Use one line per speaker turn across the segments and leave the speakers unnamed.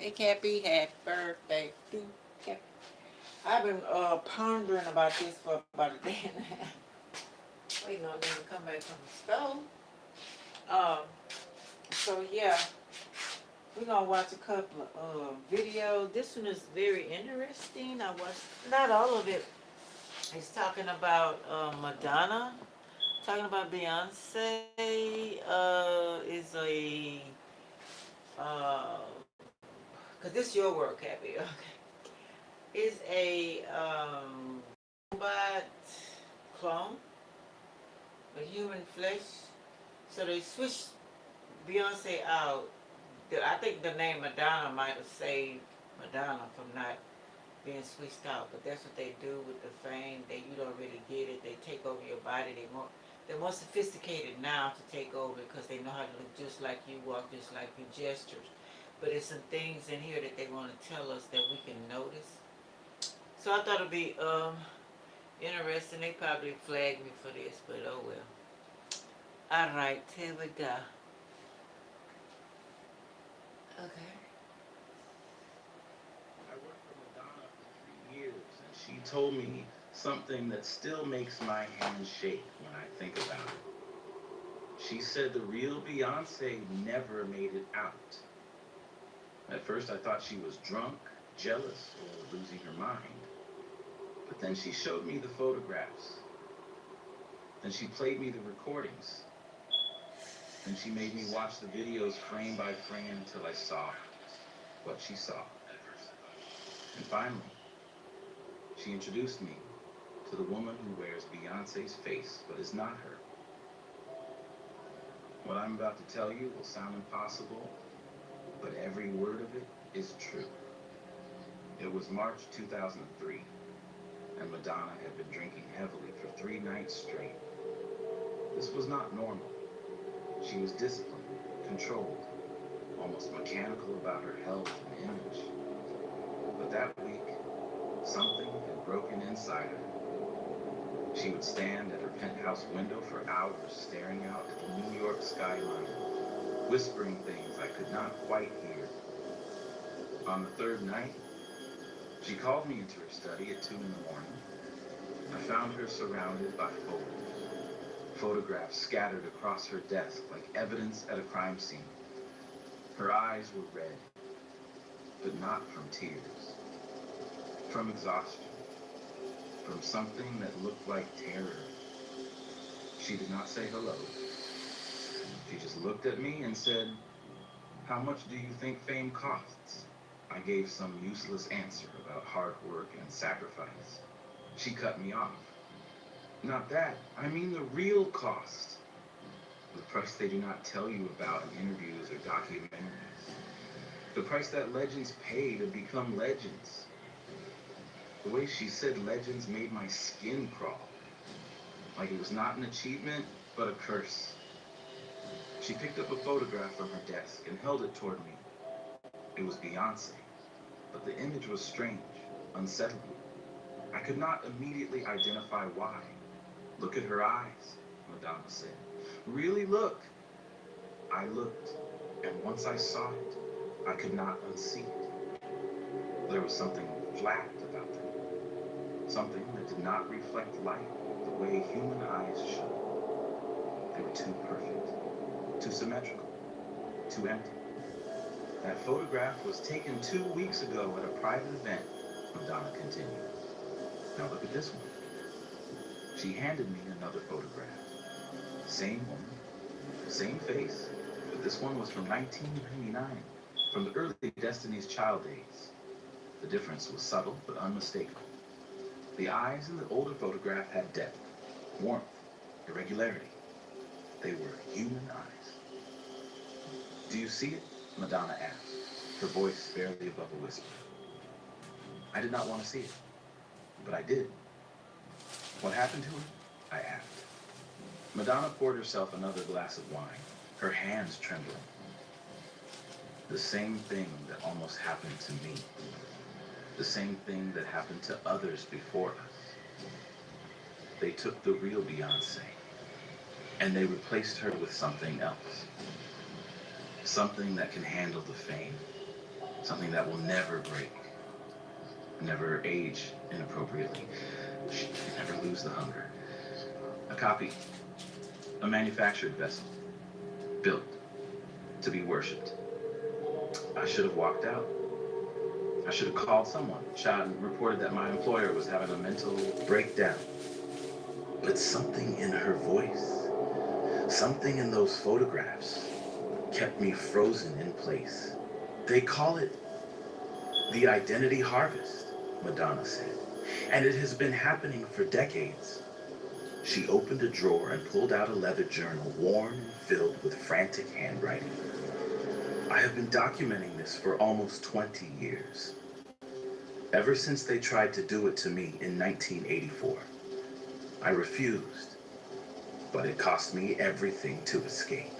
Hey, Cappy, happy birthday to Cappy. I've been pondering about this for about a day and a half. Waiting on them to come back from the stove. Um, so yeah, we're gonna watch a couple of videos. This one is very interesting. I watched not all of it. It's talking about Madonna, talking about Beyonce. Is a cause this is your work, Cappy. Okay, is a robot clone with human flesh. So they switched Beyonce out. I think the name Madonna might have saved Madonna from not being switched out, but that's what they do with the fame. You don't really get it. They take over your body. They're more sophisticated now to take over because they know how to look just like you, walk just like you, gestures. But there's some things in here that they want to tell us that we can notice. So I thought it'd be interesting. They probably flag me for this, but oh well. All right, here we go. Okay.
I worked for Madonna for 3 years, and she told me something that still makes my hands shake when I think about it. She said the real Beyonce never made it out. At first, I thought she was drunk, jealous, or losing her mind. But then she showed me the photographs. Then she played me the recordings. Then she made me watch the videos frame by frame until I saw what she saw. And finally, she introduced me to the woman who wears Beyonce's face but is not her. What I'm about to tell you will sound impossible, but every word of it is true. It was March 2003, and Madonna had been drinking heavily for 3 nights straight. This was not normal. She was disciplined, controlled, almost mechanical about her health and image. But that week, something had broken inside her. She would stand at her penthouse window for hours staring out at the New York skyline, whispering things I could not quite hear. On the third night, she called me into her study at 2 in the morning. I found her surrounded by photographs scattered across her desk like evidence at a crime scene. Her eyes were red, but not from tears, from exhaustion, from something that looked like terror. She did not say hello. She just looked at me and said, "How much do you think fame costs?" I gave some useless answer about hard work and sacrifice. She cut me off. "Not that. I mean the real cost. The price they do not tell you about in interviews or documentaries. The price that legends pay to become legends." The way she said legends made my skin crawl. Like it was not an achievement, but a curse. She picked up a photograph from her desk and held it toward me. It was Beyonce, but the image was strange, unsettling. I could not immediately identify why. "Look at her eyes," Madonna said. "Really look." I looked, and once I saw it, I could not unsee it. There was something flat about them, something that did not reflect light the way human eyes should. They were too perfect, too symmetrical, too empty. That photograph was taken 2 weeks ago at a private event, Madonna continued. "Now look at this one." She handed me another photograph. Same woman, same face, but this one was from 1999, from the early Destiny's Child days. The difference was subtle but unmistakable. The eyes in the older photograph had depth, warmth, irregularity. They were human eyes. "Do you see it?" Madonna asked, her voice barely above a whisper. I did not want to see it, but I did. "What happened to her?" I asked. Madonna poured herself another glass of wine, her hands trembling. "The same thing that almost happened to me. The same thing that happened to others before us. They took the real Beyonce, and they replaced her with something else. Something that can handle the fame, something that will never break, never age inappropriately, never lose the hunger. A copy, a manufactured vessel, built to be worshipped. I should have walked out. I should have called someone, shot and reported that my employer was having a mental breakdown. But something in her voice, something in those photographs kept me frozen in place. They call it the identity harvest, Madonna said, and it has been happening for decades. She opened a drawer and pulled out a leather journal worn and filled with frantic handwriting. I have been documenting this for almost 20 years. Ever since they tried to do it to me in 1984. I refused, but it cost me everything to escape.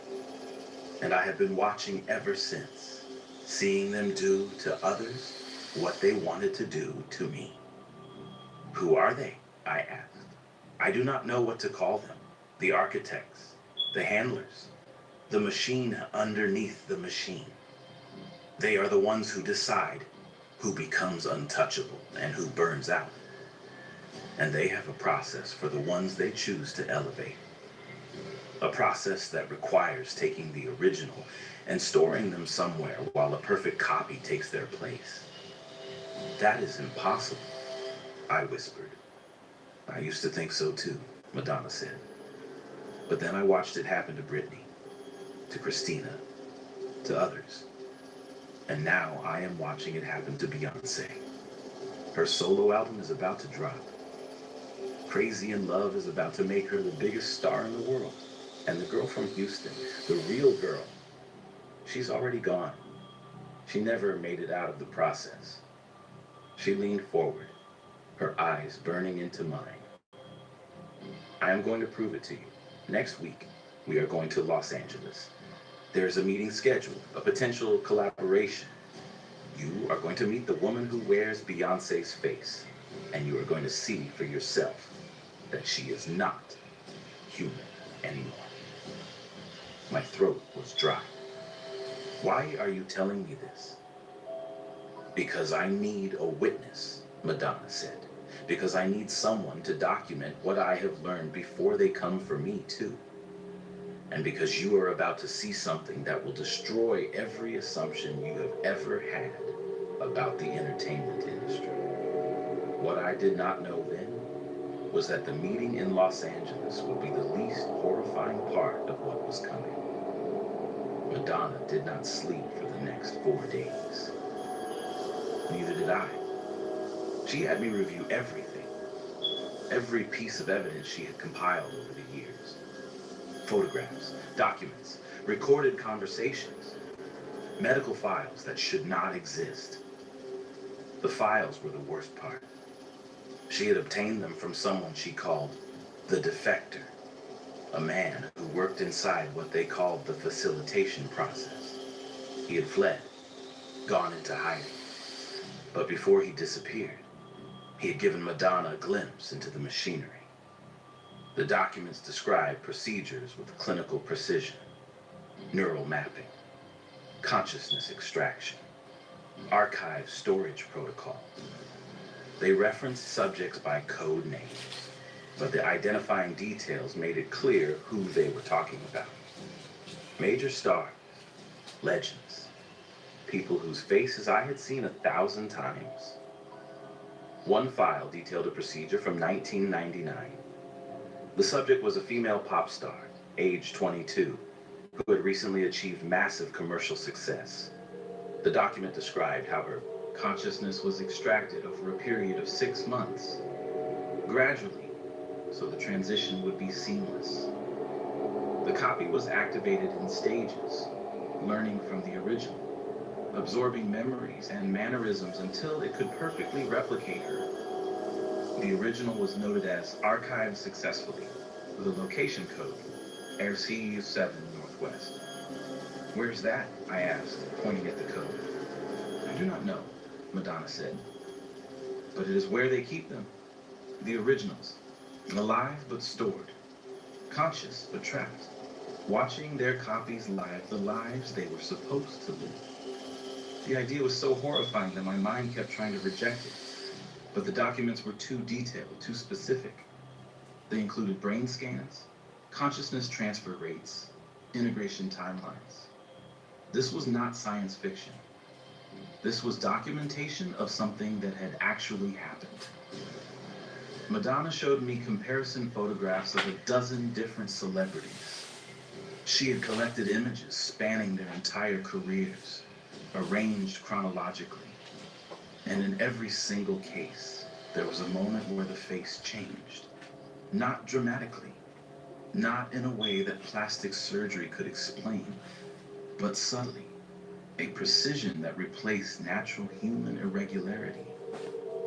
And I have been watching ever since, seeing them do to others what they wanted to do to me. Who are they? I asked. I do not know what to call them. The architects, the handlers, the machine underneath the machine. They are the ones who decide who becomes untouchable and who burns out. And they have a process for the ones they choose to elevate. A process that requires taking the original and storing them somewhere while a perfect copy takes their place. That is impossible, I whispered. I used to think so too, Madonna said. But then I watched it happen to Britney, to Christina, to others. And now I am watching it happen to Beyoncé. Her solo album is about to drop. Crazy in Love is about to make her the biggest star in the world. And the girl from Houston, the real girl, she's already gone. She never made it out of the process. She leaned forward, her eyes burning into mine. I am going to prove it to you. Next week, we are going to Los Angeles. There is a meeting scheduled, a potential collaboration. You are going to meet the woman who wears Beyoncé's face, and you are going to see for yourself that she is not human anymore. My throat was dry. Why are you telling me this? Because I need a witness, Madonna said. Because I need someone to document what I have learned before they come for me too. And because you are about to see something that will destroy every assumption you have ever had about the entertainment industry. What I did not know then was that the meeting in Los Angeles would be the least horrifying part of what was coming. Madonna did not sleep for the next 4 days. Neither did I. She had me review everything, every piece of evidence she had compiled over the years. Photographs, documents, recorded conversations, medical files that should not exist. The files were the worst part. She had obtained them from someone she called the defector, a man who worked inside what they called the facilitation process. He had fled, gone into hiding. But before he disappeared, he had given Madonna a glimpse into the machinery. The documents describe procedures with clinical precision, neural mapping, consciousness extraction, archive storage protocols. They referenced subjects by code names, but the identifying details made it clear who they were talking about. Major stars, legends, people whose faces I had seen 1,000 times. One file detailed a procedure from 1999. The subject was a female pop star, age 22, who had recently achieved massive commercial success. The document described how her consciousness was extracted over a period of 6 months, gradually, so the transition would be seamless. The copy was activated in stages, learning from the original, absorbing memories and mannerisms until it could perfectly replicate her. The original was noted as archived successfully, with a location code, RCU 7 Northwest. Where's that? I asked, pointing at the code. I do not know, Madonna said, but it is where they keep them. The originals, alive but stored, conscious but trapped, watching their copies live the lives they were supposed to live. The idea was so horrifying that my mind kept trying to reject it. But the documents were too detailed, too specific. They included brain scans, consciousness transfer rates, integration timelines. This was not science fiction. This was documentation of something that had actually happened. Madonna showed me comparison photographs of a dozen different celebrities. She had collected images spanning their entire careers, arranged chronologically. And in every single case, there was a moment where the face changed. Not dramatically, not in a way that plastic surgery could explain, but subtly, a precision that replaced natural human irregularity,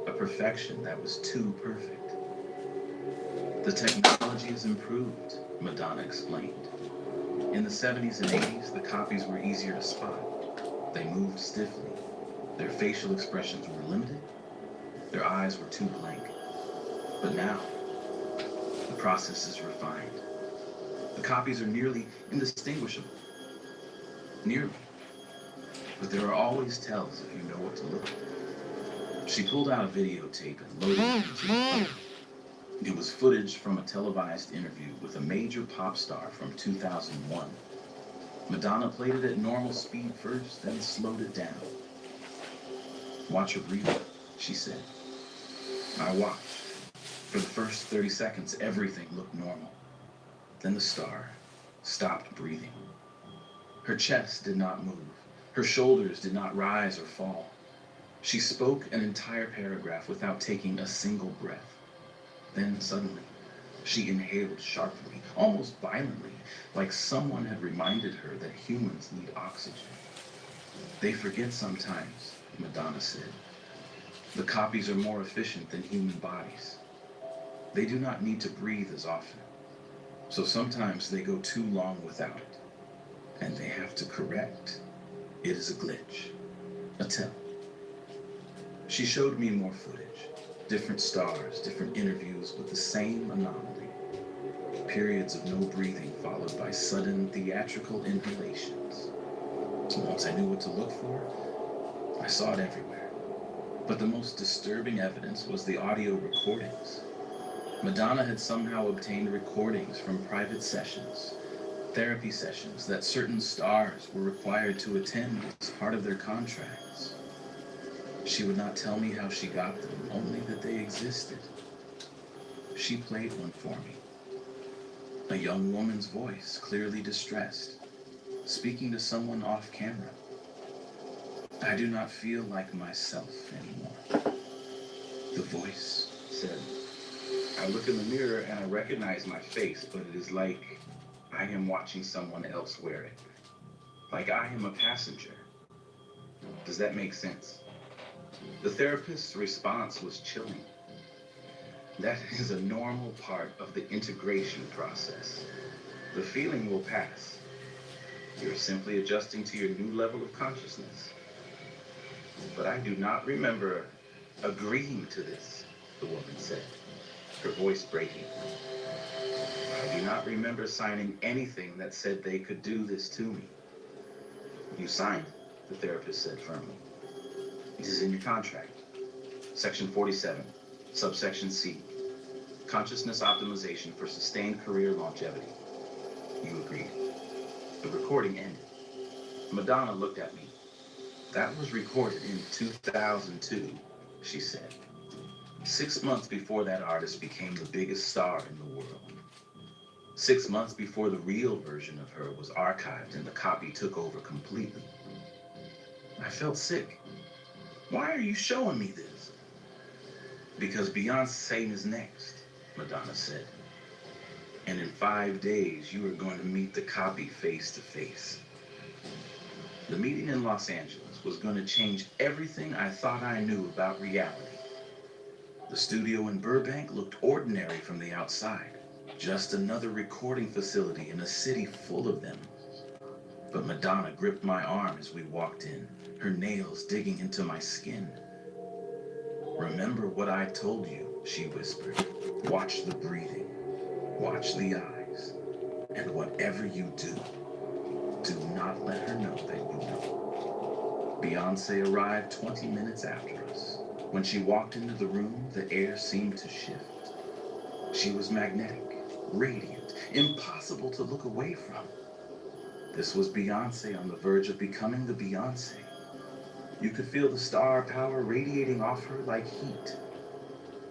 a perfection that was too perfect. The technology has improved, Madonna explained. In the 70s and 80s, the copies were easier to spot. They moved stiffly. Their facial expressions were limited. Their eyes were too blank. But now, the process is refined. The copies are nearly indistinguishable. Nearly. But there are always tells if you know what to look for. She pulled out a videotape and loaded it into the phone. It was footage from a televised interview with a major pop star from 2001. Madonna played it at normal speed first, then slowed it down. "Watch her breathe," she said. I watched. For the first 30 seconds, everything looked normal. Then the star stopped breathing. Her chest did not move. Her shoulders did not rise or fall. She spoke an entire paragraph without taking a single breath. Then suddenly, she inhaled sharply, almost violently, like someone had reminded her that humans need oxygen. "They forget sometimes," Madonna said. "The copies are more efficient than human bodies. They do not need to breathe as often. So sometimes they go too long without it. And they have to correct. It is a glitch. A tell." She showed me more footage. Different stars, different interviews with the same anomaly. Periods of no breathing followed by sudden theatrical inhalations. Once I knew what to look for, I saw it everywhere. But the most disturbing evidence was the audio recordings. Madonna had somehow obtained recordings from private sessions, therapy sessions that certain stars were required to attend as part of their contracts. She would not tell me how she got them, only that they existed. She played one for me. A young woman's voice, clearly distressed, speaking to someone off camera. "I do not feel like myself anymore," the voice said. "I look in the mirror and I recognize my face, but it is like I am watching someone else wear it. Like I am a passenger." Does that make sense? The therapist's response was chilling. "That is a normal part of the integration process. The feeling will pass. You're simply adjusting to your new level of consciousness." "But I do not remember agreeing to this," the woman said, her voice breaking. "I do not remember signing anything that said they could do this to me." "You signed," the therapist said firmly. "This is in your contract. Section 47, subsection C. Consciousness optimization for sustained career longevity. You agreed." The recording ended. Madonna looked at me. "That was recorded in 2002, she said. 6 months before that artist became the biggest star in the world. 6 months before the real version of her was archived and the copy took over completely." I felt sick. "Why are you showing me this?" "Because Beyonce is next," Madonna said. "And in 5 days, you are going to meet the copy face to face." The meeting in Los Angeles was going to change everything I thought I knew about reality. The studio in Burbank looked ordinary from the outside, just another recording facility in a city full of them. But Madonna gripped my arm as we walked in, her nails digging into my skin. "Remember what I told you," she whispered. "Watch the breathing, watch the eyes, and whatever you do, do not let her know that you know. Beyonce arrived 20 minutes after us. When she walked into the room, the air seemed to shift. She was magnetic, radiant, impossible to look away from. This was Beyonce on the verge of becoming the Beyonce. You could feel the star power radiating off her like heat.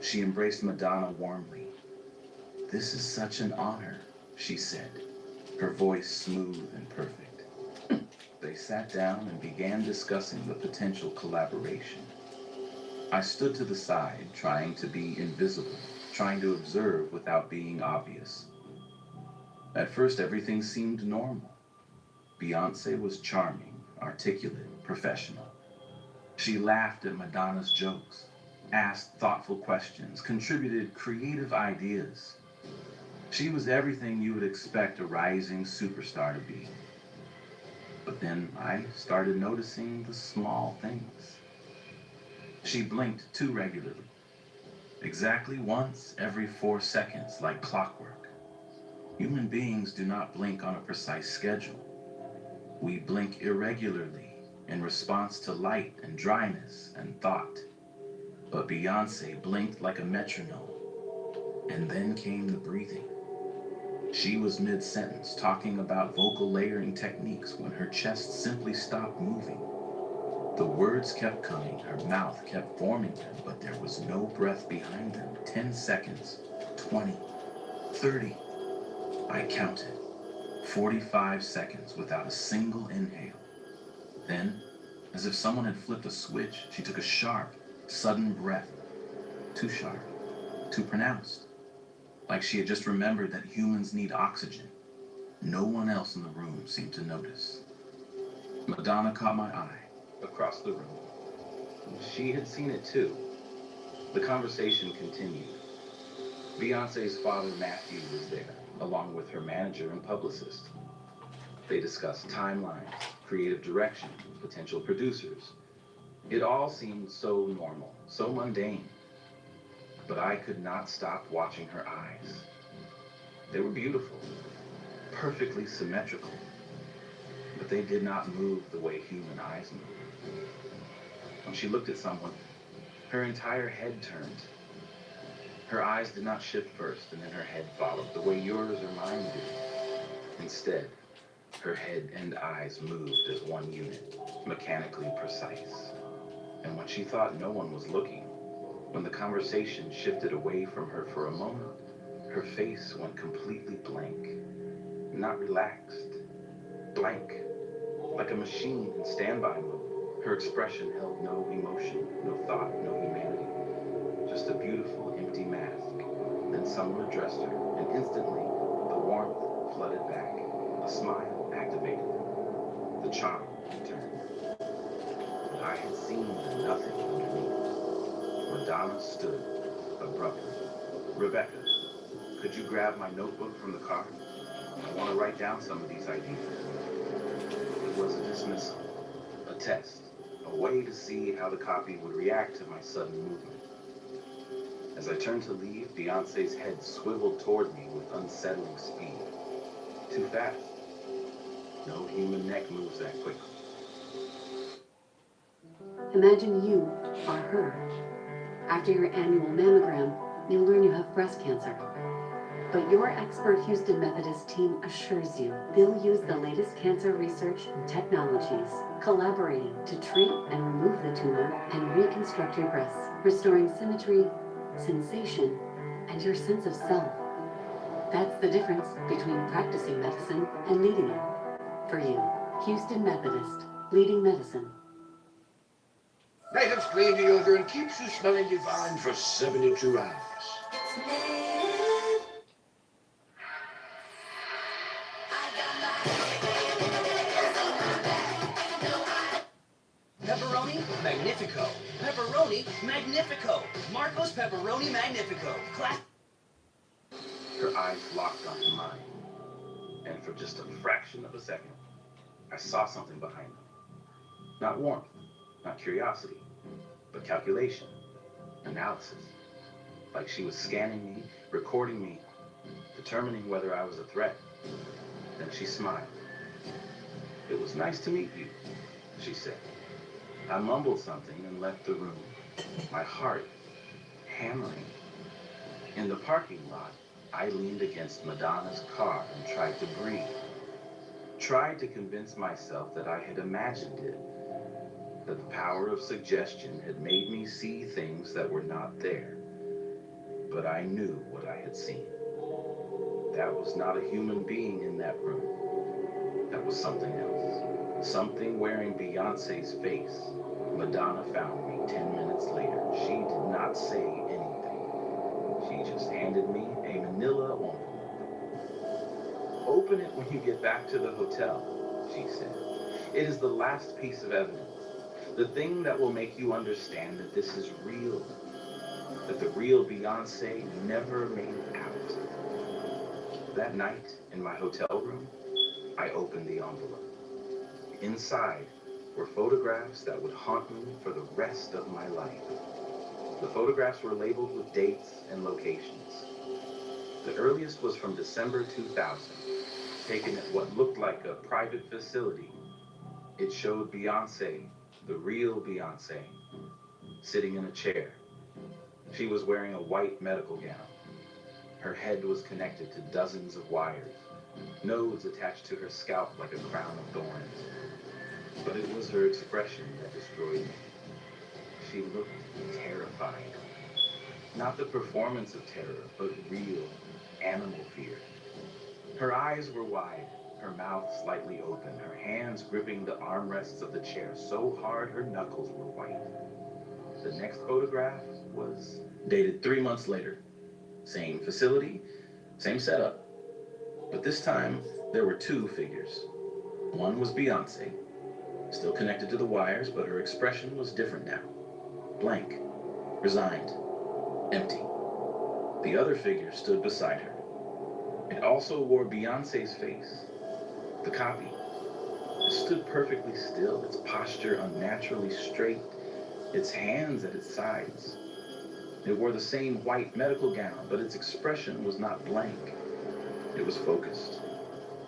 She embraced Madonna warmly. "This is such an honor," she said, her voice smooth and perfect. They sat down and began discussing the potential collaboration. I stood to the side, trying to be invisible, trying to observe without being obvious. At first, everything seemed normal. Beyonce was charming, articulate, professional. She laughed at Madonna's jokes, asked thoughtful questions, contributed creative ideas. She was everything you would expect a rising superstar to be. But then I started noticing the small things. She blinked too regularly, exactly once every 4 seconds, like clockwork. Human beings do not blink on a precise schedule. We blink irregularly in response to light and dryness and thought. But Beyonce blinked like a metronome. And then came the breathing. She was mid-sentence talking about vocal layering techniques when her chest simply stopped moving. The words kept coming, her mouth kept forming them, but there was no breath behind them. 10 seconds, 20, 30. I counted. 45 seconds without a single inhale. Then, as if someone had flipped a switch, she took a sharp, sudden breath. Too sharp, too pronounced. Like she had just remembered that humans need oxygen. No one else in the room seemed to notice. Madonna caught my eye across the room. She had seen it too. The conversation continued. Beyonce's father, Matthew, was there, along with her manager and publicist. They discussed timelines, creative direction, potential producers. It all seemed so normal, so mundane. But I could not stop watching her eyes. They were beautiful, perfectly symmetrical, but they did not move the way human eyes move. When she looked at someone, her entire head turned. Her eyes did not shift first and then her head followed, the way yours or mine do. Instead, her head and eyes moved as one unit, mechanically precise. And when she thought no one was looking, when the conversation shifted away from her for a moment, her face went completely blank. Not relaxed, blank, like a machine in standby mode. Her expression held no emotion, no thought, no humanity. Just a beautiful, empty mask. Then someone addressed her, and instantly, the warmth flooded back. A smile activated. The charm returned. But I had seen nothing underneath. Madonna stood abruptly. "Rebecca, could you grab my notebook from the car? I want to write down some of these ideas." It was a dismissal, a test, a way to see how the copy would react to my sudden movement. As I turned to leave, Beyonce's head swiveled toward me with unsettling speed. Too fast. No human neck moves that quickly.
Imagine you are her. After your annual mammogram, you'll learn you have breast cancer. But your expert Houston Methodist team assures you they'll use the latest cancer research and technologies, collaborating to treat and remove the tumor and reconstruct your breasts, restoring symmetry, sensation, and your sense of self. That's the difference between practicing medicine and leading it. For you, Houston Methodist, leading medicine.
Native clean deodorant keeps you smelling divine for 72 hours.
Pepperoni Magnifico. Pepperoni Magnifico. Marco's Pepperoni Magnifico.
Her eyes locked onto mine. And for just a fraction of a second, I saw something behind them. Not warmth, not curiosity, but calculation, analysis. Like she was scanning me, recording me, determining whether I was a threat. Then she smiled. "It was nice to meet you," she said. I mumbled something and left the room, my heart hammering. In the parking lot, I leaned against Madonna's car and tried to breathe. Tried to convince myself that I had imagined it, that the power of suggestion had made me see things that were not there. But I knew what I had seen. That was not a human being in that room. That was something else. Something wearing Beyonce's face. Madonna found me 10 minutes later. She did not say anything. She just handed me a manila envelope. Open it when you get back to the hotel, she said. It is the last piece of evidence. The thing that will make you understand that this is real. That the real Beyonce never made it out. That night, in my hotel room, I opened the envelope. Inside were photographs that would haunt me for the rest of my life. The photographs were labeled with dates and locations. The earliest was from December 2000, taken at what looked like a private facility. It showed Beyonce, the real Beyonce, sitting in a chair. She was wearing a white medical gown. Her head was connected to dozens of wires, nodes attached to her scalp like a crown of thorns. But it was her expression that destroyed me. She looked terrified. Not the performance of terror, but real, animal fear. Her eyes were wide, her mouth slightly open, her hands gripping the armrests of the chair so hard her knuckles were white. The next photograph was dated 3 months later. Same facility, same setup. But this time, there were two figures. One was Beyonce, still connected to the wires, but her expression was different now. Blank, resigned, empty. The other figure stood beside her. It also wore Beyonce's face, the copy. It stood perfectly still, its posture unnaturally straight, its hands at its sides. It wore the same white medical gown, but its expression was not blank. It was focused,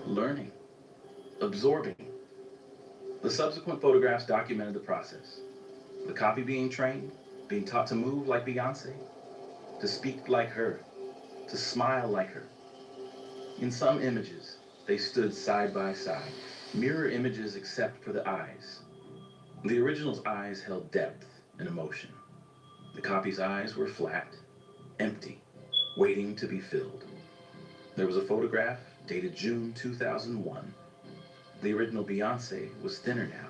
learning, absorbing. The subsequent photographs documented the process. The copy being trained, being taught to move like Beyonce, to speak like her, to smile like her. In some images, they stood side by side, mirror images except for the eyes. The original's eyes held depth and emotion. The copy's eyes were flat, empty, waiting to be filled. There was a photograph dated June 2001. The original Beyonce was thinner now,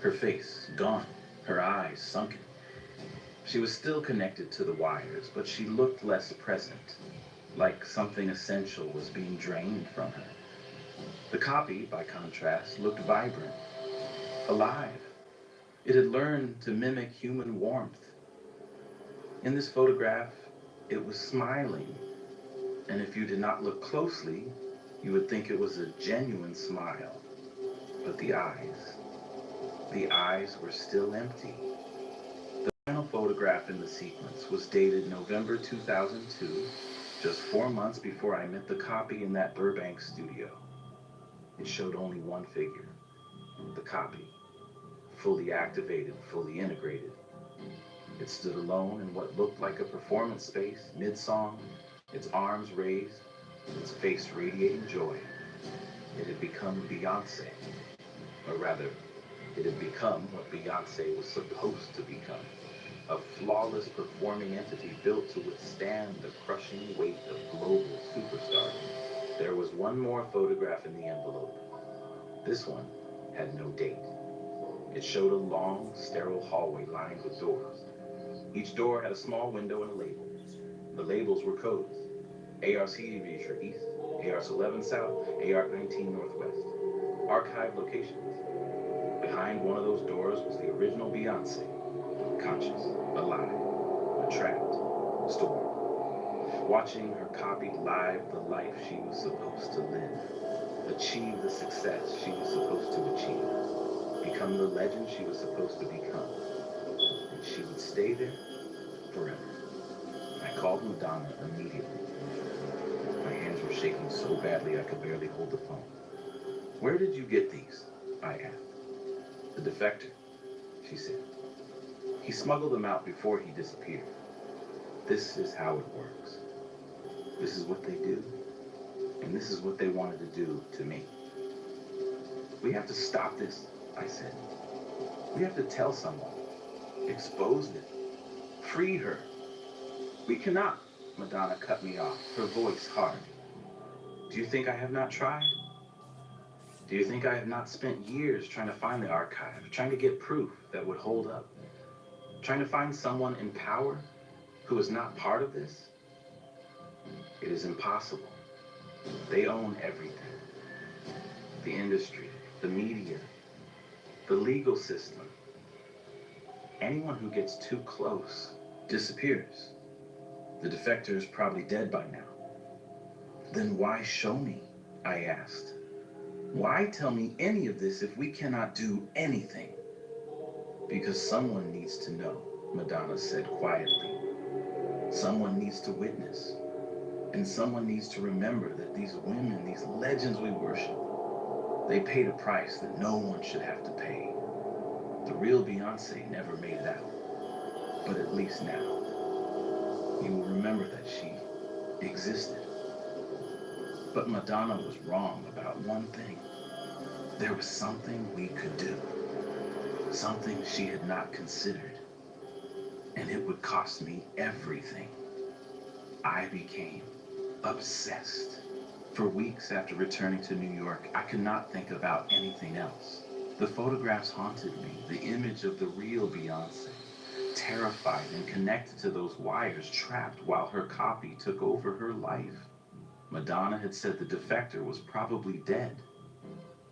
her face gone, her eyes sunken. She was still connected to the wires, but she looked less present, like something essential was being drained from her. The copy, by contrast, looked vibrant, alive. It had learned to mimic human warmth. In this photograph, it was smiling, and if you did not look closely, you would think it was a genuine smile. But the eyes were still empty. The final photograph in the sequence was dated November 2002, just 4 months before I met the copy in that Burbank studio. It showed only one figure, the copy, fully activated, fully integrated. It stood alone in what looked like a performance space, mid-song, its arms raised, its face radiating joy. It had become Beyonce, or rather, it had become what Beyonce was supposed to become, a flawless performing entity built to withstand the crushing weight of global superstardom. There was one more photograph in the envelope. This one had no date. It showed a long, sterile hallway lined with doors. Each door had a small window and a label. The labels were codes. ARC for East, ARC 11 South, ARC 19 Northwest. Archive locations. Behind one of those doors was the original Beyonce, conscious, alive, but trapped, stored. Watching her copy live the life she was supposed to live, achieve the success she was supposed to achieve, become the legend she was supposed to become. And she would stay there forever. I called Madonna immediately. My hands were shaking so badly I could barely hold the phone. Where did you get these? I asked. The defector. she said. He smuggled them out before he disappeared. This is how it works. This is what they do, and this is what they wanted to do to me. We have to stop this, I said. We have to tell someone. Expose it. Free her. We cannot. Madonna cut me off, her voice hard. Do you think I have not tried? Do you think I have not spent years trying to find the archive, trying to get proof that would hold up? Trying to find someone in power who is not part of this? It is impossible. They own everything. The industry, the media, the legal system. Anyone who gets too close disappears. The defector is probably dead by now. Then why show me? I asked. Why tell me any of this if we cannot do anything? Because someone needs to know, Madonna said quietly. Someone needs to witness. And someone needs to remember that these women, these legends we worship, they paid a price that no one should have to pay. The real Beyoncé never made it out. But at least now, you will remember that she existed. But Madonna was wrong about one thing. There was something we could do. Something she had not considered. And it would cost me everything. I became obsessed. For weeks after returning to New York, I could not think about anything else. The photographs haunted me, the image of the real Beyoncé, terrified and connected to those wires, trapped while her copy took over her life. Madonna had said the defector was probably dead,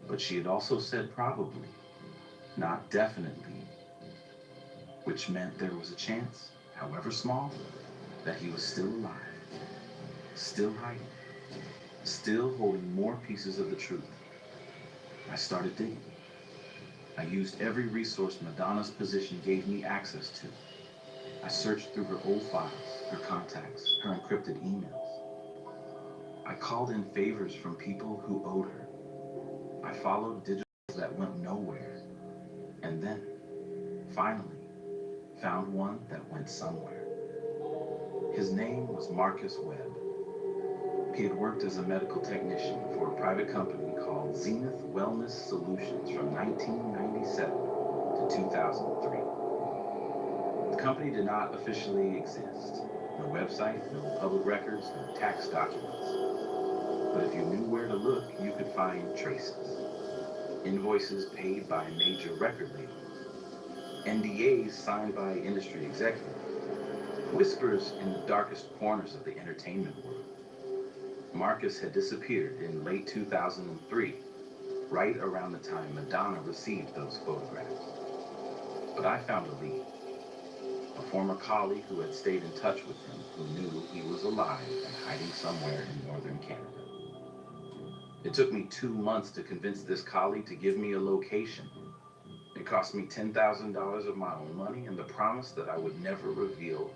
but she had also said probably, not definitely, which meant there was a chance, however small, that he was still alive, still hiding, still holding more pieces of the truth. I started digging. I used every resource Madonna's position gave me access to. I searched through her old files, her contacts, her encrypted emails. I called in favors from people who owed her. I followed digitals that went nowhere. And then, finally, found one that went somewhere. His name was Marcus Webb. He had worked as a medical technician for a private company called Zenith Wellness Solutions from 1997 to 2003. The company did not officially exist. No website, no public records, no tax documents. But if you knew where to look, you could find traces. Invoices paid by major record labels. NDAs signed by industry executives. Whispers in the darkest corners of the entertainment world. Marcus had disappeared in late 2003, right around the time Madonna received those photographs. But I found a lead. A former colleague who had stayed in touch with him, who knew he was alive and hiding somewhere in northern Canada. It took me 2 months to convince this colleague to give me a location. It cost me $10,000 of my own money and the promise that I would never reveal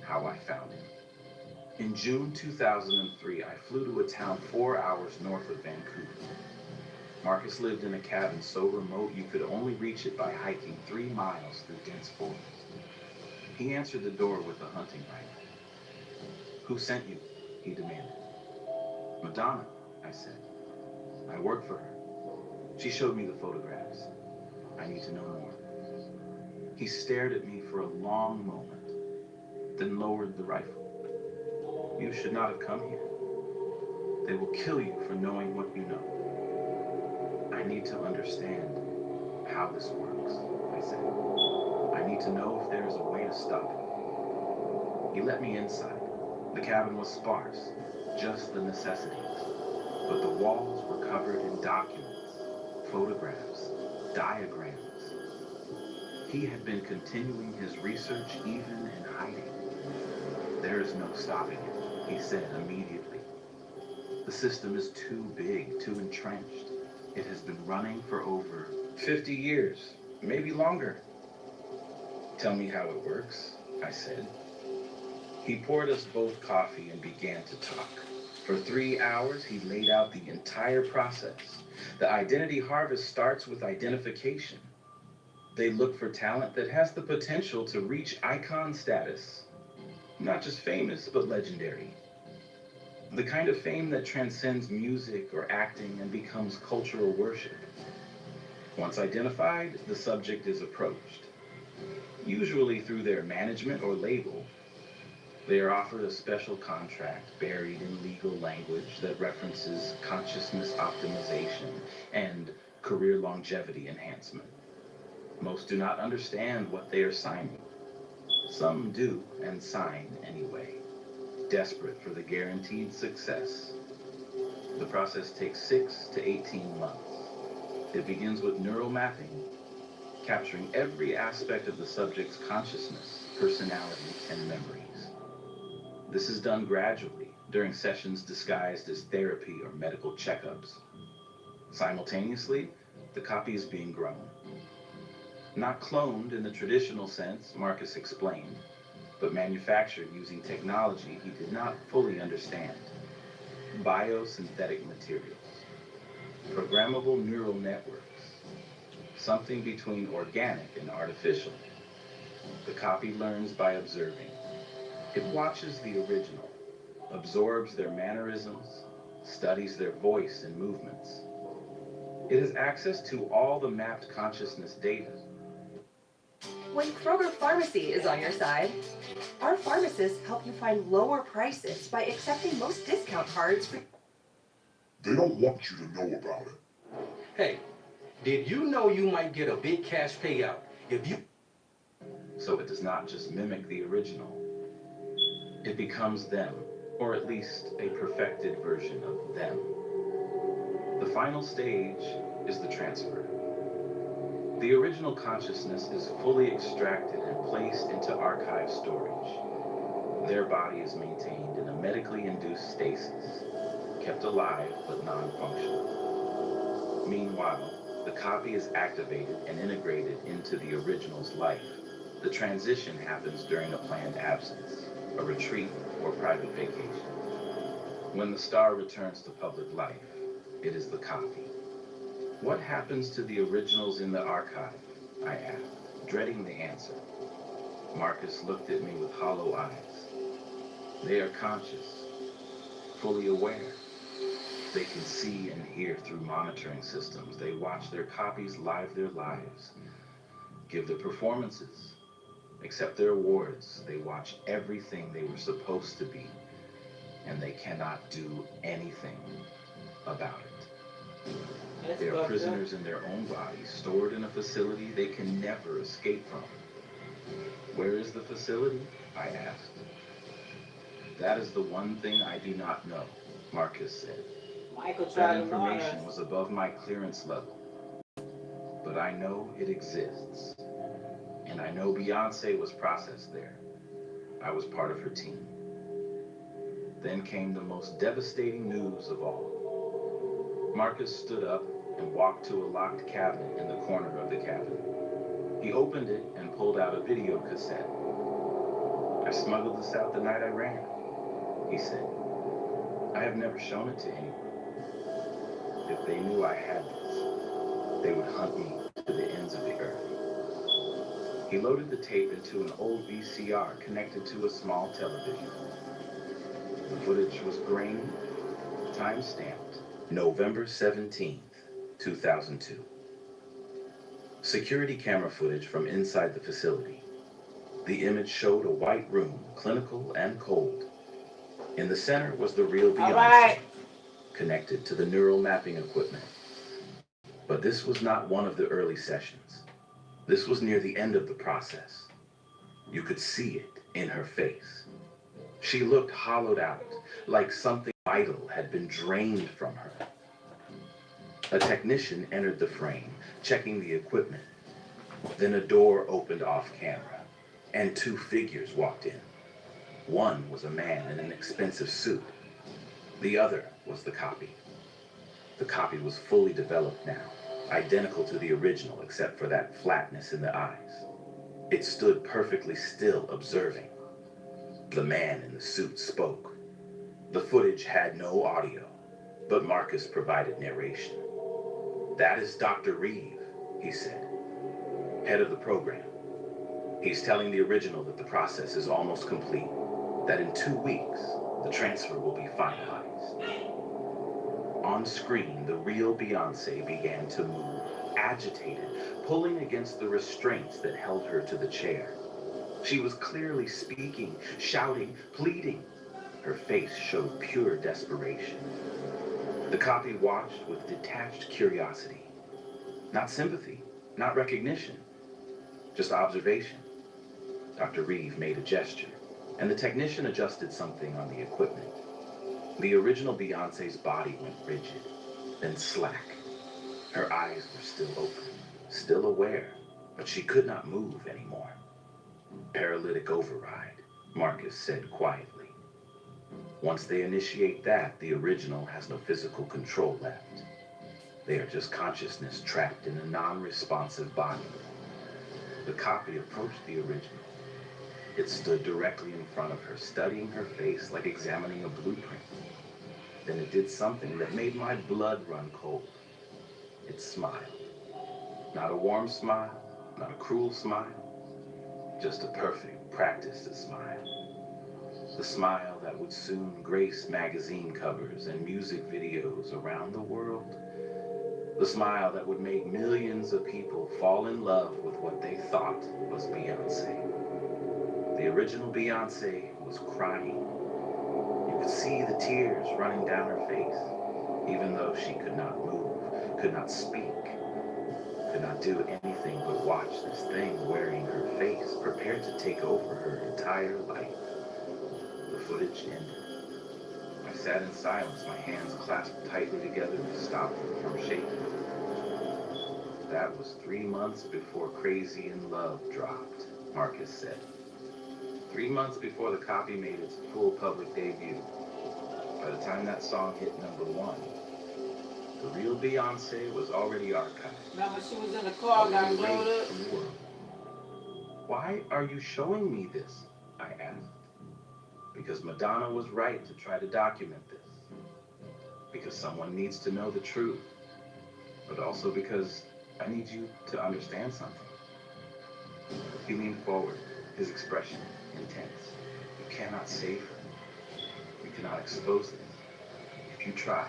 how I found him. In June 2003, I flew to a town 4 hours north of Vancouver. Marcus lived in a cabin so remote you could only reach it by hiking 3 miles through dense forest. He answered the door with a hunting rifle. "Who sent you?" he demanded. "Madonna," I said. "I work for her. She showed me the photographs. I need to know more." He stared at me for a long moment, then lowered the rifle. "You should not have come here. They will kill you for knowing what you know." "I need to understand how this works," I said. "I need to know if there is a way to stop it." He let me inside. The cabin was sparse, just the necessities. But the walls were covered in documents, photographs, diagrams. He had been continuing his research even in hiding. "There is no stopping it," he said immediately. "The system is too big, too entrenched. It has been running for over 50 years, maybe longer." "Tell me how it works," I said. He poured us both coffee and began to talk. For 3 hours, he laid out the entire process. The identity harvest starts with identification. They look for talent that has the potential to reach icon status. Not just famous, but legendary. The kind of fame that transcends music or acting and becomes cultural worship. Once identified, the subject is approached, usually through their management or label. They are offered a special contract buried in legal language that references consciousness optimization and career longevity enhancement. Most do not understand what they are signing. Some do and sign anyway, desperate for the guaranteed success. The process takes 6 to 18 months. It begins with neural mapping, capturing every aspect of the subject's consciousness, personality, and memories. This is done gradually during sessions disguised as therapy or medical checkups. Simultaneously, the copy is being grown. Not cloned in the traditional sense, Marcus explained, but manufactured using technology he did not fully understand. Biosynthetic materials, programmable neural networks, something between organic and artificial. The copy learns by observing. It watches the original, absorbs their mannerisms, studies their voice and movements. It has access to all the mapped consciousness data.
When Kroger Pharmacy is on your side, our pharmacists help you find lower prices by accepting most discount cards for...
They don't want you to know about it.
Hey, did you know you might get a big cash payout if you...
So it does not just mimic the original. It becomes them, or at least a perfected version of them. The final stage is the transfer. The original consciousness is fully extracted and placed into archive storage. Their body is maintained in a medically induced stasis, kept alive but non-functional. Meanwhile, the copy is activated and integrated into the original's life. The transition happens during a planned absence, a retreat, or private vacation. When the star returns to public life, it is the copy. What happens to the originals in the archive? I asked, dreading the answer. Marcus looked at me with hollow eyes. They are conscious, fully aware. They can see and hear through monitoring systems. They watch their copies live their lives, give their performances, accept their awards. They watch everything they were supposed to be, and they cannot do anything about it. They are prisoners in their own bodies, stored in a facility they can never escape from. Where is the facility? I asked. That is the one thing I do not know, Marcus said. That information was above my clearance level. But I know it exists. And I know Beyoncé was processed there. I was part of her team. Then came the most devastating news of all. Marcus stood up and walked to a locked cabinet in the corner of the cabin. He opened it and pulled out a video cassette. I smuggled this out the night I ran, he said. I have never shown it to anyone. If they knew I had this, they would hunt me to the ends of the earth. He loaded the tape into an old VCR connected to a small television. The footage was grained, time-stamped, November 17th, 2002. Security camera footage from inside the facility. The image showed a white room, clinical and cold. In the center was the real Beyoncé, connected to the neural mapping equipment. But this was not one of the early sessions. This was near the end of the process. You could see it in her face. She looked hollowed out, like something vital had been drained from her. A technician entered the frame, checking the equipment. Then a door opened off camera, and two figures walked in. One was a man in an expensive suit. The other was the copy. The copy was fully developed now, identical to the original except for that flatness in the eyes. It stood perfectly still, observing. The man in the suit spoke. The footage had no audio, but Marcus provided narration. That is Dr. Reeve, he said. head of the program. He's telling the original that the process is almost complete, that in 2 weeks, the transfer will be finalized. On screen, the real Beyoncé began to move, agitated, pulling against the restraints that held her to the chair. She was clearly speaking, shouting, pleading. Her face showed pure desperation. The copy watched with detached curiosity. Not sympathy, not recognition, just observation. Dr. Reeve made a gesture, and the technician adjusted something on the equipment. The original Beyoncé's body went rigid, then slack. Her eyes were still open, still aware, but she could not move anymore. Paralytic override, Marcus said quietly. Once they initiate that, the original has no physical control left. They are just consciousness trapped in a non-responsive body. The copy approached the original. It stood directly in front of her, studying her face like examining a blueprint. Then it did something that made my blood run cold. It smiled. Not a warm smile, not a cruel smile, just a perfect, practiced smile. The smile that would soon grace magazine covers and music videos around the world. The smile that would make millions of people fall in love with what they thought was Beyoncé. The original Beyoncé was crying. You could see the tears running down her face, even though she could not move, could not speak, could not do anything but watch this thing wearing her face, prepared to take over her entire life. The footage ended. I sat in silence, my hands clasped tightly together to stop them from shaking. That was 3 months before Crazy in Love dropped, Marcus said. 3 months before the copy made its full public debut. By the time that song hit #1, the real Beyoncé was already archived.
Remember she was in the car, got blowed up?
From the world. Why are you showing me this? I asked. Because Madonna was right to try to document this. Because someone needs to know the truth. But also because I need you to understand something. He leaned forward, his expression intense. You cannot save her. You cannot expose this. If you try,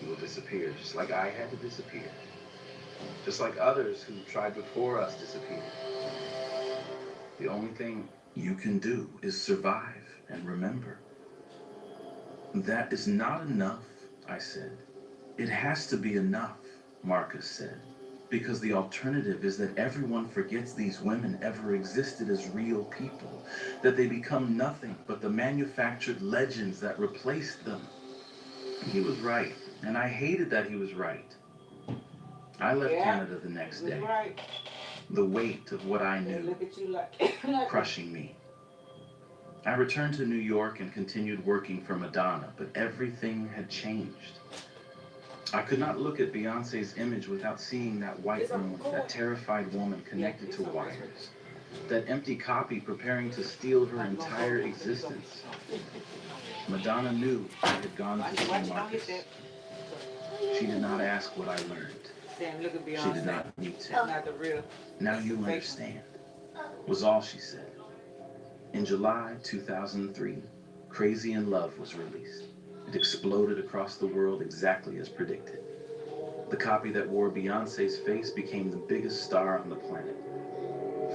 you will disappear, just like I had to disappear. Just like others who tried before us disappeared. The only thing you can do is survive and remember. That is not enough, I said. It has to be enough, Marcus said. Because the alternative is that everyone forgets these women ever existed as real people, that they become nothing but the manufactured legends that replaced them. He was right, and I hated that he was right. I left Canada the next day.
Right.
The weight of what I knew
Look at you like
crushing me. I returned to New York and continued working for Madonna, but everything had changed. I could not look at Beyoncé's image without seeing that white room, that terrified woman connected to wires, that empty copy preparing to steal her entire existence. Madonna knew I had gone to see Marcus. She did not ask what I learned.
Look at Beyonce.
She did not need to.
Not the real.
Now you understand, was all she said. In July 2003, Crazy in Love was released. It exploded across the world exactly as predicted. The copy that wore Beyoncé's face became the biggest star on the planet.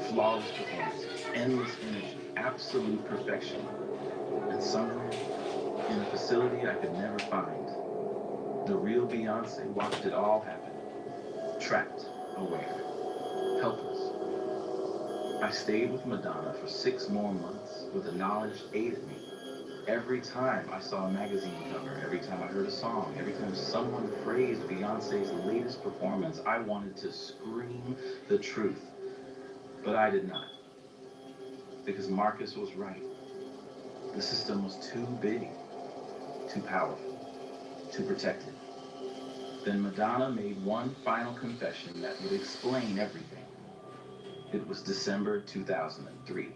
Flawless performances, endless energy, absolute perfection. And somewhere, in a facility I could never find, the real Beyoncé watched it all happen. Trapped, aware, helpless. I stayed with Madonna for 6 more months with the knowledge aided me. Every time I saw a magazine cover, every time I heard a song, every time someone praised Beyoncé's latest performance, I wanted to scream the truth. But I did not. Because Marcus was right. The system was too big, too powerful, too protected. Then Madonna made one final confession that would explain everything. It was December 2003.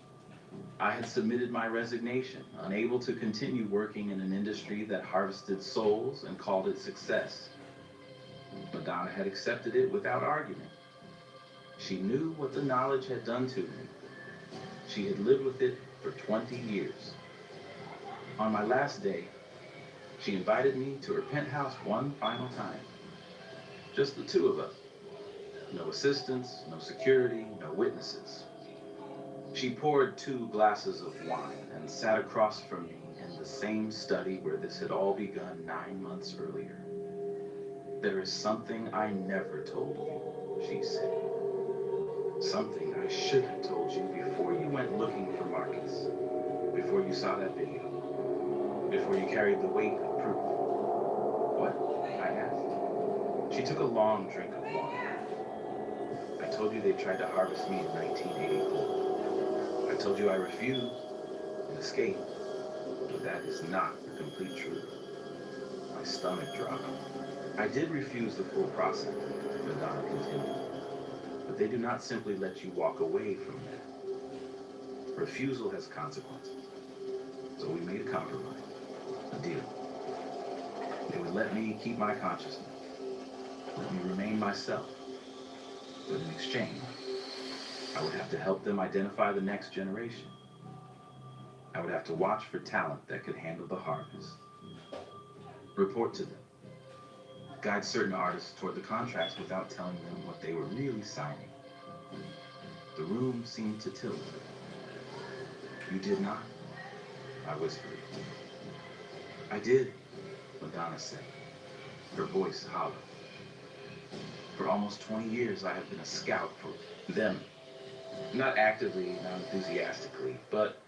I had submitted my resignation, unable to continue working in an industry that harvested souls and called it success. Madonna had accepted it without argument. She knew what the knowledge had done to me. She had lived with it for 20 years. On my last day, she invited me to her penthouse one final time. Just the two of us. No assistants, no security, no witnesses. She poured 2 glasses of wine and sat across from me in the same study where this had all begun 9 months earlier. There is something I never told you, she said. Something I should have told you before you went looking for Marcus, before you saw that video, before you carried the weight of proof. What? I asked. She took a long drink of water. I told you they tried to harvest me in 1984. I told you I refused and escaped, but that is not the complete truth. My stomach dropped. I did refuse the full process, Madonna continued, but they do not simply let you walk away from that. Refusal has consequences. So we made a compromise, a deal. They would let me keep my consciousness, let me remain myself. But in exchange, I would have to help them identify the next generation. I would have to watch for talent that could handle the harvest, report to them, guide certain artists toward the contracts without telling them what they were really signing. The room seemed to tilt. You did not? I whispered. I did, Madonna said, her voice hollow. For almost 20 years, I have been a scout for them. Not actively, not enthusiastically, but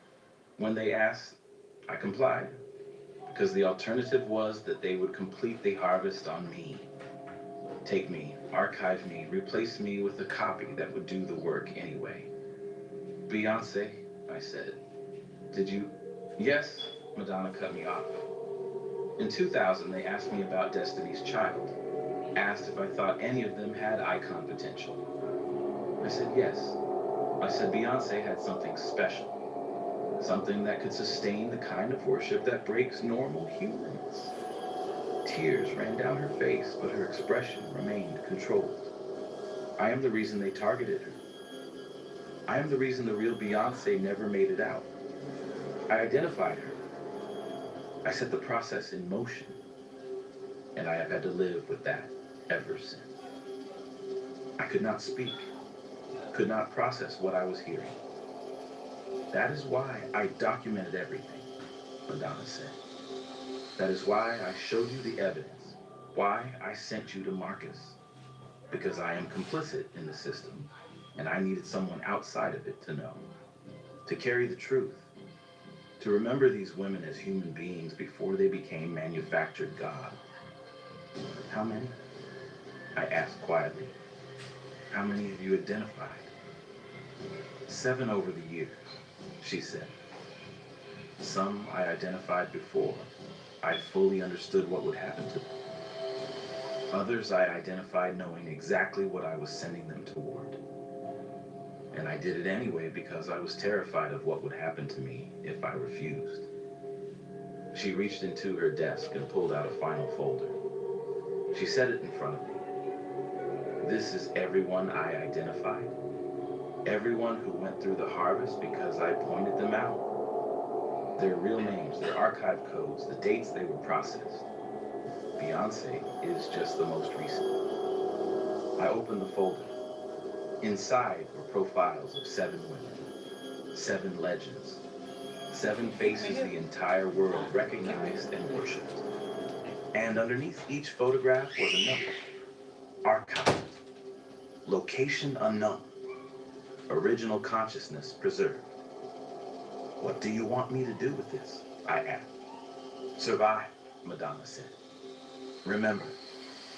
when they asked, I complied. Because the alternative was that they would complete the harvest on me. Take me, archive me, replace me with a copy that would do the work anyway. Beyonce, I said. Did you? Yes, Madonna cut me off. In 2000, they asked me about Destiny's Child. Asked if I thought any of them had icon potential. I said yes. I said Beyonce had something special. Something that could sustain the kind of worship that breaks normal humans. Tears ran down her face, but her expression remained controlled. I am the reason they targeted her. I am the reason the real Beyonce never made it out. I identified her. I set the process in motion. And I have had to live with that ever since. I could not speak, could not process what I was hearing. That is why I documented everything, Madonna said. That is why I showed you the evidence, why I sent you to Marcus. Because I am complicit in the system, and I needed someone outside of it to know, to carry the truth, to remember these women as human beings before they became manufactured gods. How many? I asked quietly. How many have you identified? 7 over the years, she said. Some I identified before I fully understood what would happen to them. Others I identified knowing exactly what I was sending them toward. And I did it anyway because I was terrified of what would happen to me if I refused. She reached into her desk and pulled out a final folder. She set it in front of me. This is everyone I identified. Everyone who went through the harvest because I pointed them out. Their real names, their archive codes, the dates they were processed. Beyonce is just the most recent. I opened the folder. Inside were profiles of 7 women, 7 legends, 7 faces the entire world recognized and worshipped. And underneath each photograph was a number. Archived. Location unknown. Original consciousness preserved. What do you want me to do with this? I asked. Survive, Madonna said. Remember,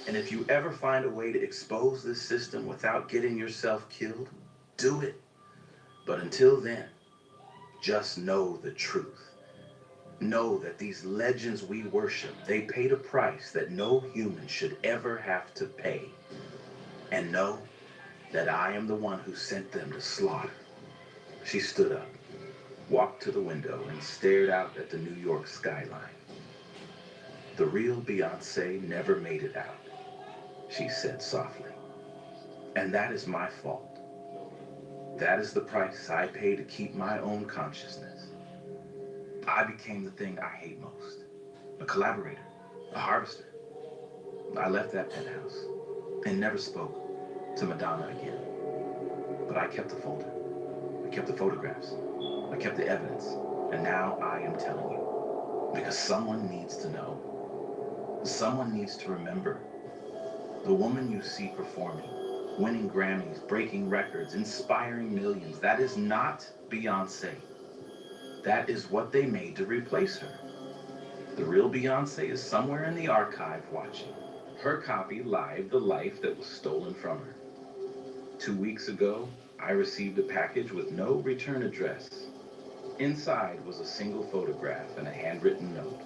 and if you ever find a way to expose this system without getting yourself killed, do it. But until then, just know the truth. Know that these legends we worship, they paid a price that no human should ever have to pay. And know that I am the one who sent them to slaughter. She stood up, walked to the window, and stared out at the New York skyline. The real Beyonce never made it out, she said softly. And that is my fault. That is the price I pay to keep my own consciousness. I became the thing I hate most. A collaborator, a harvester. I left that penthouse and never spoke to Madonna again. But I kept the folder. I kept the photographs. I kept the evidence. And now I am telling you. Because someone needs to know. Someone needs to remember. The woman you see performing, winning Grammys, breaking records, inspiring millions, that is not Beyonce. That is what they made to replace her. The real Beyonce is somewhere in the archive watching. Her copy lived the life that was stolen from her. 2 weeks ago, I received a package with no return address. Inside was a single photograph and a handwritten note.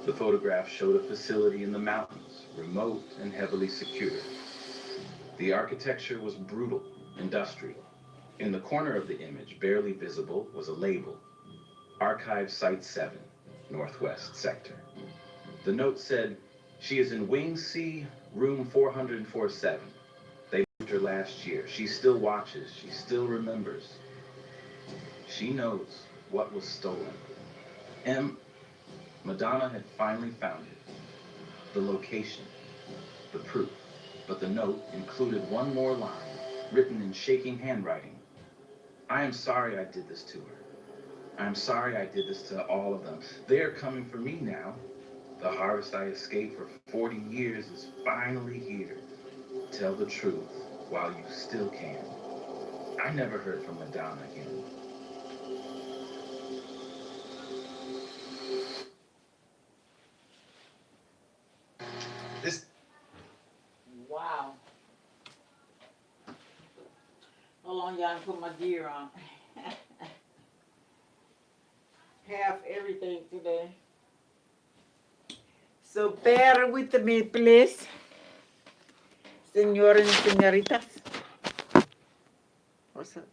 The photograph showed a facility in the mountains, remote and heavily secured. The architecture was brutal, industrial. In the corner of the image, barely visible, was a label. Archive Site 7, Northwest Sector. The note said, "She is in Wing C, room 447. They moved her last year. She still watches. She still remembers. She knows what was stolen." Madonna had finally found it. The location, the proof. But the note included one more line, written in shaking handwriting. "I am sorry I did this to her. I'm sorry I did this to all of them. They are coming for me now. The harvest I escaped for 40 years is finally here. Tell the truth while you still can." I never heard from Madonna again.
This
Wow. Hold on, y'all, put my gear on. Half everything today. So bear with me, please. Senor and senoritas. What's up?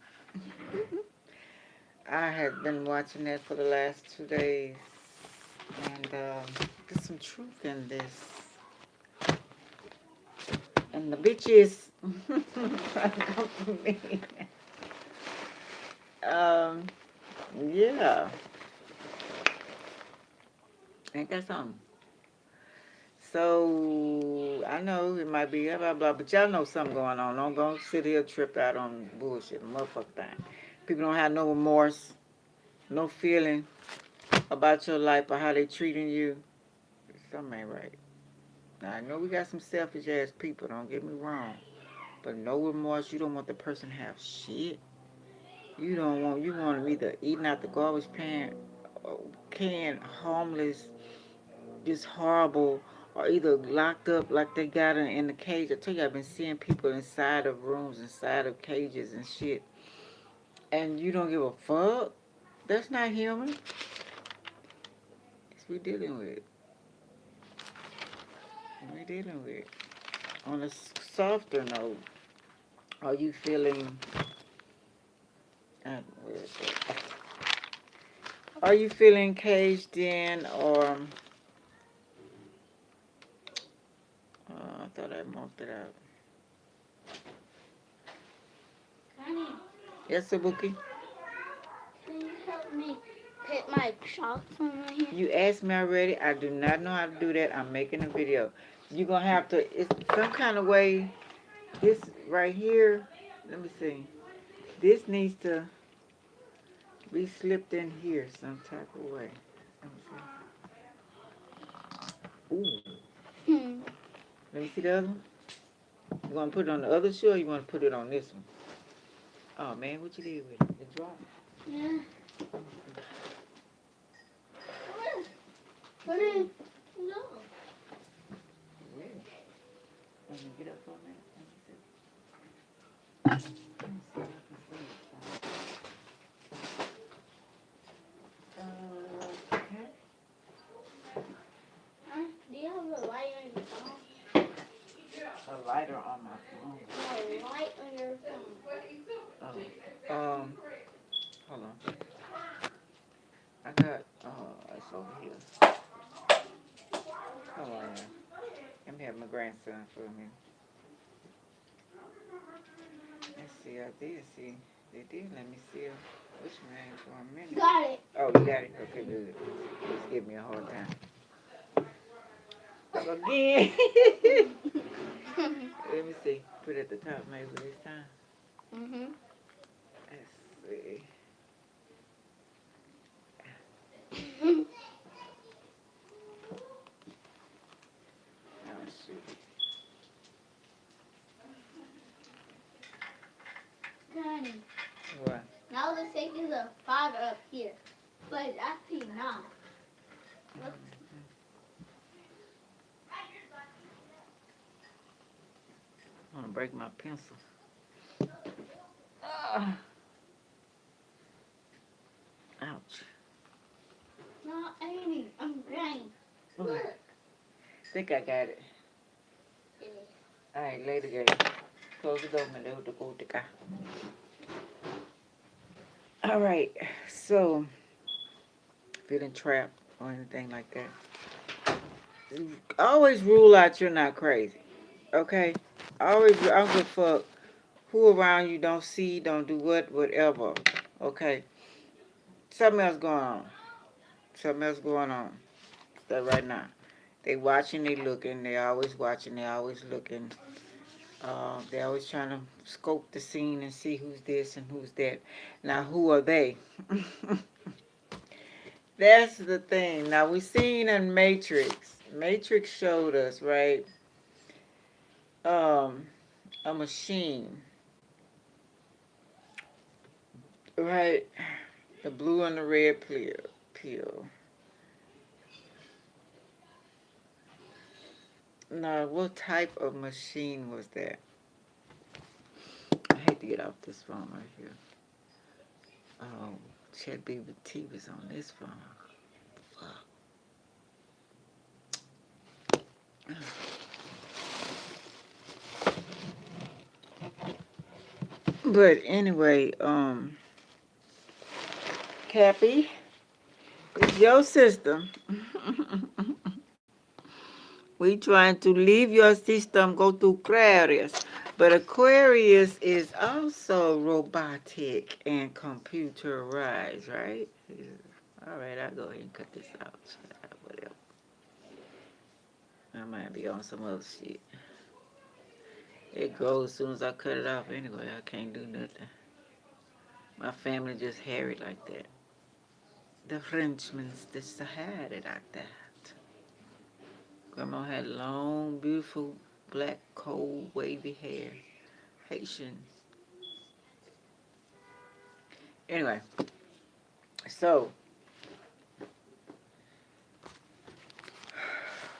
I have been watching that for the last 2 days. And there's some truth in this. And the bitches trying to come for me. Yeah. Ain't that something? So, I know it might be blah, blah, blah, but y'all know something going on. Don't go sit here tripped out on bullshit, motherfucker thing. People don't have no remorse, no feeling about your life or how they treating you. Something ain't right. Now, I know we got some selfish ass people, don't get me wrong. But no remorse, you don't want the person to have shit. You want them either eating out the garbage can, homeless, just horrible, or either locked up like they got in the cage. I tell you, I've been seeing people inside of rooms, inside of cages and shit. And you don't give a fuck? That's not human. That's what we dealing with. On a softer note, are you feeling... Are you feeling caged in or... I thought I marked it out.
Connie,
Yes, Sabuki?
can you help me put my socks on my hand?
You asked me already. I do not know how to do that. I'm making a video. You're going to have to... It's some kind of way... This right here... Let me see. This needs to be slipped in here some type of way. Let me see. Ooh. Let me see the other one. You want to put it on the other shoe or you want to put it on this one? Oh, man, what you did with it? It dropped.
Yeah. Put it. No.
Let me get up on that. Okay.
Do you have a light on your phone?
A lighter on my phone.
No, a light on your phone.
Hold on. I got, it's over here. Hold on. Let me have my grandson for me. Let's see, I did see. They did let me see which name for a minute.
Got it.
Oh, you got it? Okay, good. Just give me a hard time. Again. Let me see. Put it at the top maybe this time.
Mhm.
Let's see. Oh, shoot.
Danny,
What?
now let's take is a 5 up here. But it's actually not. Look.
I'm gonna break my pencil. Ah. Ouch.
Not Amy. I'm green.
Look. Think I got it. Alright, later, guys. Close the door, my little go to go. Alright, so feeling trapped or anything like that. Always rule out you're not crazy. Okay? Always, I don't give a fuck who around you don't see, don't do whatever. Okay? Something else going on. Something else going on. That right now. They watching, they looking, they always watching, they always looking. They always trying to scope the scene and see who's this and who's that. Now, who are they? That's the thing. Now, we seen in Matrix. Matrix showed us, right? A machine, right? The blue and the red pill. Now, what type of machine was that? I hate to get off this phone right here. Oh, ChatGPT was on this phone. But anyway, Cappy, it's your system. We trying to leave your system, go to Aquarius. But Aquarius is also robotic and computerized, right? All right, I'll go ahead and cut this out. Whatever. I might be on some other shit. It grows as soon as I cut it off anyway. I can't do nothing. My family just harried like that. The Frenchmen's just had it like that. Grandma had long, beautiful, black, cold, wavy hair. Haitian. Anyway, so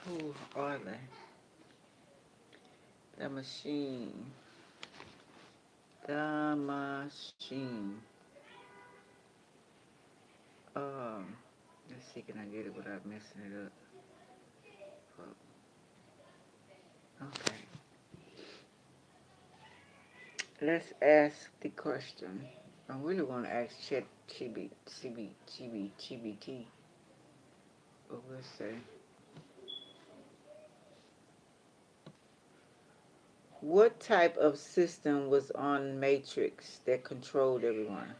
who are they? The machine. The machine. Let's see, can I get it without messing it up? Okay. Let's ask the question. I really want to ask ChatGPT. But we'll say, what type of system was on Matrix that controlled everyone?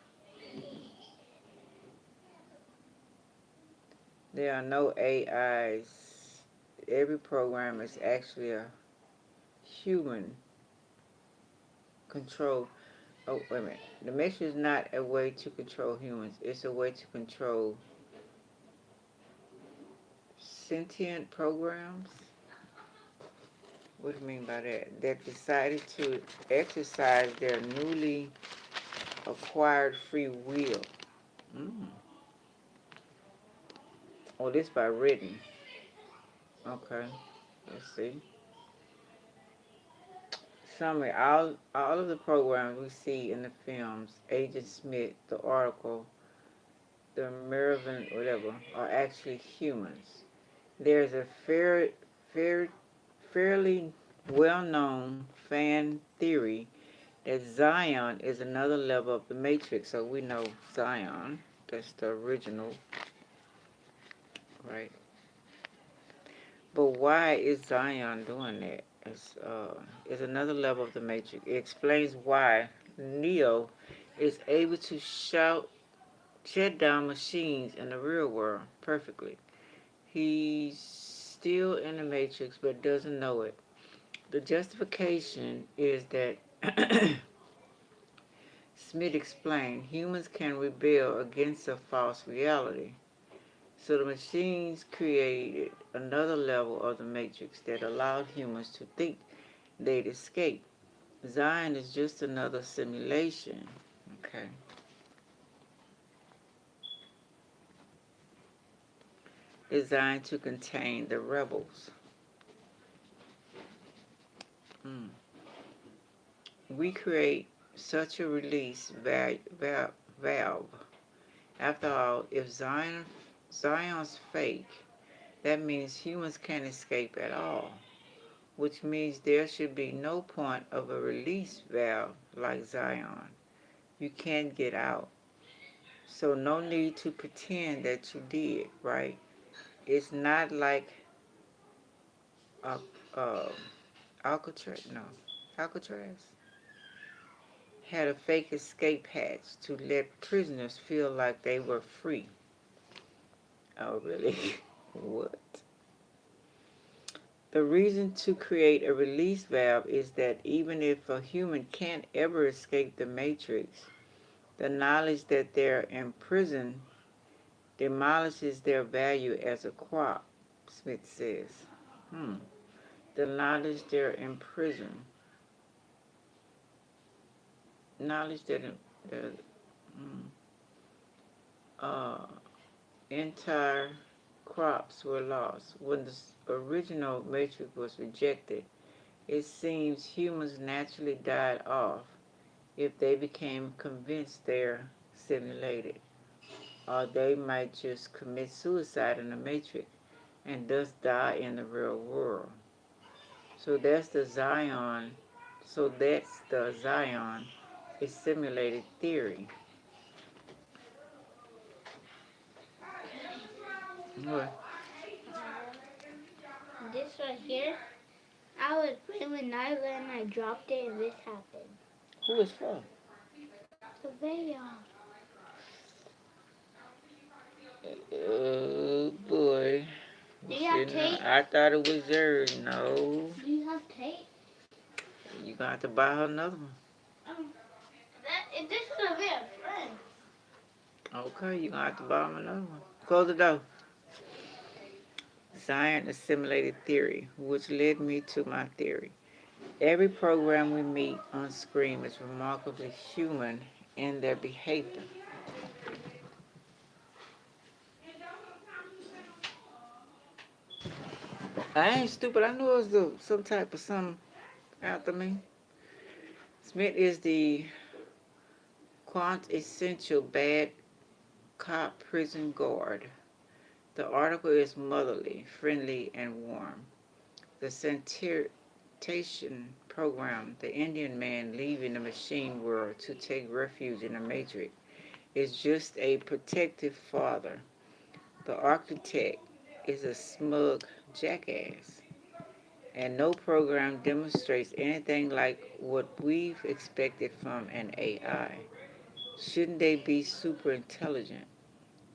There are no AIs. Every program is actually a human control. Oh, wait a minute. The Matrix is not a way to control humans. It's a way to control sentient programs. What do you mean by that? That decided to exercise their newly acquired free will. Oh, this by written. Okay, let's see. Summary: all of the programs we see in the films, Agent Smith, the Oracle, the Mervyn, whatever, are actually humans. There's a fairly well-known fan theory that Zion is another level of the Matrix. So we know Zion, that's the original, right? But why is Zion doing that? It's another level of the Matrix. It explains why Neo is able to shut down machines in the real world perfectly. He's still in the matrix but doesn't know it. The justification is that Smith explained humans can rebel against a false reality. So the machines created another level of the matrix that allowed humans to think they'd escape. Zion is just another simulation. Okay. Designed to contain the rebels. We create such a release valve. After all, if Zion's fake, that means humans can't escape at all, which means there should be no point of a release valve like Zion. You can't get out. So no need to pretend that you did, right? It's not like uh, Alcatraz, no, Alcatraz had a fake escape hatch to let prisoners feel like they were free. Oh, really? What? The reason to create a release valve is that even if a human can't ever escape the matrix, the knowledge that they're imprisoned demolishes their value as a crop, Smith says. The knowledge they're imprisoned. Knowledge that uh, entire crops were lost. When the original matrix was rejected, it seems humans naturally died off if they became convinced they're simulated, or they might just commit suicide in the matrix and thus die in the real world. So that's the Zion. Is simulated theory. What?
This right here, I was playing with Nyla and I dropped it and this happened.
Who is for?
The video.
Oh boy.
Do you have tape?
I thought it was yours. No.
Do you have tape?
You gonna have to buy her another one.
This is a real friend.
Okay, you gonna have to buy him another one. Close the door. Zion assimilated theory, which led me to my theory. Every program we meet on screen is remarkably human in their behavior. I ain't stupid. I knew it was some type of something after me. Smith is the quintessential bad cop prison guard. The article is motherly, friendly, and warm. The sanitation program, the Indian man leaving the machine world to take refuge in the matrix, is just a protective father. The architect is a smug jackass. And no program demonstrates anything like what we've expected from an AI. Shouldn't they be super intelligent?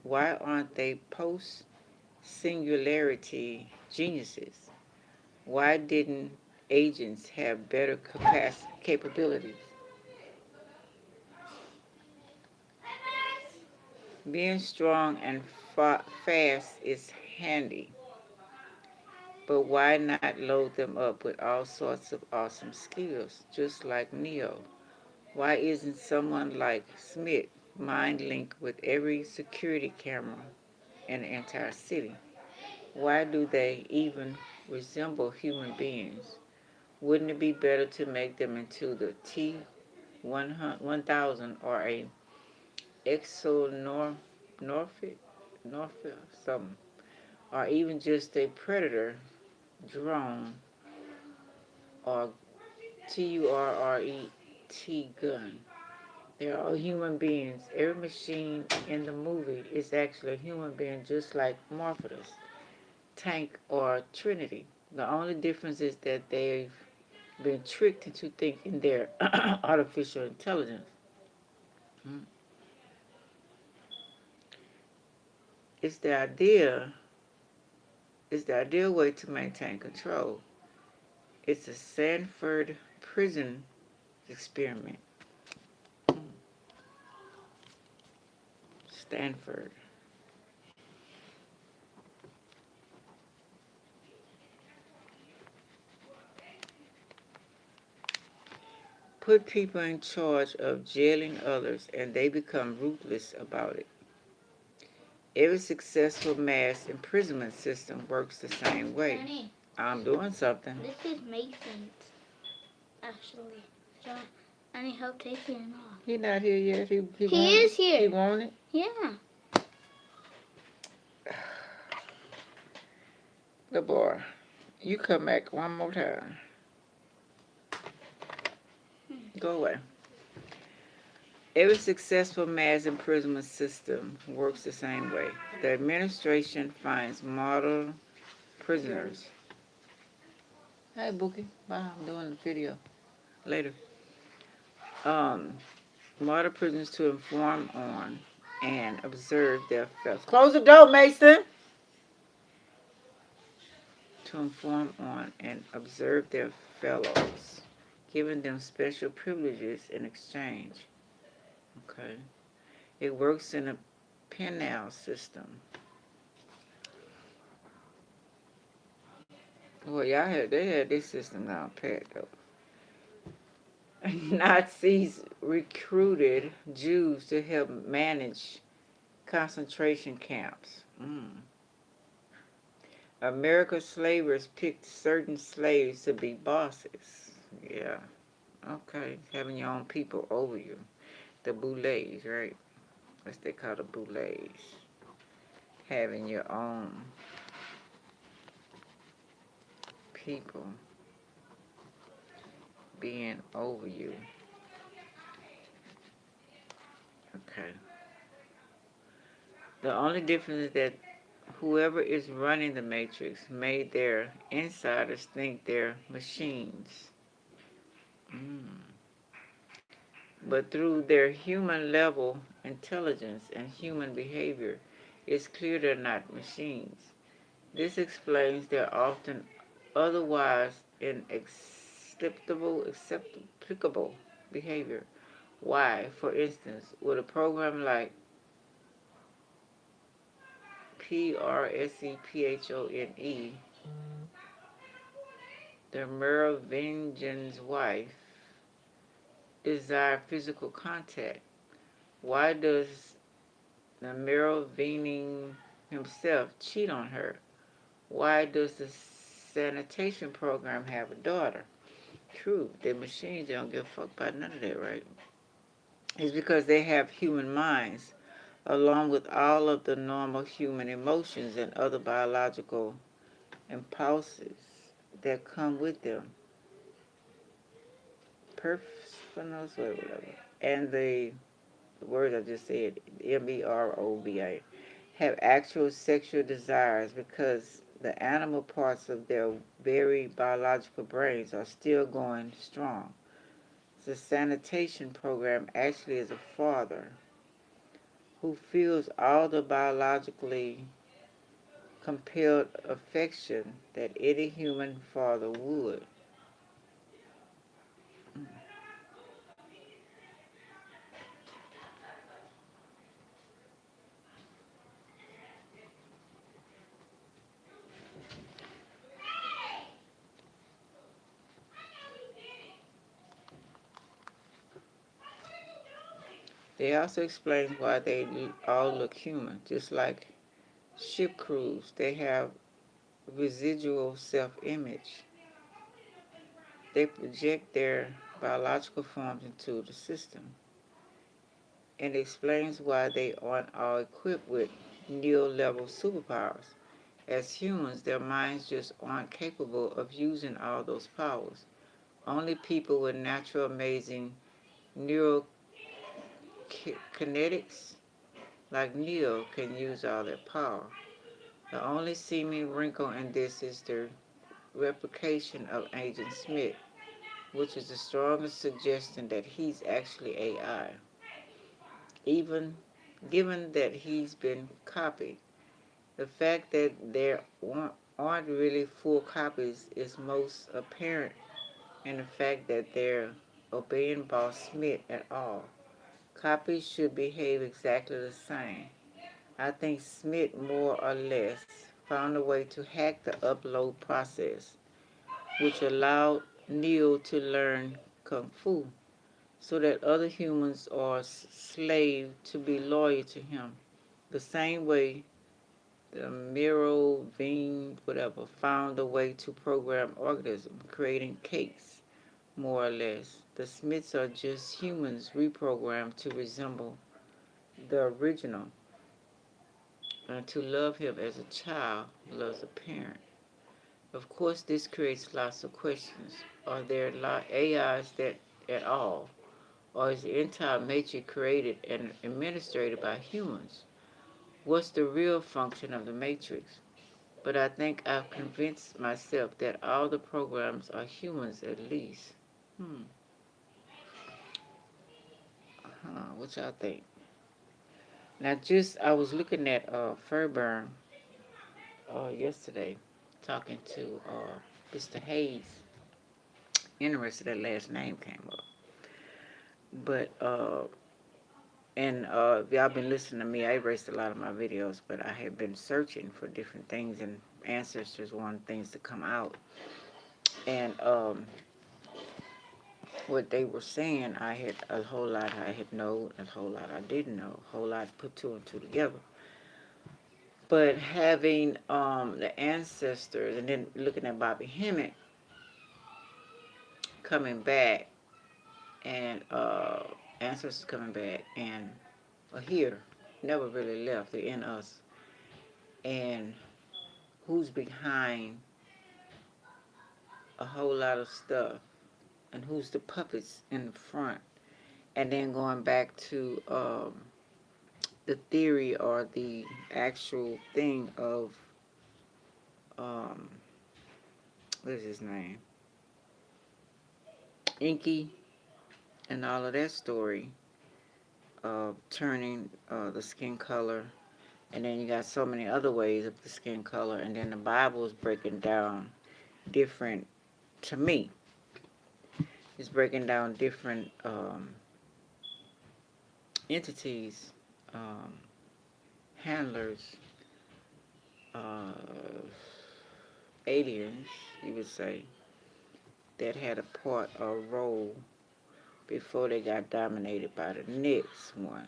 Why aren't they post-singularity geniuses? Why didn't agents have better capabilities? Being strong and fast is handy, but why not load them up with all sorts of awesome skills, just like Neo? Why isn't someone like Smith mind linked with every security camera in the entire city? Why do they even resemble human beings? Wouldn't it be better to make them into the T-1000 or a exonorphic, something, or even just a predator drone or TURRET gun? They're all human beings. Every machine in the movie is actually a human being, just like Morpheus, Tank, or Trinity. The only difference is that they've been tricked into thinking they're artificial intelligence. Mm. It's the idea. It's the ideal way to maintain control. It's a Sanford prison experiment. Stanford. Put people in charge of jailing others and they become ruthless about it. Every successful mass imprisonment system works the same way.
Danny,
I'm doing something.
this is Mason's, actually. John, I need help taking it off.
He not here yet. He
He is here.
He want it?
Yeah.
Good boy. You come back one more time. Go away. Every successful mass imprisonment system works the same way. The administration finds model prisoners. Hey, Bookie. Bye. I'm doing the video. Later. Model prisoners to inform on and observe their fellows. Close the door, Mason! To inform on and observe their fellows, giving them special privileges in exchange. Okay. It works in a penal system. Well, they had this system down pat though. Nazis recruited Jews to help manage concentration camps. America's slavers picked certain slaves to be bosses. Yeah. Okay. Having your own people over you. The boulets, right? That's what they call the boulets. Having your own people being over you. Okay. The only difference is that whoever is running the matrix made their insiders think they're machines. But through their human level intelligence and human behavior, it's clear they're not machines. This explains their often otherwise inexplicable behavior. Why, for instance, would a program like PRESSEPHONE, the Merovingian's wife, desire physical contact? Why does the Merovingian himself cheat on her? Why does the sanitation program have a daughter? True, the machines don't give a fuck about none of that, right? It's because they have human minds, along with all of the normal human emotions and other biological impulses that come with them. And the words I just said, MEROBA, have actual sexual desires because the animal parts of their very biological brains are still going strong. The sanitation program actually is a father who feels all the biologically compelled affection that any human father would. They also explain why they all look human, just like ship crews. They have residual self-image. They project their biological forms into the system. And it explains why they aren't all equipped with Neo-level superpowers. As humans, their minds just aren't capable of using all those powers. Only people with natural amazing neurokinetics like Neo can use all that power. The only seeming wrinkle in this is the replication of Agent Smith, which is the strongest suggestion that he's actually AI. even given that he's been copied. The fact that there aren't really full copies is most apparent in the fact that they're obeying Boss Smith at all. Copies should behave exactly the same. I think Smith more or less found a way to hack the upload process, which allowed Neo to learn Kung Fu so that other humans are slaves to be loyal to him. The same way the Merovingian whatever found a way to program organisms, creating cakes, more or less. The Smiths are just humans reprogrammed to resemble the original and to love him as a child loves a parent. Of course, this creates lots of questions. Are there AIs that at all? Or is the entire matrix created and administrated by humans? What's the real function of the matrix? But I think I've convinced myself that all the programs are humans at least. What y'all think? Now, I was looking at Fairburn yesterday, talking to Mr. Hayes. Interested that last name came up. But, if y'all been listening to me, I erased a lot of my videos, but I have been searching for different things, and Ancestors wanted things to come out. And what they were saying, I had a whole lot I had known, a whole lot I didn't know, a whole lot put two and two together. But having the ancestors, and then looking at Bobby Hemmett coming back, and ancestors coming back, and are here, never really left, they're in us, and who's behind a whole lot of stuff, and who's the puppets in the front, and then going back to the theory or the actual thing of what is his name? Inky and all of that story of turning the skin color, and then you got so many other ways of the skin color, and then the Bible is breaking down different, to me, it's breaking down different entities, handlers, aliens, you would say, that had a part or role before they got dominated by the next one.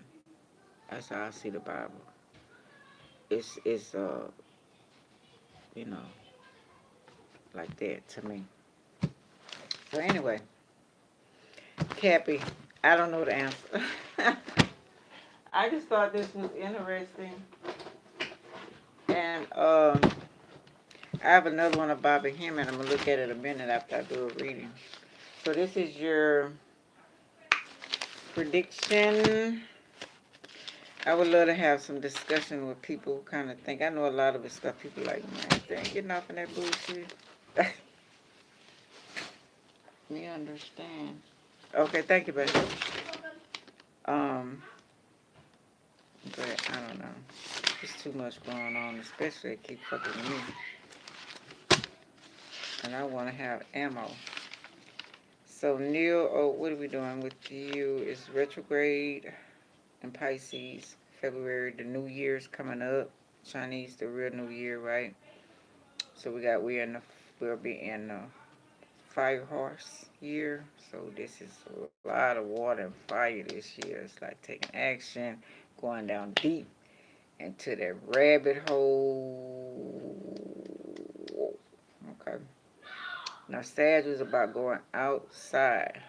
That's how I see the Bible. It's you know, like that to me. So anyway, Cappy, I don't know the answer. I just thought this was interesting. And I have another one of Bobby Hemmett. I'm going to look at it a minute after I do a reading. So this is your prediction. I would love to have some discussion with people who kind of think. I know a lot of the stuff people like, man, they ain't getting off in that bullshit. Me understand. Okay, thank you, baby. But I don't know. There's too much going on, especially it keep fucking with me. And I want to have ammo. So Neil, what are we doing with you? It's retrograde in Pisces, February. The New Year's coming up. Chinese, the real New Year, right? So we'll be in the fire horse year. So this is a lot of water and fire this year. It's like taking action, going down deep into that rabbit hole. Okay. Now Sag was about going outside.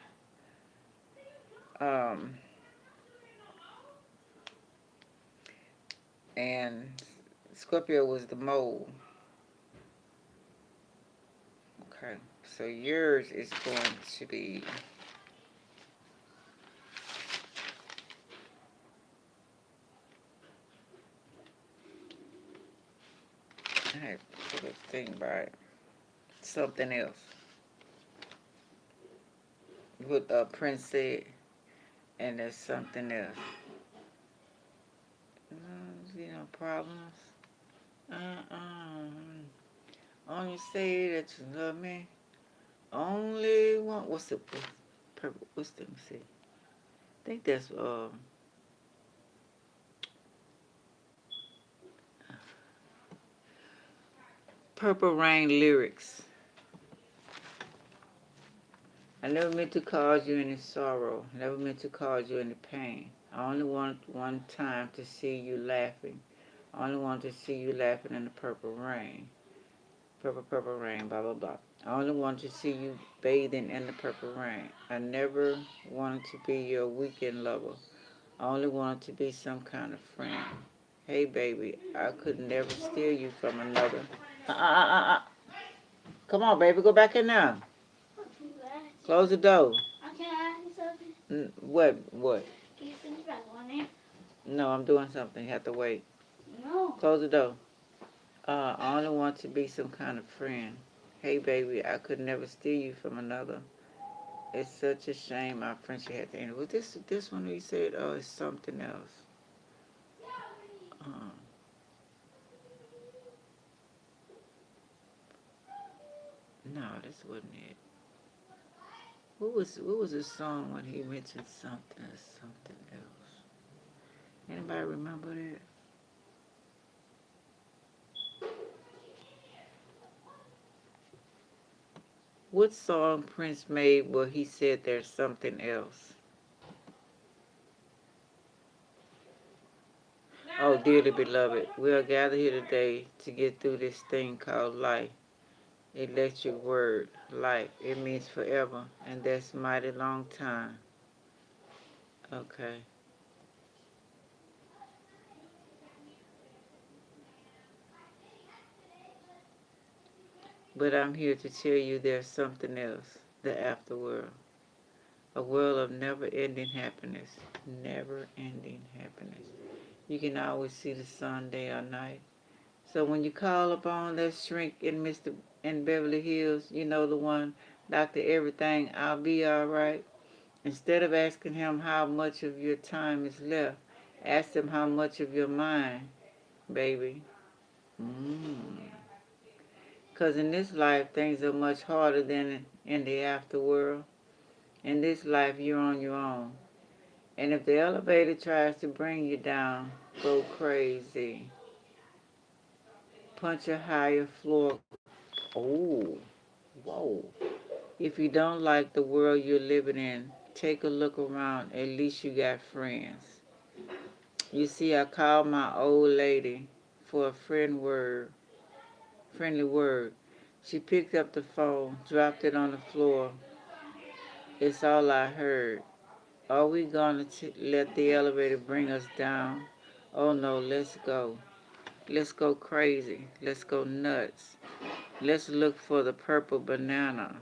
And Scorpio was the mole. Okay. So yours is going to be I have to put a thing by it. Something else. What Prince said. And there's something else. problems. Only say that you love me. Only one. What's the purple? What's the? Let me see. I think that's Purple Rain lyrics. I never meant to cause you any sorrow. Never meant to cause you any pain. I only want one time to see you laughing. I only want to see you laughing in the purple rain. Purple, purple rain, blah, blah, blah. I only want to see you bathing in the purple rain. I never wanted to be your weekend lover. I only wanted to be some kind of friend. Hey, baby, I could never steal you from another. Come on, baby, go back in now. Close the door.
Can I ask you something?
What?
Can you finish back on there?
No, I'm doing something. You have to wait.
No.
Close the door. I only want to be some kind of friend. Hey, baby, I could never steal you from another. It's such a shame our friendship had to end. Was this one we said, oh, it's something else? No, this wasn't it. What was the song when he mentioned something else? Anybody remember that? What song Prince made where he said there's something else? Oh, dearly beloved, we are gathered here today to get through this thing called life. Electric word, life. It means forever, and that's mighty long time. Okay. But I'm here to tell you there's something else, the afterworld. A world of never-ending happiness. Never-ending happiness. You can always see the sun day or night. So when you call upon that shrink in Beverly Hills, you know the one, Dr. Everything, I'll be all right. Instead of asking him how much of your time is left, ask him how much of your mind, baby. Because in this life, things are much harder than in the afterworld. In this life, you're on your own. And if the elevator tries to bring you down, go crazy. Punch a higher floor. Oh, whoa. If you don't like the world you're living in, take a look around. At least you got friends. You see, I called my old lady for a friendly word. She picked up the phone, dropped it on the floor. It's all I heard. Are we going to let the elevator bring us down? Oh no, let's go. Let's go crazy. Let's go nuts. Let's look for the purple banana.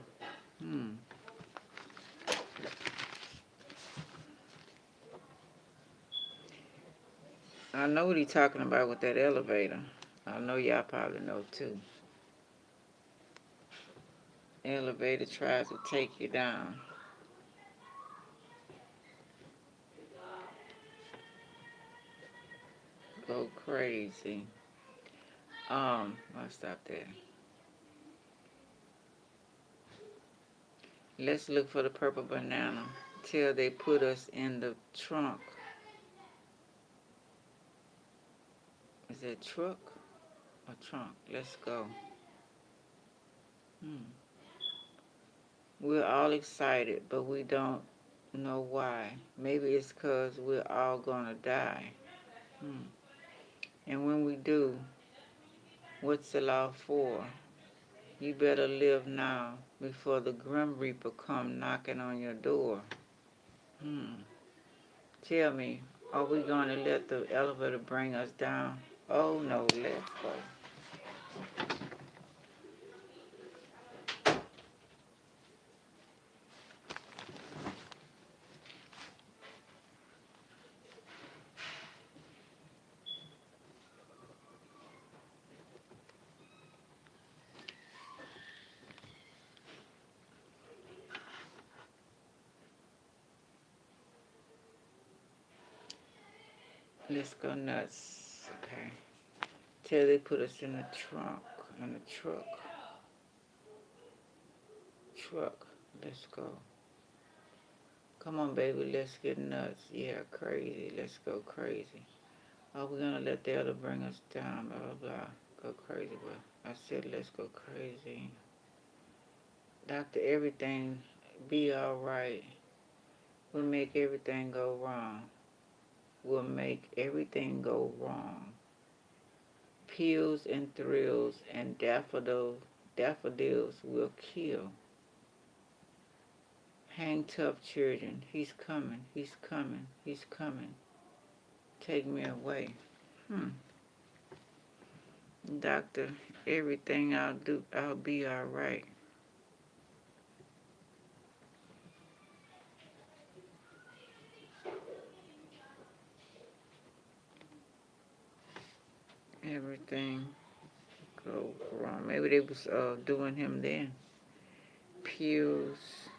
I know what he's talking about with that elevator. I know y'all probably know too. Elevator tries to take you down. Go crazy. I'll stop there. Let's look for the purple banana till they put us in the trunk. Is it truck or trunk? Let's go. We're all excited, but we don't know why. Maybe it's because we're all gonna die. And when we do, what's the law for? You better live now before the Grim Reaper come knocking on your door. Tell me, are we gonna let the elevator bring us down? Oh no, let's go. Let's go nuts. Okay. Till they put us in the trunk, in the truck. Let's go. Come on, baby, let's get nuts. Yeah, crazy. Let's go crazy. Oh, we're gonna let the other bring us down, blah, blah, blah. Go crazy, but I said let's go crazy. Doctor, everything be alright. We'll make everything go wrong. We'll make everything go wrong. Pills and thrills and daffodils will kill. Hang tough, children. He's coming. He's coming. He's coming. Take me away. Doctor, everything I'll do, I'll be all right. Everything go wrong. Maybe they was doing him then. Pills.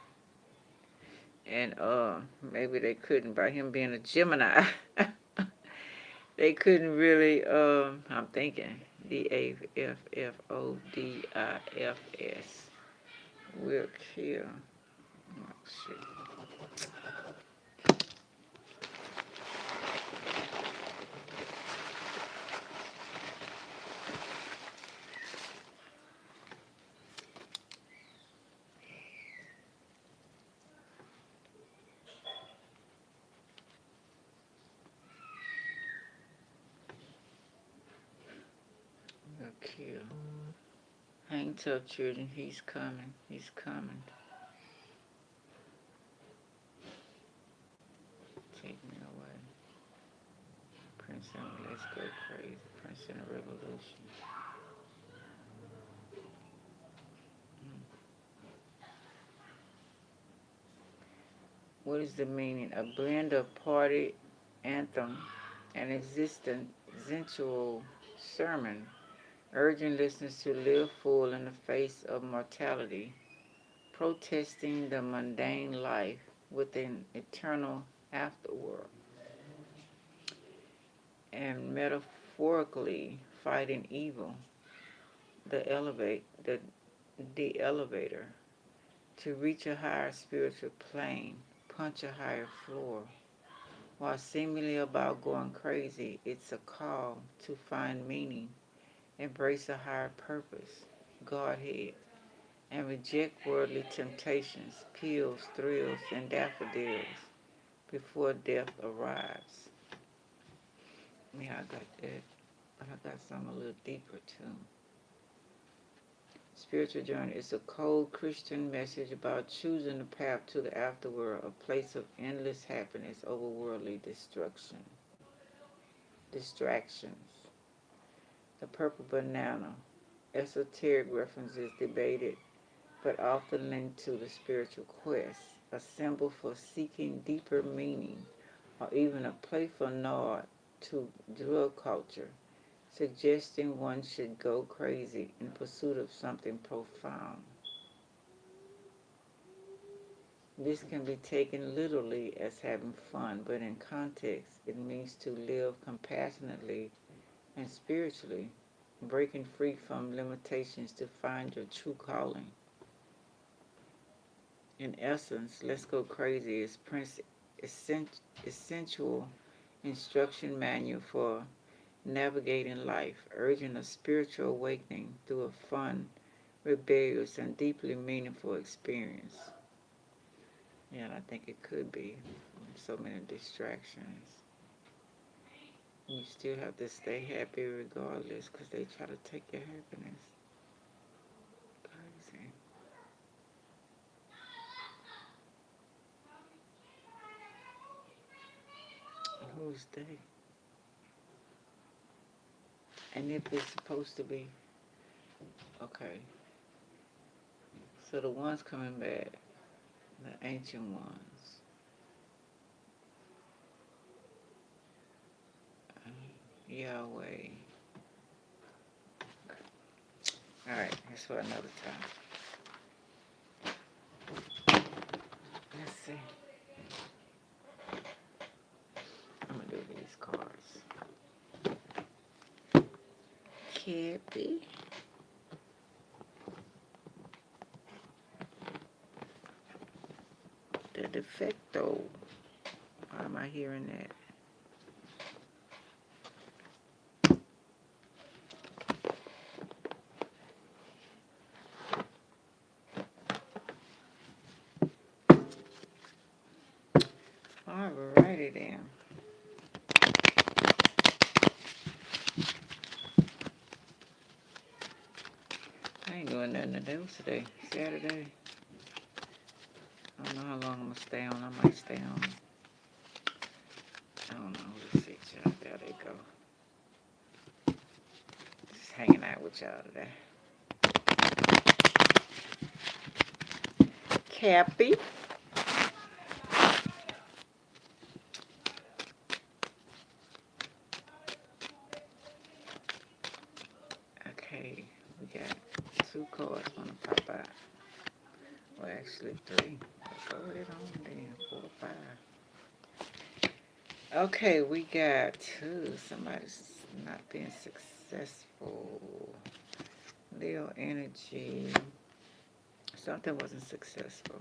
And maybe they couldn't, by him being a Gemini. They couldn't really, I'm thinking, DAFFODIFS will kill. Oh, shit. Will kill. Hang tough, children. He's coming. He's coming. Take me away. Prince and let's go crazy. Prince and a revolution. What is the meaning? A blend of party anthem and existential sermon, urging listeners to live full in the face of mortality, protesting the mundane life with an eternal afterworld, and metaphorically fighting evil, the elevator, to reach a higher spiritual plane, punch a higher floor. While seemingly about going crazy, it's a call to find meaning, embrace a higher purpose, Godhead, and reject worldly temptations, pills, thrills, and daffodils before death arrives. Yeah, I got that, but I got something a little deeper too. Spiritual journey is a cold Christian message about choosing the path to the afterworld, a place of endless happiness over worldly distractions. The purple banana, esoteric references debated, but often linked to the spiritual quest, a symbol for seeking deeper meaning, or even a playful nod to drug culture, suggesting one should go crazy in pursuit of something profound. This can be taken literally as having fun, but in context, it means to live compassionately and spiritually, breaking free from limitations to find your true calling. In essence, Let's Go Crazy is Prince's essential instruction manual for navigating life, urging a spiritual awakening through a fun, rebellious, and deeply meaningful experience. Yeah, and I think it could be so many distractions. You still have to stay happy regardless, because they try to take your happiness. Crazy. Who's they? And if it's supposed to be, okay. So the ones coming back, the ancient ones. Yahweh. Alright, that's for another time. Let's see. I'm gonna do these cards. Cappy. The defecto. Why am I hearing that? Alrighty then. I ain't doing nothing to do today. Saturday. I don't know how long I'm gonna stay on. I might stay on. I don't know. Let's see, y'all. There they go. Just hanging out with y'all today. Cappy. Okay, we got 2 cards gonna pop out. Well, actually 3. Go with it on then. 4, 5. Okay, we got 2. Somebody's not being successful. Leo energy. Something wasn't successful.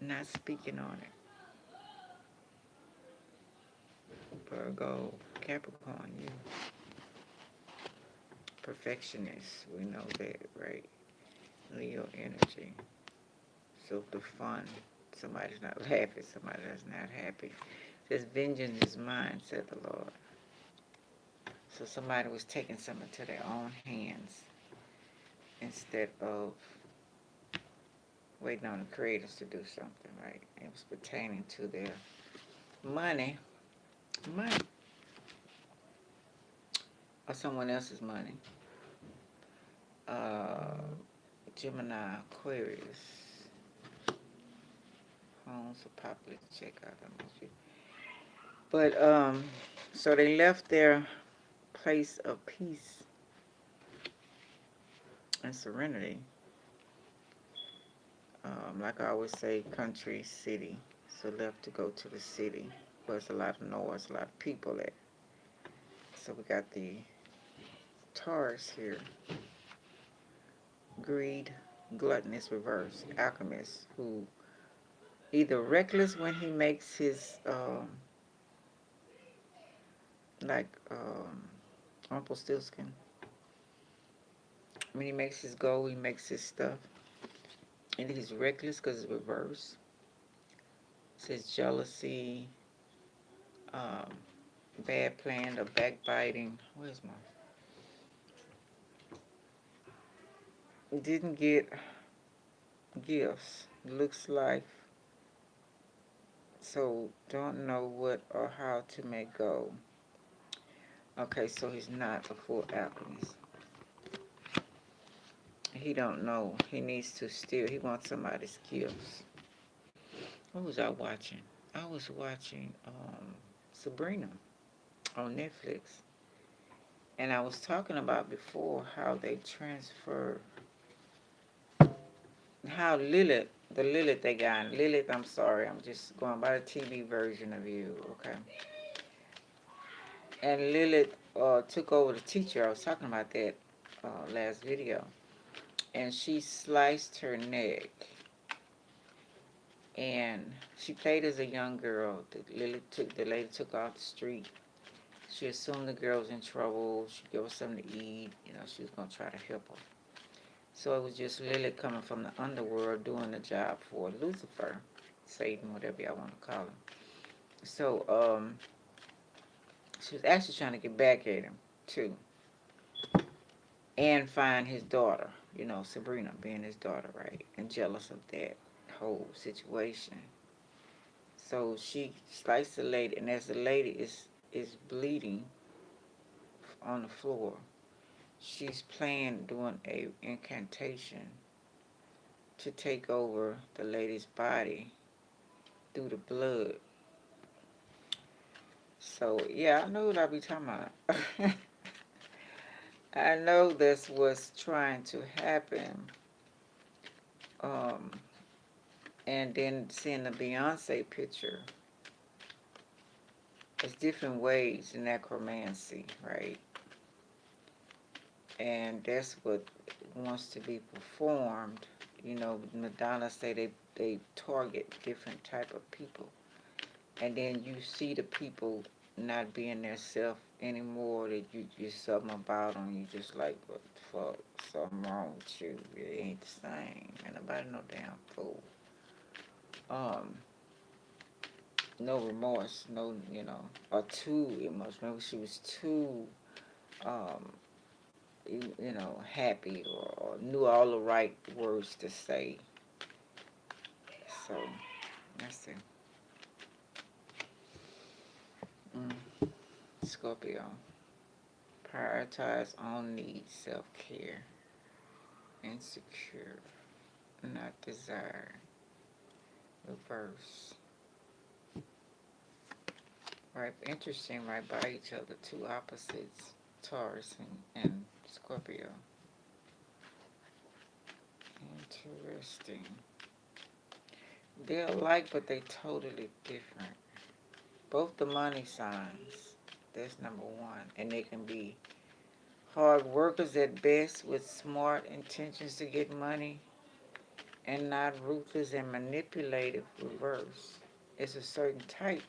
Not speaking on it. Virgo, Capricorn, you. Perfectionist. We know that, right? Leo energy. So the fun. Somebody's not happy. Somebody that's not happy. Says vengeance is mine, said the Lord. So somebody was taking something into their own hands instead of waiting on the creators to do something, right? It was pertaining to their money, or someone else's money. Gemini, Aquarius, homes are popular. Check out emoji. But so they left their place of peace and serenity. Like I always say, country, city. So left to go to the city. Where there's a lot of noise, a lot of people there. So we got the Taurus here. Greed, gluttonous reverse, alchemist, who either reckless when he makes his Rumpelstiltskin. When he makes his goal, he makes his stuff. And he's reckless because it's reverse. It says jealousy, bad plan, or backbiting. Where's my... Didn't get gifts. Looks like. So don't know what or how to make go. Okay, so he's not a full alchemist. He don't know. He needs to steal. He wants somebody's gifts. What was I watching? I was watching Sabrina on Netflix. And I was talking about before how they transfer, how Lilith, the Lilith they got. Lilith, I'm sorry, I'm just going by the TV version of you, okay? And Lilith took over the teacher. I was talking about that last video. And she sliced her neck. And she played as a young girl. The lady took her off the street. She assumed the girl was in trouble. She gave her something to eat. You know, she was going to try to help her. So it was just Lilith coming from the underworld doing the job for Lucifer, Satan, whatever y'all want to call him. So she was actually trying to get back at him, too. And find his daughter, you know, Sabrina being his daughter, right? And jealous of that whole situation. So she sliced the lady, and as the lady is bleeding on the floor, she's doing a incantation to take over the lady's body through the blood. So yeah, I know what I be talking about. I know that's what's trying to happen. And then seeing the Beyonce picture It's different ways in necromancy, right? And that's what wants to be performed. You know, Madonna say they target different type of people. And then you see the people not being their self anymore, that you something about them, you just like, what the fuck, something wrong with you, it ain't the same, and nobody no damn fool. No remorse, no, you know, or too emotional, maybe she was too, um, you know, happy, or knew all the right words to say, so, let's see. Scorpio. Prioritize own needs, self-care, insecure, not desire. Reverse. Right, interesting, right by each other, two opposites, Taurus and Scorpio. Interesting. They're alike, but they totally different. Both the money signs, that's number one, and they can be hard workers at best with smart intentions to get money, and not ruthless and manipulative. Reverse. It's a certain type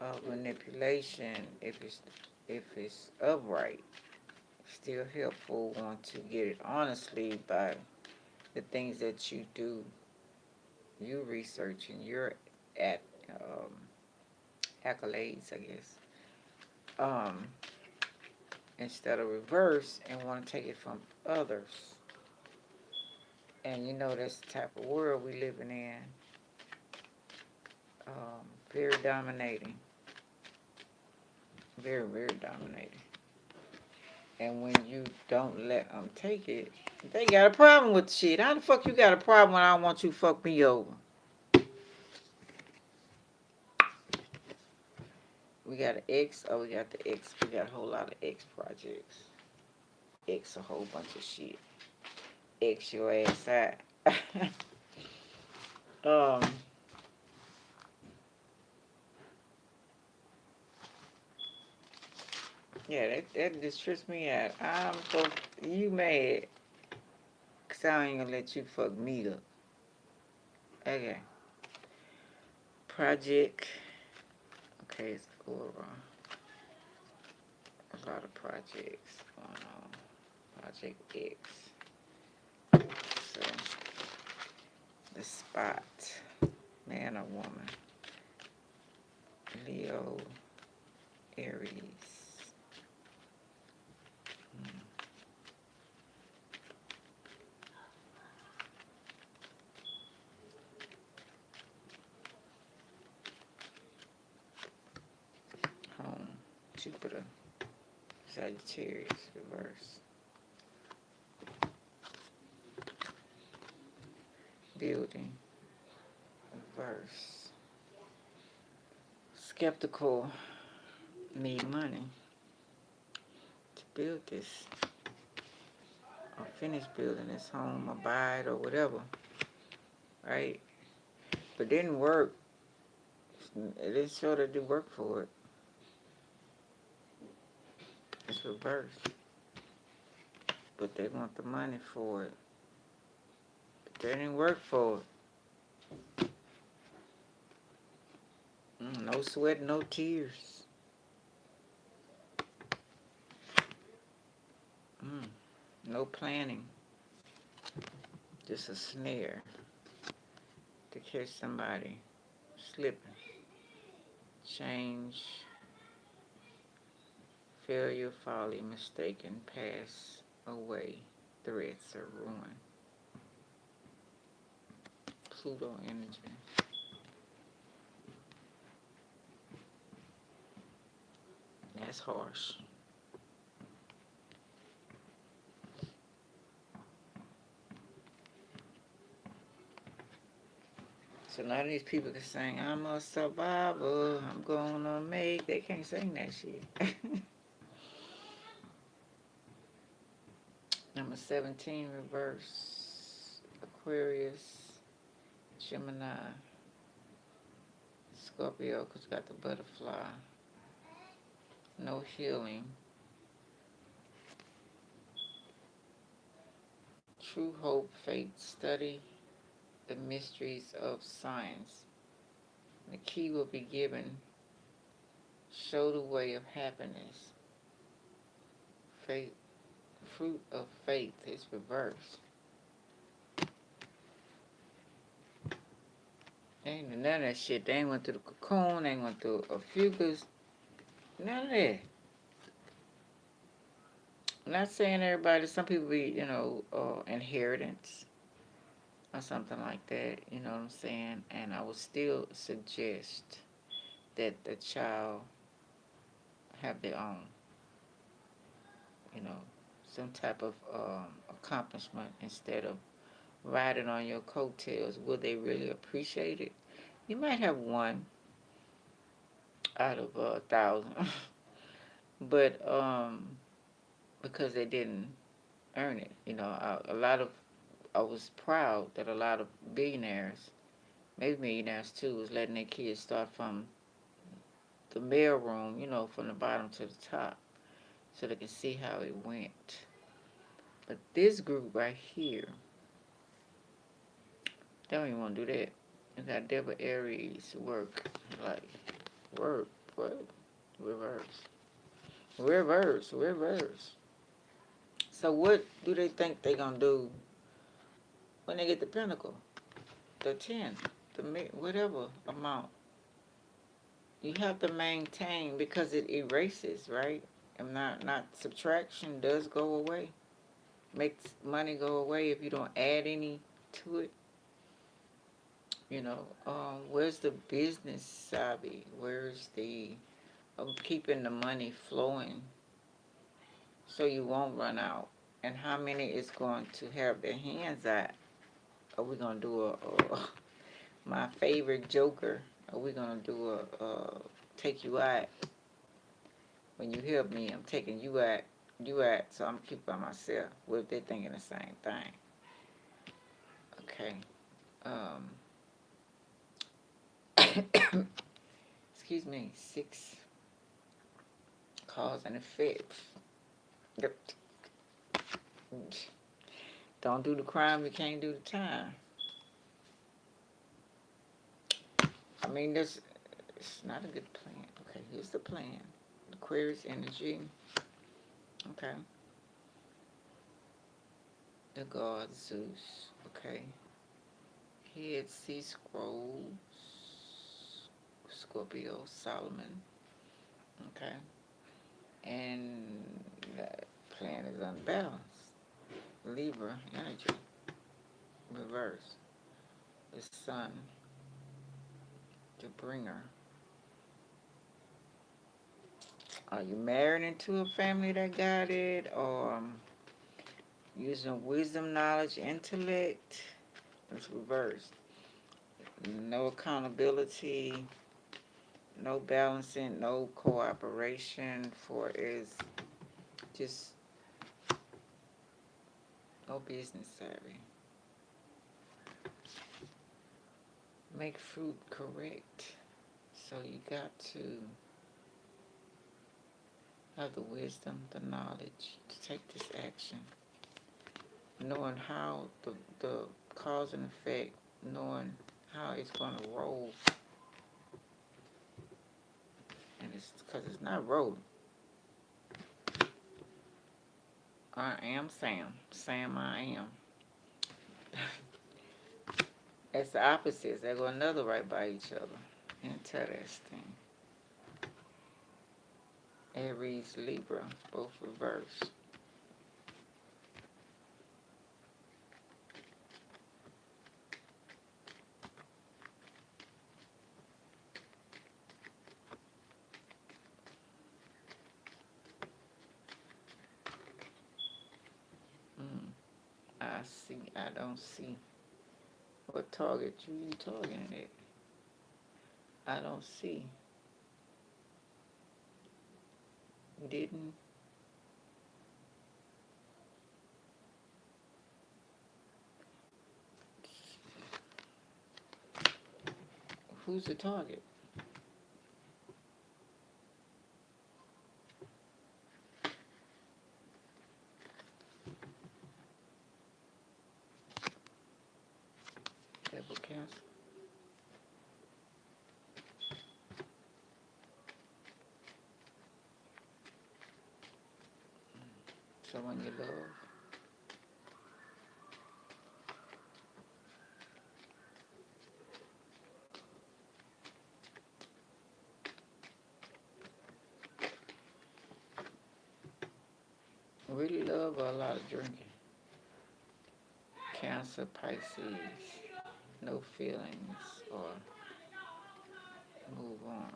of manipulation if it's upright. Still helpful, want to get it honestly by the things that you do. You researching your at accolades, I guess. Instead of reverse and want to take it from others. And you know that's the type of world we living in. Very dominating. Very, very dominating. And when you don't let them take it, they got a problem with shit. How the fuck you got a problem when I want you to fuck me over? We got an X, we got the X. We got a whole lot of X projects. X a whole bunch of shit. X your ass out. Yeah, that just trips me out. You mad, cause I ain't gonna let you fuck me up. Okay. Project. Okay, it's Aura. A lot of projects going on. Project X. So, the spot. Man or woman. Leo. Aries. Home. Jupiter. Sagittarius. Reverse. Building. Reverse. Skeptical. Need money to build this. Or finish building this home or buy it or whatever. Right? But didn't work. It didn't show that they work for it. It's reversed. But they want the money for it. But they didn't work for it. No sweat, no tears. No planning. Just a snare to catch somebody slipping. Change. Failure, folly, mistaken, pass away. Threats or ruin. Pluto energy. That's harsh. So none of these people can sing, I'm a survivor, I'm gonna make. They can't sing that shit. Number 17, reverse. Aquarius, Gemini, Scorpio, because got the butterfly. No healing. True hope, faith, study the mysteries of science. The key will be given. Show the way of happiness. Faith, fruit of faith is reversed. Ain't none of that shit. They ain't went through the cocoon. They ain't went through a fucus. None of that. I'm not saying everybody. Some people be, inheritance or something like that. You know what I'm saying? And I would still suggest that the child have their own, some type of accomplishment instead of riding on your coattails. Will they really appreciate it? You might have one out of 1,000, but because they didn't earn it. I was proud that a lot of billionaires, maybe millionaires too, was letting their kids start from the mail room, from the bottom to the top, so they can see how it went. But this group right here, they don't even want to do that. And that Devil Aries work, what? Reverse. So what do they think they gonna do when they get the pinnacle, the 10, whatever amount? You have to maintain because it erases, right? And not subtraction does go away. Makes money go away if you don't add any to it. Where's the business savvy? Where's the keeping the money flowing so you won't run out? And how many is going to have their hands out? Are we gonna do my favorite Joker? Are we gonna do take you out? When you help me, I'm taking you out. So I'm keep by myself. What if they're thinking the same thing? Okay. Excuse me. 6 cause and effects. Yep. Don't do the crime, you can't do the time. I mean, it's not a good plan. Okay, here's the plan. Aquarius energy. Okay. The god Zeus. Okay. Head Sea Scrolls. Scorpio Solomon. Okay. And that plan is unbalanced. Libra energy. Reverse. The sun. The bringer. Are you married into a family that got it? Or using wisdom, knowledge, intellect? It's reversed. No accountability. No balancing. No cooperation. 4 is just no business savvy. Make fruit correct. So you got to have the wisdom, the knowledge to take this action. Knowing how the cause and effect, knowing how it's going to roll. And it's because it's not rolling. I am Sam. Sam, I am. It's the opposites. They go another right by each other. Interesting. Aries, Libra, both reversed. I don't see. What target you targeting at? I don't see. Didn't. Who's the target? Cancer. Someone you love. Really love or a lot of drinking. Cancer, Pisces, no feelings or move on.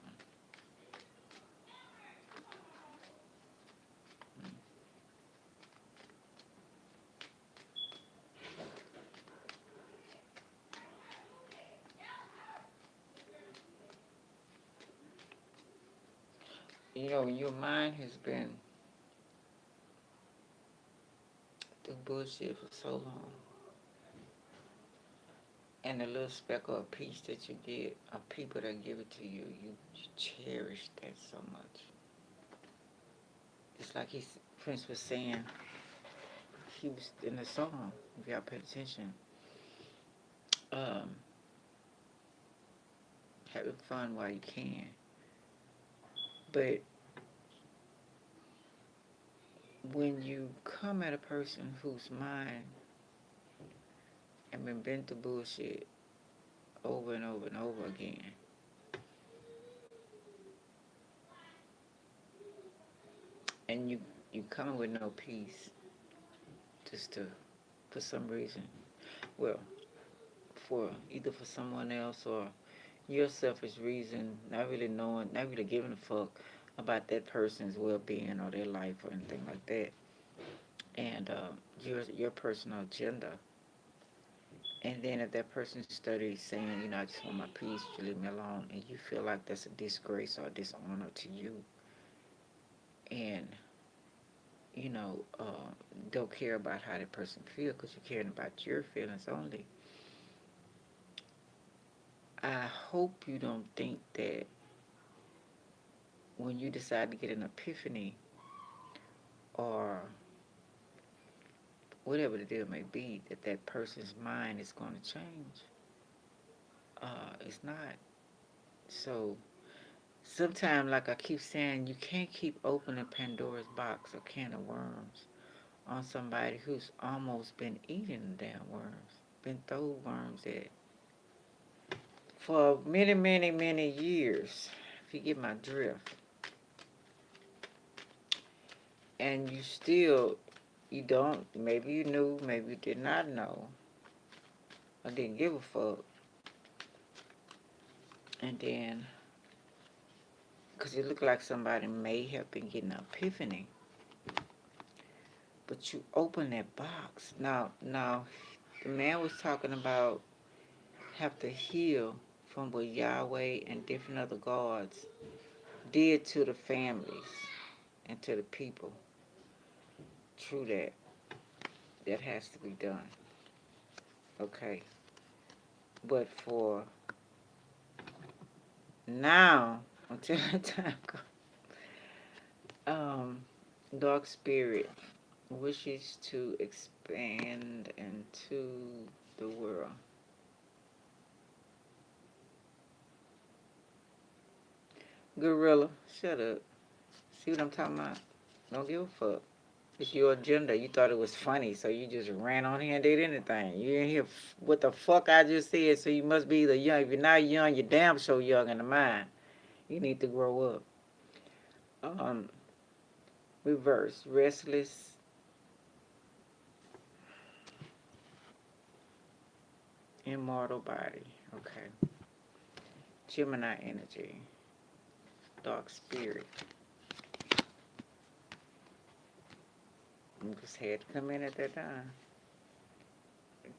You know, your mind has been through bullshit for so long. And the little speck of peace that you get, of people that give it to you, you cherish that so much. It's like Prince was saying, he was in the song, if y'all paid attention, having fun while you can. But when you come at a person whose mind and been through bullshit over and over and over again, and you come with no peace, just to, for some reason, well, for either for someone else or your selfish reason, not really knowing, not really giving a fuck about that person's well-being or their life or anything like that, and your personal agenda. And then if that person studies saying, you know, I just want my peace, you leave me alone, and you feel like that's a disgrace or a dishonor to you, and you know, don't care about how that person feels because you're caring about your feelings only. I hope you don't think that when you decide to get an epiphany or whatever the deal may be, that person's mind is going to change. It's not. So sometimes, like I keep saying, you can't keep opening Pandora's box or can of worms on somebody who's almost been eating the damn worms, been through worms at for many, many, many years, if you get my drift. And you still, you don't, maybe you knew, maybe you did not know, or didn't give a fuck. And then, because it looked like somebody may have been getting an epiphany, but you open that box. Now, the man was talking about have to heal from what Yahweh and different other gods did to the families and to the people. True that. That has to be done. Okay. But for now, until that time comes, dark spirit wishes to expand into the world. Gorilla, shut up. See what I'm talking about? Don't give a fuck. It's your agenda. You thought it was funny, so you just ran on here and did anything. You didn't hear what the fuck I just said, so you must be either young. If you're not young, you're damn so young in the mind. You need to grow up. Reverse, restless. Immortal body. Okay. Gemini energy. Dark spirit. You just had to come in at that time.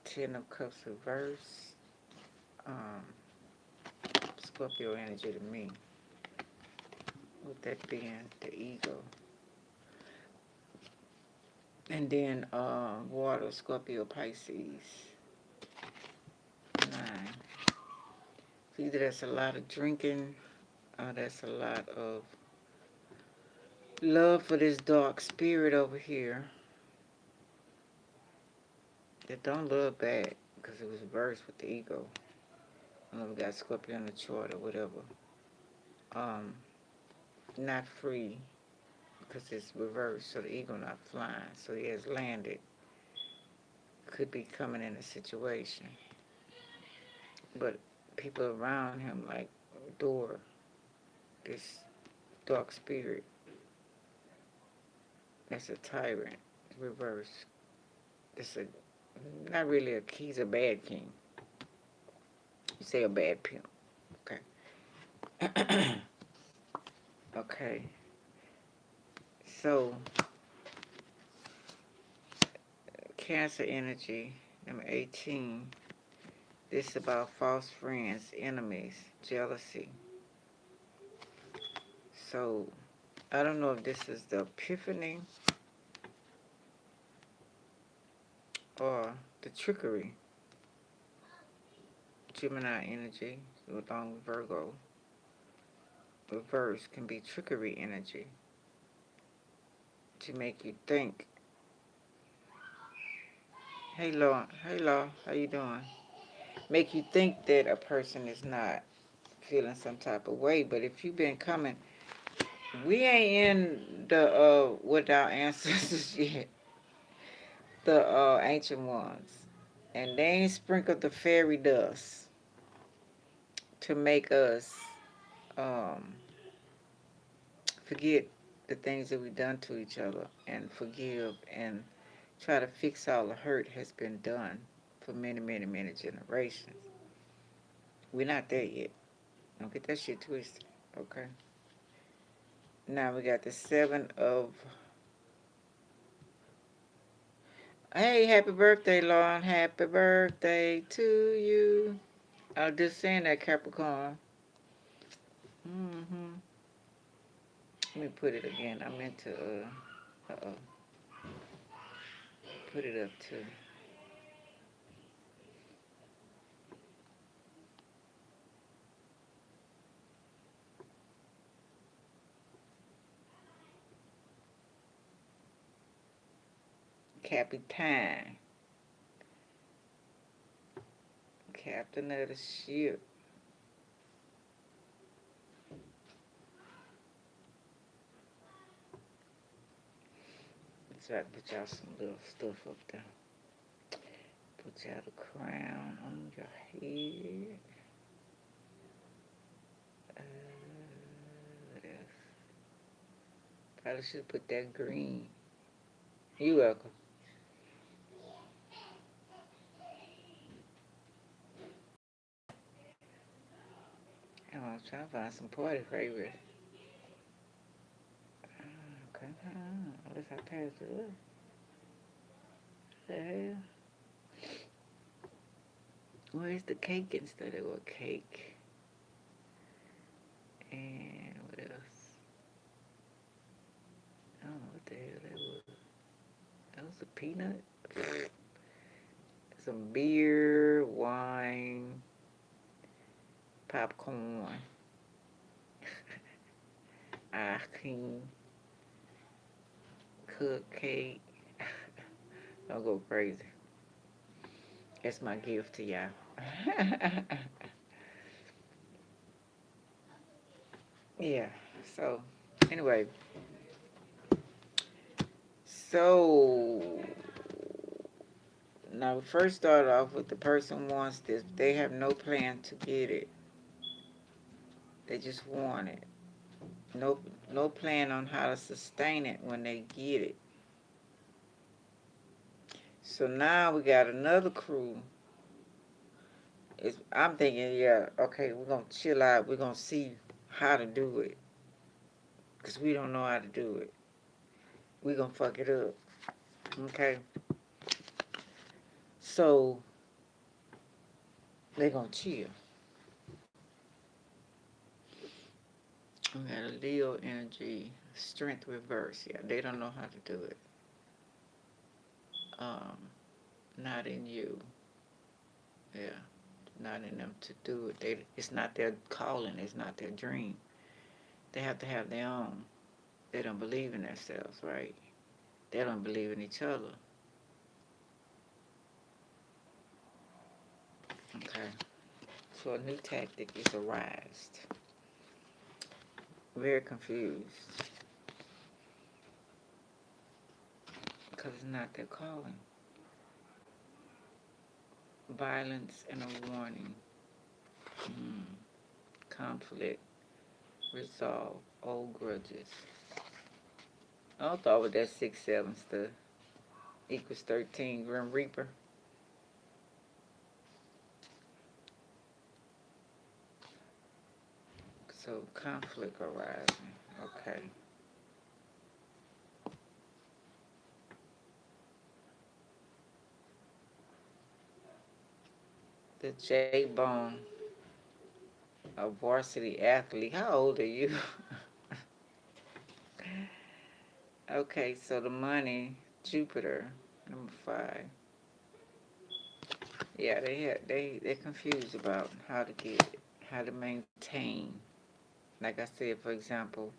Ten of Cups reverse. Scorpio energy to me. With that being the ego. And then water, Scorpio, Pisces. 9. So either that's a lot of drinking or that's a lot of love for this dark spirit over here that don't love back because it was versed with the ego. I know we got Scorpio in the chart or whatever. Not free because it's reversed, so the eagle not flying. So he has landed. Could be coming in a situation. But people around him, like Dora, this dark spirit, that's a tyrant, reverse. It's a not really a he's a bad king. You say a bad pimp. Okay. Okay. So Cancer energy, number 18. This is about false friends, enemies, jealousy. So I don't know if this is the epiphany or the trickery. Gemini energy, along with Virgo. Reverse can be trickery energy to make you think. Hey Law, how you doing? Make you think that a person is not feeling some type of way. But if you've been coming, we ain't in the with our ancestors yet, the ancient ones, and they ain't sprinkled the fairy dust to make us um, forget the things that we done to each other and forgive and try to fix all the hurt has been done for many, many, many generations. We're not there yet. Don't get that shit twisted, okay? Now we got the 7 of... Hey, happy birthday, Lauren. Happy birthday to you. I was just saying that, Capricorn. Mm-hmm. Let me put it again. I meant to, put it up too. Capitan. Captain of the ship. Try to put y'all some little stuff up there. Put y'all the crown on your head. What else? Probably should put that green. You welcome. Oh, I'm trying to find some party favorites. Okay. Unless I pass it up. The hell? Where's the cake instead of a cake? And what else? I don't know what the hell that was. That was a peanut? Some beer, wine, popcorn, ice cream, cupcake. Don't go crazy. That's my gift to y'all. Yeah, so anyway. So now we first start off with the person wants this. They have no plan to get it. They just want it. No plan on how to sustain it when they get it. So now we got another crew. I'm thinking, yeah, okay, we're going to chill out. We're going to see how to do it. Because we don't know how to do it. We're going to fuck it up. Okay? So, they're going to chill. We got a Leo energy, strength reverse. Yeah, they don't know how to do it. Not in you. Yeah, not in them to do it. It's not their calling. It's not their dream. They have to have their own. They don't believe in themselves, right? They don't believe in each other. Okay. So a new tactic is arised. Very confused. Because it's not their calling. Violence and a warning. Conflict. Resolve. Old grudges. I thought with that 6-7 stuff. Equals 13. Grim Reaper. So conflict arising. Okay. The J-Bone, a varsity athlete. How old are you? Okay, so the money, Jupiter, number 5. Yeah, they're confused about how to get it, how to maintain. Like I said, for example,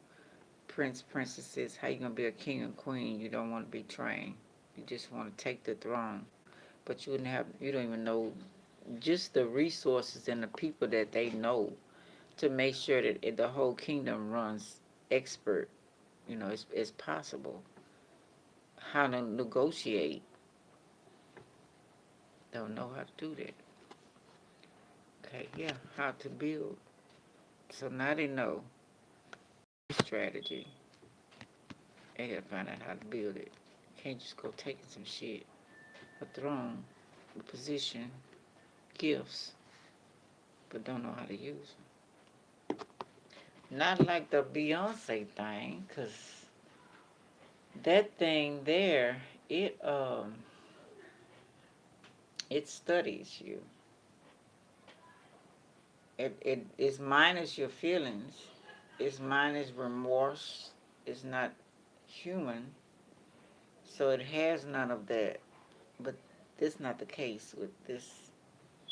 prince, princesses, how you gonna be a king and queen? You don't want to be trained. You just want to take the throne, but you don't even know just the resources and the people that they know to make sure that the whole kingdom runs expert. It's possible. How to negotiate. Don't know how to do that. Okay, yeah, how to build. So now they know strategy. They gotta find out how to build it. Can't just go taking some shit. A throne, a position, gifts, but don't know how to use them. Not like the Beyonce thing, cause that thing there, it studies you. It is minus your feelings. It's minus remorse. It's not human. So it has none of that. But this is not the case with this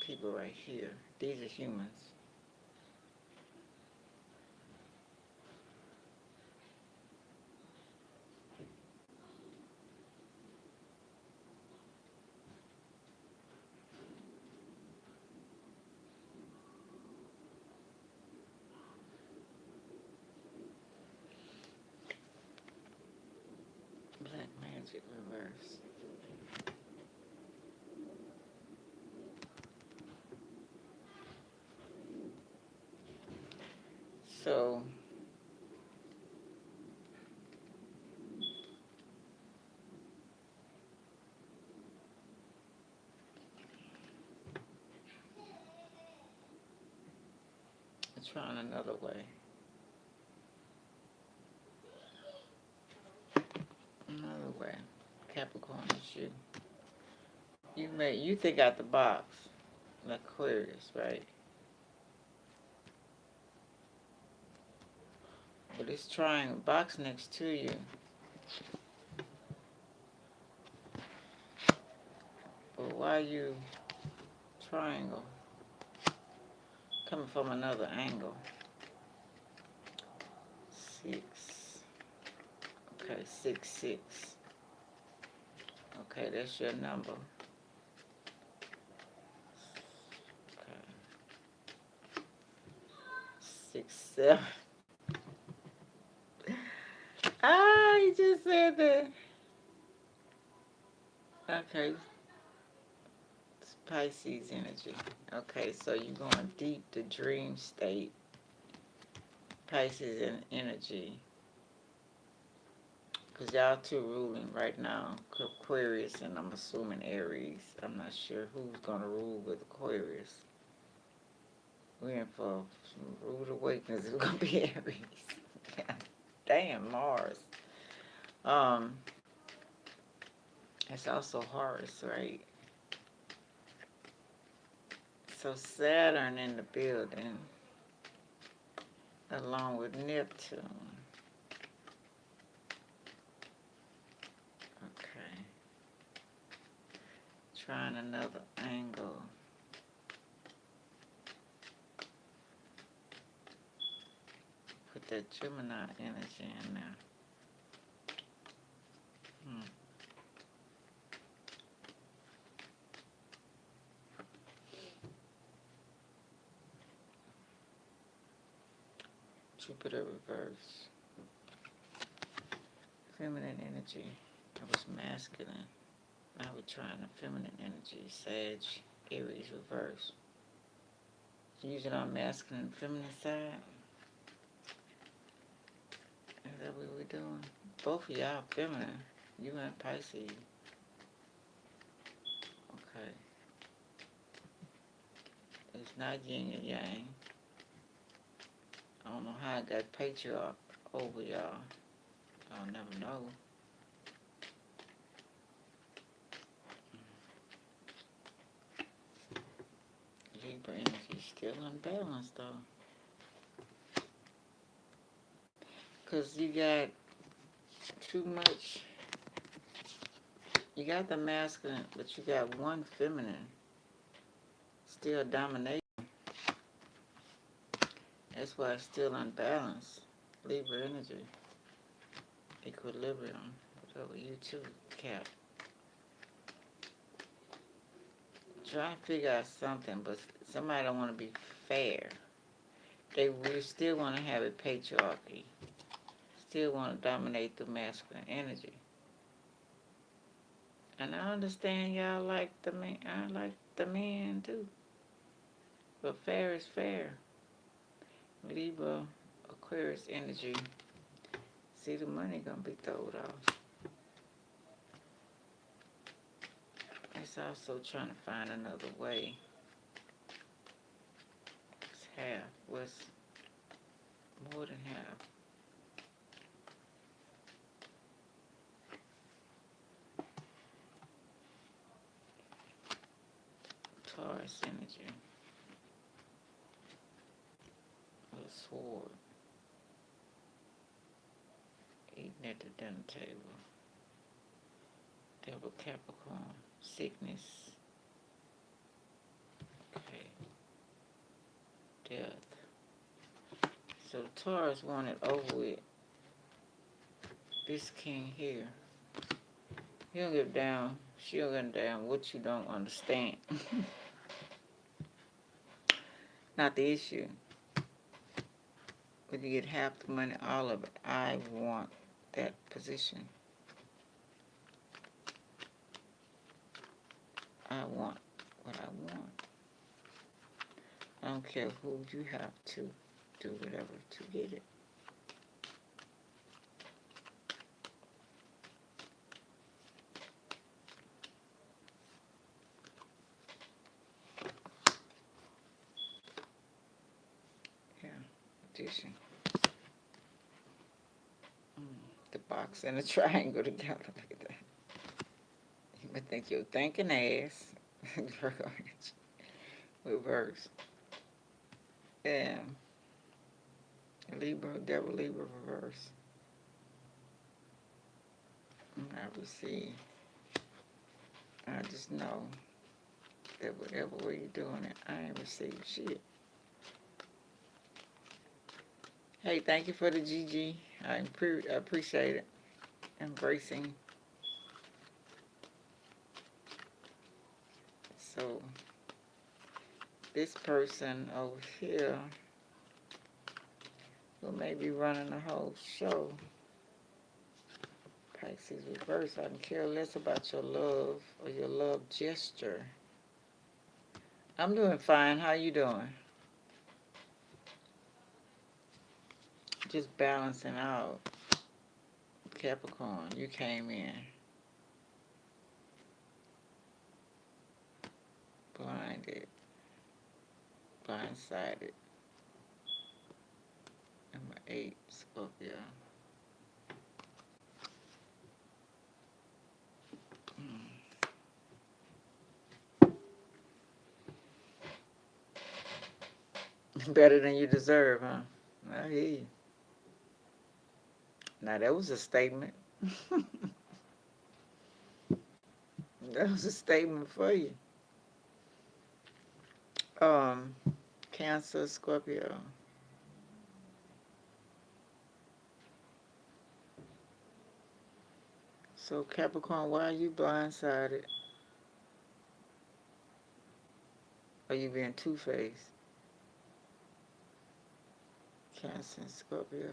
people right here. These are humans. Black magic reverse. So trying another way. Another way. Capricorn is you. You think out the box. Like Aquarius, right? But it's trying a box next to you. But why you triangle? Coming from another angle. 6. Okay, 6, 6. Okay, that's your number. Okay. 6, 7. You just said that. Okay. It's Pisces energy. Okay, so you're going deep to dream state. Pisces energy. Because y'all two ruling right now. Aquarius and I'm assuming Aries. I'm not sure who's going to rule with Aquarius. We're in for some rude awakenings. It's going to be Aries. Damn, Mars. It's also Horus, right? So Saturn in the building, along with Neptune. Okay. Trying another angle. Put that Gemini energy in there. Jupiter reverse. Feminine energy. I was masculine. Now we're trying the feminine energy. Sag, Aries reverse. Using our masculine and feminine side. Is that what we're doing? Both of y'all feminine. You and Pisces. Okay. It's not yin and yang. I don't know how I got patriarch over y'all. I'll never know. Libra energy still unbalanced though. Because you got too much. You got the masculine, but you got one feminine still dominating. That's why it's still unbalanced. Libra energy. Equilibrium. Whatever you too, Cap. Try to figure out something, but somebody don't want to be fair. We still want to have a patriarchy. Still want to dominate the masculine energy. And I understand y'all like the man. I like the man too. But fair is fair. Libra, Aquarius energy. See, the money gonna be thrown off. It's also trying to find another way. It's half. What's more than half? Taurus energy. A sword. Eating at the dinner table. Devil Capricorn. Sickness. Okay. Death. So the Taurus want it over with. This king here. He don't give a damn. She don't give a damn what you don't understand. Not the issue. But you get half the money, all of it. I want that position. I want what I want. I don't care who you have to do whatever to get it. Yeah, addition. The box and the triangle together. Look at that. You would think you're thinking ass. Reverse. Yeah. Libra, Devil Libra reverse. I receive. I just know that whatever way you're doing it, I ain't received shit. Hey, thank you for the GG. I appreciate it. Embracing. So, this person over here who may be running the whole show, Pisces reverse, I can care less about your love or your love gesture. I'm doing fine. How you doing? Just balancing out. Capricorn, you came in. Blinded. Blindsided. Number 8, Scorpio. Better than you deserve, huh? I hear you. Now, that was a statement. That was a statement for you. Cancer, Scorpio. So, Capricorn, why are you blindsided? Are you being two-faced? Cancer and Scorpio.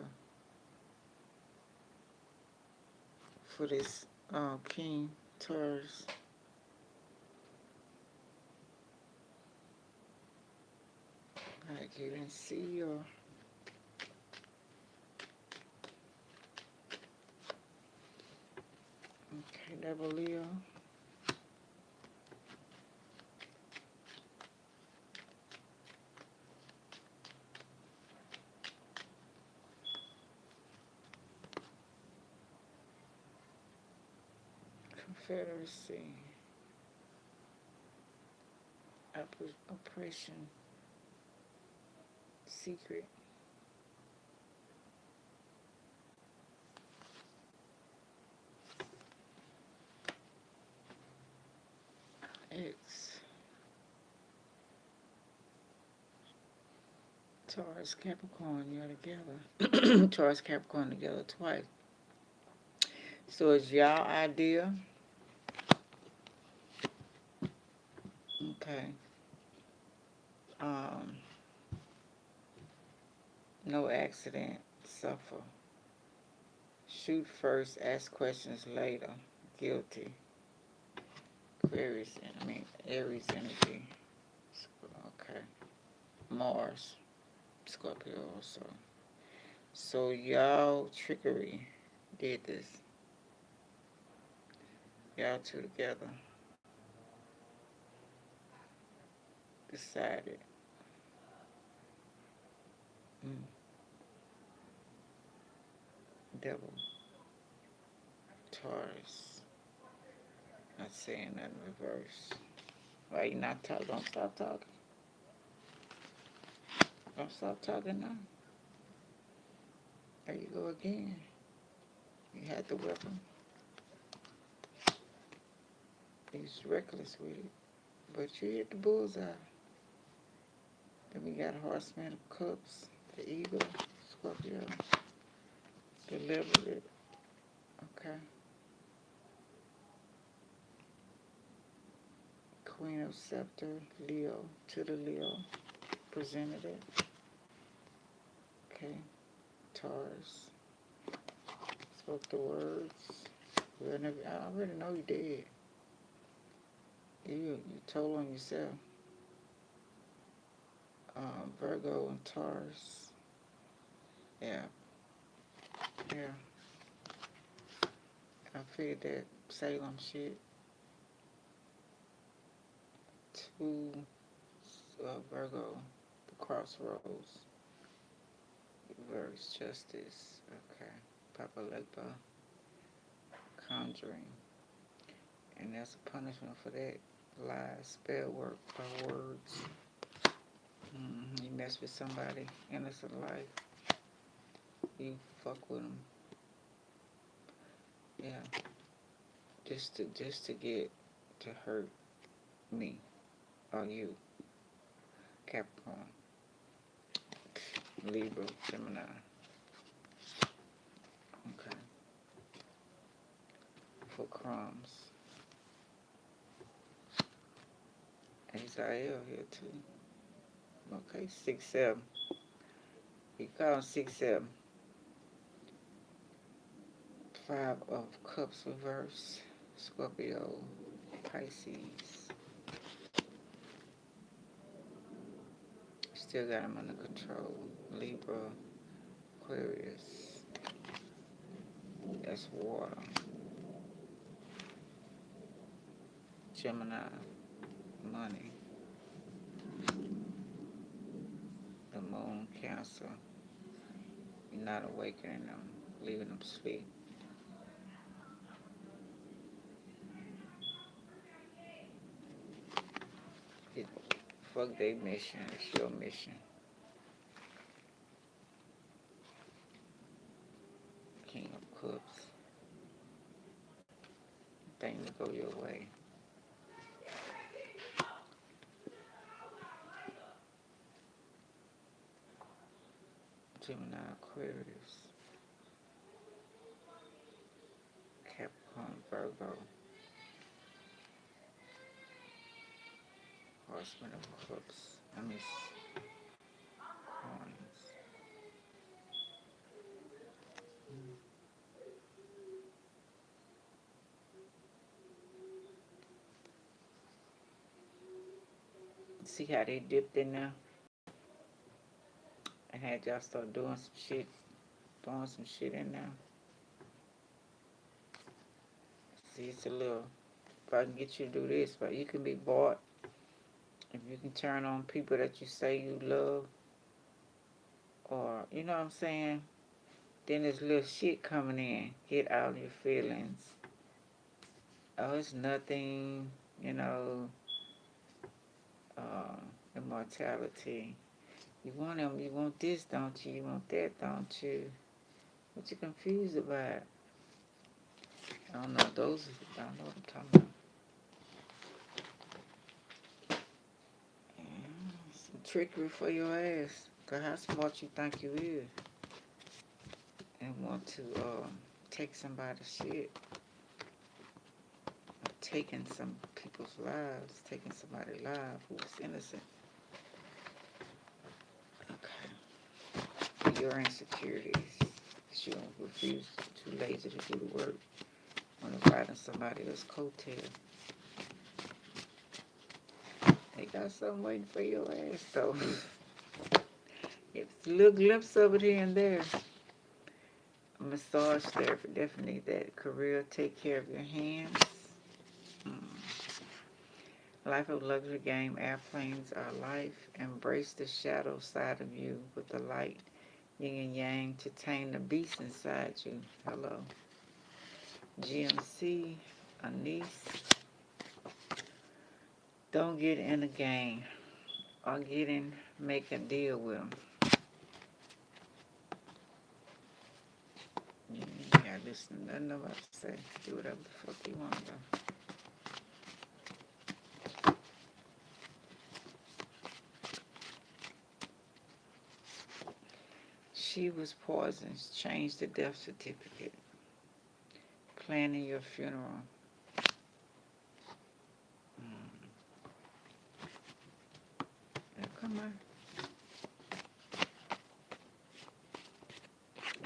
For this King Taurus. Like you didn't see or okay, double Leo. Confederacy. Oppression. Secret. X. Taurus, Capricorn, you're together. Taurus, Capricorn together twice. So it's y'all idea. Okay. No accident. Suffer. Shoot first, ask questions later. Guilty. Aries energy. Okay. Mars. Scorpio also. So y'all trickery did this. Y'all two together decided. Devil. Taurus. Not saying nothing reverse. Why you not talking? Don't stop talking. Don't stop talking now. There you go again. You had the weapon. He's reckless with it. But you hit the bullseye. Then we got Horseman of Cups, the Eagle, Scorpio. Delivered it. Okay. Queen of Scepter, Leo, to the Leo. Presented it. Okay. Taurus. Spoke the words. I already know you did. You told on yourself. Virgo and Taurus. Yeah. I figured that Salem shit. Two Virgo, the crossroads. Reverse justice. Okay. Papa Legba. Conjuring. And that's a punishment for that. Lies, spell work by words. You mess with somebody, innocent life. You fuck with them. Yeah. Just to get to hurt me or you. Capricorn. Libra, Gemini. Okay. For crumbs. Azael here too. Okay, 6-7. You call 6-7. 5 of Cups reverse. Scorpio, Pisces. Still got him under control. Libra, Aquarius. That's water. Gemini, money. The moon, Cancer. You're not awakening them, leaving them sleep. Fuck their mission, it's your mission. King of Cups. Things go your way. Gemini, Aquarius. Capricorn, Virgo. Horseman of Cups. Wands. See how they dipped in there and had y'all start doing some shit, throwing some shit in there. See, it's a little, if I can get you to do this, but you can be bought. If you can turn on people that you say you love, or, you know what I'm saying? Then there's little shit coming in. Get out your feelings. Oh, it's nothing, you know, immortality. You want them, you want this, don't you? You want that, don't you? What you confused about? I don't know, those, I don't know what I'm talking about. Some trickery for your ass. Cause how smart you think you is. And want to take somebody's shit. Or taking some people's lives. Taking somebody's life who was innocent. Okay. Your insecurities. You don't refuse, too lazy to do the work. Want to ride on somebody else's coattail. They got something waiting for your ass though. It's a little glimpse of it here and there. Massage therapy, definitely that. Career, take care of your hands. Life of luxury game, airplanes are life. Embrace the shadow side of you with the light. Yin and yang to tame the beast inside you. Hello. GMC, a niece. Don't get in a game or make a deal with them. You gotta listen to nothing nobody say. Do whatever the fuck you want to do. She was poisoned. Change the death certificate. Planning your funeral. Yeah, come on.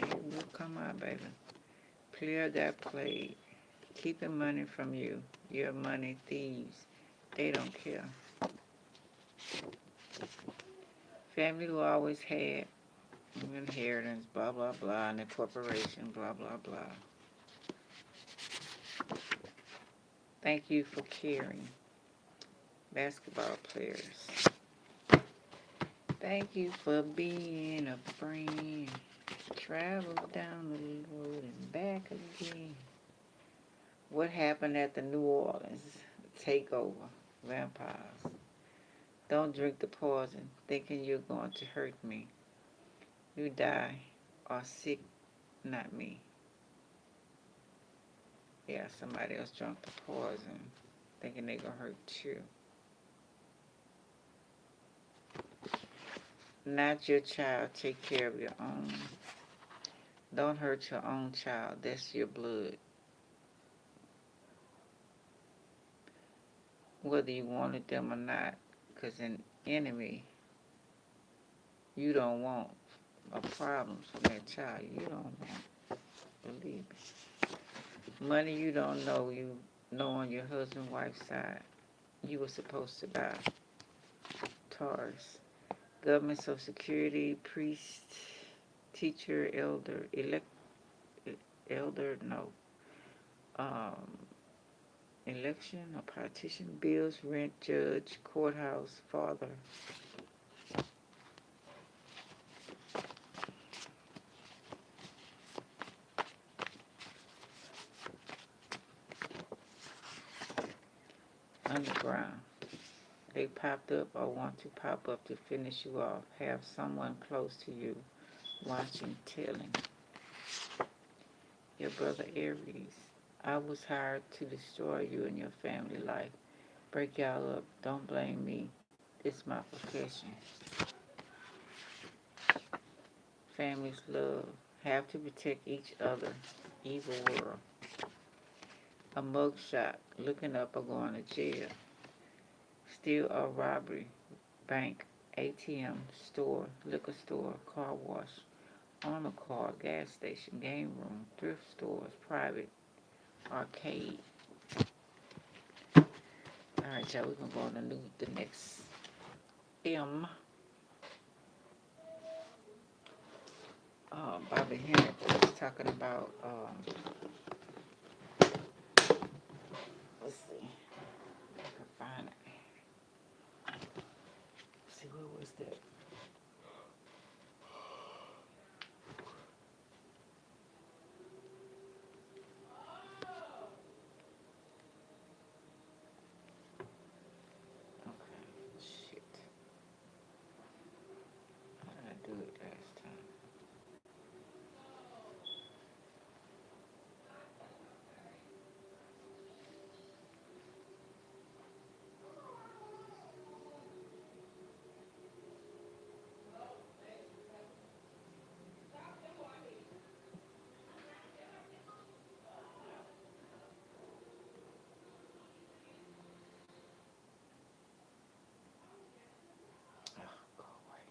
It will come out, baby. Player got played. Keeping money from you. Your money thieves. They don't care. Family who always had inheritance, blah, blah, blah, and the corporation, blah, blah, blah. Thank you for caring. Basketball players. Thank you for being a friend. Travel down the road and back again. What happened at the New Orleans takeover? Vampires. Don't drink the poison, thinking you're going to hurt me. You die or sick, not me. Yeah, somebody else drank the poison, thinking they're going to hurt you. Not your child. Take care of your own. Don't hurt your own child. That's your blood. Whether you wanted them or not. Because an enemy, you don't want a problem from that child. You don't want. Believe me. Money you don't know. You know on your husband, wife's side. You were supposed to die. Taurus. Government, Social Security, priest, teacher, elder, election or partition, bills, rent, judge, courthouse, father. Underground. They popped up or want to pop up to finish you off. Have someone close to you watching, telling. Your brother Aries. I was hired to destroy you and your family life. Break y'all up. Don't blame me. It's my profession. Families love. Have to protect each other. Evil world. A mugshot. Looking up or going to jail. Steal or robbery. Bank. ATM. Store. Liquor store. Car wash. On a car. Gas station. Game room. Thrift stores. Private. Arcade. Alright, y'all. We're going to go on to the next M. Bobby Hennett was talking about, let's see, if I can find it. Let's see, what was that? Okay, shit. How did I do it last time? Oh, go away.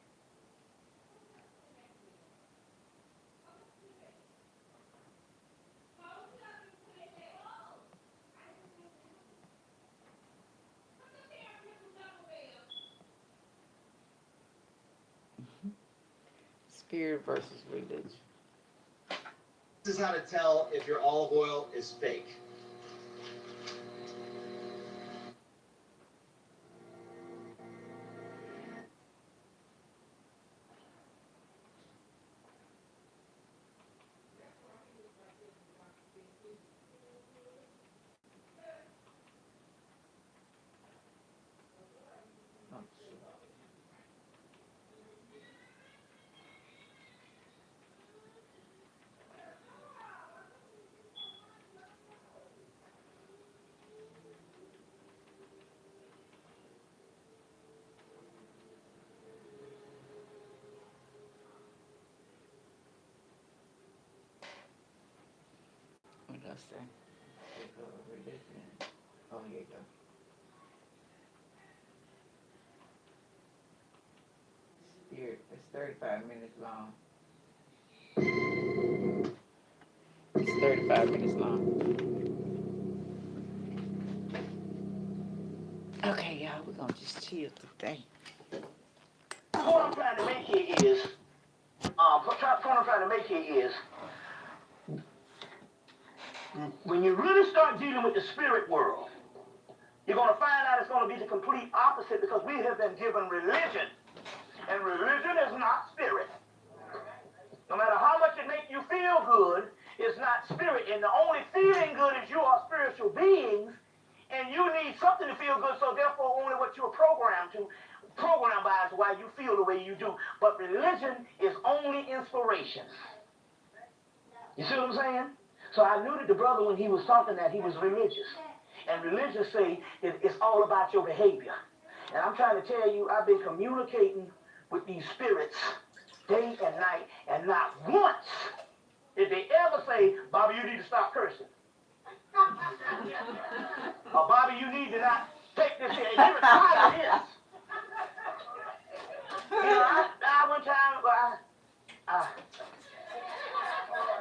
Spirit versus religion.
This is how to tell if your olive oil is fake.
Oh, shit. What did I say? Religion. Oh, here you go. Spirit. It's 35 minutes long. It's 35 minutes long. Okay, y'all, we're gonna just chill today.
What I'm trying to make here is, when you really start dealing with the spirit world, you're going to find out it's going to be the complete opposite, because we have been given religion, and religion is not spirit. No matter how much it makes you feel good, it's not spirit, and the only feeling good is you are spiritual beings, and you need something to feel good, so therefore only what you're programmed by is why you feel the way you do. But religion is only inspiration. You see what I'm saying? So I knew that the brother, when he was talking, that he was religious. And religious say that it's all about your behavior. And I'm trying to tell you, I've been communicating with these spirits day and night, and not once did they ever say, Bobby, you need to stop cursing. Or Bobby, you need to not take this here. They require this. You know, I one time,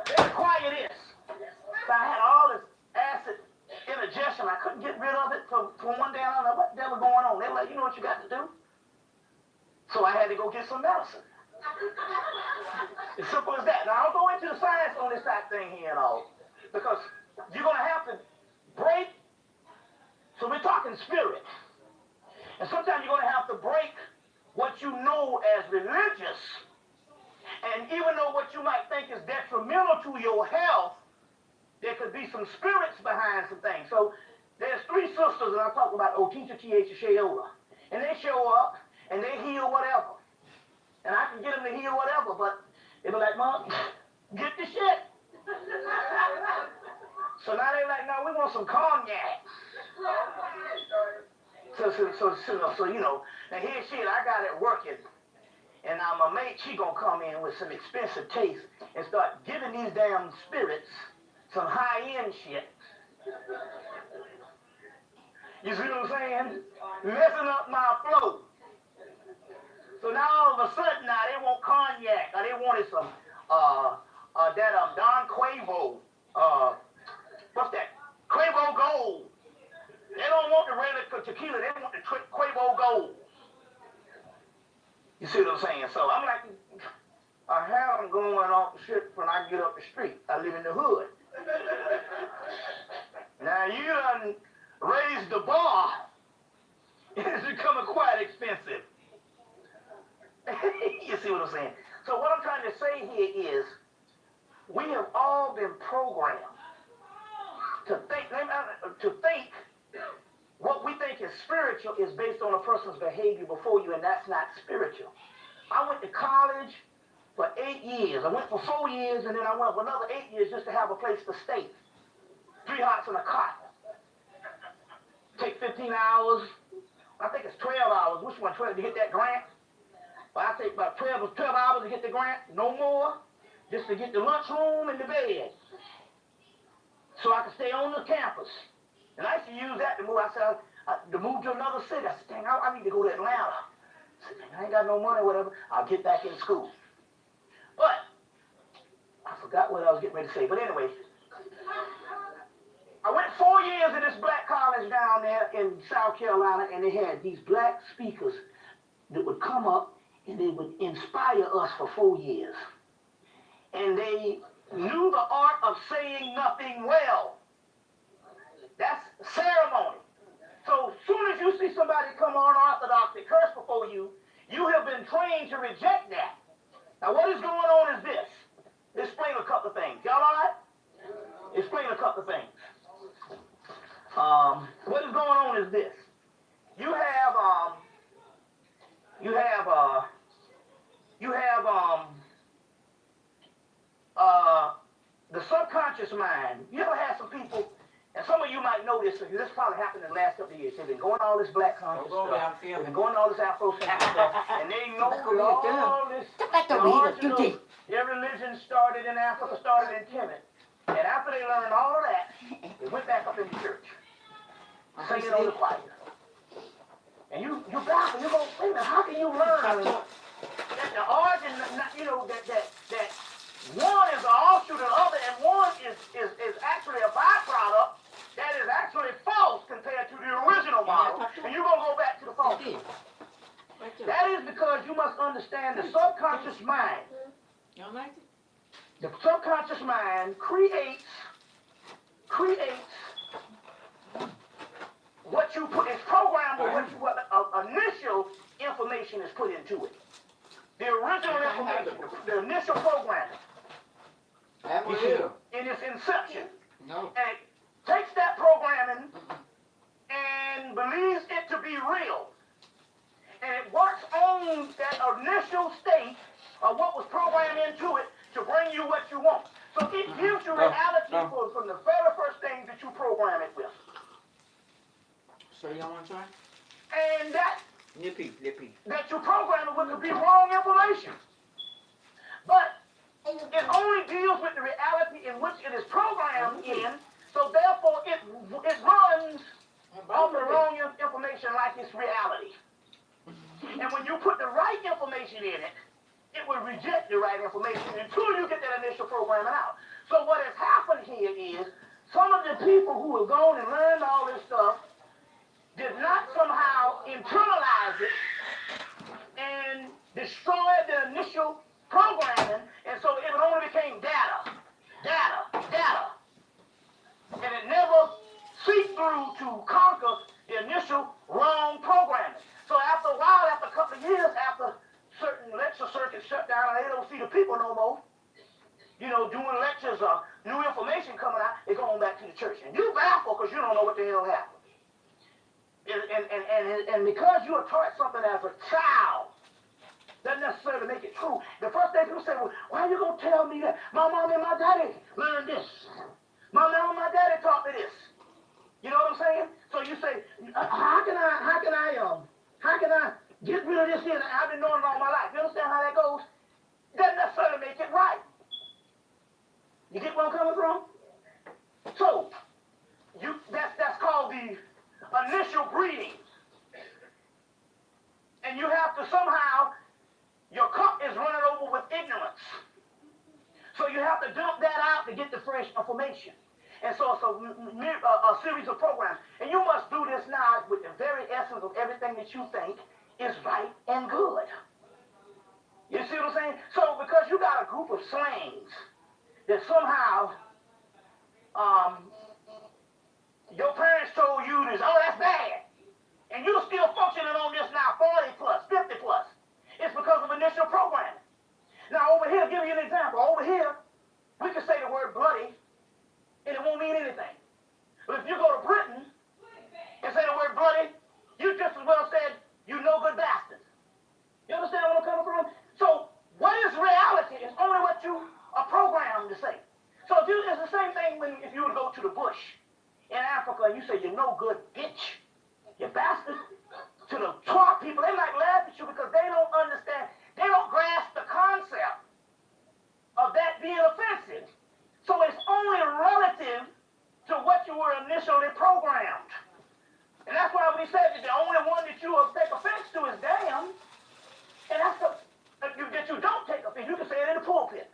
they require this. So I had all this acid indigestion. I couldn't get rid of it from one day. I don't know what the hell was going on. They were like, you know what you got to do? So I had to go get some medicine. As simple as that. Now, I'll go into the science on this type thing here and all, because you're going to have to break. So we're talking spirit. And sometimes you're going to have to break what you know as religious. And even though what you might think is detrimental to your health, there could be some spirits behind some things. So there's three sisters, and I talk about Otita, T.H., and Sheola. And they show up, and they heal whatever. And I can get them to heal whatever, but they be like, Mom, get the shit. So now they're like, no, we want some cognac. So you know, now here shit, I got it working. And now my mate, she gonna come in with some expensive taste and start giving these damn spirits some high-end shit. You see what I'm saying? Messing up my flow. So now all of a sudden now they want cognac. Now they wanted some Don Quavo. What's that? Quavo Gold. They don't want the regular tequila, they want the Quavo Gold. You see what I'm saying? So I'm like, I have them going off the shit when I get up the street. I live in the hood. Now you done raised the bar. It's becoming quite expensive. You see what I'm saying? So what I'm trying to say here is, we have all been programmed to think what we think is spiritual is based on a person's behavior before you, and that's not spiritual. I went to college for 8 years. I went for 4 years, and then I went for another 8 years just to have a place to stay. 3 hots in a cot. Take 15 hours. I think it's 12 hours. Which one? 12 to get that grant? Well, I take about 12 hours to get the grant. No more. Just to get the lunchroom and the bed. So I could stay on the campus. And I used to use that to move. I said, to move to another city. I said, dang, I need to go to Atlanta. I said, I ain't got no money or whatever. I'll get back in school. But I forgot what I was getting ready to say. But anyway, I went 4 years in this black college down there in South Carolina, and they had these black speakers that would come up and they would inspire us for 4 years. And they knew the art of saying nothing well. That's ceremony. So as soon as you see somebody come unorthodox and curse before you, you have been trained to reject that. Now what is going on is this. Explain a couple of things. Y'all all right? Explain a couple of things. What is going on is this. You have the subconscious mind. You ever had some people, and some of you might know this, because this probably happened in the last couple of years. They've been going all this black conscious stuff. They've been going all this Afrocentric stuff, and they know all this. Their religion started in Africa, started in Kemet. And after they learned all of that, they went back up in the church, singing on the choir. And you baffle, you go, wait a minute, how can you learn that the origin, that one is an offshoot of the other, and one is actually a byproduct that is actually false compared to the original model, and you're going to go back to the false. That is because you must understand the subconscious mind.
Y'all like it?
The subconscious mind creates what you put, it's programmed with what initial information is put into it. The original information, the initial programming. You see, in its inception.
No.
And it takes that programming and believes it to be real. And it works on that initial state of what was programmed into it to bring you what you want. So it gives you reality from the very first thing that you program it with.
So y'all want to try?
And that
Nippy.
that you program it with could be wrong information. But it only deals with the reality in which it is programmed in, so therefore it runs off the wrong information like it's reality. And when you put the right information in it, it will reject the right information until you get that initial programming out. So what has happened here is some of the people who have gone and learned all this stuff did not somehow internalize it and destroy the initial programming, and so it only became data. And it never seeped through to conquer the initial wrong programming. So after a while, after a couple of years, after certain lecture circuits shut down and they don't see the people no more, doing lectures or new information coming out, they go on back to the church. And you baffled because you don't know what the hell happened. And because you were taught something as a child, doesn't necessarily make it true. The first thing people say, well, why are you going to tell me that? My mom and my daddy learned this. My mom and my daddy taught me this. You know what I'm saying? So you say, how can I get rid of this here? I've been doing it all my life. You understand how that goes? Doesn't necessarily make it right. You get where I'm coming from? So, that's called the initial breeding. And you have to somehow, your cup is running over with ignorance. So you have to dump that out to get the fresh information. And so it's a series of programs. And you must do this now with the very essence of everything that you think is right and good. You see what I'm saying? So because you got a group of slangs that somehow your parents told you this, oh, that's bad. And you're still functioning on this now, 40 plus, 50 plus. It's because of initial programming. Now over here, give you an example. Over here, we can say the word bloody, and it won't mean anything. But if you go to Britain and say the word bloody, you just as well said, you no good bastards. You understand where I'm coming from? So what is reality is only what you are programmed to say. So it's the same thing when if you would go to the bush in Africa and you say, you no good bitch, you bastard. To the Twa people, they might laugh at you because they don't understand, they don't grasp the concept of that being offensive. So it's only relative to what you were initially programmed. And that's why we said that the only one that you will take offense to is damn. And that's that you don't take offense. You can say it in the pulpit.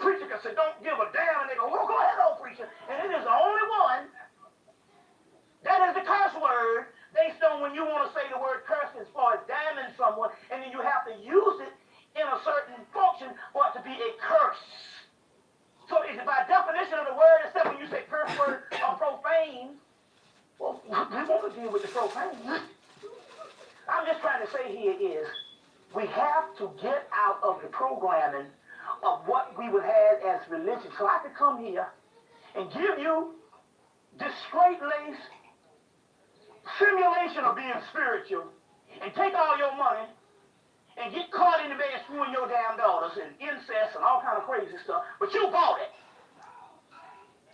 Preacher can say, don't give a damn, and they go, well, go ahead, old preacher. And it is the only one that is the curse word based on when you want to say the word curse as far as damning someone, and then you have to use it in a certain function for it to be a curse. So it's by definition of the word, except when you say curse word or profane, well, we want to deal with the profane. I'm just trying to say here is, we have to get out of the programming of what we would have as religion. So I could come here and give you this straight-laced simulation of being spiritual and take all your money and get caught in the bed screwing your damn daughters and incest and all kind of crazy stuff, but you bought it.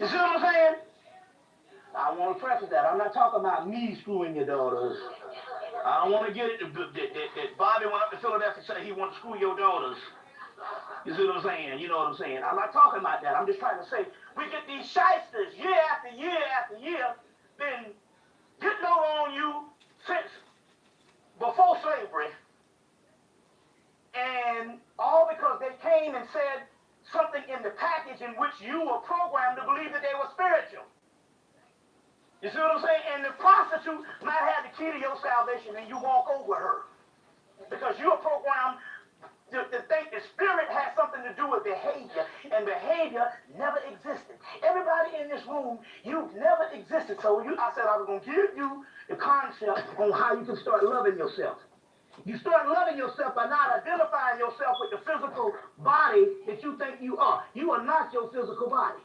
You see what I'm saying? I want to preface that. I'm not talking about me screwing your daughters. I don't want to get it that Bobby went up to Philadelphia and said he wanted to screw your daughters. You see what I'm saying? You know what I'm saying? I'm not talking about that. I'm just trying to say we get these shysters year after year after year been getting over on you since before slavery, and all because they came and said something in the package in which you were programmed to believe that they were spiritual. You see what I'm saying? And the prostitute might have the key to your salvation and you walk over her because you are programmed to think the spirit has something to do with behavior, and behavior never existed. Everybody in this room, you've never existed. So I said I was going to give you the concept on how you can start loving yourself. You start loving yourself by not identifying yourself with the physical body that you think you are. You are not your physical body.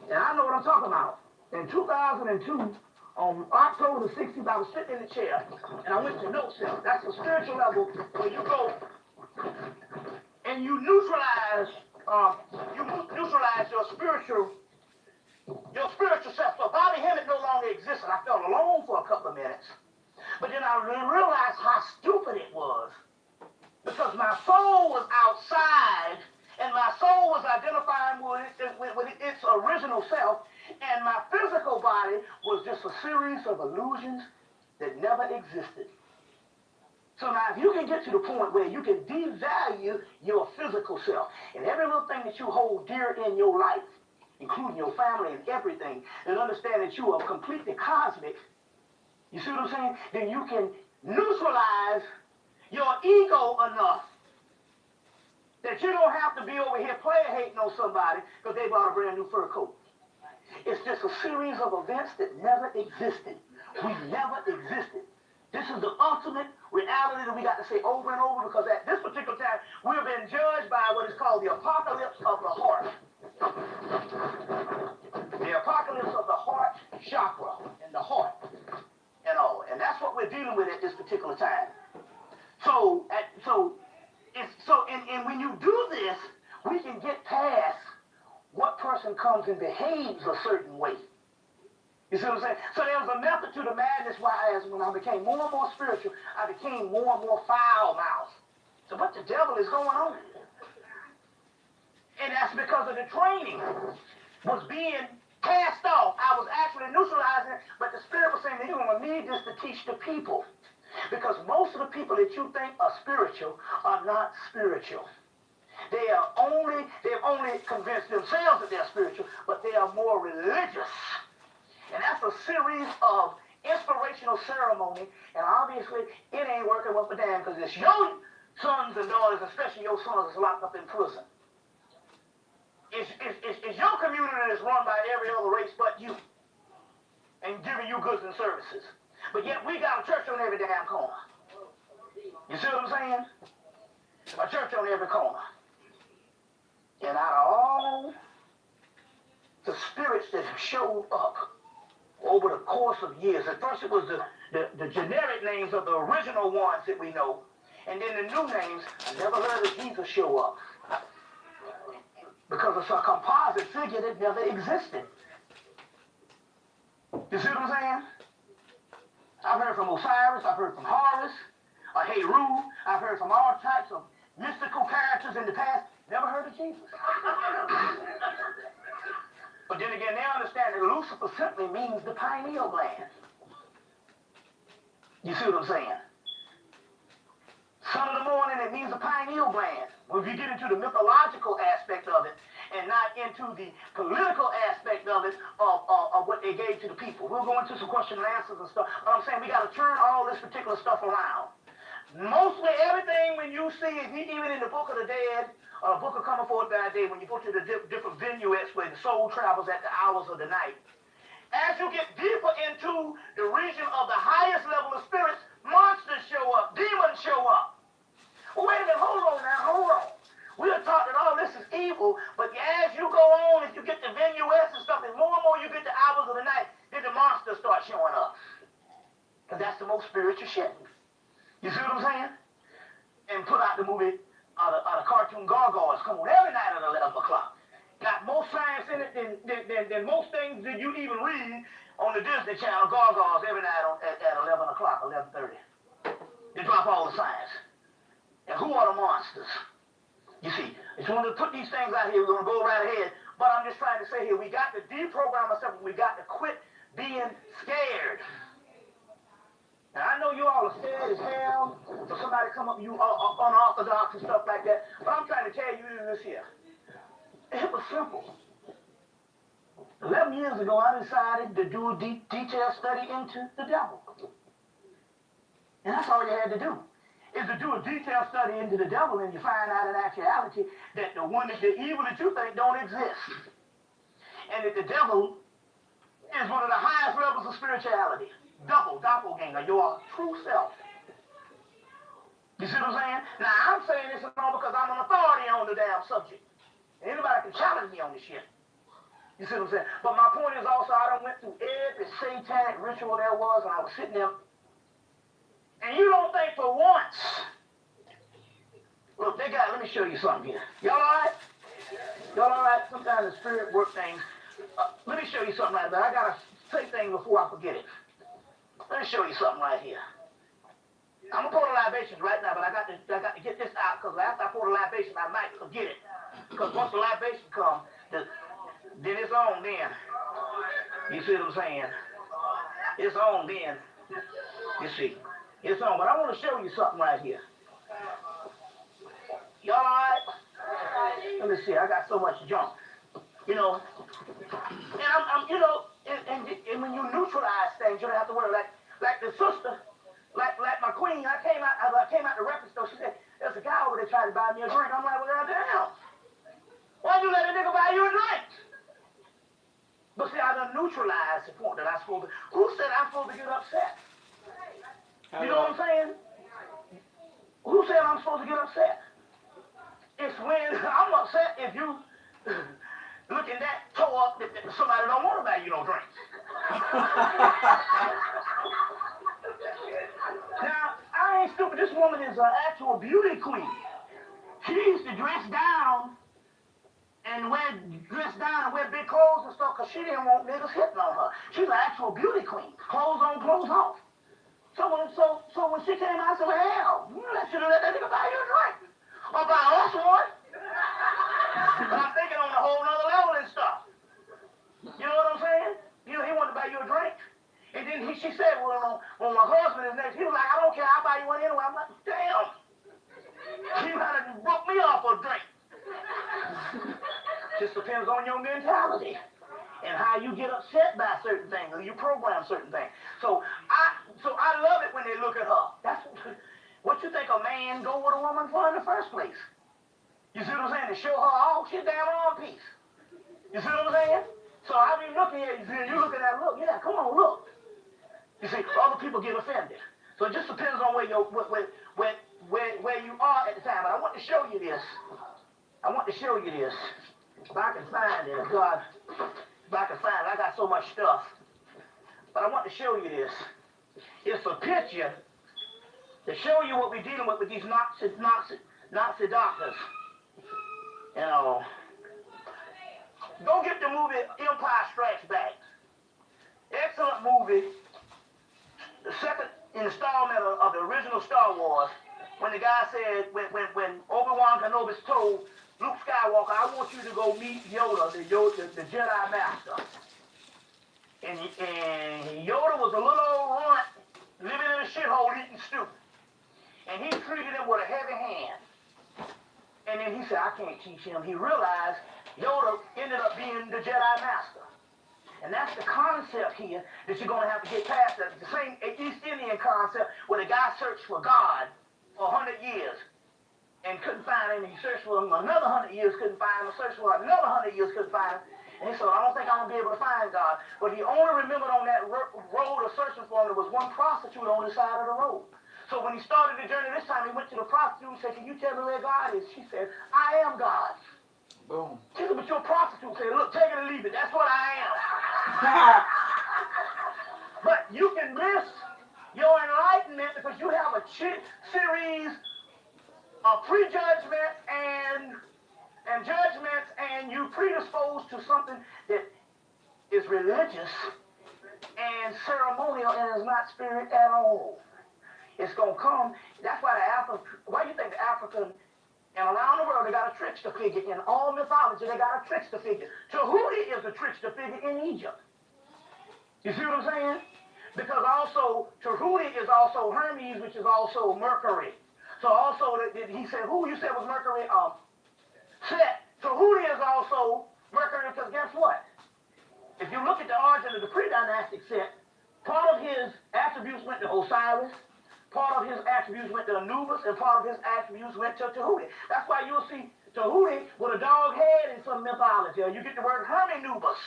And I know what I'm talking about. In 2002, on October the 16th, I was sitting in the chair, and I went to no self. That's the spiritual level where you go and you neutralize your spiritual self. So Bobby Hemmett no longer existed. I felt alone for a couple of minutes. But then I realized how stupid it was, because my soul was outside, and my soul was identifying with its original self, and my physical body was just a series of illusions that never existed. So now if you can get to the point where you can devalue your physical self, and every little thing that you hold dear in your life, including your family and everything, and understand that you are completely cosmic, you see what I'm saying? Then you can neutralize your ego enough that you don't have to be over here player hating on somebody because they bought a brand new fur coat. It's just a series of events that never existed. We never existed. This is the ultimate reality that we got to say over and over, because at this particular time, we're being judged by what is called the apocalypse of the heart. The apocalypse of the heart chakra and the heart and all. And that's what we're dealing with at this particular time. So when you do this, we can get past what person comes and behaves a certain way. You see what I'm saying? So there was a method to the madness, whereas when I became more and more spiritual, I became more and more foul-mouthed. So what the devil is going on? And that's because of the training was being cast off. I was actually neutralizing it, but the spirit was saying that you're going to need this to teach the people. Because most of the people that you think are spiritual are not spiritual. They've only convinced themselves that they're spiritual, but they are more religious. And that's a series of inspirational ceremony, and obviously it ain't working with a damn, because it's your sons and daughters, especially your sons, is locked up in prison. It's your community that's run by every other race but you, and giving you goods and services. But yet we got a church on every damn corner. You see what I'm saying? A church on every corner. And out of all the spirits that have showed up over the course of years, at first it was the generic names of the original ones that we know, and then the new names, I never heard of Jesus show up. Because it's a composite figure that never existed. You see what I'm saying? I've heard from Osiris, I've heard from Horus, Heru, I've heard from all types of mystical characters in the past. Never heard of Jesus. But then again, they understand that Lucifer simply means the pineal gland. You see what I'm saying? Son of the morning, it means the pineal gland. Well, if you get into the mythological aspect of it, and not into the political aspect of it, of what they gave to the people. We'll go into some question and answers and stuff, but I'm saying we got to turn all this particular stuff around. Mostly everything when you see it, even in the Book of the Dead, Book of Coming Forth by Day, when you go to the different vignettes where the soul travels at the hours of the night, as you get deeper into the region of the highest level of spirits, monsters show up, demons show up. Well, wait a minute, hold on now, hold on. We are taught that all this is evil, but as you go on, if you get the vignettes and stuff, and more you get the hours of the night, then the monsters start showing up. Because that's the most spiritual shit. You see what I'm saying? And put out the movie, the cartoon Gargoyles come on every night at 11 o'clock. Got more science in it than most things that you even read on the Disney Channel. Gargoyles every night at 11 o'clock, 11:30. They drop all the science. And who are the monsters? You see, I just wanted to put these things out here. We're going to go right ahead. But I'm just trying to say here, we got to deprogram ourselves. We got to quit being scared. Now, I know you all are scared as hell for somebody to come up you unorthodox and stuff like that. But I'm trying to tell you this here. It was simple. 11 years ago, I decided to do a detailed study into the devil. And that's all you had to do. Is to do a detailed study into the devil, and you find out in actuality that the evil that you think don't exist. And that the devil is one of the highest levels of spirituality. Doppelganger, your true self. You see what I'm saying? Now, I'm saying this all because I'm an authority on the damn subject. Anybody can challenge me on this shit. You see what I'm saying? But my point is also, I done went through every satanic ritual there was, and I was sitting there. And you don't think for once. Look, let me show you something here. Y'all all right? Y'all all right? Sometimes the spirit work things. Let me show you something right there. I got to say things before I forget it. Let me show you something right here. I'm going to pour the libations right now, but I got to get this out, because after I pour the libation, I might forget it. Because once the libation comes, then it's on then. You see what I'm saying? It's on then. You see. It's on, but I want to show you something right here. Y'all all right? Let me see. I got so much junk, you know. And I'm you know, and when you neutralize things, you don't have to worry. Like the sister, like my queen. I came out the record store. She said, "There's a guy over there trying to buy me a drink." I'm like, "Well, damn. Why'd you let a nigga buy you a drink?" But see, I done neutralized the point that I'm supposed to. Who said I'm supposed to get upset? You know what I'm saying? Who said I'm supposed to get upset? It's when I'm upset if you looking that toe up that somebody don't want to buy you no drink. Now, I ain't stupid. This woman is an actual beauty queen. She used to dress down and wear big clothes and stuff because she didn't want niggas hitting on her. She's an actual beauty queen. Clothes on, clothes off. So when she came out, I said, "Well, hell, you should have let that nigga buy you a drink. Or buy us one." But I'm thinking on a whole nother level and stuff. You know what I'm saying? You know, he wanted to buy you a drink. And then she said, well, when my husband is next, he was like, "I don't care, I'll buy you one anyway." I'm like, damn. She might have broke me off a drink. Just depends on your mentality and how you get upset by certain things, or you program certain things. So I love it when they look at her. what you think a man go with a woman for in the first place? You see what I'm saying? To show her all shit damn arm piece. You see what I'm saying? So I be looking at you looking at look, yeah, come on, look. You see, other people get offended. So it just depends on where you are at the time. But I want to show you this. I want to show you this. If I can find it, God, if I can find it, I got so much stuff. But I want to show you this. It's a picture to show you what we're dealing with these Nazi doctors. You know, go get the movie Empire Strikes Back. Excellent movie. The second installment of the original Star Wars, when the guy said, when Obi-Wan Kenobi told Luke Skywalker, I want you to go meet Yoda, the Jedi Master. And Yoda was a little old runt, living in a shithole, eating stew. And he treated him with a heavy hand. And then he said, I can't teach him. He realized Yoda ended up being the Jedi Master. And that's the concept here that you're going to have to get past. The same East Indian concept where the guy searched for God for 100 years and couldn't find him. He searched for him another 100 years, couldn't find him. Searched for another 100 years, couldn't find him. And he said, I don't think I'm going to be able to find God. But he only remembered on that road of searching for him, there was one prostitute on the side of the road. So when he started the journey this time, he went to the prostitute and said, can you tell me where God is? She said, I am God.
Boom.
She said, but you're a prostitute. Said, look, take it or leave it. That's what I am. But you can miss your enlightenment because you have a series of prejudgments and judgments, and you predispose to something that is religious and ceremonial and is not spirit at all. It's going to come. That's why why do you think the African and around the world, they got a trickster figure. In all mythology, they got a trickster figure. Tahuti is a trickster figure in Egypt. You see what I'm saying? Because also, Tahuti is also Hermes, which is also Mercury. So also, he said, who you said was Mercury? Set. Tahuti is also Mercury, because guess what? If you look at the origin of the pre-dynastic Set, part of his attributes went to Osiris, part of his attributes went to Anubis, and part of his attributes went to Tahuti. That's why you'll see Tahuti with a dog head in some mythology. You get the word Herminubus,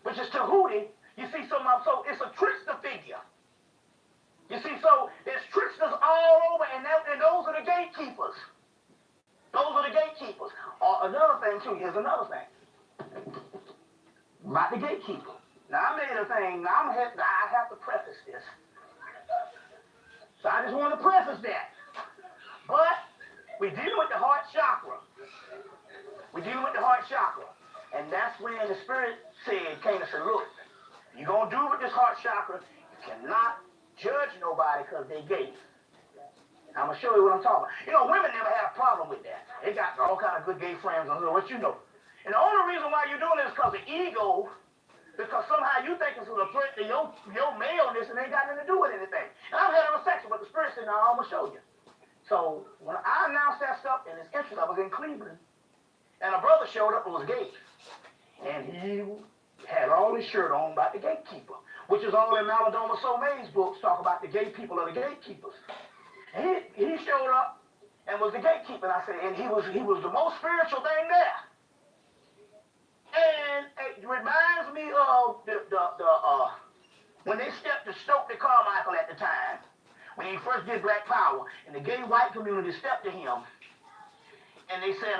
which is Tahuti. You see, so it's a trickster figure. You see, so there's tricksters all over, and those are the gatekeepers. Those are the gatekeepers. Another thing, too, here's another thing. About the gatekeeper. Now, I made a thing. I have to preface this. So I just want to preface that. But we deal with the heart chakra. We deal with the heart chakra. And that's when the Spirit came and said, look, you're going to do with this heart chakra, you cannot judge nobody because they gay. I'm going to show you what I'm talking about. You know, women never had a problem with that. They got all kind of good gay friends and what you know. And the only reason why you're doing this is because of ego, because somehow you think it's a threat to your maleness and ain't got nothing to do with anything. And I'm heterosexual, but the Spirit said, no, I'm going to show you. So when I announced that stuff in his interest, I was in Cleveland, and a brother showed up and was gay. And he had all his shirt on about the gatekeeper, which is all in Maladoma Somay's books, talk about the gay people are the gatekeepers. And he showed up and was the gatekeeper, and I said, and he was the most spiritual thing there. And it reminds me of when they stepped to Stokely Carmichael at the time, when he first did Black Power, and the gay white community stepped to him, and they said,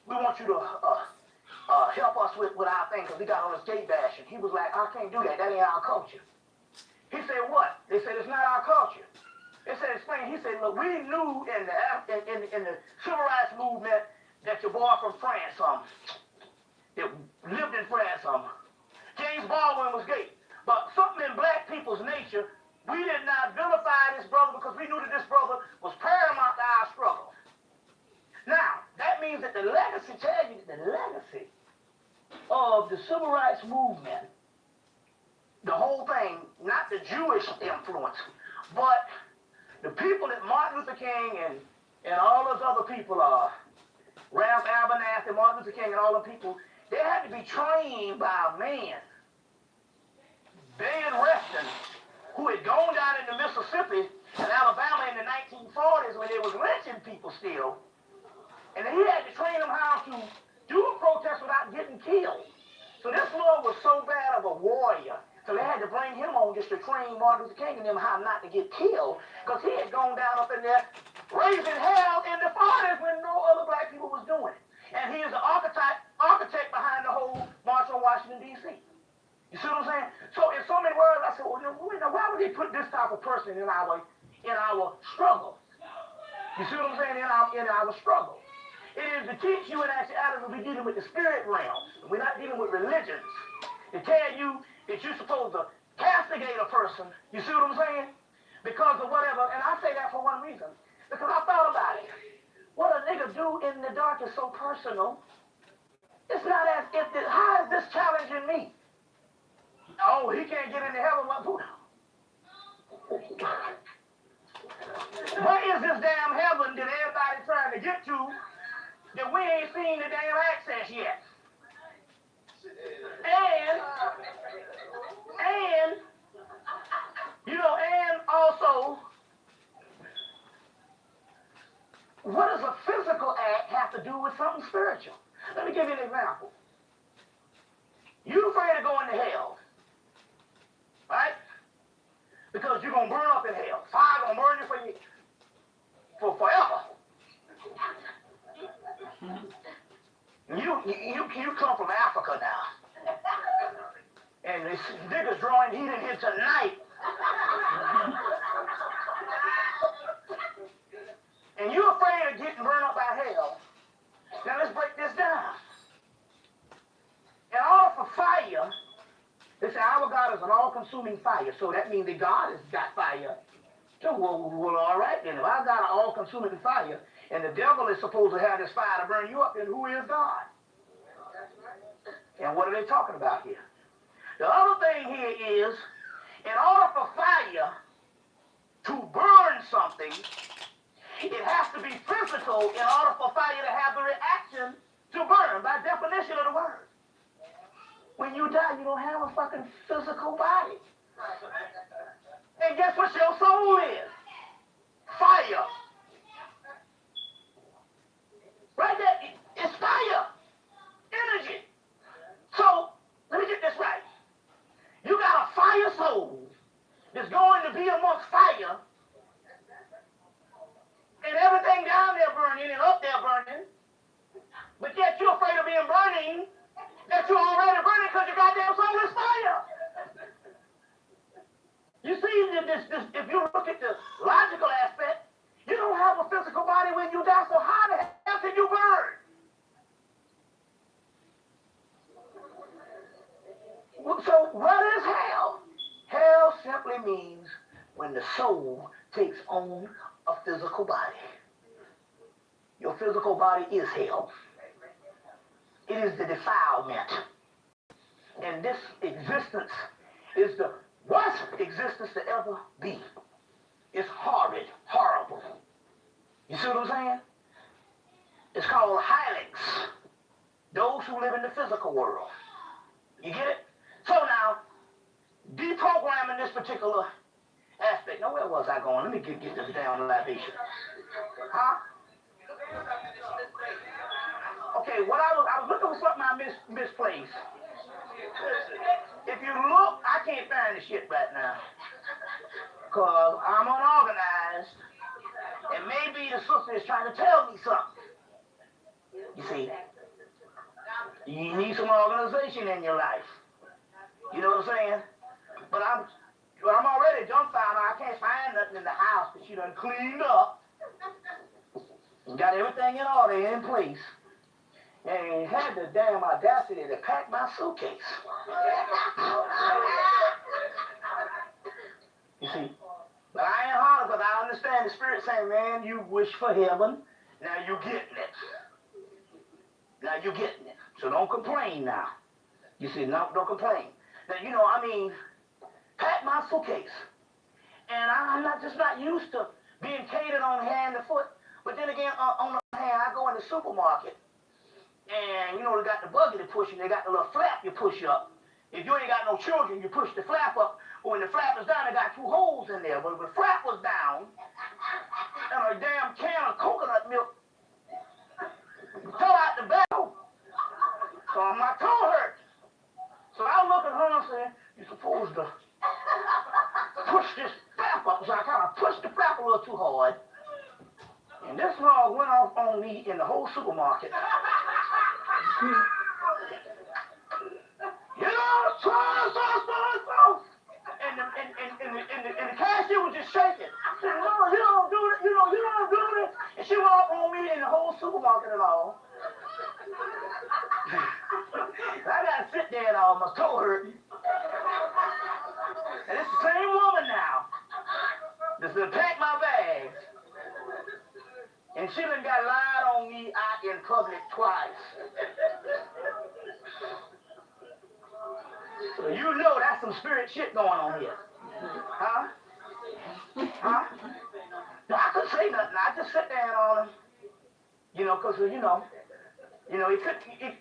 we want you to help us with our thing, because we got all this gay bashing. He was like, I can't do that. That ain't our culture. He said, what? They said, it's not our culture. They said, explain. He said, look, we knew in the civil rights movement that your boy from France, that lived in France, James Baldwin was gay. But something in black people's nature, we did not vilify this brother because we knew that this brother was paramount to our struggle. Now, that means that the legacy, tell you that the legacy of the civil rights movement, the whole thing, not the Jewish influence, but the people that Martin Luther King and all those other people are, Ralph Abernathy, Martin Luther King and all the people, they had to be trained by a man, Bayard Rustin, who had gone down into Mississippi in Alabama in the 1940s when they was lynching people still. And he had to train them how to do a protest without getting killed. So this Lord was so bad of a warrior, so they had to bring him on just to train Martin Luther King and them how not to get killed, because he had gone down up in there raising hell in the 40s when no other black people was doing it. And he is the architect behind the whole March on Washington, D.C. You see what I'm saying? So in so many words, I said, well, why would they put this type of person in our struggle? You see what I'm saying? In our struggle. It is to teach you in actuality we're dealing with the spirit realm. We're not dealing with religions. To tell you that you're supposed to castigate a person. You see what I'm saying? Because of whatever. And I say that for one reason. Because I thought about it. What a nigga do in the dark is so personal. It's not as if how is this challenging me? Oh, he can't get into heaven. What is this damn heaven that everybody's trying to get to that we ain't seen the damn access yet? And also, what does a physical act have to do with something spiritual? Let me give you an example. You're afraid of going to hell, right? Because you're going to burn up in hell. Fire going to burn you for forever. You come from Africa now. And this nigga's drawing heat in here tonight. And you're afraid of getting burned up by hell. Now let's break this down. In order for fire, they say our God is an all-consuming fire. So that means that God has got fire too. Well, all right then. If I got an all-consuming fire, and the devil is supposed to have this fire to burn you up, then who is God? And what are they talking about here? The other thing here is, in order for fire to burn something, it has to be physical in order for fire to have the reaction to burn, by definition of the word. When you die, you don't have a fucking physical body. And guess what your soul is? Fire. Right there, it's fire. Energy. So, let me get this right. You got a fire soul that's going to be amongst fire, and everything down there burning and up there burning, but yet you're afraid of being burning, that you're already burning because your goddamn soul is fire. You see, if you look at the logical aspect, you don't have a physical body when you die, so how the hell can you burn? So what is hell? Hell simply means when the soul takes on a physical body. Your physical body is hell. It is the defilement. And this existence is the worst existence to ever be. It's horrid, horrible. You see what I'm saying? It's called Hylics. Those who live in the physical world. You get it? So now, deprogramming this particular aspect. Now, where was I going? Let me get this down libation. Huh? Okay, what I was looking for something I misplaced. If you look, I can't find the shit right now. Because I'm unorganized. And maybe the sister is trying to tell me something. You see? You need some organization in your life. You know what I'm saying? But I'm already dumbfounded. I can't find nothing in the house that she done cleaned up. And got everything in order in place. And had the damn audacity to pack my suitcase. You see? But I ain't hollering because I understand the spirit saying, man, you wish for heaven. Now you getting it. Now you getting it. So don't complain now. You see, no, don't complain. Now, you know, I mean, pack my suitcase. And I'm not used to being catered on hand and foot. But then again, on the hand, I go in the supermarket. And, you know, they got the buggy to push you. They got the little flap you push up. If you ain't got no children, you push the flap up. when the flap is down, it got 2 holes in there. But when the flap was down, and a damn can of coconut milk fell out the barrel. So my toe hurt. So I look at her and I say, you're supposed to push this flap up. So I kind of pushed the flap a little too hard. And this log went off on me in the whole supermarket. You know, so. And the cashier was just shaking. Said, no, you don't do it. You don't do it. And she went off on me in the whole supermarket and all. I gotta sit there and all, my toe hurt. And it's the same woman now that's gonna pack my bags. And she done got lied on me out in public twice. So you know that's some spirit shit going on here. Huh? Huh? No, I couldn't say nothing. I just sit there and all, you know, because, it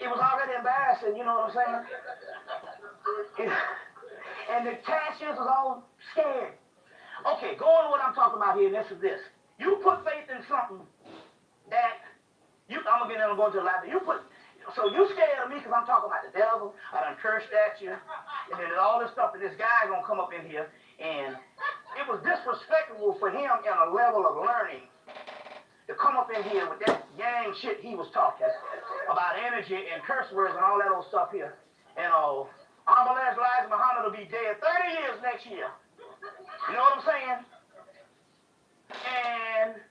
was already embarrassing, you know what I'm saying? And the cashiers was all scared. Okay, going to what I'm talking about here, and this is this. You put faith in something that, I'm going to go into the lab. So you scared of me because I'm talking about the devil, I done cursed at you, and then all this stuff, and this guy going to come up in here, and it was disrespectful for him in a level of learning to come up in here with that yang shit he was talking about energy and curse words and all that old stuff here. And Ambulance Elijah Muhammad will be dead 30 years next year. You know what I'm saying? And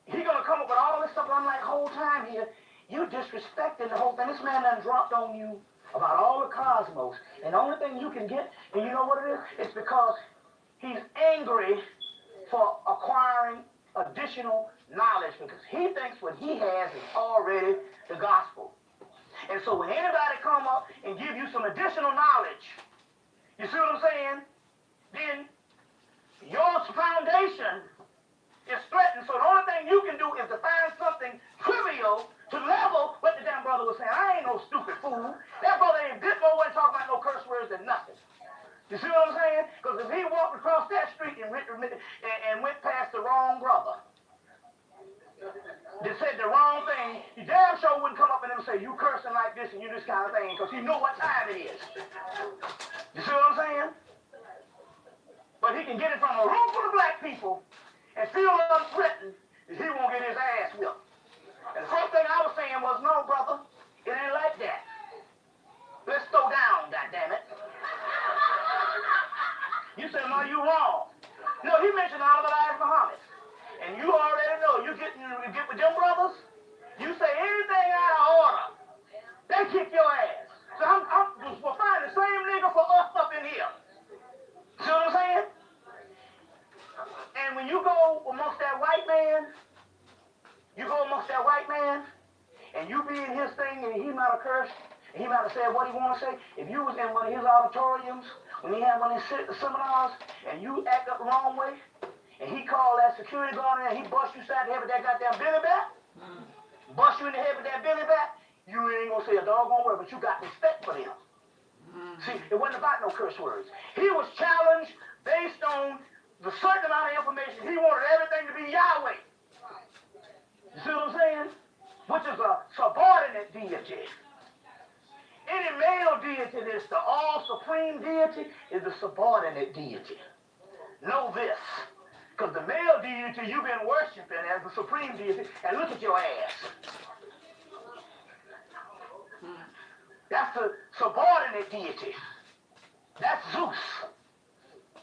he gonna come up with all this stuff. And I'm like, whole time here, you disrespecting the whole thing. This man done dropped on you about all the cosmos. And the only thing you can get, and you know what it is? It's because he's angry for acquiring additional knowledge, because he thinks what he has is already the gospel. And so when anybody come up and give you some additional knowledge, you see what I'm saying? Then your foundation is threatened. So the only thing you can do is to find something trivial to level what the damn brother was saying. I ain't no stupid fool. That brother ain't bit no way talking about no curse words and nothing. You see what I'm saying? Because if he walked across that street and went past the wrong brother that said the wrong thing, he damn sure wouldn't come up and say, you cursing like this and you this kind of thing, because he know what time it is. You see what I'm saying? But he can get it from a room full of black people and feel unthreatened that he won't get his ass whipped. And the first thing I was saying was, no, brother, it ain't like that. Let's throw down, goddammit. You said, no, you wrong. No, he mentioned Elijah Muhammad. And you already know, you get with them brothers, you say anything out of order, they kick your ass. So we'll find the same nigga for us up in here. See what I'm saying? And when you go amongst that white man, and you be in his thing, and he might have cursed, and he might have said what he want to say. If you was in one of his auditoriums, when he had one of his seminars, and you act up the wrong way, and he called that security guard in and he bust you side the head with that goddamn billy bat, bust you in the head with that billy bat, you ain't gonna say a doggone word, but you got respect for them. See, it wasn't about no curse words. He was challenged based on the certain amount of information. He wanted everything to be Yahweh. You see what I'm saying? Which is a subordinate deity. Any male deity that's the all-supreme deity is the subordinate deity. Know this. Because the male deity you've been worshiping as the supreme deity, and look at your ass. That's the subordinate deity. That's Zeus.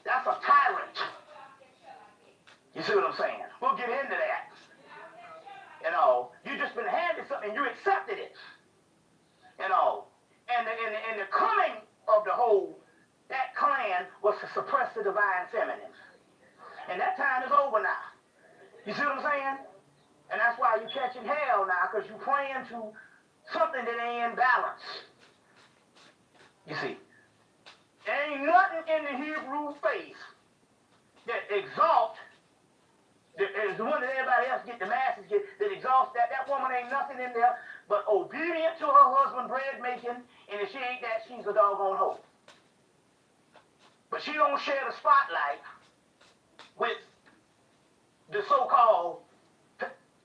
That's a tyrant. You see what I'm saying? We'll get into that. You just been handed something, you accepted it. And the coming of the whole, that clan was to suppress the divine feminine. And that time is over now. You see what I'm saying? And that's why you're catching hell now, because you're praying to something that ain't in balance. You see, there ain't nothing in the Hebrew faith that exalts, that is the one that everybody else get, the masses get, that exalts that. That woman ain't nothing in there but obedient to her husband, bread making, and if she ain't that, she's a doggone hoe. but she don't share the spotlight with the so-called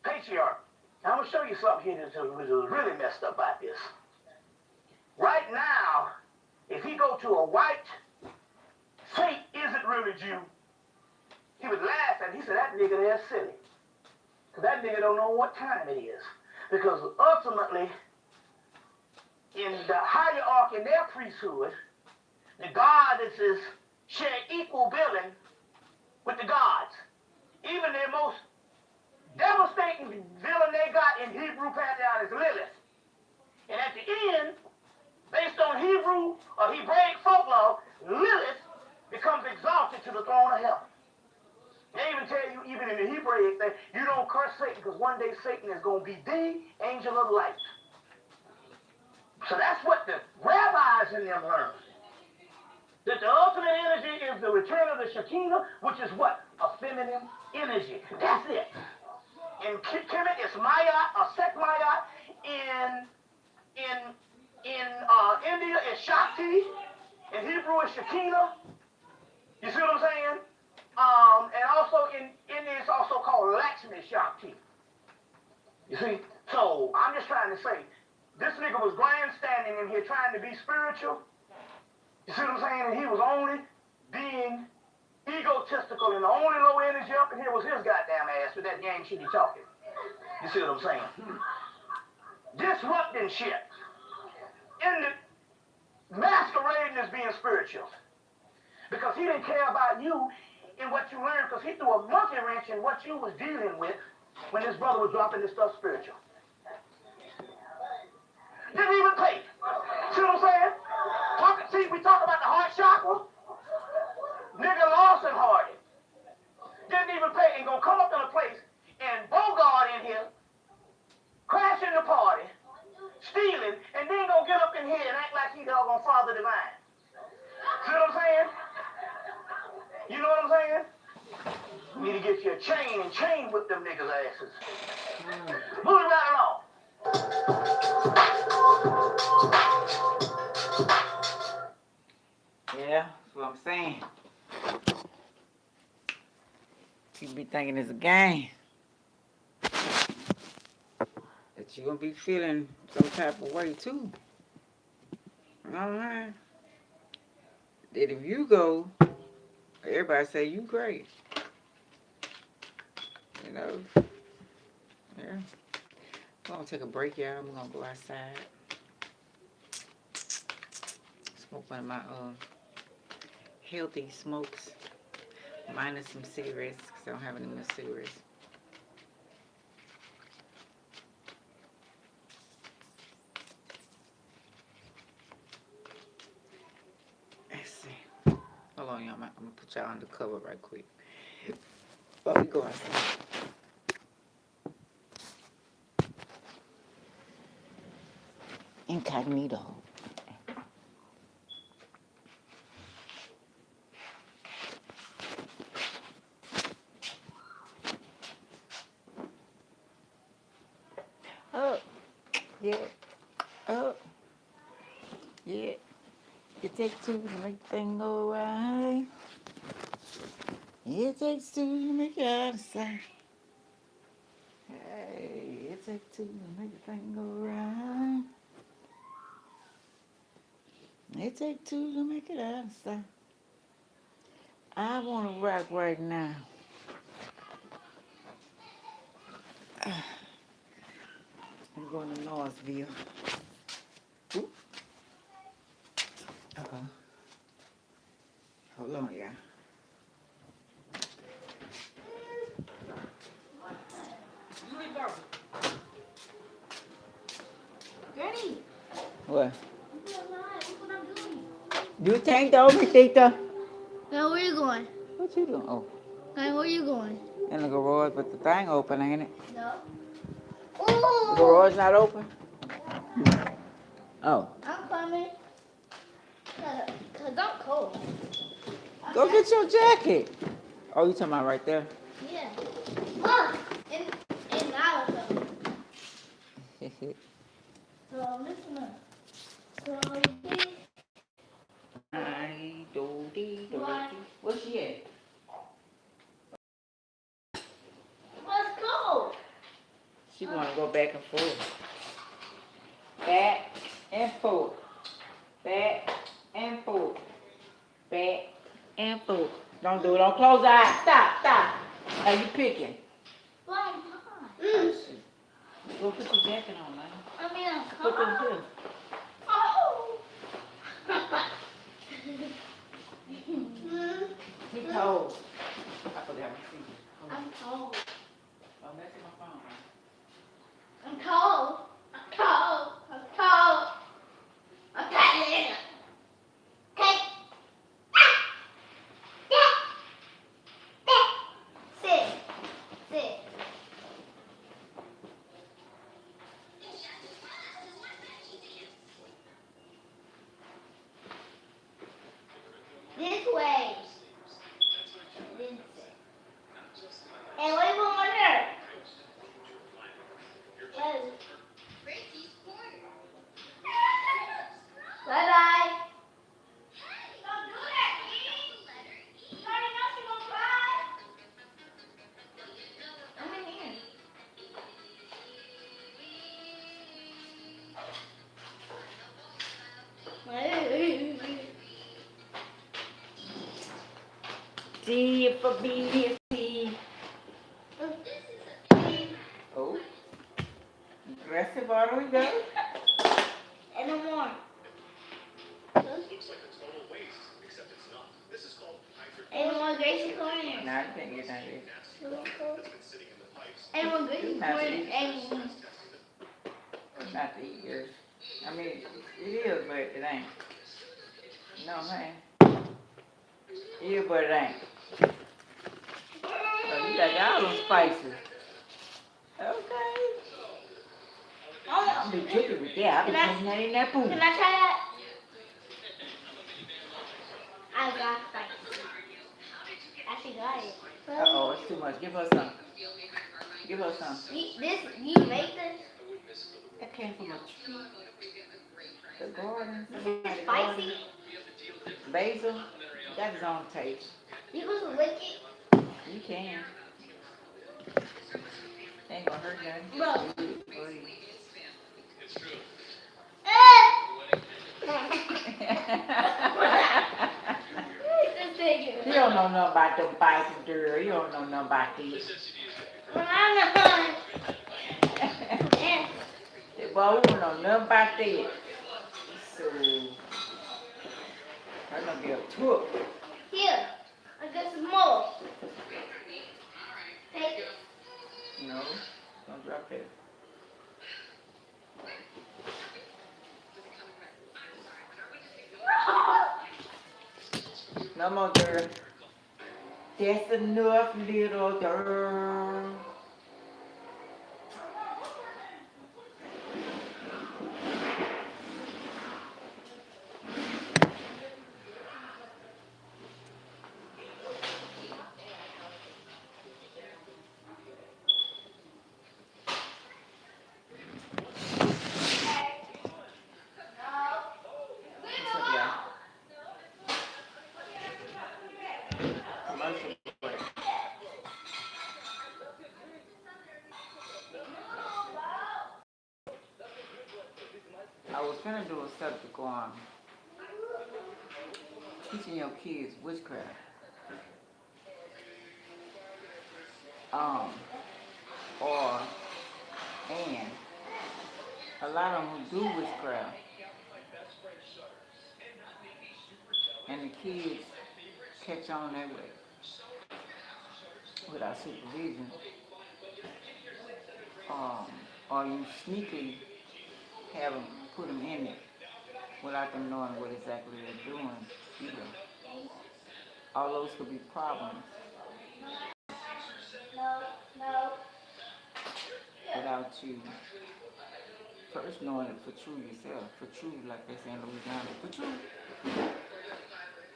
patriarch. Now, I'm going to show you something here that's really messed up about this. Right now, if he go to a white saint isn't really Jew, he would laugh at it. He said, that nigga there's silly. Because that nigga don't know what time it is. Because ultimately, in the hierarchy in their priesthood, the goddesses share equal billing with the gods. Even their most devastating villain they got in Hebrew pantheon is Lilith. And at the end, based on Hebrew or Hebraic folklore, Lilith becomes exalted to the throne of heaven. They even tell you, even in the Hebraic thing, you don't curse Satan because one day Satan is going to be the angel of light. So that's what the rabbis in them learn. That the ultimate energy is the return of the Shekinah, which is what? A feminine energy. That's it. In Kemet, it's Mayat, or Sekmayat. In India, it's Shakti. In Hebrew, it's Shekinah. You see what I'm saying? And also in India, it's also called Lakshmi Shakti. You see? So I'm just trying to say, this nigga was grandstanding in here trying to be spiritual. You see what I'm saying? And he was only being egotistical, and the only low energy up in here was his goddamn ass with that gang shit he talking. You see what I'm saying? Disrupting shit. In the masquerading as being spiritual. Because he didn't care about you and what you learned, because he threw a monkey wrench in what you was dealing with when his brother was dropping this stuff spiritual. Didn't even pay. See what I'm saying? See, we talk about the heart chakra. Nigga lost and hearted. Didn't even pay and gonna come up in a place and Bogart in here, crashing the party, stealing, and then gonna get up in here and act like he doggone Father Divine. See what I'm saying? You know what I'm saying? You need to get you a chain and chain whip them niggas' asses. Moving right along.
Yeah, that's what I'm saying. You be thinking it's a game. That you gonna be feeling some type of way too. You know what I'm saying? That if you go, everybody say you great. You know? Yeah. I'm gonna take a break, y'all. I'm gonna go outside. Smoke one of my healthy smokes. Minus some cigarettes, because I don't have any more cigarettes. Let's see. Hold on, y'all. I'm going to put y'all under cover right quick. But we go outside. Incognito. Up. Yeah. Up. Yeah. It takes two to make things go right. It takes two to make it out of sight. Hey, it takes two to make the thing go right. It takes two to make it out of sight. I want to rock right now. I'm going to Northville. Ooh. Uh-oh. Hold on, y'all.
Granny,
What?
look what I'm doing.
You take over, Tita.
Now where you going?
What you doing? Oh,
Now where you going?
in the garage, but the thing open, ain't it?
No.
The
Oh!
garage not open? Oh.
I'm coming. Cause I'm cold.
Go get your jacket. Oh, you talking about right there?
Yeah. Look! In Alabama. So listen up. So
I do dee do. back and forth. Back and forth. Back and forth. Back and forth. Don't do it. Don't close your eyes. Stop. Are you picking?
Well,
Go put your jacket on, man.
I mean, I'm
Put them
cold.
too.
Oh.
He cold. I forgot to see.
I'm cold.
Oh, that's in my phone.
I'm cold. I'm cold. I'm cold. I'm tired. Okay. Sit. This way. Hey, what do you want here? Bye-bye. Don't do that, Edie. You already know she's gonna cry. I'm in here.
D for B, C. Oh. Aggressive all the way down.
And no more. And no more Gracie Corner.
No, I can't get down there.
And more Gracie Corner. And
Not to eat yours. I mean, it is, but it ain't. No, man. It is, but it ain't. So you got all them spices. Okay. I'm be tricky with that. I be putting that in that food.
can I try that? I got spice. Actually got it.
Uh-oh, it's too much. Give her some. Give her some.
You make this?
That came from a tree. The garden.
It's spicy.
Basil. Got its own taste.
You supposed to lick it?
You can. Ain't gonna hurt nothing.
Bro.
You don't know nothing about them spices, girl. You don't know nothing about this. Well, we don't know nothing about that. So, that's gonna be a tour.
Here, I got some more. Take it.
No, don't drop it. No more, girl. That's enough, little girl. Commercial break. I was gonna do a subject on teaching your kids witchcraft. And a lot of them who do witchcraft, and the kids catch on that way without supervision, or you sneakily have them, put them in it without them knowing what exactly they're doing either. All those could be problems without you first knowing it for true yourself, for true, like they say in Louisiana, for true.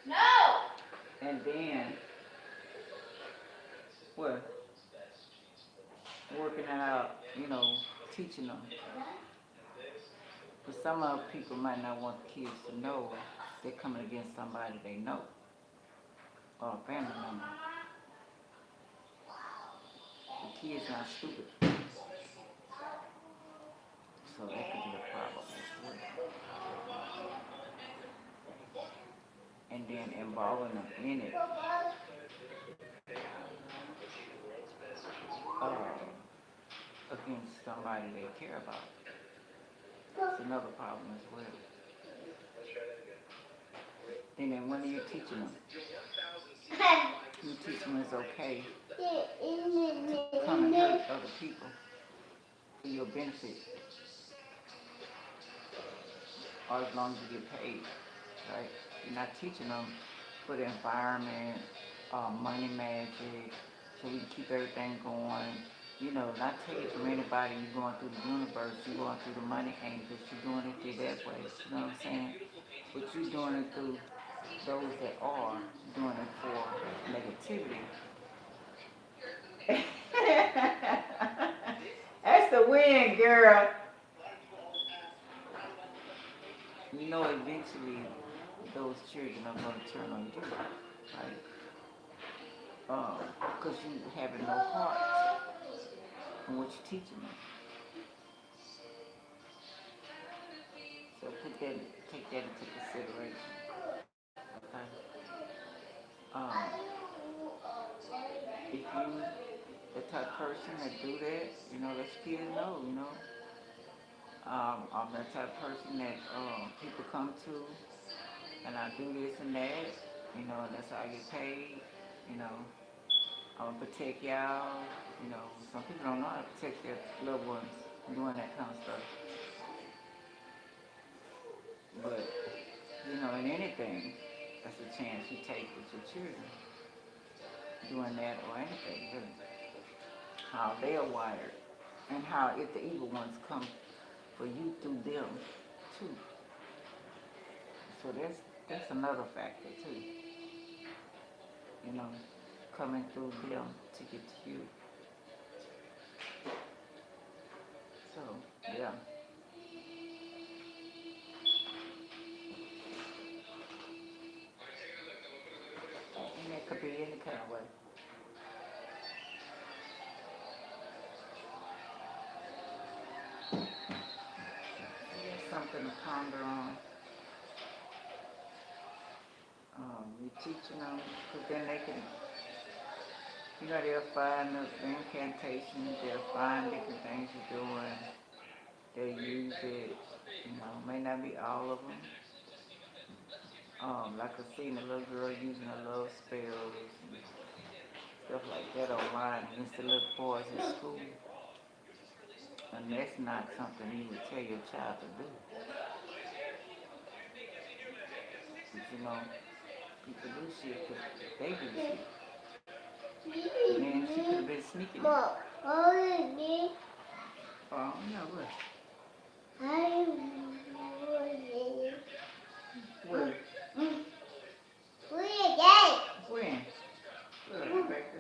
No!
And then, what? Working it out, teaching them. But some other people might not want the kids to know they're coming against somebody they know, or a family member. The kid's not stupid. So that could be a problem as well. And then involving them in it against somebody they care about. It's another problem as well. And then when are you teaching them? You teach them it's okay to come and hurt other people for your benefit, or as long as you get paid, right? You're not teaching them for the environment, money magic, so we can keep everything going. You know, not take it from anybody. You're going through the universe, you're going through the money angels, you're doing it through that way. You know what I'm saying? But you're doing it through those that are doing it for negativity. That's the win, girl. You know, eventually those children are going to turn on you, right? Because you having no heart in what you're teaching them. So take that into consideration. Okay. If you the type of person that do that, you know, let your kids know, you know. I'm the type of person that people come to, and I do this and that, you know, and that's how I get paid, you know. I'm gonna protect y'all, you know. Some people don't know how to protect their loved ones doing that kind of stuff. But, you know, in anything, that's a chance you take with your children. Doing that or anything, really. How they are wired, and how if the evil ones come for you through them too. So that's another factor too. You know, coming through them to get to you. So yeah. And it could be any kind of way. Something to ponder on. You're teaching them, because then they can, you know, they'll find the incantations, they'll find different things you're doing, they'll use it, you know, may not be all of them. Like I seen a little girl using her love spells and stuff like that online against the little boys at school. And that's not something you would tell your child to do. But you know, people do shit because they do shit. And then she could have been sneaking it. Oh, no, what? Where? When? Look, Rebecca.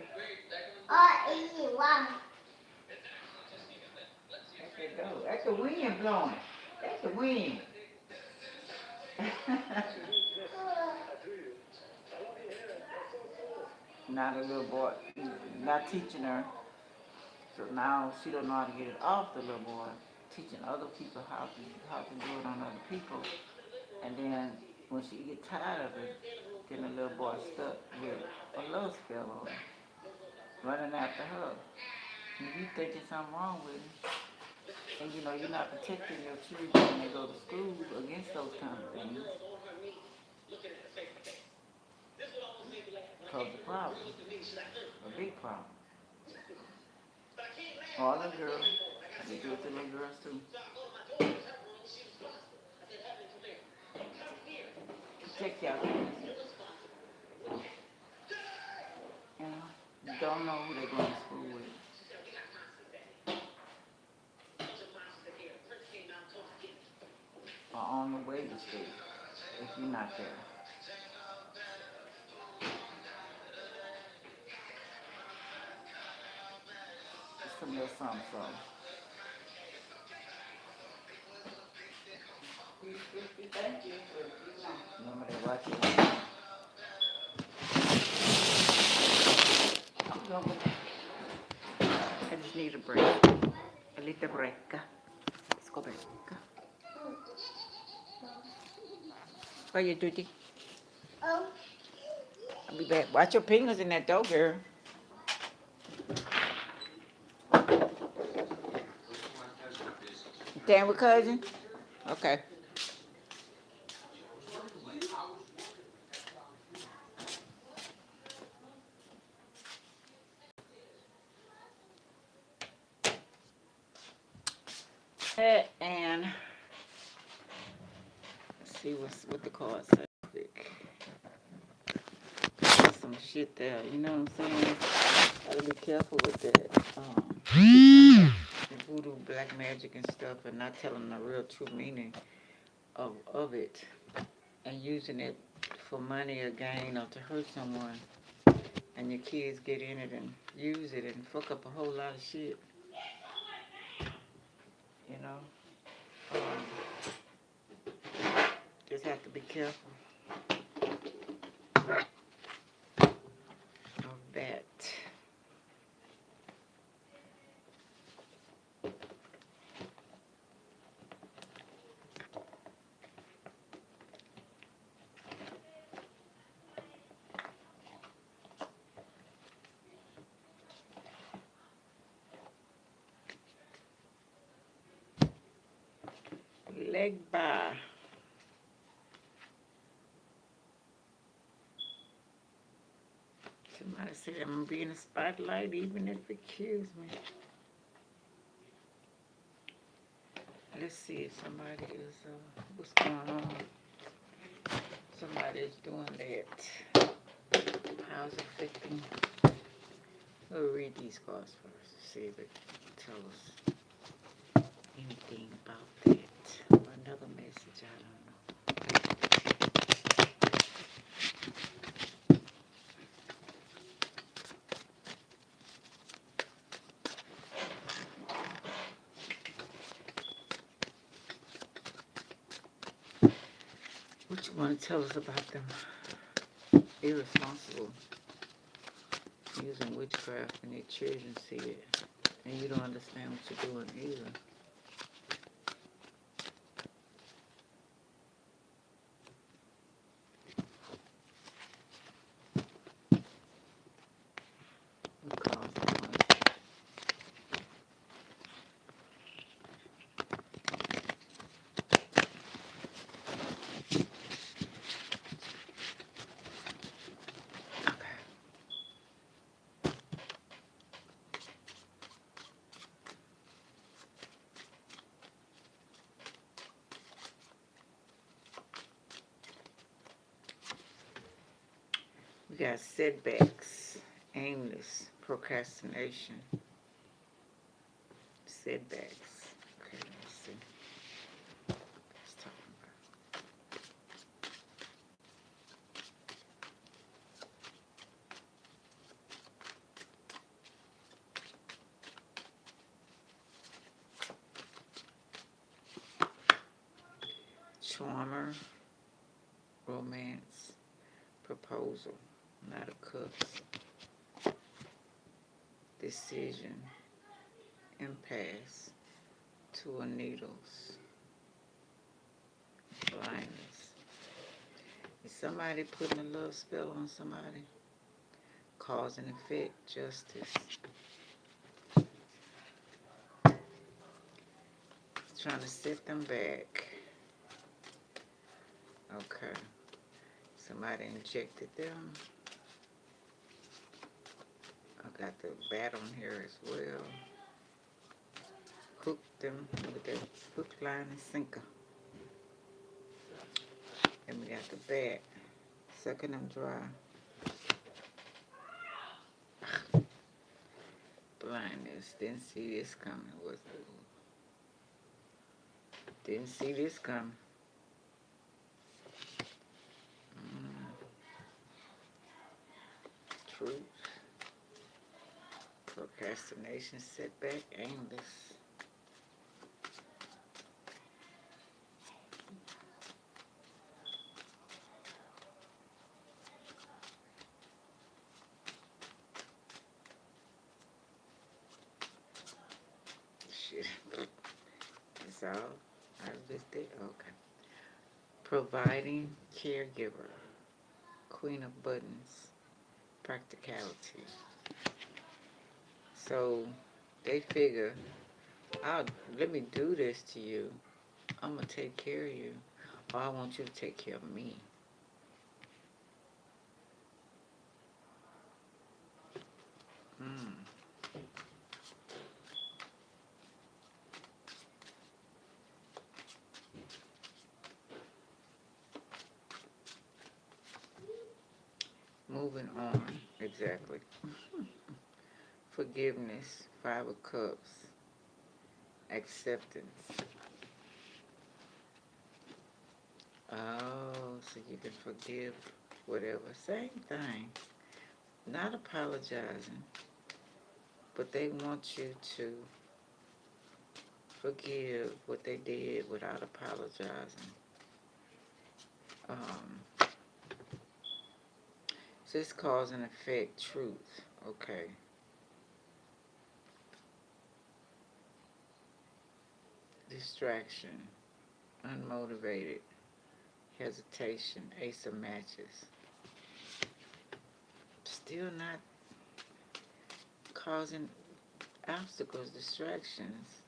That's the wind blowing. That's the wind. Now the little boy, not teaching her, so now she don't know how to get it off the little boy, teaching other people how to do it on other people. And then when she get tired of it, then the little boy stuck with a love spell on her, running after her. And you thinking something wrong with him. And you know, you're not protecting your children when they go to school against those kind of things. Cause a problem, a big problem. All the girls, they do it to little girls too. Protect y'all kids. You know, you don't know who they're going to school with. Or on the way to school, if you're not there. It's a little something, Thank you. Remember they watch it. I'm going. I just need a break. A little break. Go back. Go. Go, your duty.
Oh.
I'll be back. Watch your fingers in that door, girl. Damn with cousin? Okay. And let's see what the card say quick. Some shit there, you know what I'm saying? Gotta be careful with that. Voodoo, black magic and stuff, and not telling the real true meaning of it, and using it for money or gain or to hurt someone, and your kids get in it and use it and fuck up a whole lot of shit. You know, just have to be careful of that. Leg bar. Somebody said I'm gonna be in the spotlight even if it kills me. Let's see if somebody is, what's going on? Somebody is doing that. How's it affecting? We'll read these cards first, see if it tell us anything about that. Or another message, I don't know. What you want to tell us about them? Irresponsible. Using witchcraft and their children see it. And you don't understand what you're doing either. What caused it? Okay. We got setbacks, aimless, procrastination, setbacks. Okay, let's see. Let's talk about charmer, romance, proposal, not a cups, decision, impasse, two of needles, blindness. Is somebody putting a love spell on somebody? Cause and effect, justice. Trying to set them back. Okay. Somebody injected them. I got the bat on here as well. Hooked them with that hook, line, and sinker. And we got the bat. Sucking them dry. Blindness. Didn't see this coming. Didn't see this coming. Truth. Procrastination, setback, aimless. Shit. That's all. there? Okay. Providing caregiver. Queen of buttons. Practicality. So they figure, let me do this to you. I'm going to take care of you. Or I want you to take care of me. Moving on. Exactly. Forgiveness. 5 of Cups. Acceptance. Oh, so you can forgive whatever. Same thing. Not apologizing, but they want you to forgive what they did without apologizing. So it's cause and effect, truth. Okay. Distraction, unmotivated, hesitation, ace of matches. Still not causing obstacles, distractions.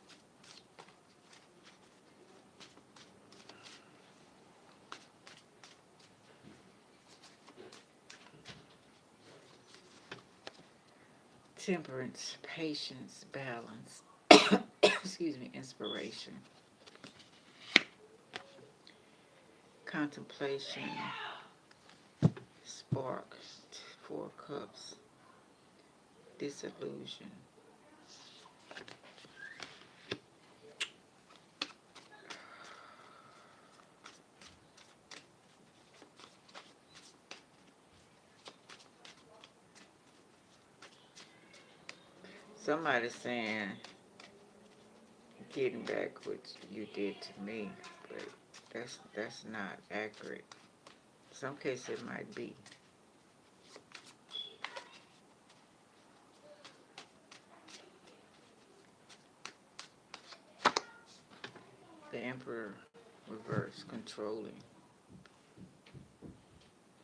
Temperance, patience, balance. Excuse me, inspiration. Contemplation, spark, 4 cups, disillusion. Somebody's saying, getting back what you did to me, but that's not accurate. Some cases it might be. The Emperor reverse, controlling,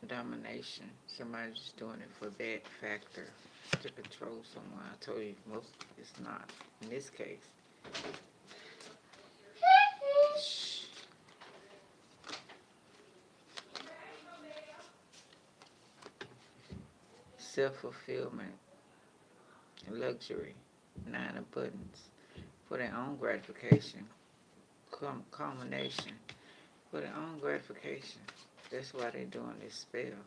domination. Somebody's just doing it for that factor, to control someone. I told you most it's not in this case. Shh. Self-fulfillment, luxury, 9 of buttons, for their own gratification, culmination, for their own gratification. That's why they're doing this spell.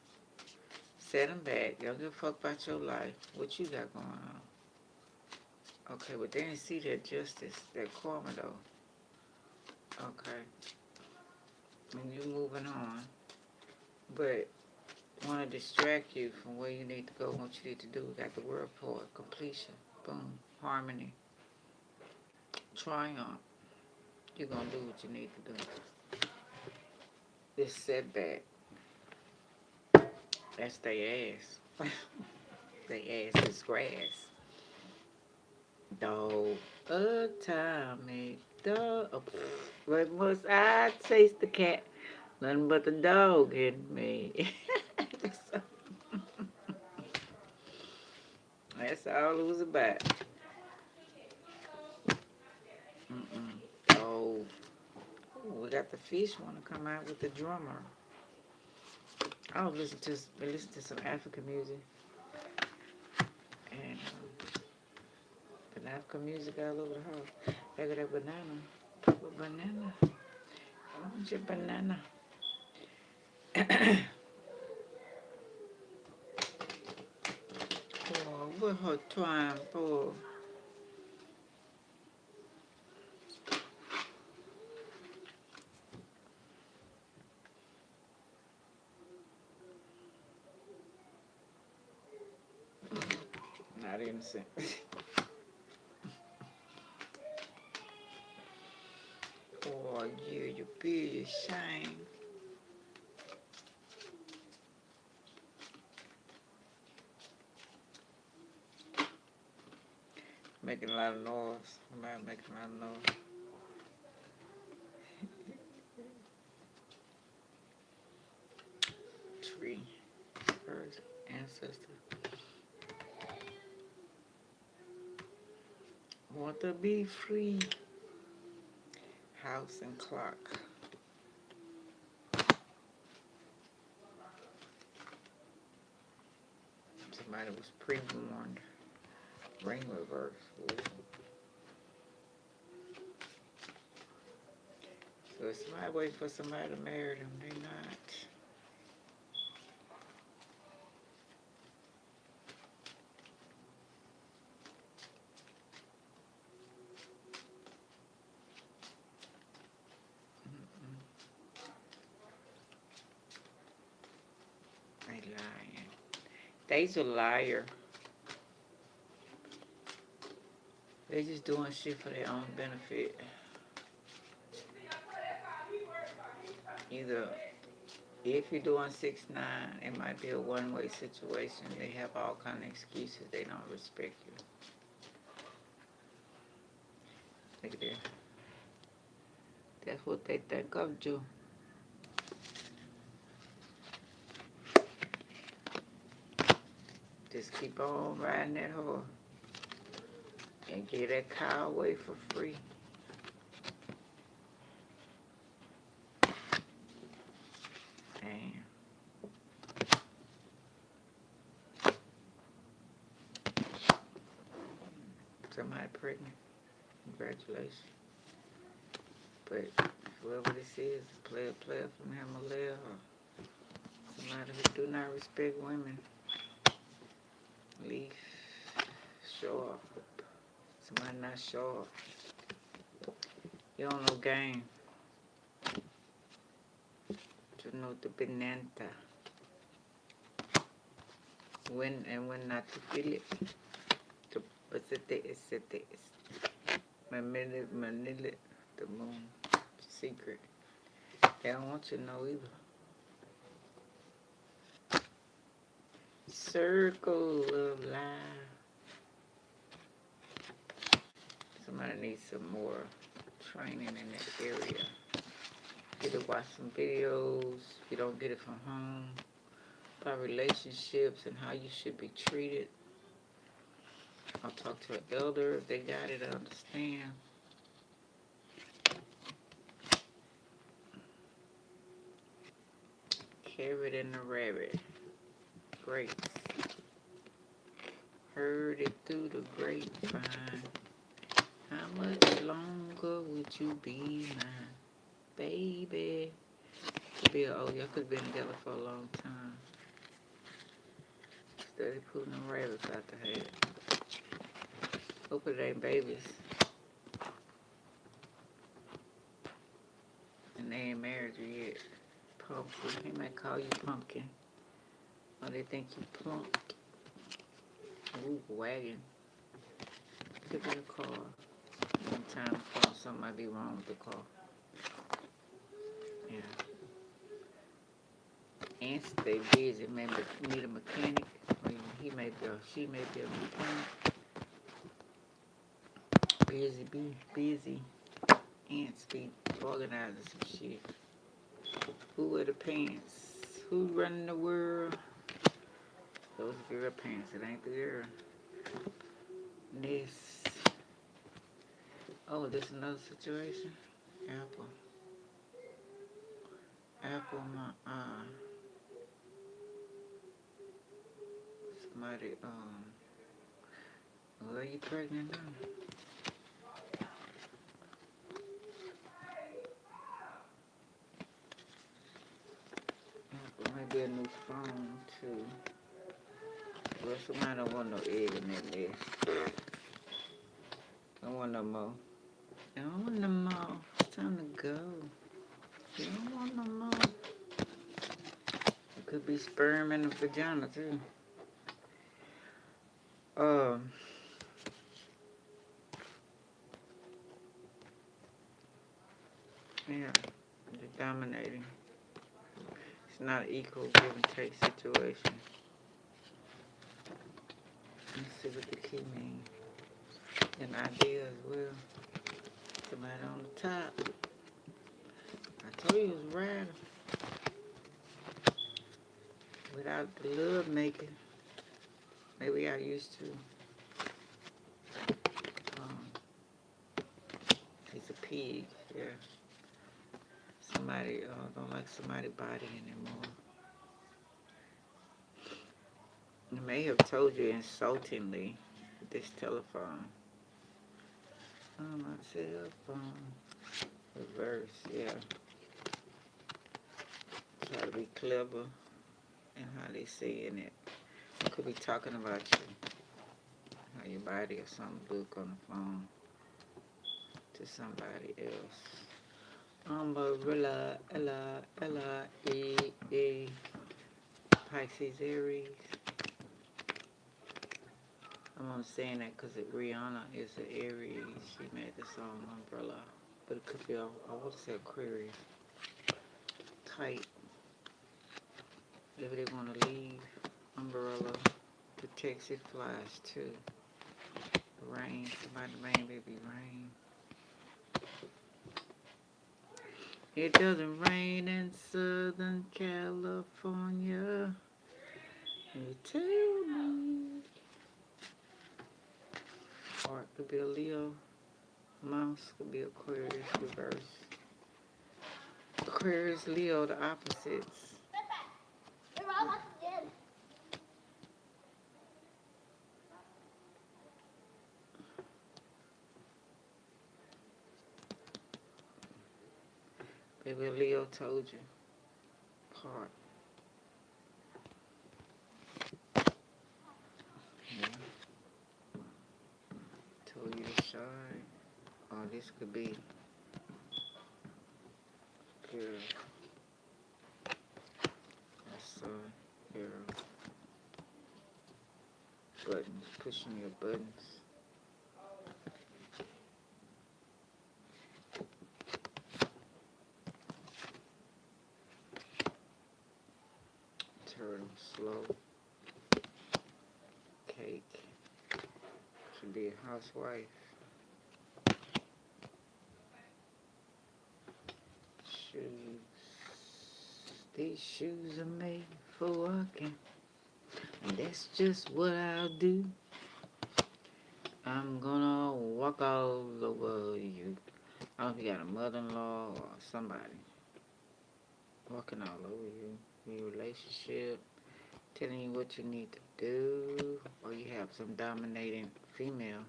Set them back. You don't give a fuck about your life. What you got going on? Okay, but they didn't see that justice, that karma though. Okay. And you moving on. But want to distract you from where you need to go, what you need to do. Got the word for it. Completion. Boom. Harmony. Triumph. You're going to do what you need to do. This setback. That's their ass. Their ass is grass. Dog. Atomic dog. But must I taste the cat? Nothing but the dog in me. That's all it was about. Oh, we got the fish want to come out with the drummer. I was listen to some African music and African music all over the house. Look at that banana. What banana? I want your banana. Oh, what her twine for? Not innocent. Oh, you be ashamed. Making a lot of noise. Somebody making a lot of noise. Ancestor. Want to be free. House and clock. Somebody was pre-warned. Ring reverse. Ooh. So if somebody wait for somebody to marry them, they not. They lying. They's a liar. They just doing shit for their own benefit. Either if you're doing 6ix9ine, it might be a one-way situation. They have all kind of excuses. They don't respect you. Look at that. That's what they think of you. Just keep on riding that horse and get that cow away for free. Damn. Somebody pregnant. Congratulations. But whoever this is, player from Himalaya or somebody who do not respect women. Leave. Show off. Somebody not show off. You don't know game. You know the benanta. When and when not to feel it. To it's Manila, the moon. Secret. They don't want you to know either. Circle of life. Somebody needs some more training in that area. Get to watch some videos. If you don't get it from home. About relationships and how you should be treated. I'll talk to an elder if they got it, I understand. Carrot and the rabbit. Grapes. Heard it through the grapevine. How much longer would you be mine, baby? Oh, y'all could have been together for a long time. Steady putting them rabbits out the head. Hope it ain't babies. And they ain't married you yet. Pumpkin. He might call you pumpkin. Or they think you plump. Ooh, wagon. Could be a car. Time to call. Something might be wrong with the car. Yeah. And stay busy. Maybe need a mechanic. Or he may be, or she may be a mechanic. Busy. Ants be organizing some shit. Who wear the pants? Who running the world? Those girl pants. It ain't the girl. This. Oh, this another situation? Apple, my somebody, well, you pregnant now? Apple might be a new phone, too. Well, somebody don't want no egg in that nest. Don't want no more. Don't want no more. It's time to go. You don't want no more. It could be sperm in the vagina, too. Yeah, they're dominating. It's not an equal give and take situation. Let's see what the key means. An idea as well. Somebody on the top. I told you it was right. without the love making. Maybe I used to. He's a pig, yeah. Somebody don't like somebody's body anymore. I may have told you insultingly with this telephone. On my cell phone. Reverse, yeah. Try to be clever in how they saying it. I could be talking about you. How your body or something look on the phone to somebody else. Umbrella, Ella, E, Pisces, Aries. I'm only saying that because Rihanna is an Aries. She made the song Umbrella. But it could be, I want to say Aquarius. Tight. If they want to leave, umbrella protects it, flies too. Rain, somebody rain, baby, rain. It doesn't rain in Southern California. You tell me. Or it could be a Leo. Mouse could be Aquarius, reverse. Aquarius, Leo, the opposites. Baby Leo told you. Part. Yeah. Told you to shine. Or this could be girl. That's girl. Buttons, pushing your buttons. Turtle, slow. Cake. Should be a housewife. Shoes. These shoes are made for walking. And that's just what I'll do. I'm gonna walk all over you. I don't know if you got a mother-in-law or somebody walking all over you in your relationship, telling you what you need to do, or you have some dominating female.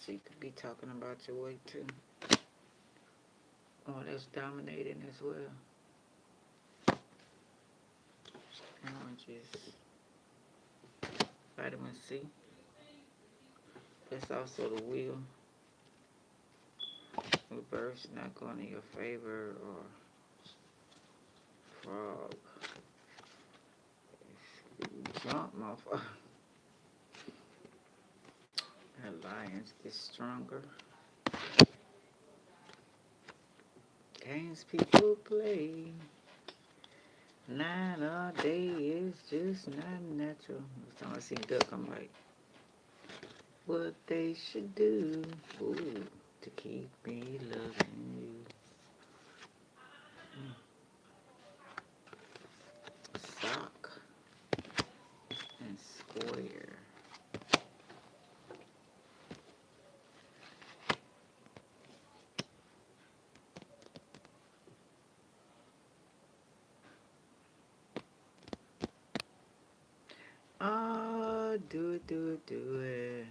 She could be talking about your weight too. Oh, that's dominating as well. Oranges. Vitamin C. That's also the wheel. Reverse, not going in your favor, or frog. Jump, motherfucker. Alliance gets stronger. Games people play. Night or day is just not natural. Every time I see duck, I'm like, what they should do, ooh, to keep me loving you. Sock and square. Oh, do it, do it, do it.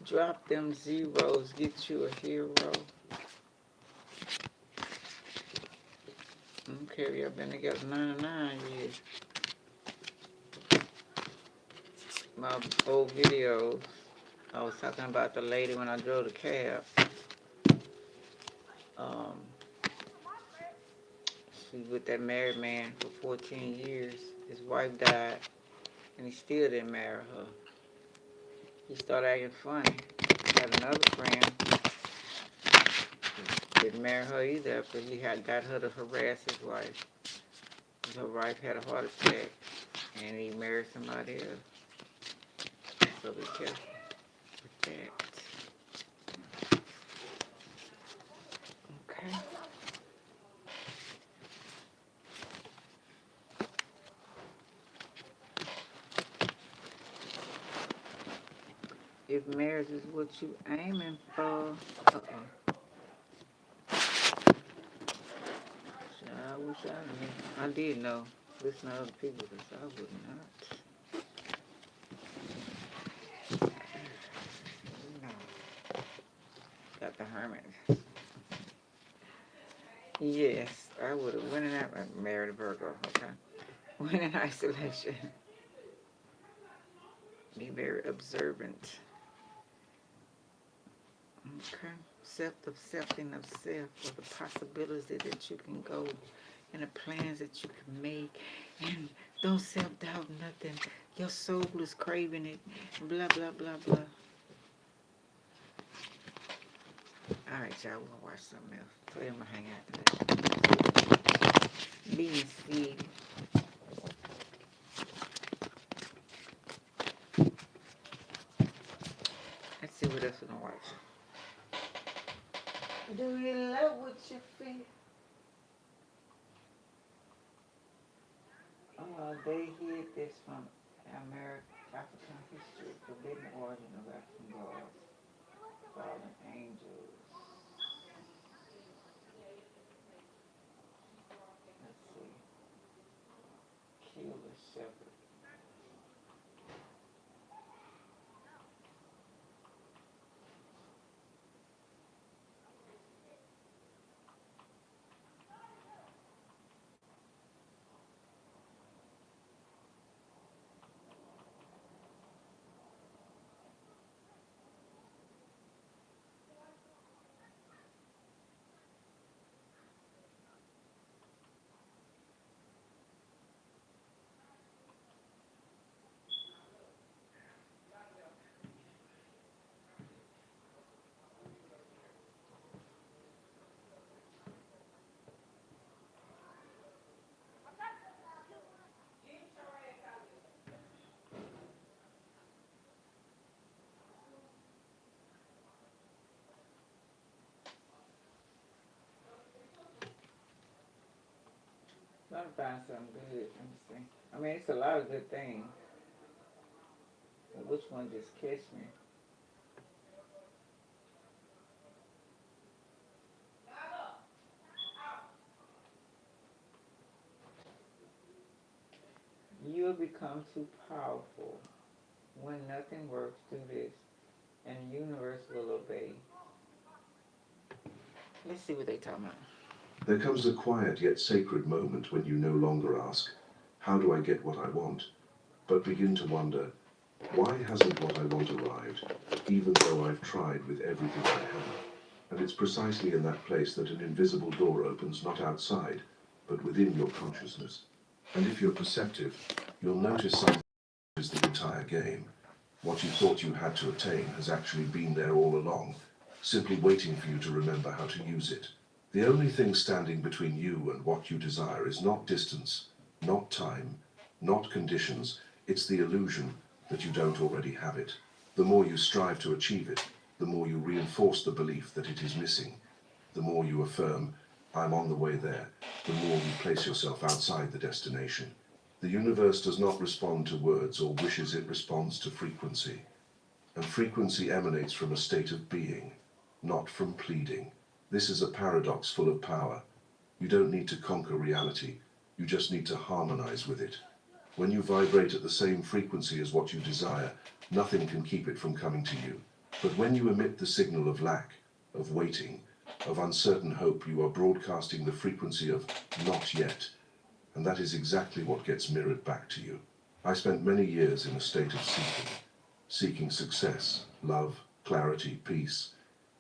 Drop them zeros, get you a hero. Okay, y'all been together 99 years. My old videos, I was talking about the lady when I drove the cab. Um, she was with that married man for 14 years. His wife died, and he still didn't marry her. He started acting funny. Had another friend, didn't marry her either, but he had got her to harass his wife. Her wife had a heart attack, and he married somebody else. So be careful with that. Okay. If marriage is what you aiming for, I wish I knew. I did know. Listen to other people, because I would not. No. Got the hermit. Yes, I would have went in that married a Virgo, okay? Went in isolation. Be very observant. Okay. Self-accepting of self, or the possibility that you can go and the plans that you can make, and don't self-doubt nothing. Your soul is craving it, blah, blah, blah, blah. All right, y'all, we're going to watch something else. So I'm going to hang out today. Being sweet. Let's see what else we're going to watch. Do you love what you feel? They hid this from African history, forbidden origin of African gods, fallen angels. Let's see. Kill the shepherd. Trying to find something good. Let me see. I mean, it's a lot of good things. But which one just catch me? You'll become too powerful when nothing works through this, and the universe will obey. Let's see what they talking about.
There comes a quiet yet sacred moment when you no longer ask, how do I get what I want? But begin to wonder, why hasn't what I want arrived, even though I've tried with everything I have? And it's precisely in that place that an invisible door opens, not outside, but within your consciousness. And if you're perceptive, you'll notice something is the entire game. What you thought you had to attain has actually been there all along, simply waiting for you to remember how to use it. The only thing standing between you and what you desire is not distance, not time, not conditions. It's the illusion that you don't already have it. The more you strive to achieve it, the more you reinforce the belief that it is missing. The more you affirm, I'm on the way there, the more you place yourself outside the destination. The universe does not respond to words or wishes, it responds to frequency. And frequency emanates from a state of being, not from pleading. This is a paradox full of power. You don't need to conquer reality, you just need to harmonize with it. When you vibrate at the same frequency as what you desire, nothing can keep it from coming to you. But when you emit the signal of lack, of waiting, of uncertain hope, you are broadcasting the frequency of not yet. And that is exactly what gets mirrored back to you. I spent many years in a state of seeking. seeking success, love, clarity, peace.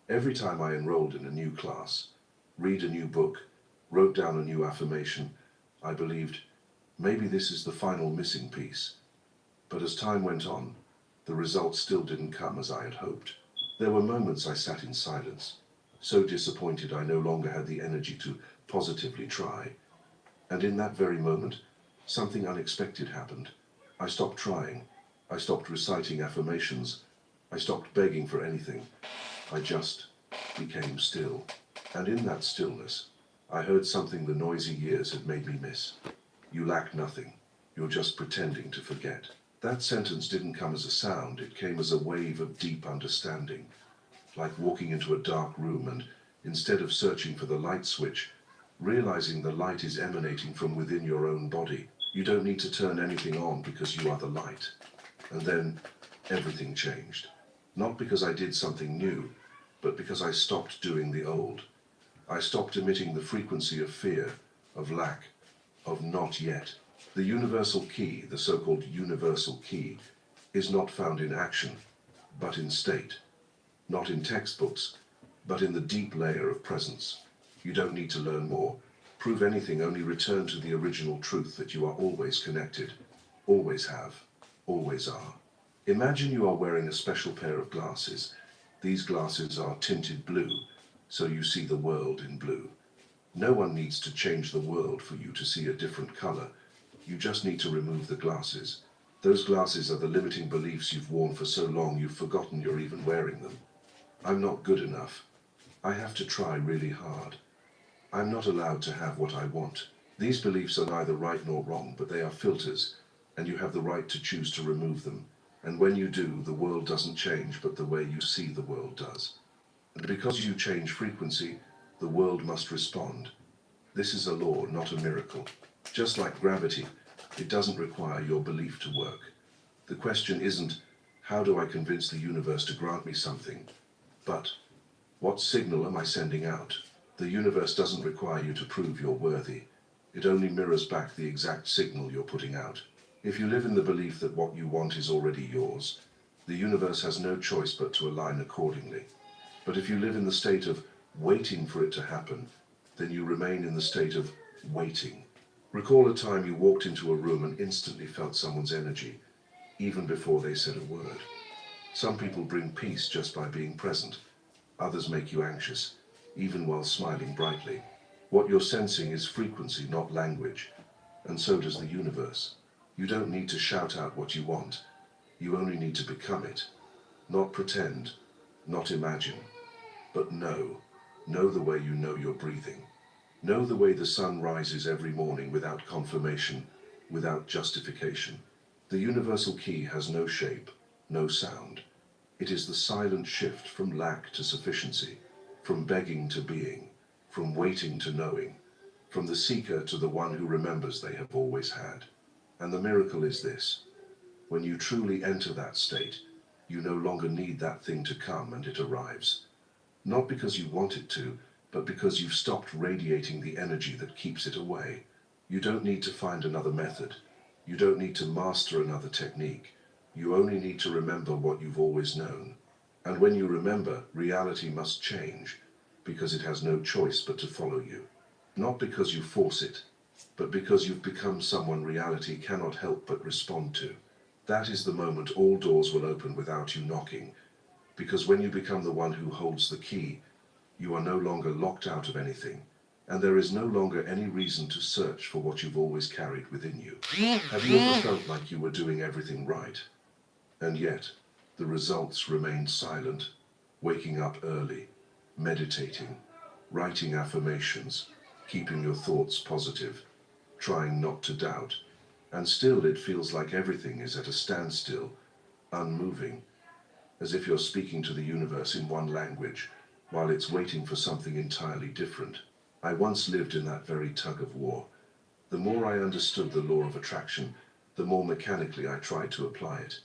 Every time I enrolled in a new class, read a new book, wrote down a new affirmation, I believed, maybe this is the final missing piece. But as time went on, the results still didn't come as I had hoped. There were moments I sat in silence, so disappointed I no longer had the energy to positively try. And in that very moment, something unexpected happened. I stopped trying. I stopped reciting affirmations. I stopped begging for anything. I just became still. And in that stillness, I heard something the noisy years had made me miss. You lack nothing. You're just pretending to forget. That sentence didn't come as a sound. It came as a wave of deep understanding. Like walking into a dark room and, instead of searching for the light switch, realizing the light is emanating from within your own body. You don't need to turn anything on because you are the light. And then everything changed. Not because I did something new, but because I stopped doing the old. I stopped emitting the frequency of fear, of lack, of not yet. The universal key, the so-called universal key, is not found in action, but in state. Not in textbooks, but in the deep layer of presence. You don't need to learn more, prove anything, only return to the original truth that you are always connected, always have, always are. Imagine you are wearing a special pair of glasses. These glasses are tinted blue, so you see the world in blue. No one needs to change the world for you to see a different color. You just need to remove the glasses. Those glasses are the limiting beliefs you've worn for so long you've forgotten you're even wearing them. I'm not good enough. I have to try really hard. I'm not allowed to have what I want. These beliefs are neither right nor wrong, but they are filters, and you have the right to choose to remove them. And when you do, the world doesn't change, but the way you see the world does. And because you change frequency, the world must respond. This is a law, not a miracle. Just like gravity, it doesn't require your belief to work. The question isn't, how do I convince the universe to grant me something? But, what signal am I sending out? The universe doesn't require you to prove you're worthy. It only mirrors back the exact signal you're putting out. If you live in the belief that what you want is already yours, the universe has no choice but to align accordingly. But if you live in the state of waiting for it to happen, then you remain in the state of waiting. Recall a time you walked into a room and instantly felt someone's energy, even before they said a word. Some people bring peace just by being present. Others make you anxious, even while smiling brightly. What you're sensing is frequency, not language, and so does the universe. You don't need to shout out what you want. You only need to become it. Not pretend, not imagine, but know. Know the way you know you're breathing. Know the way the sun rises every morning without confirmation, without justification. The universal key has no shape, no sound. It is the silent shift from lack to sufficiency, from begging to being, from waiting to knowing, from the seeker to the one who remembers they have always had. And the miracle is this: when you truly enter that state, you no longer need that thing to come, and it arrives. Not because you want it to, but because you've stopped radiating the energy that keeps it away. You don't need to find another method. You don't need to master another technique. You only need to remember what you've always known. And when you remember, reality must change, because it has no choice but to follow you. Not because you force it, but because you've become someone reality cannot help but respond to. That is the moment all doors will open without you knocking, because when you become the one who holds the key, you are no longer locked out of anything, and there is no longer any reason to search for what you've always carried within you. Have you ever felt like you were doing everything right, and yet the results remained silent? Waking up early, meditating, writing affirmations, keeping your thoughts positive, trying not to doubt, and still it feels like everything is at a standstill, unmoving, as if you're speaking to the universe in one language, while it's waiting for something entirely different. I once lived in that very tug of war. The more I understood the law of attraction, the more mechanically I tried to apply it.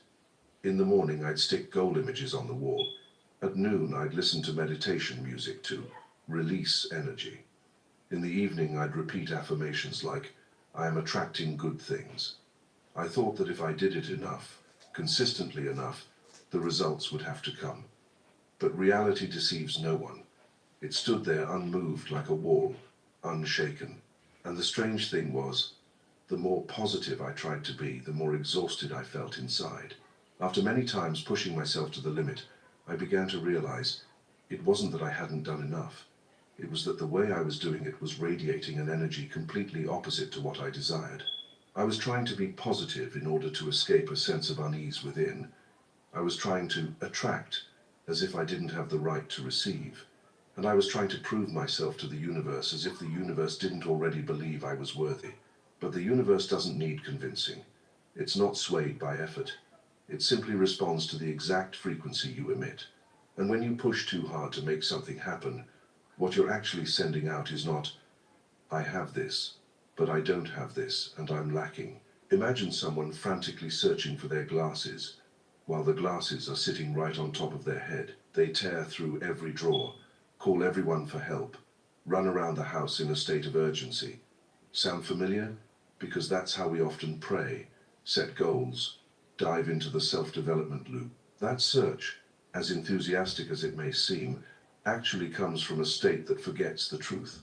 In the morning, I'd stick goal images on the wall. At noon, I'd listen to meditation music to release energy. In the evening, I'd repeat affirmations like, I am attracting good things. I thought that if I did it enough, consistently enough, the results would have to come. But reality deceives no one. It stood there unmoved like a wall, unshaken. And the strange thing was, the more positive I tried to be, the more exhausted I felt inside. After many times pushing myself to the limit, I began to realize it wasn't that I hadn't done enough. It was that the way I was doing it was radiating an energy completely opposite to what I desired. I was trying to be positive in order to escape a sense of unease within. I was trying to attract as if I didn't have the right to receive. And I was trying to prove myself to the universe as if the universe didn't already believe I was worthy. But the universe doesn't need convincing. It's not swayed by effort. It simply responds to the exact frequency you emit. And when you push too hard to make something happen, what you're actually sending out is not, I have this, but I don't have this, and I'm lacking. Imagine someone frantically searching for their glasses, while the glasses are sitting right on top of their head. They tear through every drawer, call everyone for help, run around the house in a state of urgency. Sound familiar? Because that's how we often pray, set goals, dive into the self-development loop. That search, as enthusiastic as it may seem, actually comes from a state that forgets the truth.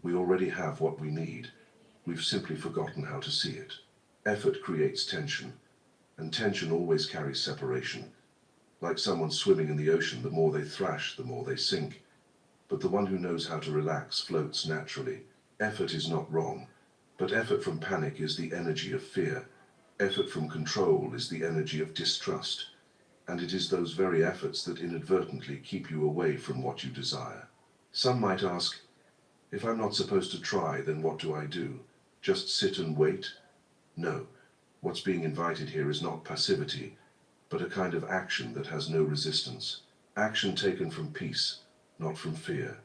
We already have what we need. We've simply forgotten how to see it. Effort creates tension, and tension always carries separation. Like someone swimming in the ocean, the more they thrash, the more they sink. But the one who knows how to relax floats naturally. Effort is not wrong, but effort from panic is the energy of fear. Effort from control is the energy of distrust. And it is those very efforts that inadvertently keep you away from what you desire. Some might ask, if I'm not supposed to try, then what do I do? Just sit and wait? No. What's being invited here is not passivity, but a kind of action that has no resistance. Action taken from peace, not from fear.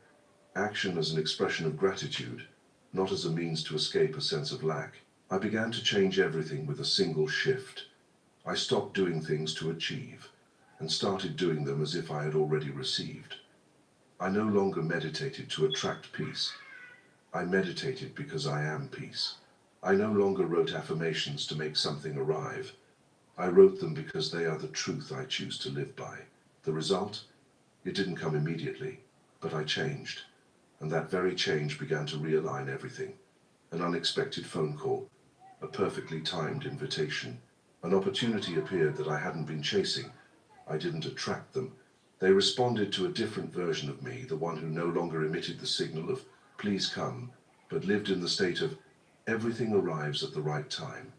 Action as an expression of gratitude, not as a means to escape a sense of lack. I began to change everything with a single shift. I stopped doing things to achieve, and started doing them as if I had already received. I no longer meditated to attract peace. I meditated because I am peace. I no longer wrote affirmations to make something arrive. I wrote them because they are the truth I choose to live by. The result? It didn't come immediately, but I changed. And that very change began to realign everything. An unexpected phone call, a perfectly timed invitation. An opportunity appeared that I hadn't been chasing. I didn't attract them. They responded to a different version of me, the one who no longer emitted the signal of, please come, but lived in the state of, everything arrives at the right time.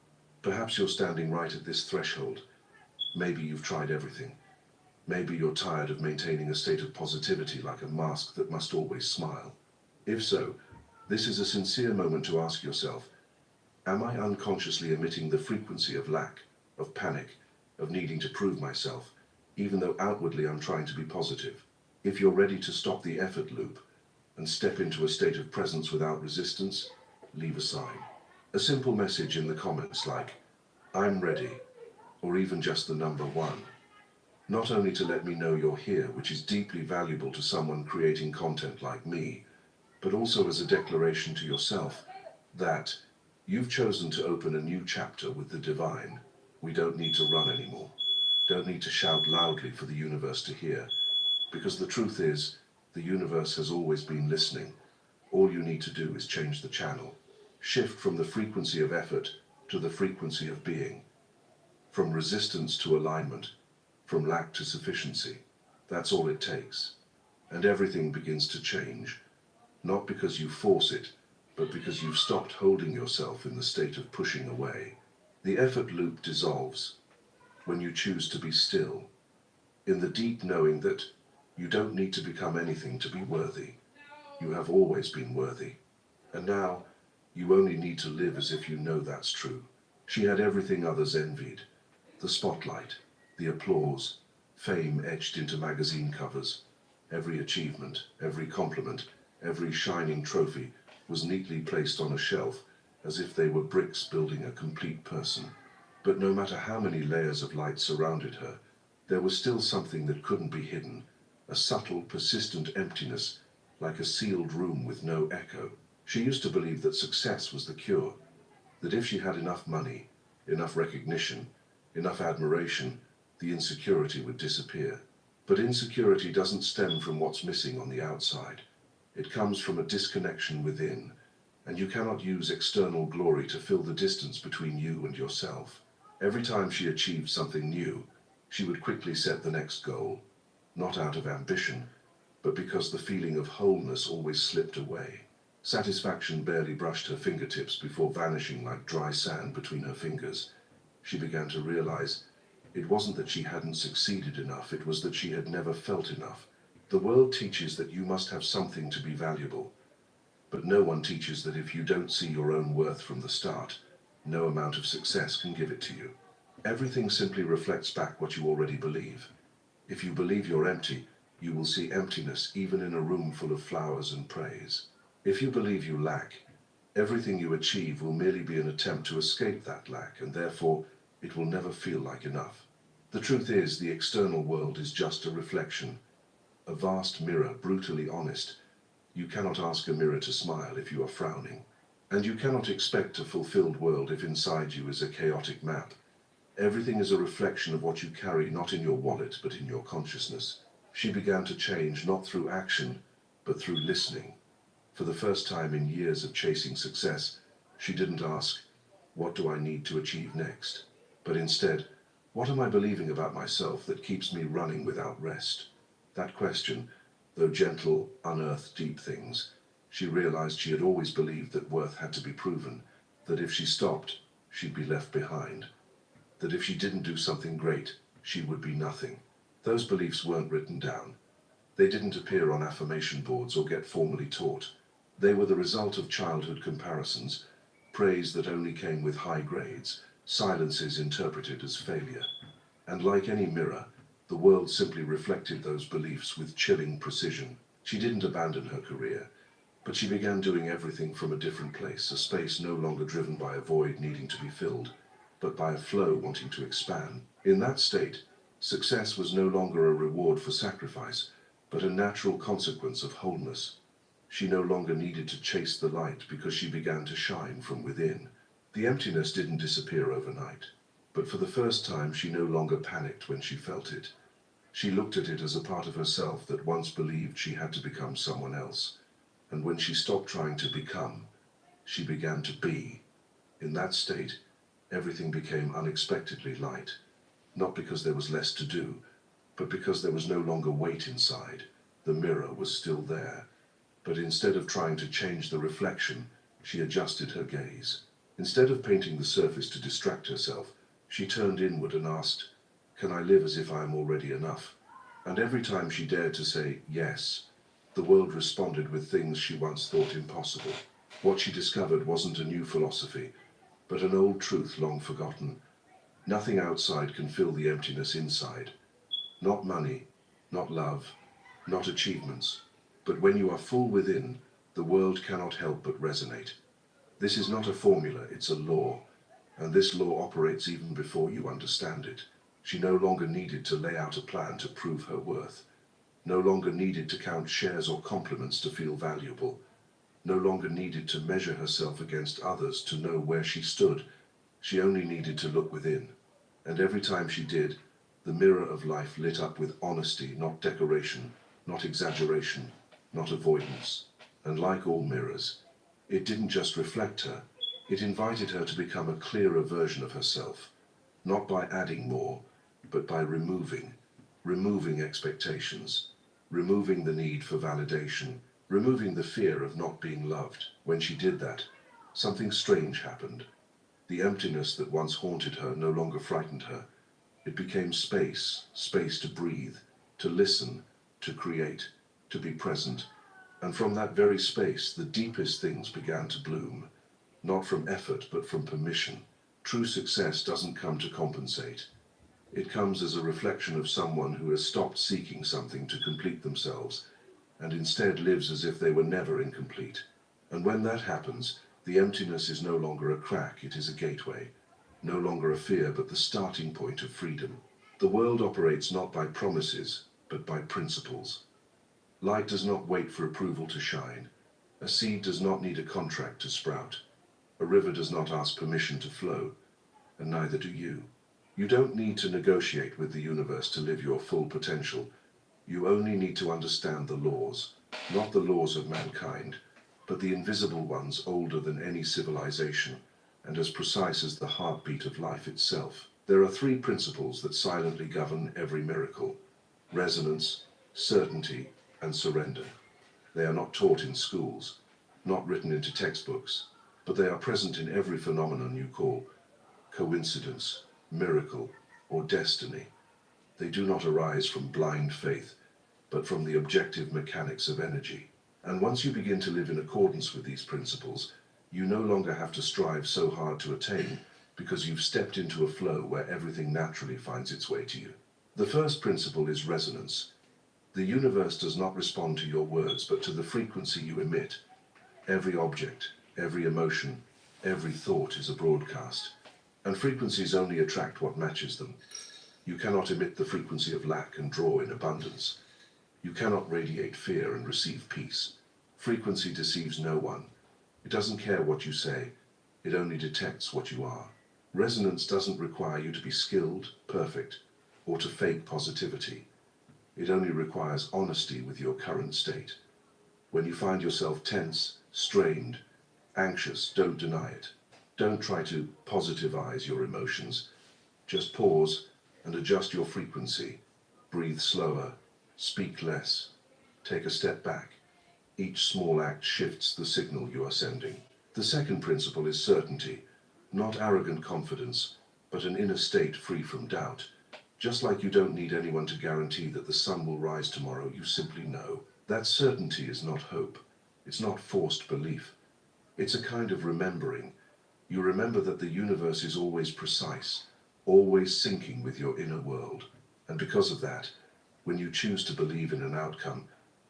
Perhaps you're standing right at this threshold. Maybe you've tried everything. Maybe you're tired of maintaining a state of positivity like a mask that must always smile. If so, this is a sincere moment to ask yourself, am I unconsciously emitting the frequency of lack, of panic, of needing to prove myself, even though outwardly I'm trying to be positive? If you're ready to stop the effort loop and step into a state of presence without resistance, leave a sign. A simple message in the comments like, I'm ready, or even just the number 1. Not only to let me know you're here, which is deeply valuable to someone creating content like me, but also as a declaration to yourself that you've chosen to open a new chapter with the divine. We don't need to run anymore. Don't need to shout loudly for the universe to hear. Because the truth is, the universe has always been listening. All you need to do is change the channel. Shift from the frequency of effort to the frequency of being. From resistance to alignment. From lack to sufficiency. That's all it takes. And everything begins to change. Not because you force it, but because you've stopped holding yourself in the state of pushing away. The effort loop dissolves when you choose to be still, in the deep knowing that you don't need to become anything to be worthy. You have always been worthy. And now, you only need to live as if you know that's true. She had everything others envied. The spotlight, the applause, fame etched into magazine covers. Every achievement, every compliment, every shining trophy was neatly placed on a shelf as if they were bricks building a complete person. But no matter how many layers of light surrounded her, there was still something that couldn't be hidden, a subtle, persistent emptiness, like a sealed room with no echo. She used to believe that success was the cure, that if she had enough money, enough recognition, enough admiration, the insecurity would disappear. But insecurity doesn't stem from what's missing on the outside. It comes from a disconnection within, and you cannot use external glory to fill the distance between you and yourself. Every time she achieved something new, she would quickly set the next goal, not out of ambition, but because the feeling of wholeness always slipped away. Satisfaction barely brushed her fingertips before vanishing like dry sand between her fingers. She began to realize it wasn't that she hadn't succeeded enough, it was that she had never felt enough. The world teaches that you must have something to be valuable, but no one teaches that if you don't see your own worth from the start, no amount of success can give it to you. Everything simply reflects back what you already believe. If you believe you're empty, you will see emptiness even in a room full of flowers and praise. If you believe you lack, everything you achieve will merely be an attempt to escape that lack, and therefore it will never feel like enough. The truth is, the external world is just a reflection, a vast mirror, brutally honest. You cannot ask a mirror to smile if you are frowning, and you cannot expect a fulfilled world if inside you is a chaotic map. Everything is a reflection of what you carry, not in your wallet, but in your consciousness. She began to change, not through action, but through listening. For the first time in years of chasing success, she didn't ask, what do I need to achieve next? But instead, what am I believing about myself that keeps me running without rest? That question, though gentle, unearthed deep things. She realized she had always believed that worth had to be proven, that if she stopped, she'd be left behind, that if she didn't do something great, she would be nothing. Those beliefs weren't written down. They didn't appear on affirmation boards or get formally taught. They were the result of childhood comparisons, praise that only came with high grades, silences interpreted as failure. And like any mirror, the world simply reflected those beliefs with chilling precision. She didn't abandon her career, but she began doing everything from a different place, a space no longer driven by a void needing to be filled, but by a flow wanting to expand. In that state, success was no longer a reward for sacrifice, but a natural consequence of wholeness. She no longer needed to chase the light because she began to shine from within. The emptiness didn't disappear overnight, but for the first time she no longer panicked when she felt it. She looked at it as a part of herself that once believed she had to become someone else. And when she stopped trying to become, she began to be. In that state, everything became unexpectedly light, not because there was less to do, but because there was no longer weight inside. The mirror was still there, but instead of trying to change the reflection, she adjusted her gaze. Instead of painting the surface to distract herself, she turned inward and asked, "Can I live as if I am already enough?" And every time she dared to say yes, the world responded with things she once thought impossible. What she discovered wasn't a new philosophy, but an old truth long forgotten. Nothing outside can fill the emptiness inside. Not money, not love, not achievements. But when you are full within, the world cannot help but resonate. This is not a formula, it's a law. And this law operates even before you understand it. She no longer needed to lay out a plan to prove her worth. No longer needed to count shares or compliments to feel valuable. No longer needed to measure herself against others to know where she stood. She only needed to look within. And every time she did, the mirror of life lit up with honesty, not decoration, not exaggeration, not avoidance. And like all mirrors, it didn't just reflect her, it invited her to become a clearer version of herself, not by adding more, but by removing expectations, removing the need for validation, removing the fear of not being loved. When she did that, something strange happened. The emptiness that once haunted her no longer frightened her. It became space, space to breathe, to listen, to create, to be present. And from that very space, the deepest things began to bloom, not from effort, but from permission. True success doesn't come to compensate. It comes as a reflection of someone who has stopped seeking something to complete themselves, and instead lives as if they were never incomplete. And when that happens, the emptiness is no longer a crack, it is a gateway. No longer a fear, but the starting point of freedom. The world operates not by promises, but by principles. Light does not wait for approval to shine. A seed does not need a contract to sprout. A river does not ask permission to flow, and neither do you. You don't need to negotiate with the universe to live your full potential. You only need to understand the laws, not the laws of mankind, but the invisible ones older than any civilization, and as precise as the heartbeat of life itself. There are three principles that silently govern every miracle: resonance, certainty, and surrender. They are not taught in schools, not written into textbooks, but they are present in every phenomenon you call coincidence, miracle, or destiny. They do not arise from blind faith, but from the objective mechanics of energy. And once you begin to live in accordance with these principles, you no longer have to strive so hard to attain, because you've stepped into a flow where everything naturally finds its way to you. The first principle is resonance. The universe does not respond to your words, but to the frequency you emit. Every object, every emotion, every thought is a broadcast, and frequencies only attract what matches them. You cannot emit the frequency of lack and draw in abundance. You cannot radiate fear and receive peace. Frequency deceives no one. It doesn't care what you say. It only detects what you are. Resonance doesn't require you to be skilled, perfect, or to fake positivity. It only requires honesty with your current state. When you find yourself tense, strained, anxious, don't deny it. Don't try to positivize your emotions. Just pause and adjust your frequency. Breathe slower, speak less, take a step back. Each small act shifts the signal you are sending. The second principle is certainty, not arrogant confidence, but an inner state free from doubt. Just like you don't need anyone to guarantee that the sun will rise tomorrow, you simply know. That certainty is not hope. It's not forced belief. It's a kind of remembering. You remember that the universe is always precise, always syncing with your inner world. And because of that, when you choose to believe in an outcome,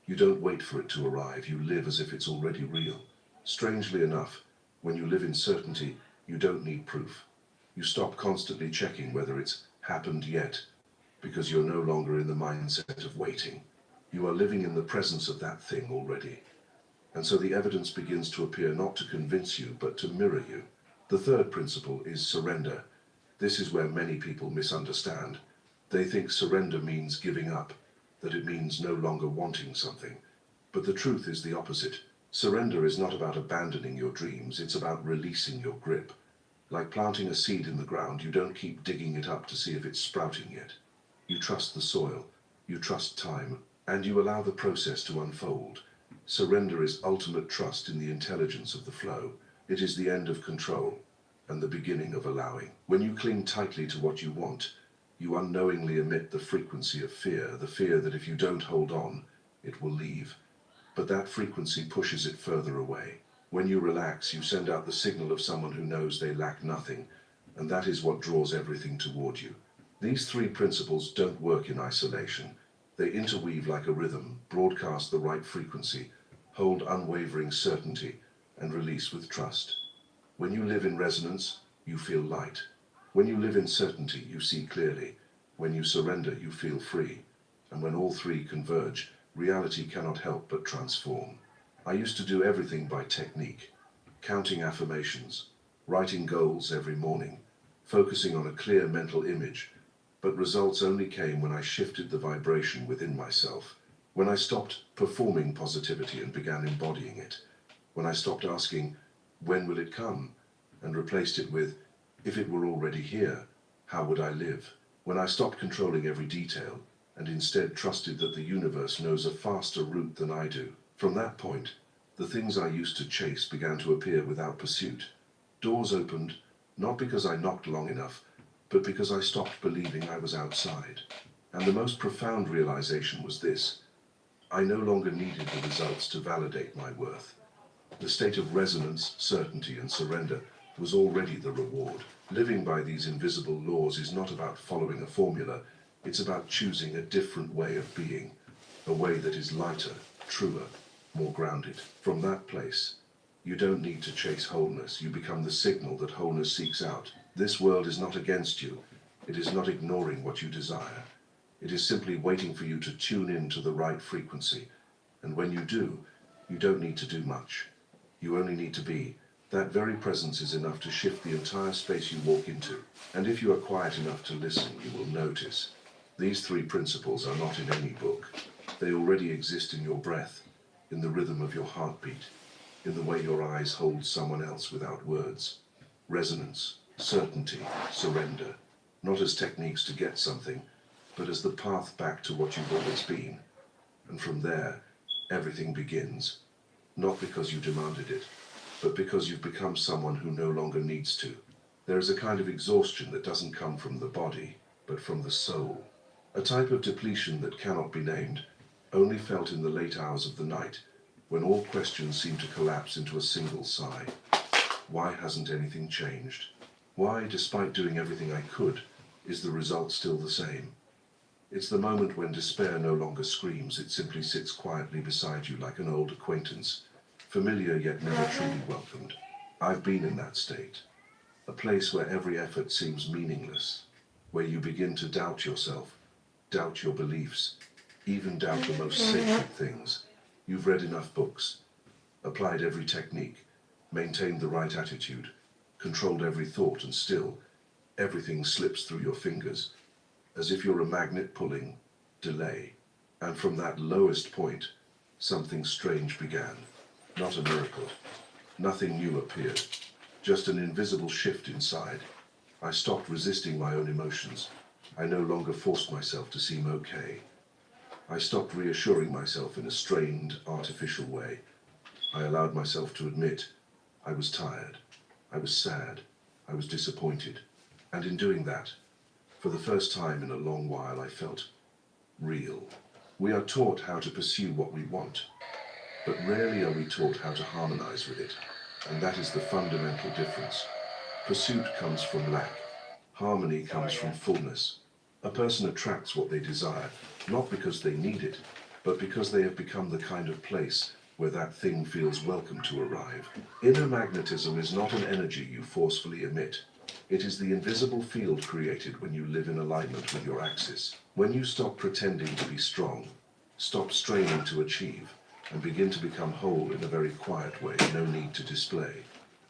you don't wait for it to arrive, you live as if it's already real. Strangely enough, when you live in certainty, you don't need proof. You stop constantly checking whether it's happened yet, because you're no longer in the mindset of waiting. You are living in the presence of that thing already. And so the evidence begins to appear not to convince you, but to mirror you. The third principle is surrender. This is where many people misunderstand. They think surrender means giving up, that it means no longer wanting something. But the truth is the opposite. Surrender is not about abandoning your dreams, it's about releasing your grip. Like planting a seed in the ground, you don't keep digging it up to see if it's sprouting yet. You trust the soil, you trust time, and you allow the process to unfold. Surrender is ultimate trust in the intelligence of the flow. It is the end of control and the beginning of allowing. When you cling tightly to what you want, you unknowingly emit the frequency of fear, the fear that if you don't hold on, it will leave. But that frequency pushes it further away. When you relax, you send out the signal of someone who knows they lack nothing, and that is what draws everything toward you. These three principles don't work in isolation. They interweave like a rhythm, broadcast the right frequency, hold unwavering certainty, and release with trust. When you live in resonance, you feel light. When you live in certainty, you see clearly. When you surrender, you feel free. And when all three converge, reality cannot help but transform. I used to do everything by technique, counting affirmations, writing goals every morning, focusing on a clear mental image, but results only came when I shifted the vibration within myself, when I stopped performing positivity and began embodying it, when I stopped asking, when will it come, and replaced it with, if it were already here, how would I live? When I stopped controlling every detail, and instead trusted that the universe knows a faster route than I do. From that point, the things I used to chase began to appear without pursuit. Doors opened, not because I knocked long enough, but because I stopped believing I was outside. And the most profound realization was this: I no longer needed the results to validate my worth. The state of resonance, certainty, and surrender was already the reward. Living by these invisible laws is not about following a formula, it's about choosing a different way of being, a way that is lighter, truer, more grounded. From that place, you don't need to chase wholeness, you become the signal that wholeness seeks out. This world is not against you, it is not ignoring what you desire. It is simply waiting for you to tune in to the right frequency. And when you do, you don't need to do much. You only need to be That very presence is enough to shift the entire space you walk into. And if you are quiet enough to listen, you will notice. These three principles are not in any book. They already exist in your breath, in the rhythm of your heartbeat, in the way your eyes hold someone else without words. Resonance, certainty, surrender, not as techniques to get something, but as the path back to what you've always been. And from there, everything begins, not because you demanded it, but because you've become someone who no longer needs to. There is a kind of exhaustion that doesn't come from the body, but from the soul. A type of depletion that cannot be named, only felt in the late hours of the night, when all questions seem to collapse into a single sigh. Why hasn't anything changed? Why, despite doing everything I could, is the result still the same? It's the moment when despair no longer screams, it simply sits quietly beside you like an old acquaintance, familiar yet never truly welcomed. I've been in that state. A place where every effort seems meaningless, where you begin to doubt yourself, doubt your beliefs, even doubt the most sacred things. You've read enough books, applied every technique, maintained the right attitude, controlled every thought, and still, everything slips through your fingers, as if you're a magnet pulling delay. And from that lowest point, something strange began. Not a miracle. Nothing new appeared. Just an invisible shift inside. I stopped resisting my own emotions. I no longer forced myself to seem okay. I stopped reassuring myself in a strained, artificial way. I allowed myself to admit I was tired, I was sad, I was disappointed. And in doing that, for the first time in a long while, I felt real. We are taught how to pursue what we want, but rarely are we taught how to harmonize with it. And that is the fundamental difference. Pursuit comes from lack. Harmony comes from fullness. A person attracts what they desire, not because they need it, but because they have become the kind of place where that thing feels welcome to arrive. Inner magnetism is not an energy you forcefully emit. It is the invisible field created when you live in alignment with your axis. When you stop pretending to be strong, stop straining to achieve, and begin to become whole in a very quiet way, no need to display,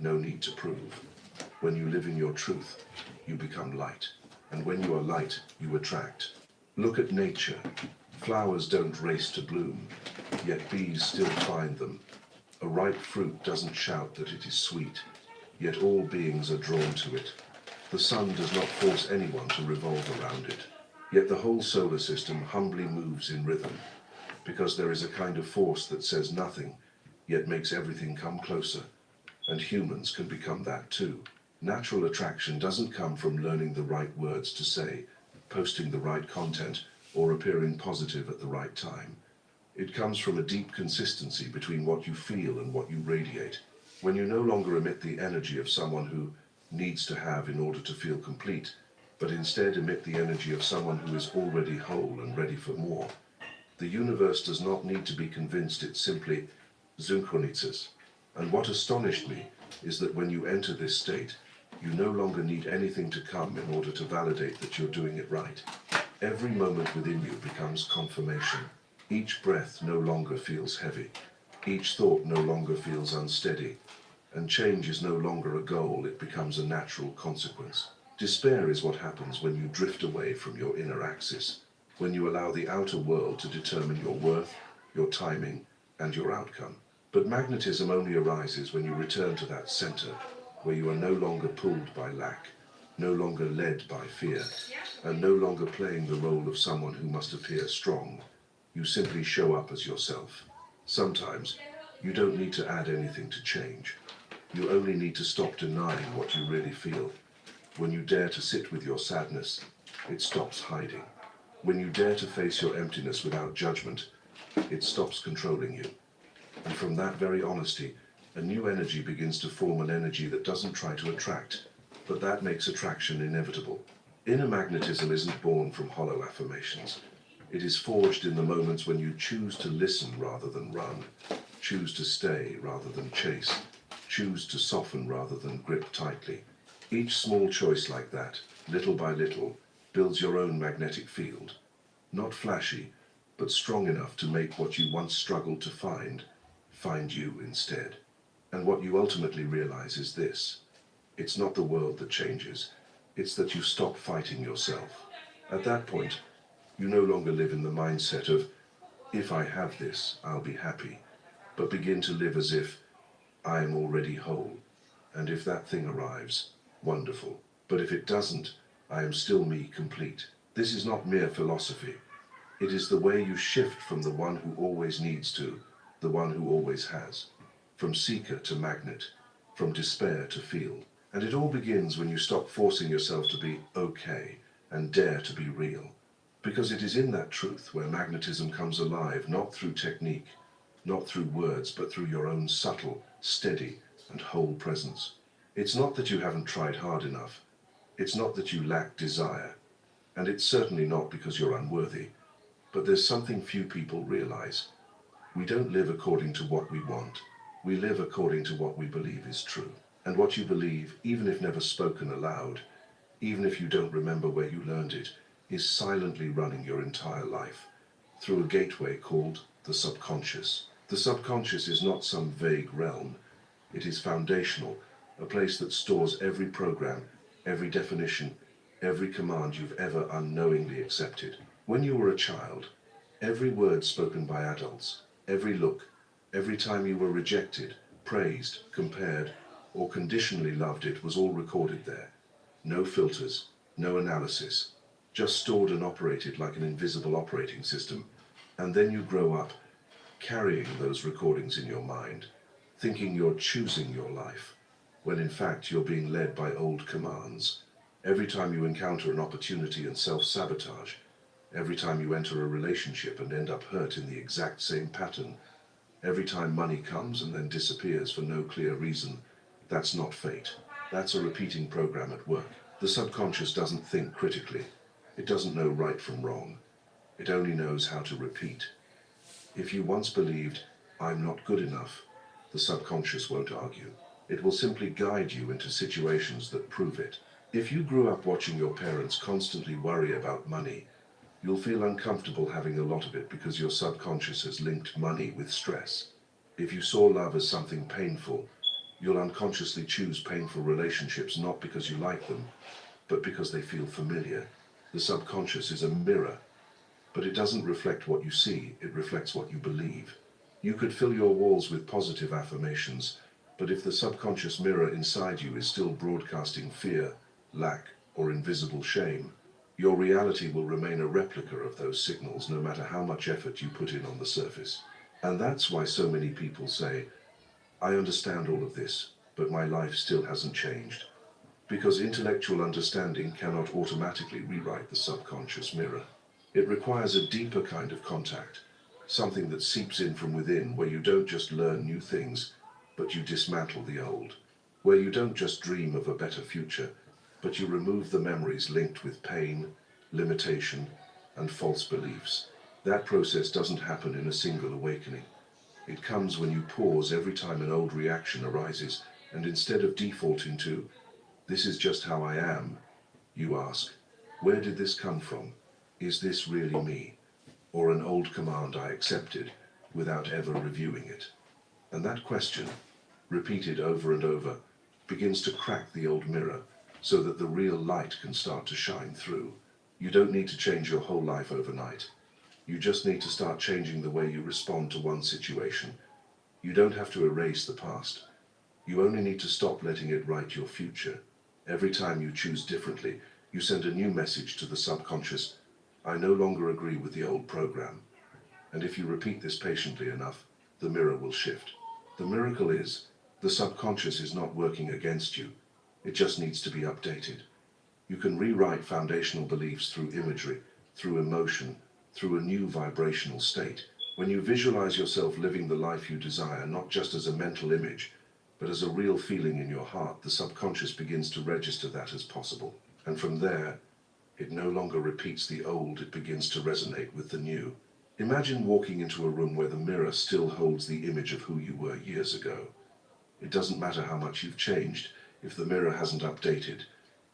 no need to prove. When you live in your truth, you become light. And when you are light, you attract. Look at nature. Flowers don't race to bloom, yet bees still find them. A ripe fruit doesn't shout that it is sweet, yet all beings are drawn to it. The sun does not force anyone to revolve around it, yet the whole solar system humbly moves in rhythm, because there is a kind of force that says nothing, yet makes everything come closer, and humans can become that too. Natural attraction doesn't come from learning the right words to say, posting the right content, or appearing positive at the right time. It comes from a deep consistency between what you feel and what you radiate. When you no longer emit the energy of someone who needs to have in order to feel complete, but instead emit the energy of someone who is already whole and ready for more. The universe does not need to be convinced, it simply synchronizes. And what astonished me is that when you enter this state, you no longer need anything to come in order to validate that you're doing it right. Every moment within you becomes confirmation. Each breath no longer feels heavy. Each thought no longer feels unsteady. And change is no longer a goal, it becomes a natural consequence. Despair is what happens when you drift away from your inner axis, when you allow the outer world to determine your worth, your timing, and your outcome. But magnetism only arises when you return to that center, where you are no longer pulled by lack, no longer led by fear, and no longer playing the role of someone who must appear strong. You simply show up as yourself. Sometimes, you don't need to add anything to change. You only need to stop denying what you really feel. When you dare to sit with your sadness, it stops hiding. When you dare to face your emptiness without judgment, it stops controlling you. And from that very honesty, a new energy begins to form, an energy that doesn't try to attract, but that makes attraction inevitable. Inner magnetism isn't born from hollow affirmations. It is forged in the moments when you choose to listen rather than run, choose to stay rather than chase, choose to soften rather than grip tightly. Each small choice like that, little by little, builds your own magnetic field. Not flashy, but strong enough to make what you once struggled to find you instead. And what you ultimately realize is this: it's not the world that changes, it's that you stop fighting yourself. At that point, you no longer live in the mindset of, if I have this, I'll be happy, but begin to live as if I am already whole, and if that thing arrives, wonderful. But if it doesn't, I am still me, complete. This is not mere philosophy. It is the way you shift from the one who always needs to the one who always has, from seeker to magnet, from despair to feel. And it all begins when you stop forcing yourself to be okay and dare to be real. Because it is in that truth where magnetism comes alive, not through technique, not through words, but through your own subtle, steady, and whole presence. It's not that you haven't tried hard enough. It's not that you lack desire. And it's certainly not because you're unworthy. But there's something few people realize. We don't live according to what we want. We live according to what we believe is true. And what you believe, even if never spoken aloud, even if you don't remember where you learned it, is silently running your entire life through a gateway called the subconscious. The subconscious is not some vague realm. It is foundational, a place that stores every program, every definition, every command you've ever unknowingly accepted. When you were a child, every word spoken by adults, every look, every time you were rejected, praised, compared, or conditionally loved, it was all recorded there. No filters, no analysis, just stored and operated like an invisible operating system. And then you grow up, carrying those recordings in your mind, thinking you're choosing your life, when in fact you're being led by old commands. Every time you encounter an opportunity and self-sabotage, every time you enter a relationship and end up hurt in the exact same pattern, every time money comes and then disappears for no clear reason, that's not fate. That's a repeating program at work. The subconscious doesn't think critically. It doesn't know right from wrong. It only knows how to repeat. If you once believed, I'm not good enough, the subconscious won't argue. It will simply guide you into situations that prove it. If you grew up watching your parents constantly worry about money, you'll feel uncomfortable having a lot of it because your subconscious has linked money with stress. If you saw love as something painful, you'll unconsciously choose painful relationships not because you like them, but because they feel familiar. The subconscious is a mirror, but it doesn't reflect what you see, it reflects what you believe. You could fill your walls with positive affirmations, but if the subconscious mirror inside you is still broadcasting fear, lack, or invisible shame, your reality will remain a replica of those signals no matter how much effort you put in on the surface. And that's why so many people say, I understand all of this, but my life still hasn't changed. Because intellectual understanding cannot automatically rewrite the subconscious mirror. It requires a deeper kind of contact, something that seeps in from within, where you don't just learn new things, but you dismantle the old. Where you don't just dream of a better future, but you remove the memories linked with pain, limitation, and false beliefs. That process doesn't happen in a single awakening. It comes when you pause every time an old reaction arises, and instead of defaulting to, this is just how I am, you ask, where did this come from? Is this really me? Or an old command I accepted without ever reviewing it? And that question, repeated over and over, begins to crack the old mirror so that the real light can start to shine through. You don't need to change your whole life overnight. You just need to start changing the way you respond to one situation. You don't have to erase the past. You only need to stop letting it write your future. Every time you choose differently, you send a new message to the subconscious. I no longer agree with the old program. And if you repeat this patiently enough, the mirror will shift. The miracle is, the subconscious is not working against you. It just needs to be updated. You can rewrite foundational beliefs through imagery, through emotion, through a new vibrational state. When you visualize yourself living the life you desire, not just as a mental image, but as a real feeling in your heart, the subconscious begins to register that as possible. And from there, it no longer repeats the old, it begins to resonate with the new. Imagine walking into a room where the mirror still holds the image of who you were years ago. It doesn't matter how much you've changed. If the mirror hasn't updated,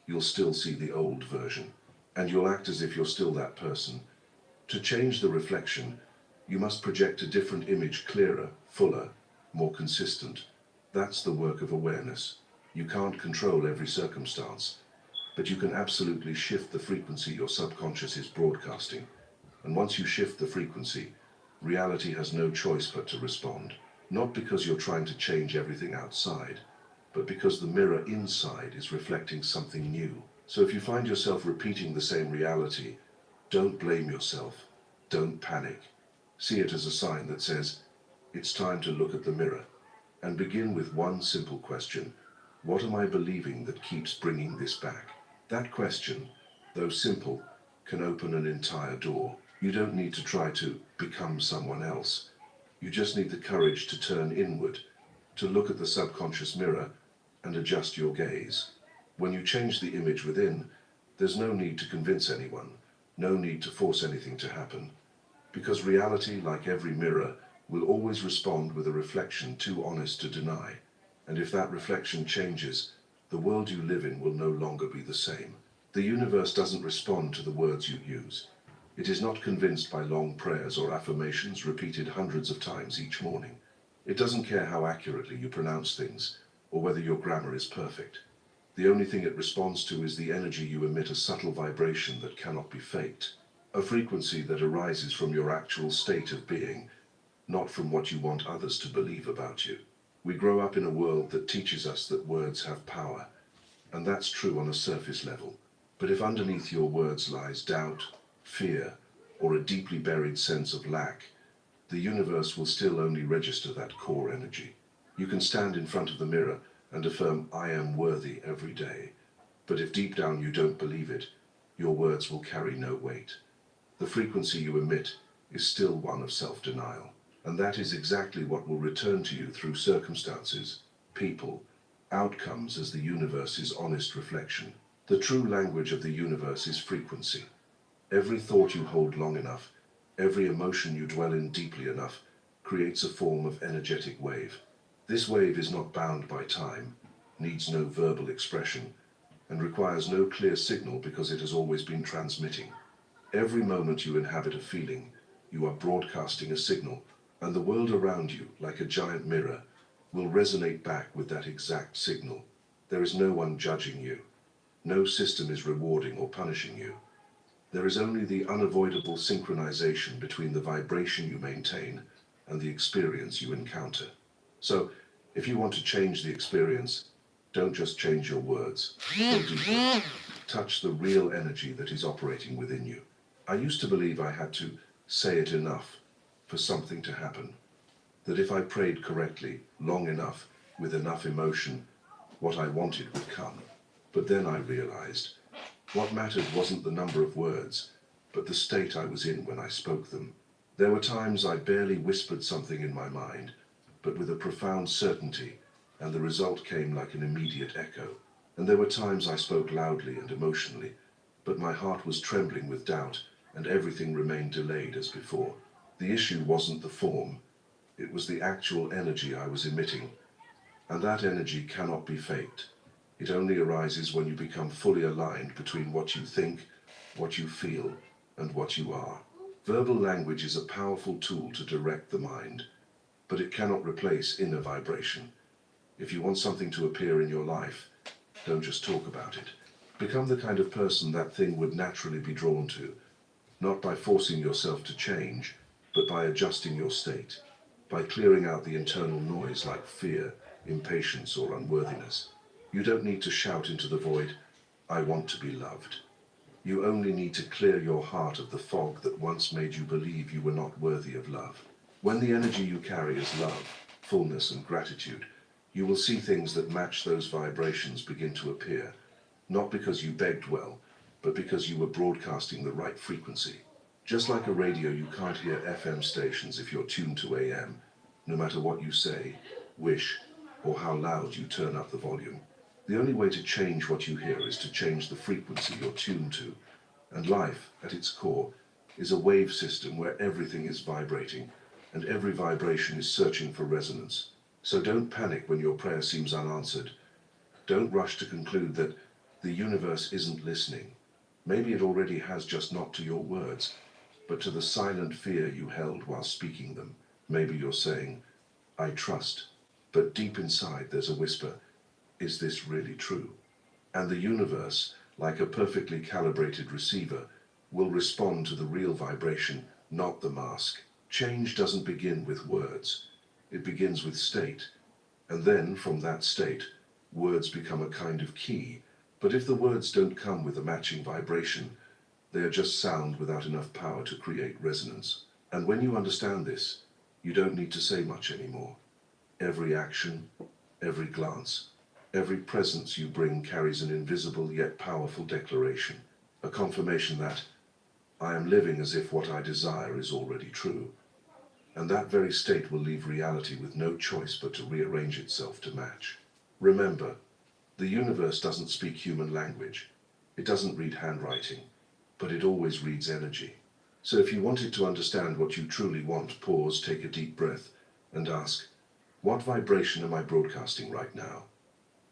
you'll still see the old version. And you'll act as if you're still that person. To change the reflection, you must project a different image, clearer, fuller, more consistent. That's the work of awareness. You can't control every circumstance, but you can absolutely shift the frequency your subconscious is broadcasting. And once you shift the frequency, reality has no choice but to respond. Not because you're trying to change everything outside, but because the mirror inside is reflecting something new. So if you find yourself repeating the same reality, don't blame yourself. Don't panic. See it as a sign that says, it's time to look at the mirror. And begin with one simple question. What am I believing that keeps bringing this back? That question, though simple, can open an entire door. You don't need to try to become someone else. You just need the courage to turn inward, to look at the subconscious mirror and adjust your gaze. When you change the image within, there's no need to convince anyone, no need to force anything to happen. Because reality, like every mirror, will always respond with a reflection too honest to deny. And if that reflection changes, the world you live in will no longer be the same. The universe doesn't respond to the words you use. It is not convinced by long prayers or affirmations repeated hundreds of times each morning. It doesn't care how accurately you pronounce things, or whether your grammar is perfect. The only thing it responds to is the energy you emit, a subtle vibration that cannot be faked. A frequency that arises from your actual state of being, not from what you want others to believe about you. We grow up in a world that teaches us that words have power, and that's true on a surface level. But if underneath your words lies doubt, fear, or a deeply buried sense of lack, the universe will still only register that core energy. You can stand in front of the mirror and affirm, I am worthy every day. But if deep down you don't believe it, your words will carry no weight. The frequency you emit is still one of self-denial. And that is exactly what will return to you through circumstances, people, outcomes as the universe's honest reflection. The true language of the universe is frequency. Every thought you hold long enough, every emotion you dwell in deeply enough, creates a form of energetic wave. This wave is not bound by time, needs no verbal expression, and requires no clear signal because it has always been transmitting. Every moment you inhabit a feeling, you are broadcasting a signal, and the world around you, like a giant mirror, will resonate back with that exact signal. There is no one judging you. No system is rewarding or punishing you. There is only the unavoidable synchronization between the vibration you maintain and the experience you encounter. So, if you want to change the experience, don't just change your words. Go deeper. Touch the real energy that is operating within you. I used to believe I had to say it enough for something to happen. That if I prayed correctly, long enough, with enough emotion, what I wanted would come. But then I realized, what mattered wasn't the number of words, but the state I was in when I spoke them. There were times I barely whispered something in my mind, but with a profound certainty, and the result came like an immediate echo. And there were times I spoke loudly and emotionally, but my heart was trembling with doubt, and everything remained delayed as before. The issue wasn't the form, it was the actual energy I was emitting. And that energy cannot be faked. It only arises when you become fully aligned between what you think, what you feel, and what you are. Verbal language is a powerful tool to direct the mind, but it cannot replace inner vibration. If you want something to appear in your life, don't just talk about it. Become the kind of person that thing would naturally be drawn to, not by forcing yourself to change, but by adjusting your state, by clearing out the internal noise like fear, impatience, or unworthiness. You don't need to shout into the void, I want to be loved. You only need to clear your heart of the fog that once made you believe you were not worthy of love. When the energy you carry is love, fullness, and gratitude, you will see things that match those vibrations begin to appear, not because you begged well, but because you were broadcasting the right frequency. Just like a radio, you can't hear FM stations if you're tuned to AM, no matter what you say, wish, or how loud you turn up the volume. The only way to change what you hear is to change the frequency you're tuned to. And life, at its core, is a wave system where everything is vibrating, and every vibration is searching for resonance. So don't panic when your prayer seems unanswered. Don't rush to conclude that the universe isn't listening. Maybe it already has, just not to your words, but to the silent fear you held while speaking them. Maybe you're saying, I trust, But deep inside there's a whisper, is this really true? And the universe, like a perfectly calibrated receiver, will respond to the real vibration, not the mask. Change doesn't begin with words. It begins with state. And then, from that state, words become a kind of key. But if the words don't come with a matching vibration, they are just sound without enough power to create resonance. And when you understand this, you don't need to say much anymore. Every action, every glance, every presence you bring carries an invisible yet powerful declaration, a confirmation that I am living as if what I desire is already true. And that very state will leave reality with no choice but to rearrange itself to match. Remember, the universe doesn't speak human language. It doesn't read handwriting, but it always reads energy. So if you wanted to understand what you truly want, pause, take a deep breath, and ask, what vibration am I broadcasting right now?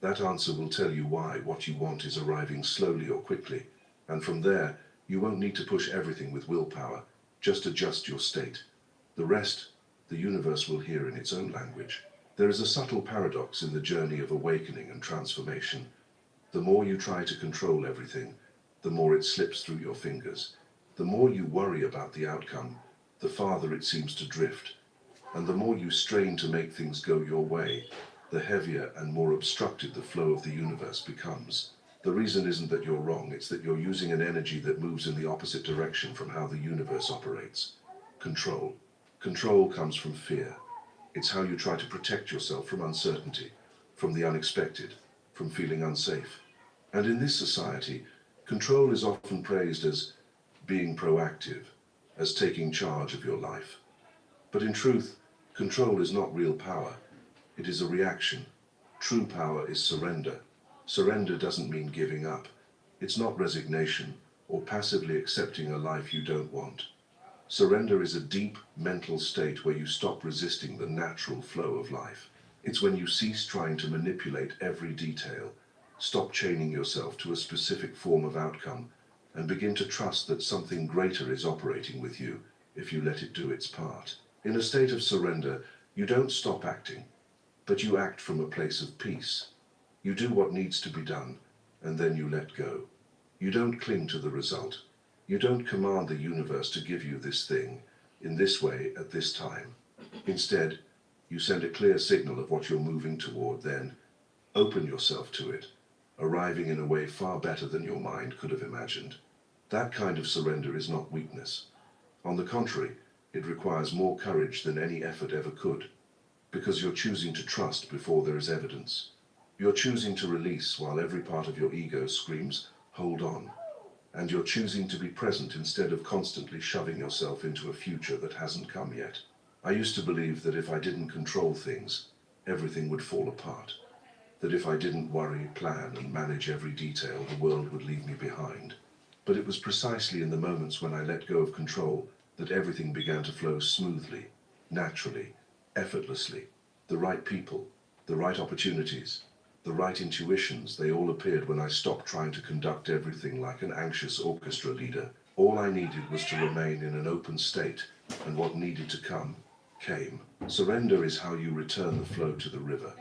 That answer will tell you why what you want is arriving slowly or quickly, and from there, you won't need to push everything with willpower, just adjust your state. The rest, the universe will hear in its own language. There is a subtle paradox in the journey of awakening and transformation. The more you try to control everything, the more it slips through your fingers. The more you worry about the outcome, the farther it seems to drift. And the more you strain to make things go your way, the heavier and more obstructed the flow of the universe becomes. The reason isn't that you're wrong, it's that you're using an energy that moves in the opposite direction from how the universe operates. Control. Control comes from fear. It's how you try to protect yourself from uncertainty, from the unexpected, from feeling unsafe. And in this society, control is often praised as being proactive, as taking charge of your life. But in truth, control is not real power. It is a reaction. True power is surrender. Surrender doesn't mean giving up. It's not resignation or passively accepting a life you don't want. Surrender is a deep mental state where you stop resisting the natural flow of life. It's when you cease trying to manipulate every detail, stop chaining yourself to a specific form of outcome, and begin to trust that something greater is operating with you if you let it do its part. In a state of surrender, you don't stop acting, but you act from a place of peace. You do what needs to be done, and then you let go. You don't cling to the result. You don't command the universe to give you this thing, in this way, at this time. Instead, you send a clear signal of what you're moving toward, then open yourself to it, arriving in a way far better than your mind could have imagined. That kind of surrender is not weakness. On the contrary, it requires more courage than any effort ever could, because you're choosing to trust before there is evidence. You're choosing to release while every part of your ego screams, hold on. And you're choosing to be present instead of constantly shoving yourself into a future that hasn't come yet. I used to believe that if I didn't control things, everything would fall apart. That if I didn't worry, plan, and manage every detail, the world would leave me behind. But it was precisely in the moments when I let go of control that everything began to flow smoothly, naturally, effortlessly. The right people, the right opportunities, the right intuitions, they all appeared when I stopped trying to conduct everything like an anxious orchestra leader. All I needed was to remain in an open state, and what needed to come, came. Surrender is how you return the flow to the river.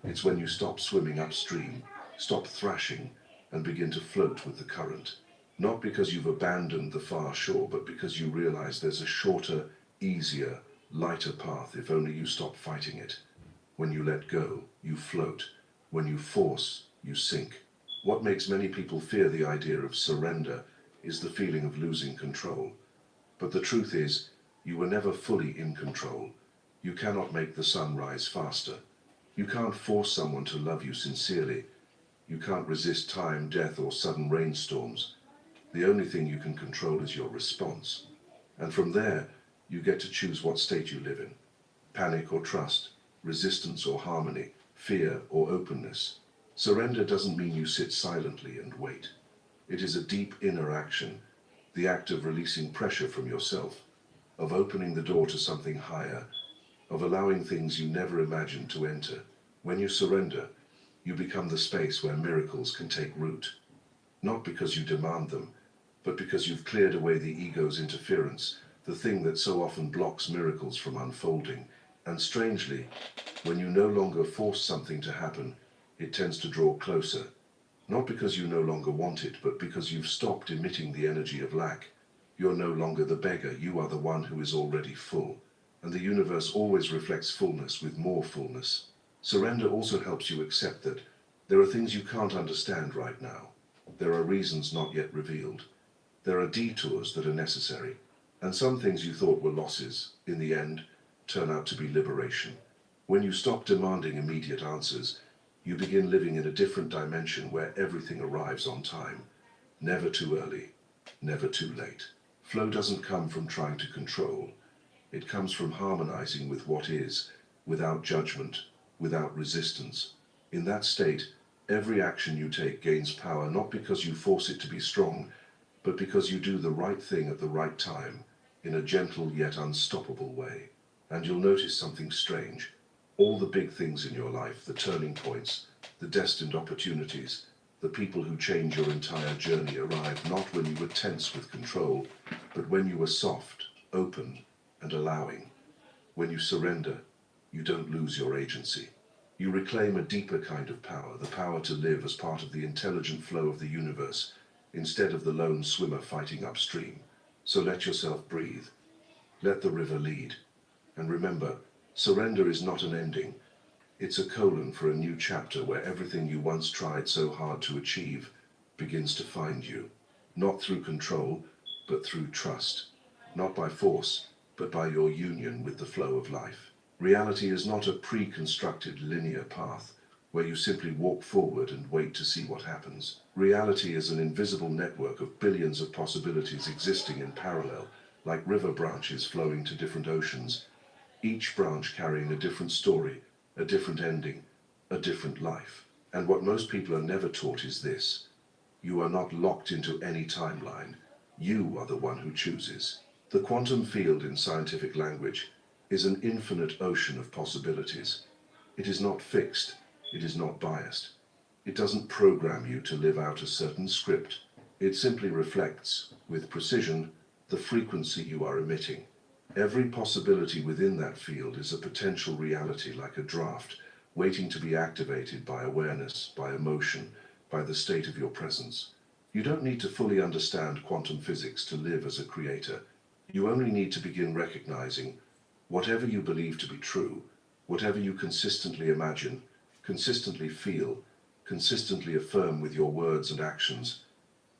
It's when you stop swimming upstream, stop thrashing, and begin to float with the current. Not because you've abandoned the far shore, but because you realize there's a shorter, easier, lighter path if only you stop fighting it. When you let go, you float. When you force, you sink. What makes many people fear the idea of surrender is the feeling of losing control. But the truth is, you were never fully in control. You cannot make the sun rise faster. You can't force someone to love you sincerely. You can't resist time, death, or sudden rainstorms. The only thing you can control is your response. And from there, you get to choose what state you live in. Panic or trust, resistance or harmony, fear or openness. Surrender doesn't mean you sit silently and wait. It is a deep inner action, the act of releasing pressure from yourself, of opening the door to something higher, of allowing things you never imagined to enter. When you surrender, you become the space where miracles can take root. Not because you demand them, but because you've cleared away the ego's interference, the thing that so often blocks miracles from unfolding. And strangely, when you no longer force something to happen, it tends to draw closer. Not because you no longer want it, but because you've stopped emitting the energy of lack. You're no longer the beggar, you are the one who is already full. And the universe always reflects fullness with more fullness. Surrender also helps you accept that there are things you can't understand right now. There are reasons not yet revealed. There are detours that are necessary. And some things you thought were losses, in the end, turn out to be liberation. When you stop demanding immediate answers, you begin living in a different dimension where everything arrives on time. Never too early, never too late. Flow doesn't come from trying to control. It comes from harmonizing with what is, without judgment, without resistance. In that state, every action you take gains power not because you force it to be strong, but because you do the right thing at the right time, in a gentle yet unstoppable way. And you'll notice something strange. All the big things in your life, the turning points, the destined opportunities, the people who change your entire journey arrive not when you were tense with control, but when you were soft, open, and allowing. When you surrender, you don't lose your agency. You reclaim a deeper kind of power, the power to live as part of the intelligent flow of the universe, instead of the lone swimmer fighting upstream. So let yourself breathe. Let the river lead. And remember, surrender is not an ending. It's a colon for a new chapter where everything you once tried so hard to achieve begins to find you. Not through control, but through trust. Not by force, but by your union with the flow of life. Reality is not a pre-constructed linear path where you simply walk forward and wait to see what happens. Reality is an invisible network of billions of possibilities existing in parallel, like river branches flowing to different oceans, each branch carrying a different story, a different ending, a different life. And what most people are never taught is this: you are not locked into any timeline. You are the one who chooses. The quantum field in scientific language is an infinite ocean of possibilities. It is not fixed. It is not biased. It doesn't program you to live out a certain script. It simply reflects, with precision, the frequency you are emitting. Every possibility within that field is a potential reality, like a draft, waiting to be activated by awareness, by emotion, by the state of your presence. You don't need to fully understand quantum physics to live as a creator. You only need to begin recognizing whatever you believe to be true, whatever you consistently imagine, consistently feel, consistently affirm with your words and actions,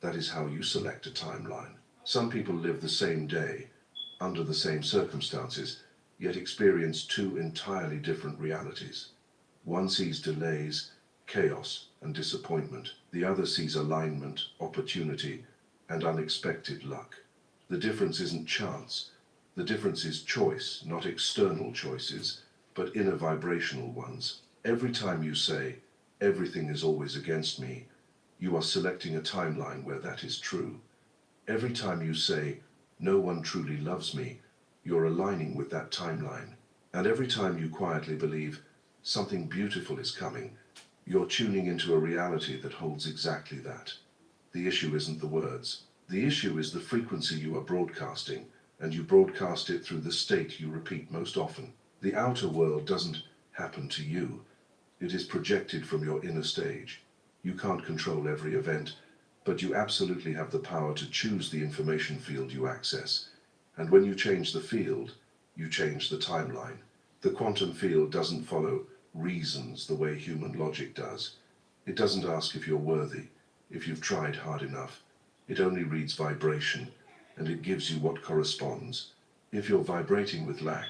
that is how you select a timeline. Some people live the same day, under the same circumstances, yet experience two entirely different realities. One sees delays, chaos, and disappointment. The other sees alignment, opportunity, and unexpected luck. The difference isn't chance. The difference is choice, not external choices, but inner vibrational ones. Every time you say, "Everything is always against me," you are selecting a timeline where that is true. Every time you say, "No one truly loves me," you're aligning with that timeline. And every time you quietly believe, "Something beautiful is coming," you're tuning into a reality that holds exactly that. The issue isn't the words. The issue is the frequency you are broadcasting, and you broadcast it through the state you repeat most often. The outer world doesn't happen to you. It is projected from your inner stage. You can't control every event, but you absolutely have the power to choose the information field you access. And when you change the field, you change the timeline. The quantum field doesn't follow reasons the way human logic does. It doesn't ask if you're worthy, if you've tried hard enough. It only reads vibration, and it gives you what corresponds. If you're vibrating with lack,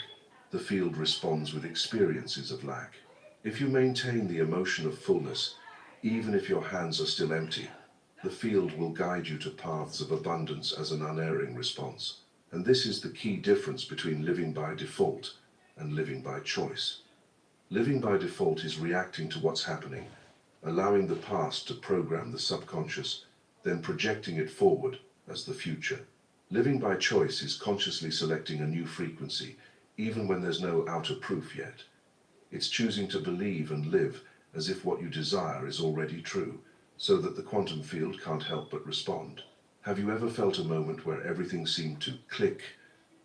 the field responds with experiences of lack. If you maintain the emotion of fullness, even if your hands are still empty, the field will guide you to paths of abundance as an unerring response. And this is the key difference between living by default and living by choice. Living by default is reacting to what's happening, allowing the past to program the subconscious, then projecting it forward as the future. Living by choice is consciously selecting a new frequency, even when there's no outer proof yet. It's choosing to believe and live as if what you desire is already true, so that the quantum field can't help but respond. Have you ever felt a moment where everything seemed to click,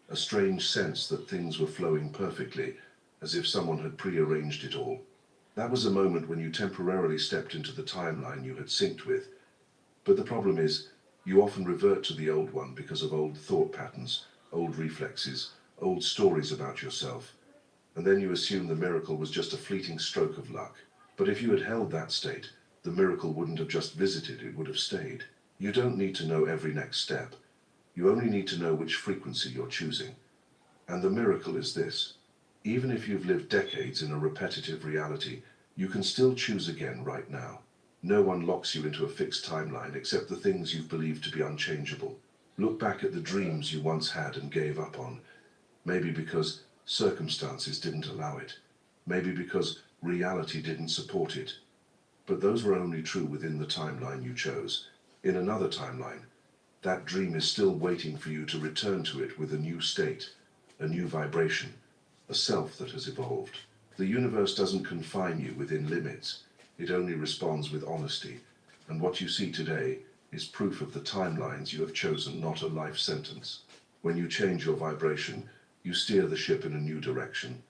a strange sense that things were flowing perfectly, as if someone had prearranged it all. That was a moment when you temporarily stepped into the timeline you had synced with. But the problem is, you often revert to the old one because of old thought patterns, old reflexes, old stories about yourself, and then you assume the miracle was just a fleeting stroke of luck. But if you had held that state, the miracle wouldn't have just visited, it would have stayed. You don't need to know every next step. You only need to know which frequency you're choosing. And the miracle is this: even if you've lived decades in a repetitive reality, you can still choose again right now. No one locks you into a fixed timeline except the things you've believed to be unchangeable. Look back at the dreams you once had and gave up on, maybe because circumstances didn't allow it, maybe because reality didn't support it. But those were only true within the timeline you chose. In another timeline, that dream is still waiting for you to return to it with a new state, a new vibration, a self that has evolved. The universe doesn't confine you within limits. It only responds with honesty. And what you see today is proof of the timelines you have chosen, not a life sentence. When you change your vibration, you steer the ship in a new direction.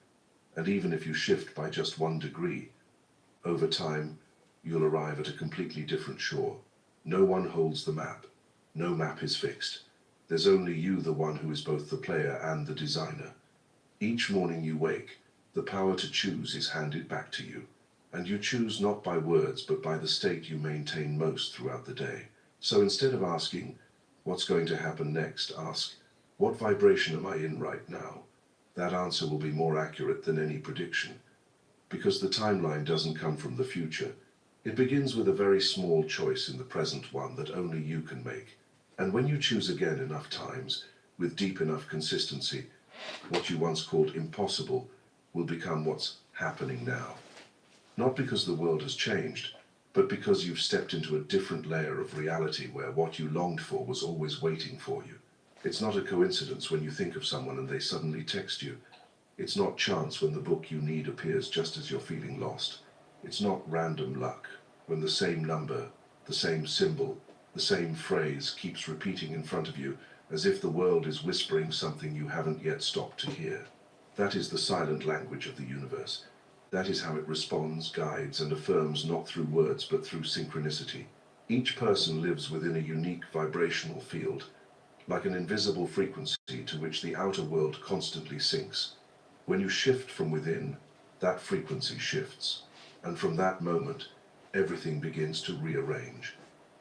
And even if you shift by just 1 degree, over time, you'll arrive at a completely different shore. No one holds the map. No map is fixed. There's only you, the one who is both the player and the designer. Each morning you wake, the power to choose is handed back to you. And you choose not by words, but by the state you maintain most throughout the day. So instead of asking, what's going to happen next, ask, what vibration am I in right now? That answer will be more accurate than any prediction. Because the timeline doesn't come from the future. It begins with a very small choice in the present one that only you can make. And when you choose again enough times, with deep enough consistency, what you once called impossible will become what's happening now. Not because the world has changed, but because you've stepped into a different layer of reality where what you longed for was always waiting for you. It's not a coincidence when you think of someone and they suddenly text you. It's not chance when the book you need appears just as you're feeling lost. It's not random luck when the same number, the same symbol, the same phrase keeps repeating in front of you as if the world is whispering something you haven't yet stopped to hear. That is the silent language of the universe. That is how it responds, guides, and affirms not through words but through synchronicity. Each person lives within a unique vibrational field, like an invisible frequency to which the outer world constantly syncs. When you shift from within, that frequency shifts. And from that moment, everything begins to rearrange.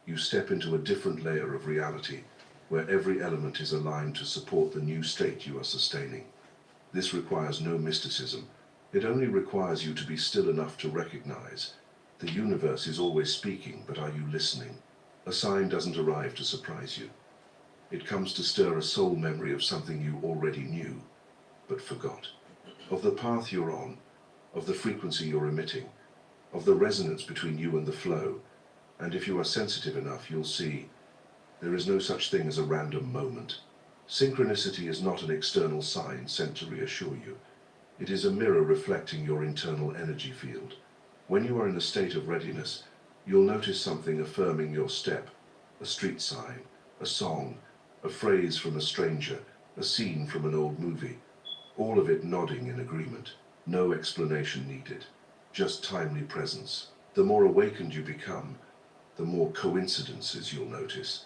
You step into a different layer of reality, where every element is aligned to support the new state you are sustaining. This requires no mysticism. It only requires you to be still enough to recognize. The universe is always speaking, but are you listening? A sign doesn't arrive to surprise you. It comes to stir a soul memory of something you already knew, but forgot. Of the path you're on, of the frequency you're emitting, of the resonance between you and the flow. And if you are sensitive enough, you'll see there is no such thing as a random moment. Synchronicity is not an external sign sent to reassure you. It is a mirror reflecting your internal energy field. When you are in a state of readiness, you'll notice something affirming your step, a street sign, a song, a phrase from a stranger, a scene from an old movie, all of it nodding in agreement. No explanation needed, just timely presence. The more awakened you become, the more coincidences you'll notice.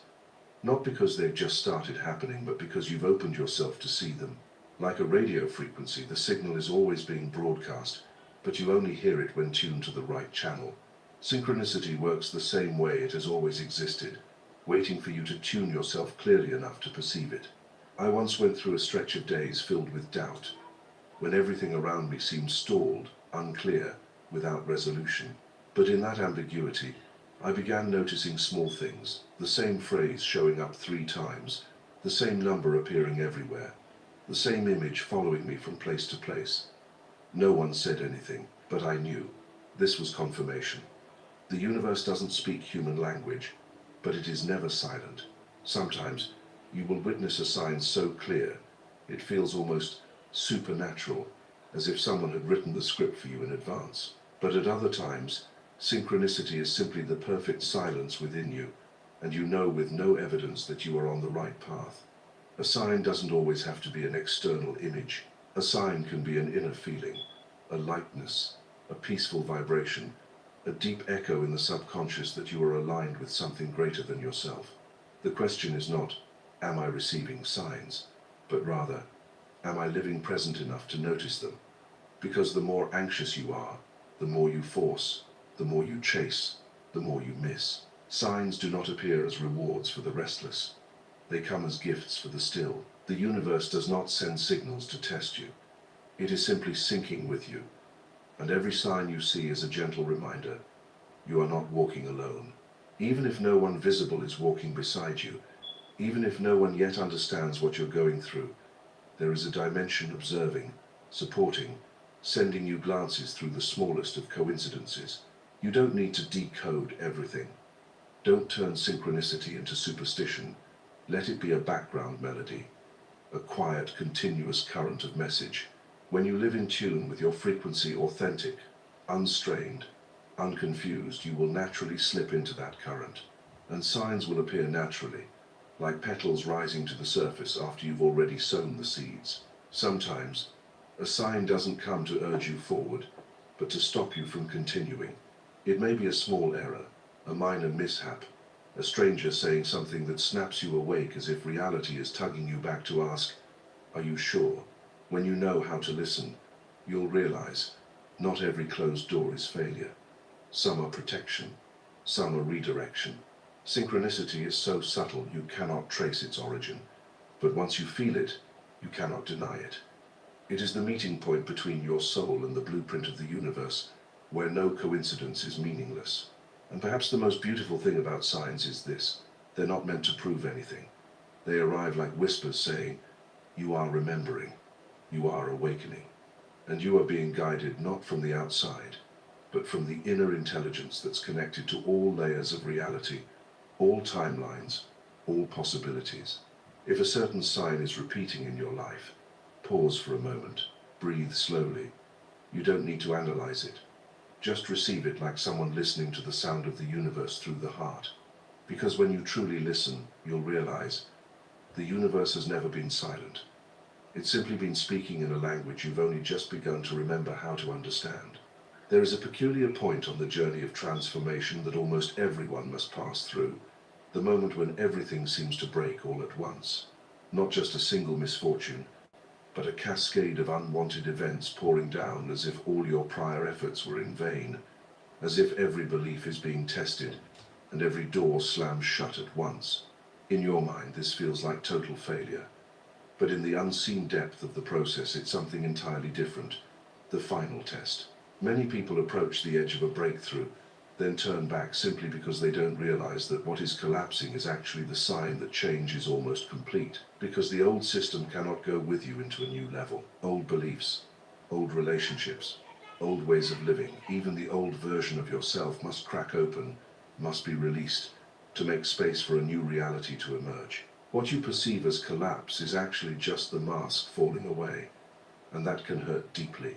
Not because they've just started happening, but because you've opened yourself to see them. Like a radio frequency, the signal is always being broadcast, but you only hear it when tuned to the right channel. Synchronicity works the same way it has always existed, waiting for you to tune yourself clearly enough to perceive it. I once went through a stretch of days filled with doubt, when everything around me seemed stalled, unclear, without resolution. But in that ambiguity, I began noticing small things, the same phrase showing up 3 times, the same number appearing everywhere, the same image following me from place to place. No one said anything, but I knew. This was confirmation. The universe doesn't speak human language, but it is never silent. Sometimes you will witness a sign so clear, it feels almost supernatural, as if someone had written the script for you in advance. But at other times, synchronicity is simply the perfect silence within you, and you know with no evidence that you are on the right path. A sign doesn't always have to be an external image. A sign can be an inner feeling, a lightness, a peaceful vibration, a deep echo in the subconscious that you are aligned with something greater than yourself. The question is not, am I receiving signs, but rather, am I living present enough to notice them? Because the more anxious you are, the more you force, the more you chase, the more you miss. Signs do not appear as rewards for the restless. They come as gifts for the still. The universe does not send signals to test you. It is simply syncing with you. And every sign you see is a gentle reminder, you are not walking alone. Even if no one visible is walking beside you, even if no one yet understands what you're going through, there is a dimension observing, supporting, sending you glances through the smallest of coincidences. You don't need to decode everything. Don't turn synchronicity into superstition. Let it be a background melody, a quiet, continuous current of message. When you live in tune with your frequency, authentic, unstrained, unconfused, you will naturally slip into that current, and signs will appear naturally, like petals rising to the surface after you've already sown the seeds. Sometimes, a sign doesn't come to urge you forward, but to stop you from continuing. It may be a small error, a minor mishap, a stranger saying something that snaps you awake as if reality is tugging you back to ask, are you sure? When you know how to listen, you'll realize not every closed door is failure. Some are protection, some are redirection. Synchronicity is so subtle you cannot trace its origin, but once you feel it, you cannot deny it. It is the meeting point between your soul and the blueprint of the universe, where no coincidence is meaningless. And perhaps the most beautiful thing about signs is this: they're not meant to prove anything. They arrive like whispers saying, you are remembering, you are awakening, and you are being guided not from the outside, but from the inner intelligence that's connected to all layers of reality, all timelines, all possibilities. If a certain sign is repeating in your life, pause for a moment, breathe slowly. You don't need to analyze it. Just receive it like someone listening to the sound of the universe through the heart. Because when you truly listen, you'll realize the universe has never been silent. It's simply been speaking in a language you've only just begun to remember how to understand. There is a peculiar point on the journey of transformation that almost everyone must pass through, the moment when everything seems to break all at once. Not just a single misfortune, but a cascade of unwanted events pouring down as if all your prior efforts were in vain, as if every belief is being tested and every door slams shut at once. In your mind, this feels like total failure. But in the unseen depth of the process, it's something entirely different, the final test. Many people approach the edge of a breakthrough, then turn back simply because they don't realize that what is collapsing is actually the sign that change is almost complete, because the old system cannot go with you into a new level. Old beliefs, old relationships, old ways of living, even the old version of yourself must crack open, must be released, to make space for a new reality to emerge. What you perceive as collapse is actually just the mask falling away, and that can hurt deeply.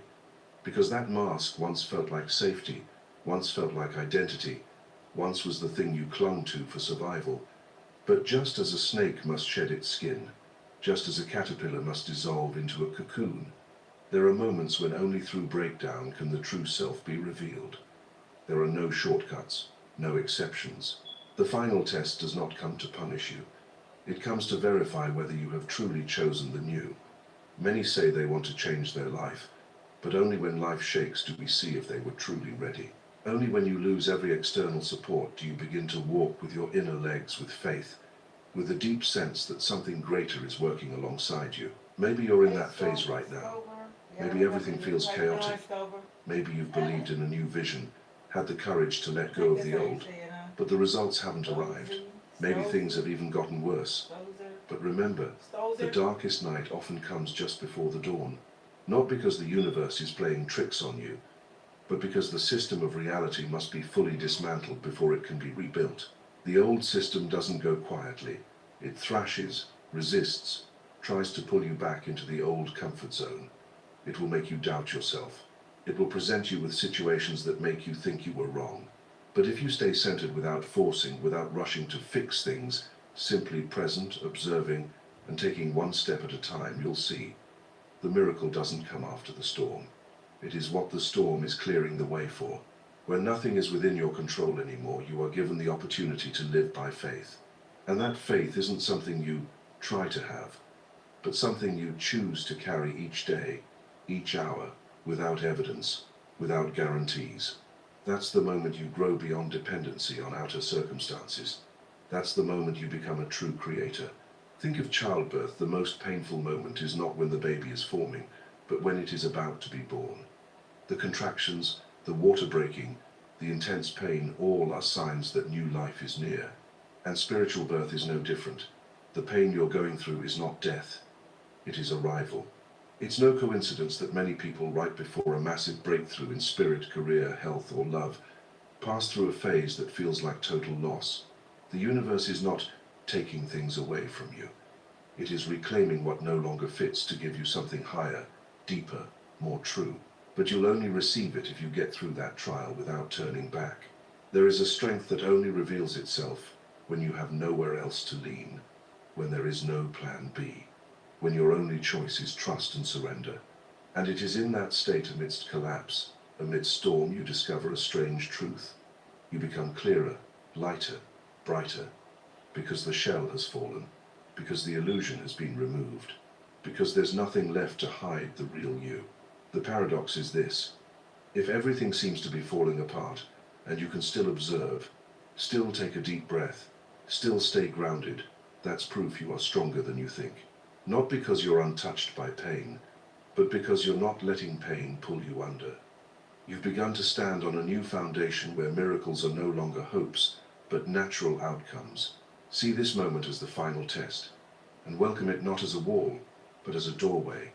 Because that mask once felt like safety, once felt like identity, once was the thing you clung to for survival. But just as a snake must shed its skin, just as a caterpillar must dissolve into a cocoon, there are moments when only through breakdown can the true self be revealed. There are no shortcuts, no exceptions. The final test does not come to punish you. It comes to verify whether you have truly chosen the new. Many say they want to change their life, but only when life shakes do we see if they were truly ready. Only when you lose every external support do you begin to walk with your inner legs with faith, with a deep sense that something greater is working alongside you. Maybe you're in that phase right now. Maybe everything feels chaotic. Maybe you've believed in a new vision, had the courage to let go of the old, but the results haven't arrived. Maybe things have even gotten worse. But remember, the darkest night often comes just before the dawn. Not because the universe is playing tricks on you, but because the system of reality must be fully dismantled before it can be rebuilt. The old system doesn't go quietly. It thrashes, resists, tries to pull you back into the old comfort zone. It will make you doubt yourself. It will present you with situations that make you think you were wrong. But if you stay centered without forcing, without rushing to fix things, simply present, observing, and taking one step at a time, you'll see. The miracle doesn't come after the storm. It is what the storm is clearing the way for. When nothing is within your control anymore, you are given the opportunity to live by faith. And that faith isn't something you try to have, but something you choose to carry each day, each hour, without evidence, without guarantees. That's the moment you grow beyond dependency on outer circumstances. That's the moment you become a true creator. Think of childbirth. The most painful moment is not when the baby is forming, but when it is about to be born. The contractions, the water breaking, the intense pain, all are signs that new life is near. And spiritual birth is no different. The pain you're going through is not death. It is arrival. It's no coincidence that many people right before a massive breakthrough in spirit, career, health, or love pass through a phase that feels like total loss. The universe is not taking things away from you. It is reclaiming what no longer fits to give you something higher, deeper, more true. But you'll only receive it if you get through that trial without turning back. There is a strength that only reveals itself when you have nowhere else to lean, when there is no plan B, when your only choice is trust and surrender. And it is in that state, amidst collapse, amidst storm, you discover a strange truth. You become clearer, lighter, brighter, because the shell has fallen, because the illusion has been removed, because there's nothing left to hide the real you. The paradox is this: if everything seems to be falling apart, and you can still observe, still take a deep breath, still stay grounded, that's proof you are stronger than you think. Not because you're untouched by pain, but because you're not letting pain pull you under. You've begun to stand on a new foundation where miracles are no longer hopes, but natural outcomes. See this moment as the final test, and welcome it not as a wall, but as a doorway.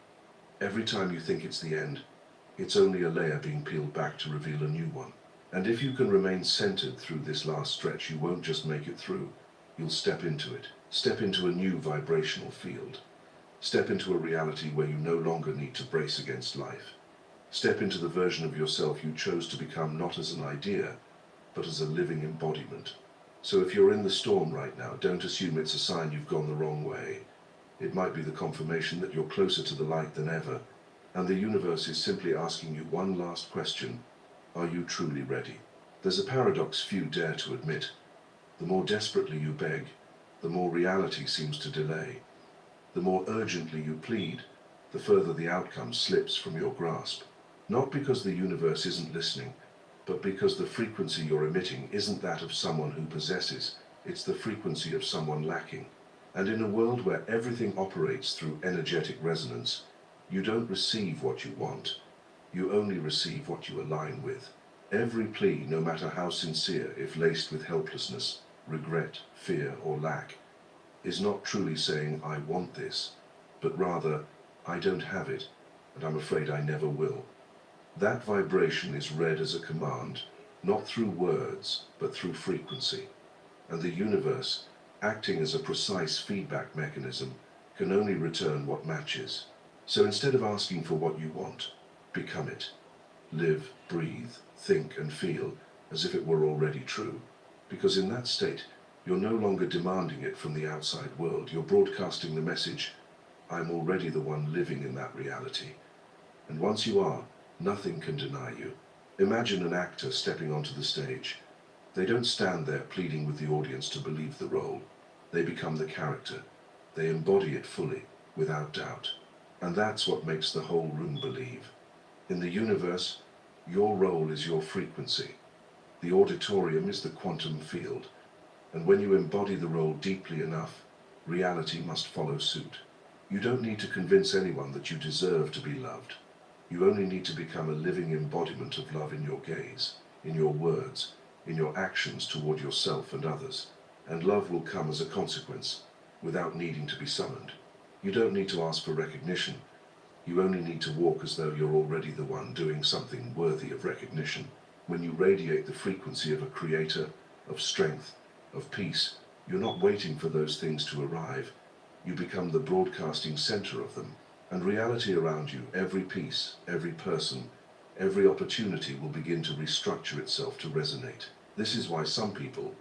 Every time you think it's the end, it's only a layer being peeled back to reveal a new one. And if you can remain centered through this last stretch, you won't just make it through, you'll step into it. Step into a new vibrational field. Step into a reality where you no longer need to brace against life. Step into the version of yourself you chose to become, not as an idea, but as a living embodiment. So if you're in the storm right now, don't assume it's a sign you've gone the wrong way. It might be the confirmation that you're closer to the light than ever, and the universe is simply asking you one last question: are you truly ready? There's a paradox few dare to admit. The more desperately you beg, the more reality seems to delay. The more urgently you plead, the further the outcome slips from your grasp. Not because the universe isn't listening, but because the frequency you're emitting isn't that of someone who possesses, it's the frequency of someone lacking. And in a world where everything operates through energetic resonance, you don't receive what you want, you only receive what you align with. Every plea, no matter how sincere, if laced with helplessness, regret, fear, or lack, is not truly saying, I want this, but rather, I don't have it, and I'm afraid I never will. That vibration is read as a command, not through words, but through frequency. And the universe, acting as a precise feedback mechanism, can only return what matches. So instead of asking for what you want, become it. Live, breathe, think, and feel as if it were already true. Because in that state, you're no longer demanding it from the outside world. You're broadcasting the message, I'm already the one living in that reality. And once you are, nothing can deny you. Imagine an actor stepping onto the stage. They don't stand there pleading with the audience to believe the role. They become the character. They embody it fully, without doubt. And that's what makes the whole room believe. In the universe, your role is your frequency. The auditorium is the quantum field. And when you embody the role deeply enough, reality must follow suit. You don't need to convince anyone that you deserve to be loved. You only need to become a living embodiment of love in your gaze, in your words, in your actions toward yourself and others. And love will come as a consequence, without needing to be summoned. You don't need to ask for recognition. You only need to walk as though you're already the one doing something worthy of recognition. When you radiate the frequency of a creator, of strength, of peace, you're not waiting for those things to arrive. You become the broadcasting center of them. And reality around you, every piece, every person, every opportunity will begin to restructure itself to resonate. This is why some people,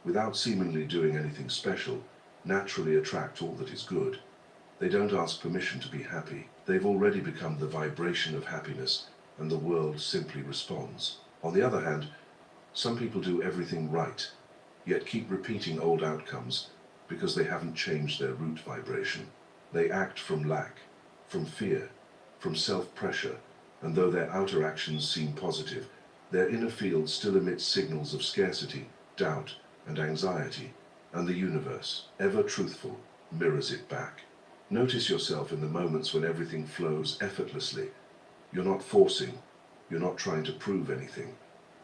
without seemingly doing anything special, naturally attract all that is good. They don't ask permission to be happy. They've already become the vibration of happiness, and the world simply responds. On the other hand, some people do everything right, yet keep repeating old outcomes because they haven't changed their root vibration. They act from lack, from fear, from self-pressure, and though their outer actions seem positive, their inner field still emits signals of scarcity, doubt, and anxiety, and the universe, ever truthful, mirrors it back. Notice yourself in the moments when everything flows effortlessly. You're not forcing, you're not trying to prove anything.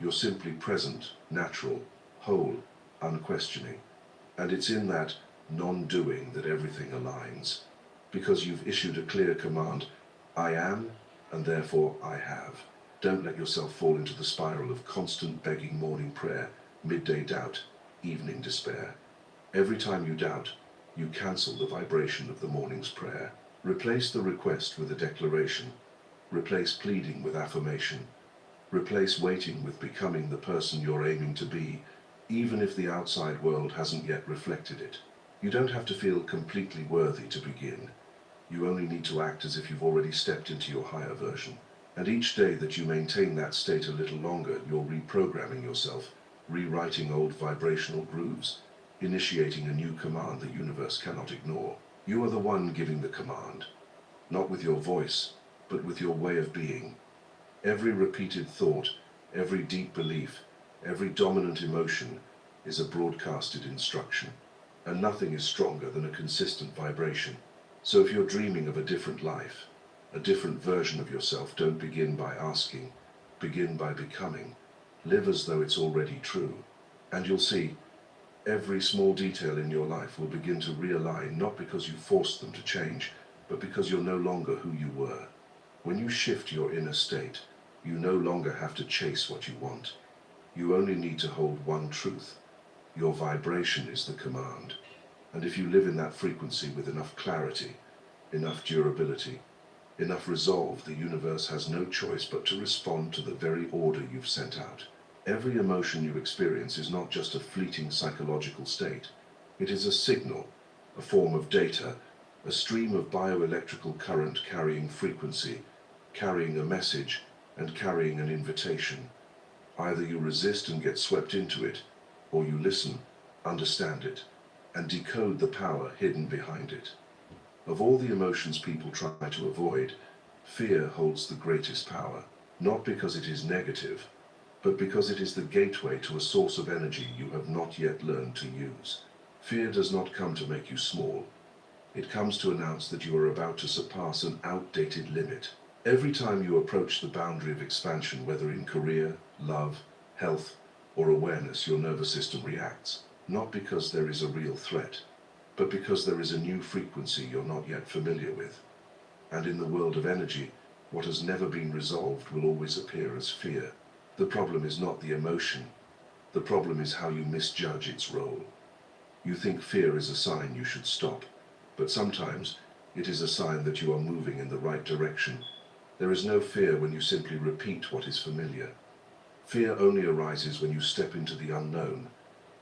You're simply present, natural, whole, unquestioning. And it's in that non-doing that everything aligns. Because you've issued a clear command, I am, and therefore I have. Don't let yourself fall into the spiral of constant begging morning prayer, midday doubt, evening despair. Every time you doubt, you cancel the vibration of the morning's prayer. Replace the request with a declaration. Replace pleading with affirmation. Replace waiting with becoming the person you're aiming to be, even if the outside world hasn't yet reflected it. You don't have to feel completely worthy to begin. You only need to act as if you've already stepped into your higher version. And each day that you maintain that state a little longer, you're reprogramming yourself, rewriting old vibrational grooves, initiating a new command the universe cannot ignore. You are the one giving the command, not with your voice, but with your way of being. Every repeated thought, every deep belief, every dominant emotion is a broadcasted instruction, and nothing is stronger than a consistent vibration. So if you're dreaming of a different life, a different version of yourself, don't begin by asking, begin by becoming. Live as though it's already true, and you'll see every small detail in your life will begin to realign, not because you forced them to change, but because you're no longer who you were. When you shift your inner state, you no longer have to chase what you want. You only need to hold one truth. Your vibration is the command. And if you live in that frequency with enough clarity, enough durability, enough resolve, the universe has no choice but to respond to the very order you've sent out. Every emotion you experience is not just a fleeting psychological state. It is a signal, a form of data, a stream of bioelectrical current carrying frequency, carrying a message, and carrying an invitation. Either you resist and get swept into it, or you listen, understand it, and decode the power hidden behind it. Of all the emotions people try to avoid, fear holds the greatest power, not because it is negative, but because it is the gateway to a source of energy you have not yet learned to use. Fear does not come to make you small. It comes to announce that you are about to surpass an outdated limit. Every time you approach the boundary of expansion, whether in career, love, health, or awareness, your nervous system reacts, not because there is a real threat, but because there is a new frequency you're not yet familiar with. And in the world of energy, what has never been resolved will always appear as fear. The problem is not the emotion. The problem is how you misjudge its role. You think fear is a sign you should stop, but sometimes it is a sign that you are moving in the right direction. There is no fear when you simply repeat what is familiar. Fear only arises when you step into the unknown,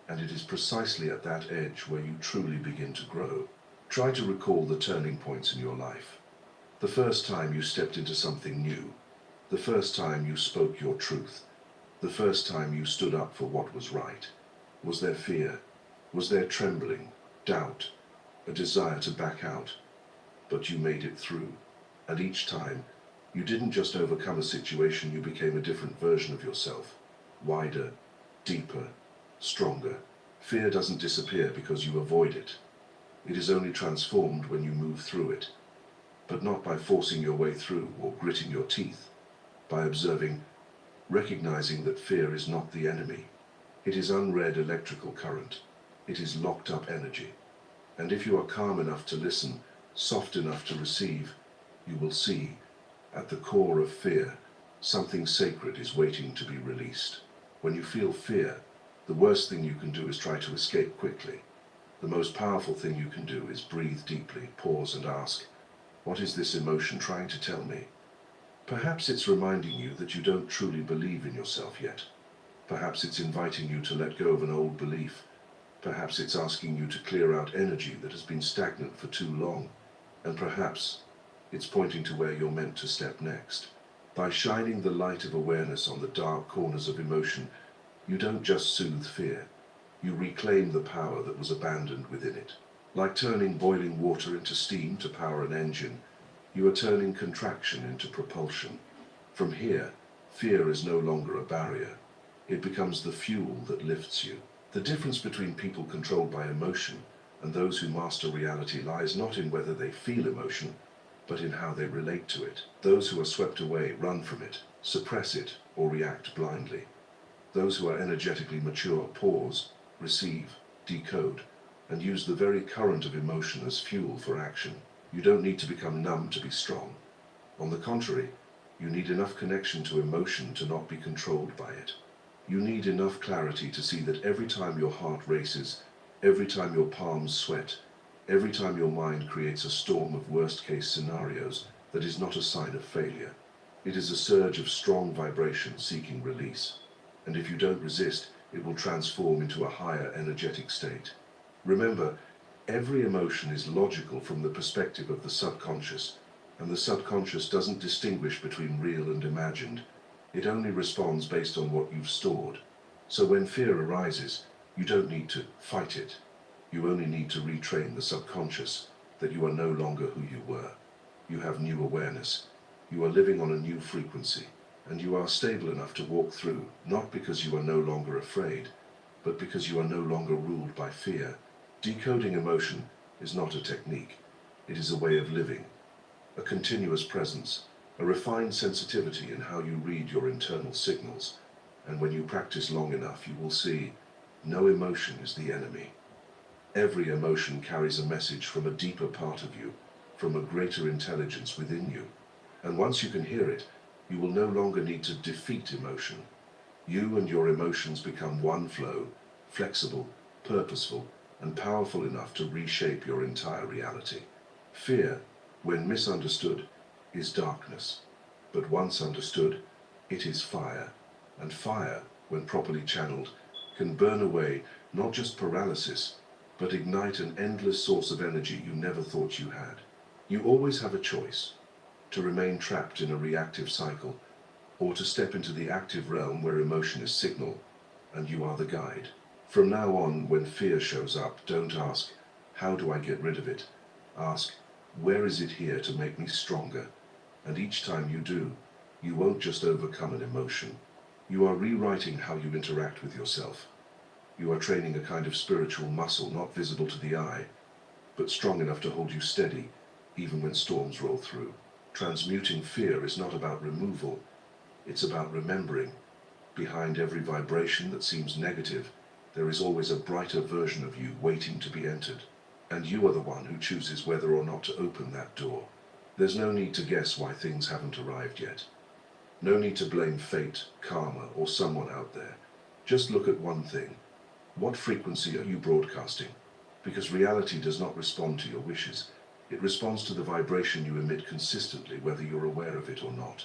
and it is precisely at that edge where you truly begin to grow. Try to recall the turning points in your life. The first time you stepped into something new, the first time you spoke your truth, the first time you stood up for what was right. Was there fear? Was there trembling, doubt, a desire to back out? But you made it through, and each time, you didn't just overcome a situation, you became a different version of yourself. Wider, deeper, stronger. Fear doesn't disappear because you avoid it. It is only transformed when you move through it. But not by forcing your way through or gritting your teeth. By observing, recognizing that fear is not the enemy. It is unread electrical current. It is locked up energy. And if you are calm enough to listen, soft enough to receive, you will see, at the core of fear, something sacred is waiting to be released. When you feel fear, the worst thing you can do is try to escape quickly. The most powerful thing you can do is breathe deeply, pause and ask, what is this emotion trying to tell me? Perhaps it's reminding you that you don't truly believe in yourself yet. Perhaps it's inviting you to let go of an old belief. Perhaps it's asking you to clear out energy that has been stagnant for too long. And perhaps it's pointing to where you're meant to step next. By shining the light of awareness on the dark corners of emotion, you don't just soothe fear, you reclaim the power that was abandoned within it. Like turning boiling water into steam to power an engine, you are turning contraction into propulsion. From here, fear is no longer a barrier. It becomes the fuel that lifts you. The difference between people controlled by emotion and those who master reality lies not in whether they feel emotion, but in how they relate to it. Those who are swept away run from it, suppress it, or react blindly. Those who are energetically mature pause, receive, decode, and use the very current of emotion as fuel for action. You don't need to become numb to be strong. On the contrary, you need enough connection to emotion to not be controlled by it. You need enough clarity to see that every time your heart races, every time your palms sweat, every time your mind creates a storm of worst-case scenarios, that is not a sign of failure. It is a surge of strong vibration seeking release. And if you don't resist, it will transform into a higher energetic state. Remember, every emotion is logical from the perspective of the subconscious, and the subconscious doesn't distinguish between real and imagined. It only responds based on what you've stored. So when fear arises, you don't need to fight it. You only need to retrain the subconscious that you are no longer who you were. You have new awareness. You are living on a new frequency, and you are stable enough to walk through, not because you are no longer afraid, but because you are no longer ruled by fear. Decoding emotion is not a technique. It is a way of living, a continuous presence, a refined sensitivity in how you read your internal signals. And when you practice long enough, you will see no emotion is the enemy. Every emotion carries a message from a deeper part of you, from a greater intelligence within you. And once you can hear it, you will no longer need to defeat emotion. You and your emotions become one flow, flexible, purposeful, and powerful enough to reshape your entire reality. Fear, when misunderstood, is darkness. But once understood, it is fire. And fire, when properly channeled, can burn away not just paralysis, but ignite an endless source of energy you never thought you had. You always have a choice: to remain trapped in a reactive cycle, or to step into the active realm where emotion is signal, and you are the guide. From now on, when fear shows up, don't ask, how do I get rid of it? Ask, where is it here to make me stronger? And each time you do, you won't just overcome an emotion. You are rewriting how you interact with yourself. You are training a kind of spiritual muscle not visible to the eye, but strong enough to hold you steady, even when storms roll through. Transmuting fear is not about removal, it's about remembering. Behind every vibration that seems negative, there is always a brighter version of you waiting to be entered. And you are the one who chooses whether or not to open that door. There's no need to guess why things haven't arrived yet. No need to blame fate, karma, or someone out there. Just look at one thing. What frequency are you broadcasting? Because reality does not respond to your wishes. It responds to the vibration you emit consistently, whether you're aware of it or not.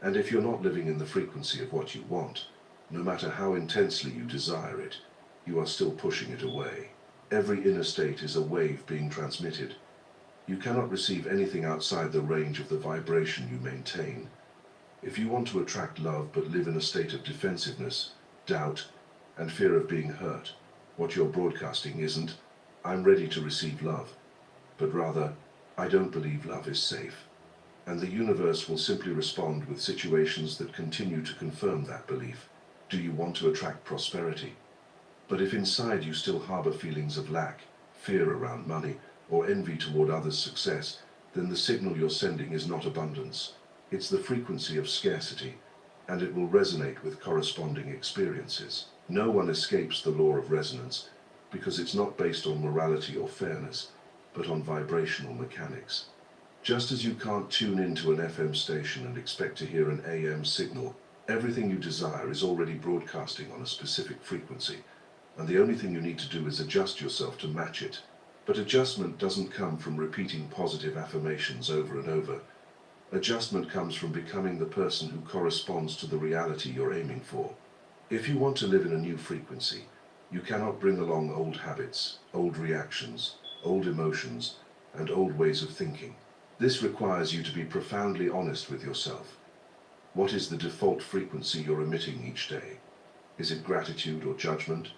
And if you're not living in the frequency of what you want, no matter how intensely you desire it, you are still pushing it away. Every inner state is a wave being transmitted. You cannot receive anything outside the range of the vibration you maintain. If you want to attract love but live in a state of defensiveness, doubt, and fear of being hurt, what you're broadcasting isn't, I'm ready to receive love, but rather, I don't believe love is safe. And the universe will simply respond with situations that continue to confirm that belief. Do you want to attract prosperity? But if inside you still harbor feelings of lack, fear around money, or envy toward others' success, then the signal you're sending is not abundance. It's the frequency of scarcity, and it will resonate with corresponding experiences. No one escapes the law of resonance, because it's not based on morality or fairness, but on vibrational mechanics. Just as you can't tune into an FM station and expect to hear an AM signal, everything you desire is already broadcasting on a specific frequency, and the only thing you need to do is adjust yourself to match it. But adjustment doesn't come from repeating positive affirmations over and over. Adjustment comes from becoming the person who corresponds to the reality you're aiming for. If you want to live in a new frequency, you cannot bring along old habits, old reactions, old emotions, and old ways of thinking. This requires you to be profoundly honest with yourself. What is the default frequency you're emitting each day? Is it gratitude or judgment,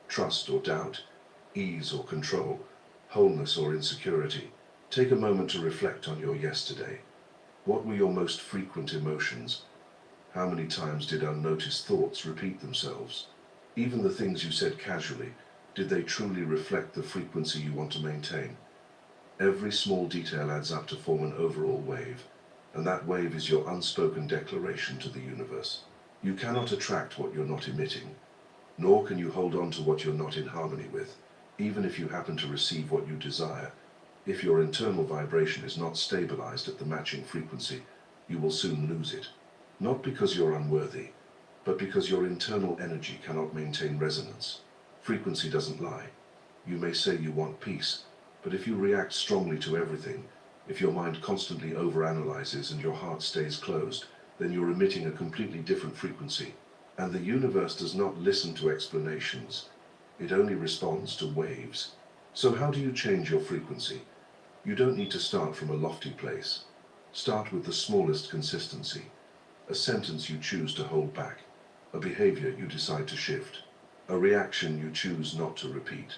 trust or doubt, ease or control, wholeness or insecurity? Take a moment to reflect on your yesterday. What were your most frequent emotions? How many times did unnoticed thoughts repeat themselves? Even the things you said casually, did they truly reflect the frequency you want to maintain? Every small detail adds up to form an overall wave, and that wave is your unspoken declaration to the universe. You cannot attract what you're not emitting, nor can you hold on to what you're not in harmony with, even if you happen to receive what you desire. If your internal vibration is not stabilized at the matching frequency, you will soon lose it. Not because you're unworthy, but because your internal energy cannot maintain resonance. Frequency doesn't lie. You may say you want peace, but if you react strongly to everything, if your mind constantly overanalyzes and your heart stays closed, then you're emitting a completely different frequency. And the universe does not listen to explanations. It only responds to waves. So how do you change your frequency? You don't need to start from a lofty place. Start with the smallest consistency. A sentence you choose to hold back. A behavior you decide to shift. A reaction you choose not to repeat.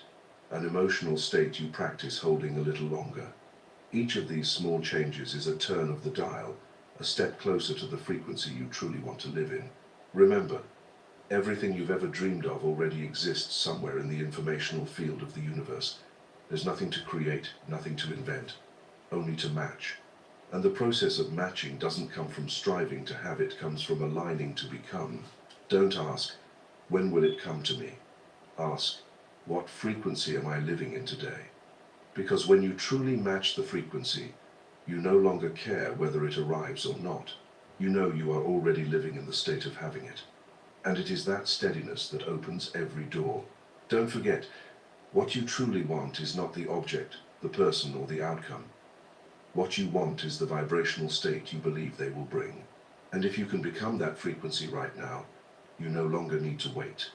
An emotional state you practice holding a little longer. Each of these small changes is a turn of the dial, a step closer to the frequency you truly want to live in. Remember, everything you've ever dreamed of already exists somewhere in the informational field of the universe. There's nothing to create, nothing to invent, only to match. And the process of matching doesn't come from striving to have, it comes from aligning to become. Don't ask, when will it come to me? Ask, what frequency am I living in today? Because when you truly match the frequency, you no longer care whether it arrives or not. You know you are already living in the state of having it. And it is that steadiness that opens every door. Don't forget, what you truly want is not the object, the person, or the outcome. What you want is the vibrational state you believe they will bring. And if you can become that frequency right now, you no longer need to wait.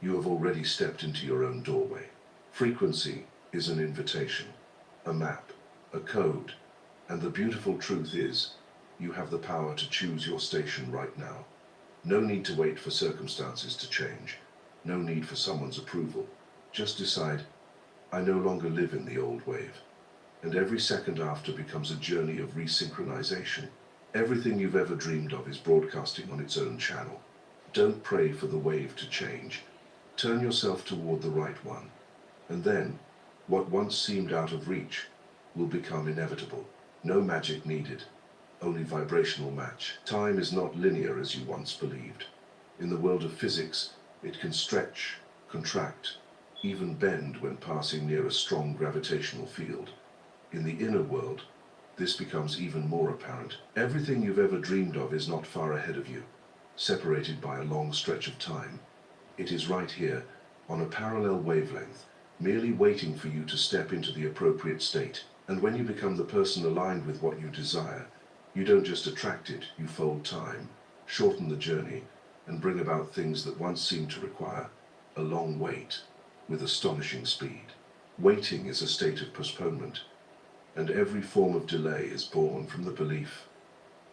You have already stepped into your own doorway. Frequency is an invitation, a map, a code, and the beautiful truth is, you have the power to choose your station right now. No need to wait for circumstances to change. No need for someone's approval. Just decide, I no longer live in the old wave. And every second after becomes a journey of resynchronization. Everything you've ever dreamed of is broadcasting on its own channel. Don't pray for the wave to change. Turn yourself toward the right one. And then, what once seemed out of reach will become inevitable. No magic needed, only vibrational match. Time is not linear as you once believed. In the world of physics, it can stretch, contract, even bend when passing near a strong gravitational field. In the inner world, this becomes even more apparent. Everything you've ever dreamed of is not far ahead of you, separated by a long stretch of time. It is right here, on a parallel wavelength, merely waiting for you to step into the appropriate state. And when you become the person aligned with what you desire, you don't just attract it, you fold time, shorten the journey, and bring about things that once seemed to require a long wait with astonishing speed. Waiting is a state of postponement, and every form of delay is born from the belief,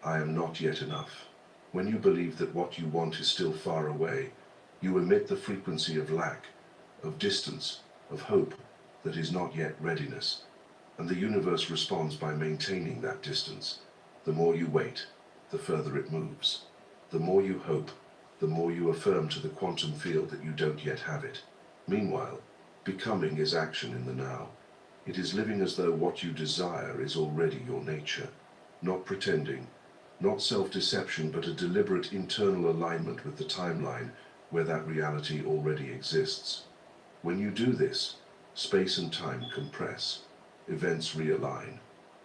I am not yet enough. When you believe that what you want is still far away, you emit the frequency of lack, of distance, of hope that is not yet readiness. And the universe responds by maintaining that distance. The more you wait, the further it moves. The more you hope, the more you affirm to the quantum field that you don't yet have it. Meanwhile, becoming is action in the now. It is living as though what you desire is already your nature. Not pretending, not self-deception, but a deliberate internal alignment with the timeline where that reality already exists. When you do this, space and time compress, events realign.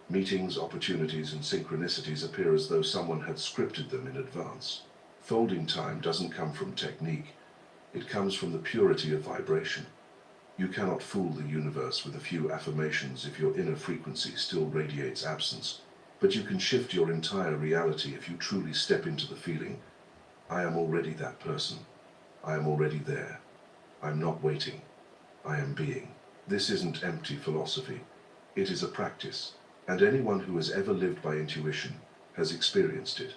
Meetings, opportunities, and synchronicities appear as though someone had scripted them in advance. Folding time doesn't come from technique, it comes from the purity of vibration. You cannot fool the universe with a few affirmations if your inner frequency still radiates absence. But you can shift your entire reality if you truly step into the feeling, I am already that person. I am already there. I'm not waiting. I am being. This isn't empty philosophy. It is a practice. And anyone who has ever lived by intuition has experienced it.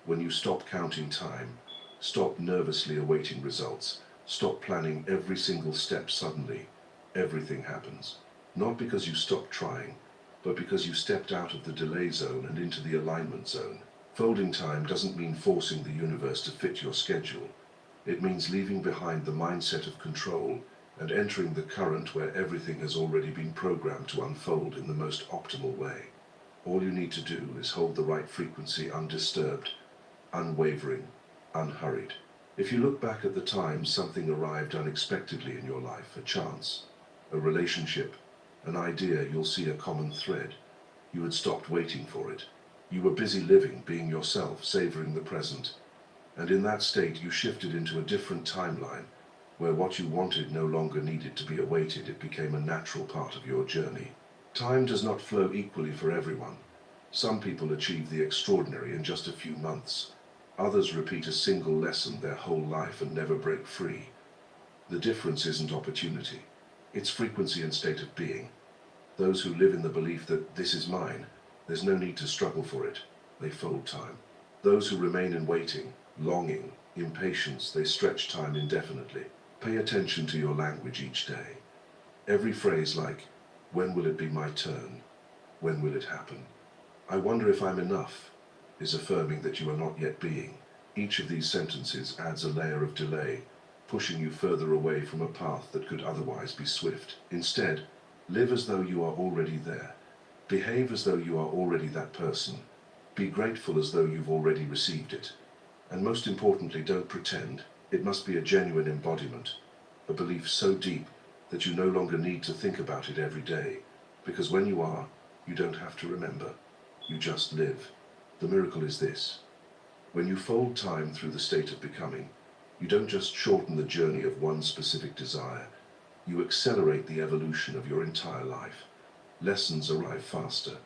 when you stop counting time, stop nervously awaiting results, stop planning every single step suddenly, everything happens. Not because you stopped trying, but because you stepped out of the delay zone and into the alignment zone. Folding time doesn't mean forcing the universe to fit your schedule. It means leaving behind the mindset of control and entering the current where everything has already been programmed to unfold in the most optimal way. All you need to do is hold the right frequency undisturbed, unwavering, unhurried. If you look back at the time something arrived unexpectedly in your life, a chance, a relationship, an idea, you'll see a common thread. You had stopped waiting for it. You were busy living, being yourself, savoring the present. And in that state, you shifted into a different timeline, where what you wanted no longer needed to be awaited. It became a natural part of your journey. Time does not flow equally for everyone. Some people achieve the extraordinary in just a few months. Others repeat a single lesson their whole life and never break free. The difference isn't opportunity. It's frequency and state of being. Those who live in the belief that this is mine, there's no need to struggle for it, they fold time. Those who remain in waiting, longing, impatience, they stretch time indefinitely. Pay attention to your language each day. Every phrase like, when will it be my turn? When will it happen? I wonder if I'm enough, is affirming that you are not yet being. Each of these sentences adds a layer of delay, pushing you further away from a path that could otherwise be swift. Instead, live as though you are already there. Behave as though you are already that person. Be grateful as though you've already received it. And most importantly, don't pretend. It must be a genuine embodiment, a belief so deep that you no longer need to think about it every day. Because when you are, you don't have to remember. You just live. The miracle is this. When you fold time through the state of becoming, you don't just shorten the journey of one specific desire. You accelerate the evolution of your entire life. Lessons arrive faster.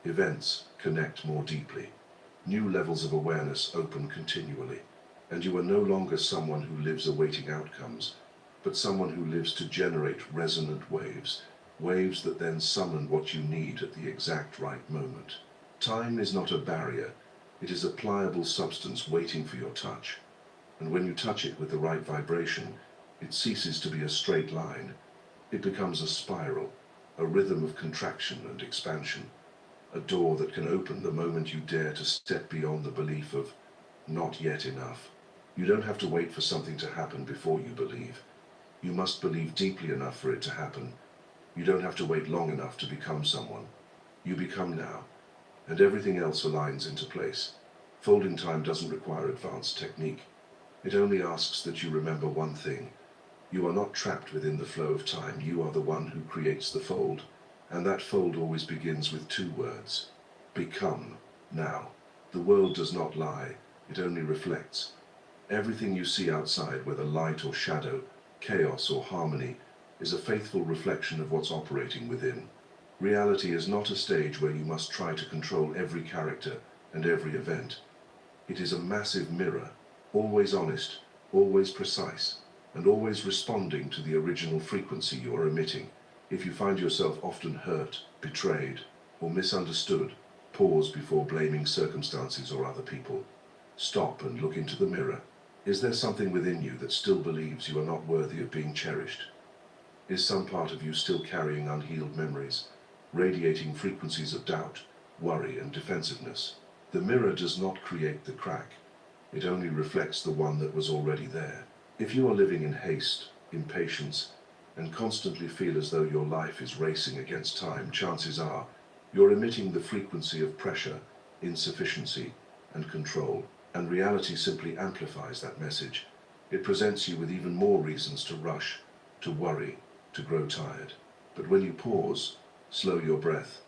Events connect more deeply. New levels of awareness open continually. And you are no longer someone who lives awaiting outcomes, but someone who lives to generate resonant waves, waves that then summon what you need at the exact right moment. Time is not a barrier. It is a pliable substance waiting for your touch. And when you touch it with the right vibration, it ceases to be a straight line. It becomes a spiral, a rhythm of contraction and expansion, a door that can open the moment you dare to step beyond the belief of not yet enough. You don't have to wait for something to happen before you believe. You must believe deeply enough for it to happen. You don't have to wait long enough to become someone. You become now, and everything else aligns into place. Folding time doesn't require advanced technique. It only asks that you remember one thing. You are not trapped within the flow of time. You are the one who creates the fold. And that fold always begins with two words. Become now. The world does not lie. It only reflects. Everything you see outside, whether light or shadow, chaos or harmony, is a faithful reflection of what's operating within. Reality is not a stage where you must try to control every character and every event. It is a massive mirror, always honest, always precise, and always responding to the original frequency you are emitting. If you find yourself often hurt, betrayed, or misunderstood, pause before blaming circumstances or other people. Stop and look into the mirror. Is there something within you that still believes you are not worthy of being cherished? Is some part of you still carrying unhealed memories, radiating frequencies of doubt, worry, and defensiveness? The mirror does not create the crack. It only reflects the one that was already there. If you are living in haste, impatience, and constantly feel as though your life is racing against time, chances are you're emitting the frequency of pressure, insufficiency, and control. And reality simply amplifies that message. It presents you with even more reasons to rush, to worry, to grow tired. But when you pause, slow your breath,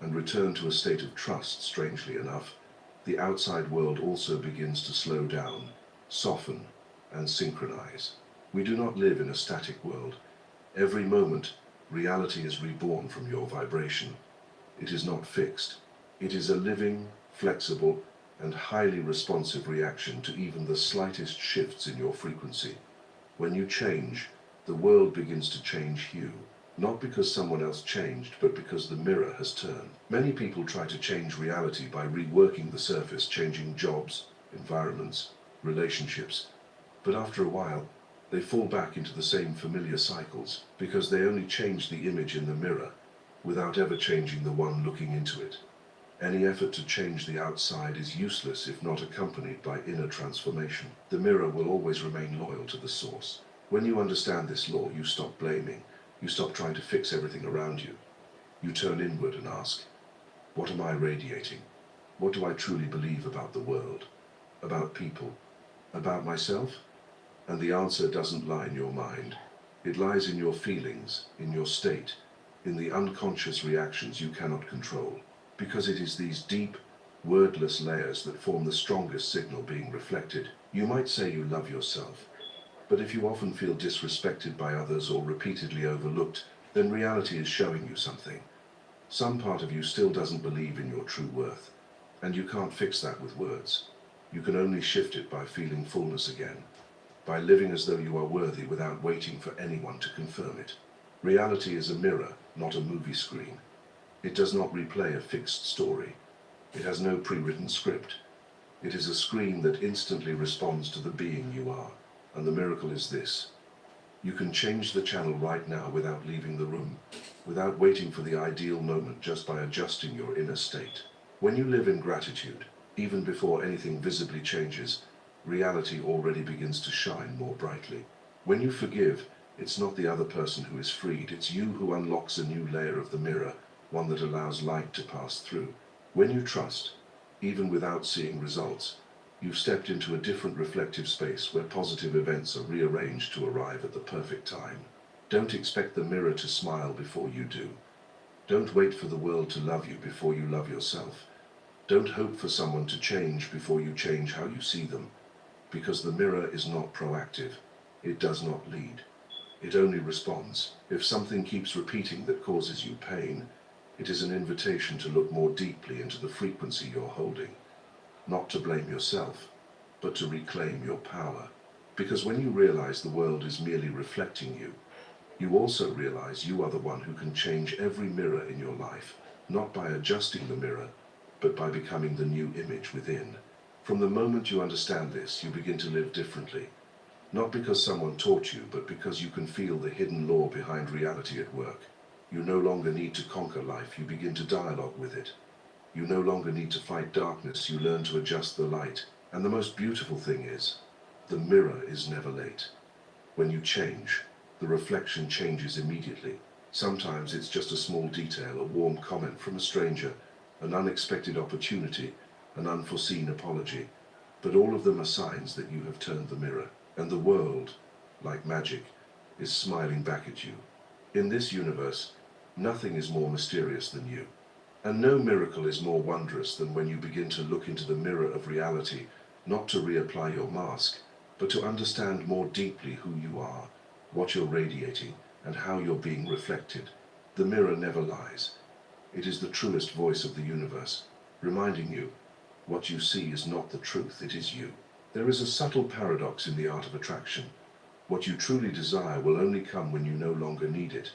and return to a state of trust, strangely enough, the outside world also begins to slow down, soften, and synchronize. We do not live in a static world. Every moment, reality is reborn from your vibration. It is not fixed. It is a living, flexible, and highly responsive reaction to even the slightest shifts in your frequency. When you change, the world begins to change you, not because someone else changed, but because the mirror has turned. Many people try to change reality by reworking the surface, changing jobs, environments, relationships, but after a while, they fall back into the same familiar cycles because they only change the image in the mirror without ever changing the one looking into it. Any effort to change the outside is useless if not accompanied by inner transformation. The mirror will always remain loyal to the source. When you understand this law, you stop blaming. You stop trying to fix everything around you. You turn inward and ask, what am I radiating? What do I truly believe about the world, about people, about myself? And the answer doesn't lie in your mind. It lies in your feelings, in your state, in the unconscious reactions you cannot control. Because it is these deep, wordless layers that form the strongest signal being reflected. You might say you love yourself, but if you often feel disrespected by others or repeatedly overlooked, then reality is showing you something. Some part of you still doesn't believe in your true worth, and you can't fix that with words. You can only shift it by feeling fullness again, by living as though you are worthy without waiting for anyone to confirm it. Reality is a mirror, not a movie screen. It does not replay a fixed story. It has no pre-written script. It is a screen that instantly responds to the being you are. And the miracle is this. You can change the channel right now without leaving the room, without waiting for the ideal moment, just by adjusting your inner state. When you live in gratitude, even before anything visibly changes, reality already begins to shine more brightly. When you forgive, it's not the other person who is freed, it's you who unlocks a new layer of the mirror, one that allows light to pass through. When you trust, even without seeing results, you've stepped into a different reflective space where positive events are rearranged to arrive at the perfect time. Don't expect the mirror to smile before you do. Don't wait for the world to love you before you love yourself. Don't hope for someone to change before you change how you see them, because the mirror is not proactive. It does not lead. It only responds. If something keeps repeating that causes you pain, it is an invitation to look more deeply into the frequency you're holding. Not to blame yourself, but to reclaim your power. Because when you realize the world is merely reflecting you, you also realize you are the one who can change every mirror in your life, not by adjusting the mirror, but by becoming the new image within. From the moment you understand this, you begin to live differently. Not because someone taught you, but because you can feel the hidden law behind reality at work. You no longer need to conquer life, you begin to dialogue with it. You no longer need to fight darkness, you learn to adjust the light. And the most beautiful thing is, the mirror is never late. When you change, the reflection changes immediately. Sometimes it's just a small detail, a warm comment from a stranger, an unexpected opportunity, an unforeseen apology. But all of them are signs that you have turned the mirror, and the world, like magic, is smiling back at you. In this universe, nothing is more mysterious than you. And no miracle is more wondrous than when you begin to look into the mirror of reality, not to reapply your mask, but to understand more deeply who you are, what you're radiating, and how you're being reflected. The mirror never lies. It is the truest voice of the universe, reminding you, what you see is not the truth, it is you. There is a subtle paradox in the art of attraction. What you truly desire will only come when you no longer need it,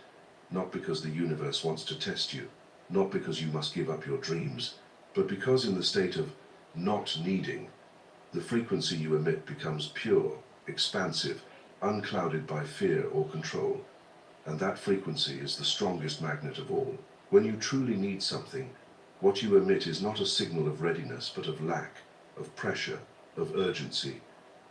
not because the universe wants to test you, not because you must give up your dreams, but because in the state of not needing, the frequency you emit becomes pure, expansive, unclouded by fear or control. And that frequency is the strongest magnet of all. When you truly need something, what you emit is not a signal of readiness, but of lack, of pressure, of urgency.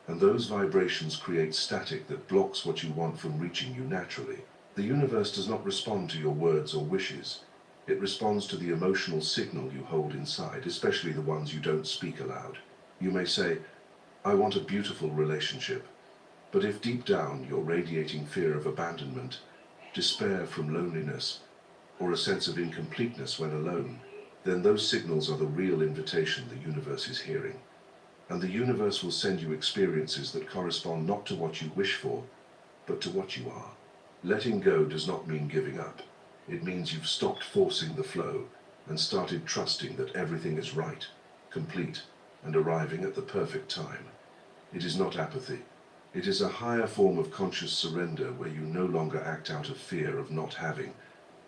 And those vibrations create static that blocks what you want from reaching you naturally. The universe does not respond to your words or wishes. It responds to the emotional signal you hold inside, especially the ones you don't speak aloud. You may say, I want a beautiful relationship. But if deep down you're radiating fear of abandonment, despair from loneliness, or a sense of incompleteness when alone, then those signals are the real invitation the universe is hearing. And the universe will send you experiences that correspond not to what you wish for, but to what you are. Letting go does not mean giving up. It means you've stopped forcing the flow and started trusting that everything is right, complete, and arriving at the perfect time. It is not apathy. It is a higher form of conscious surrender where you no longer act out of fear of not having,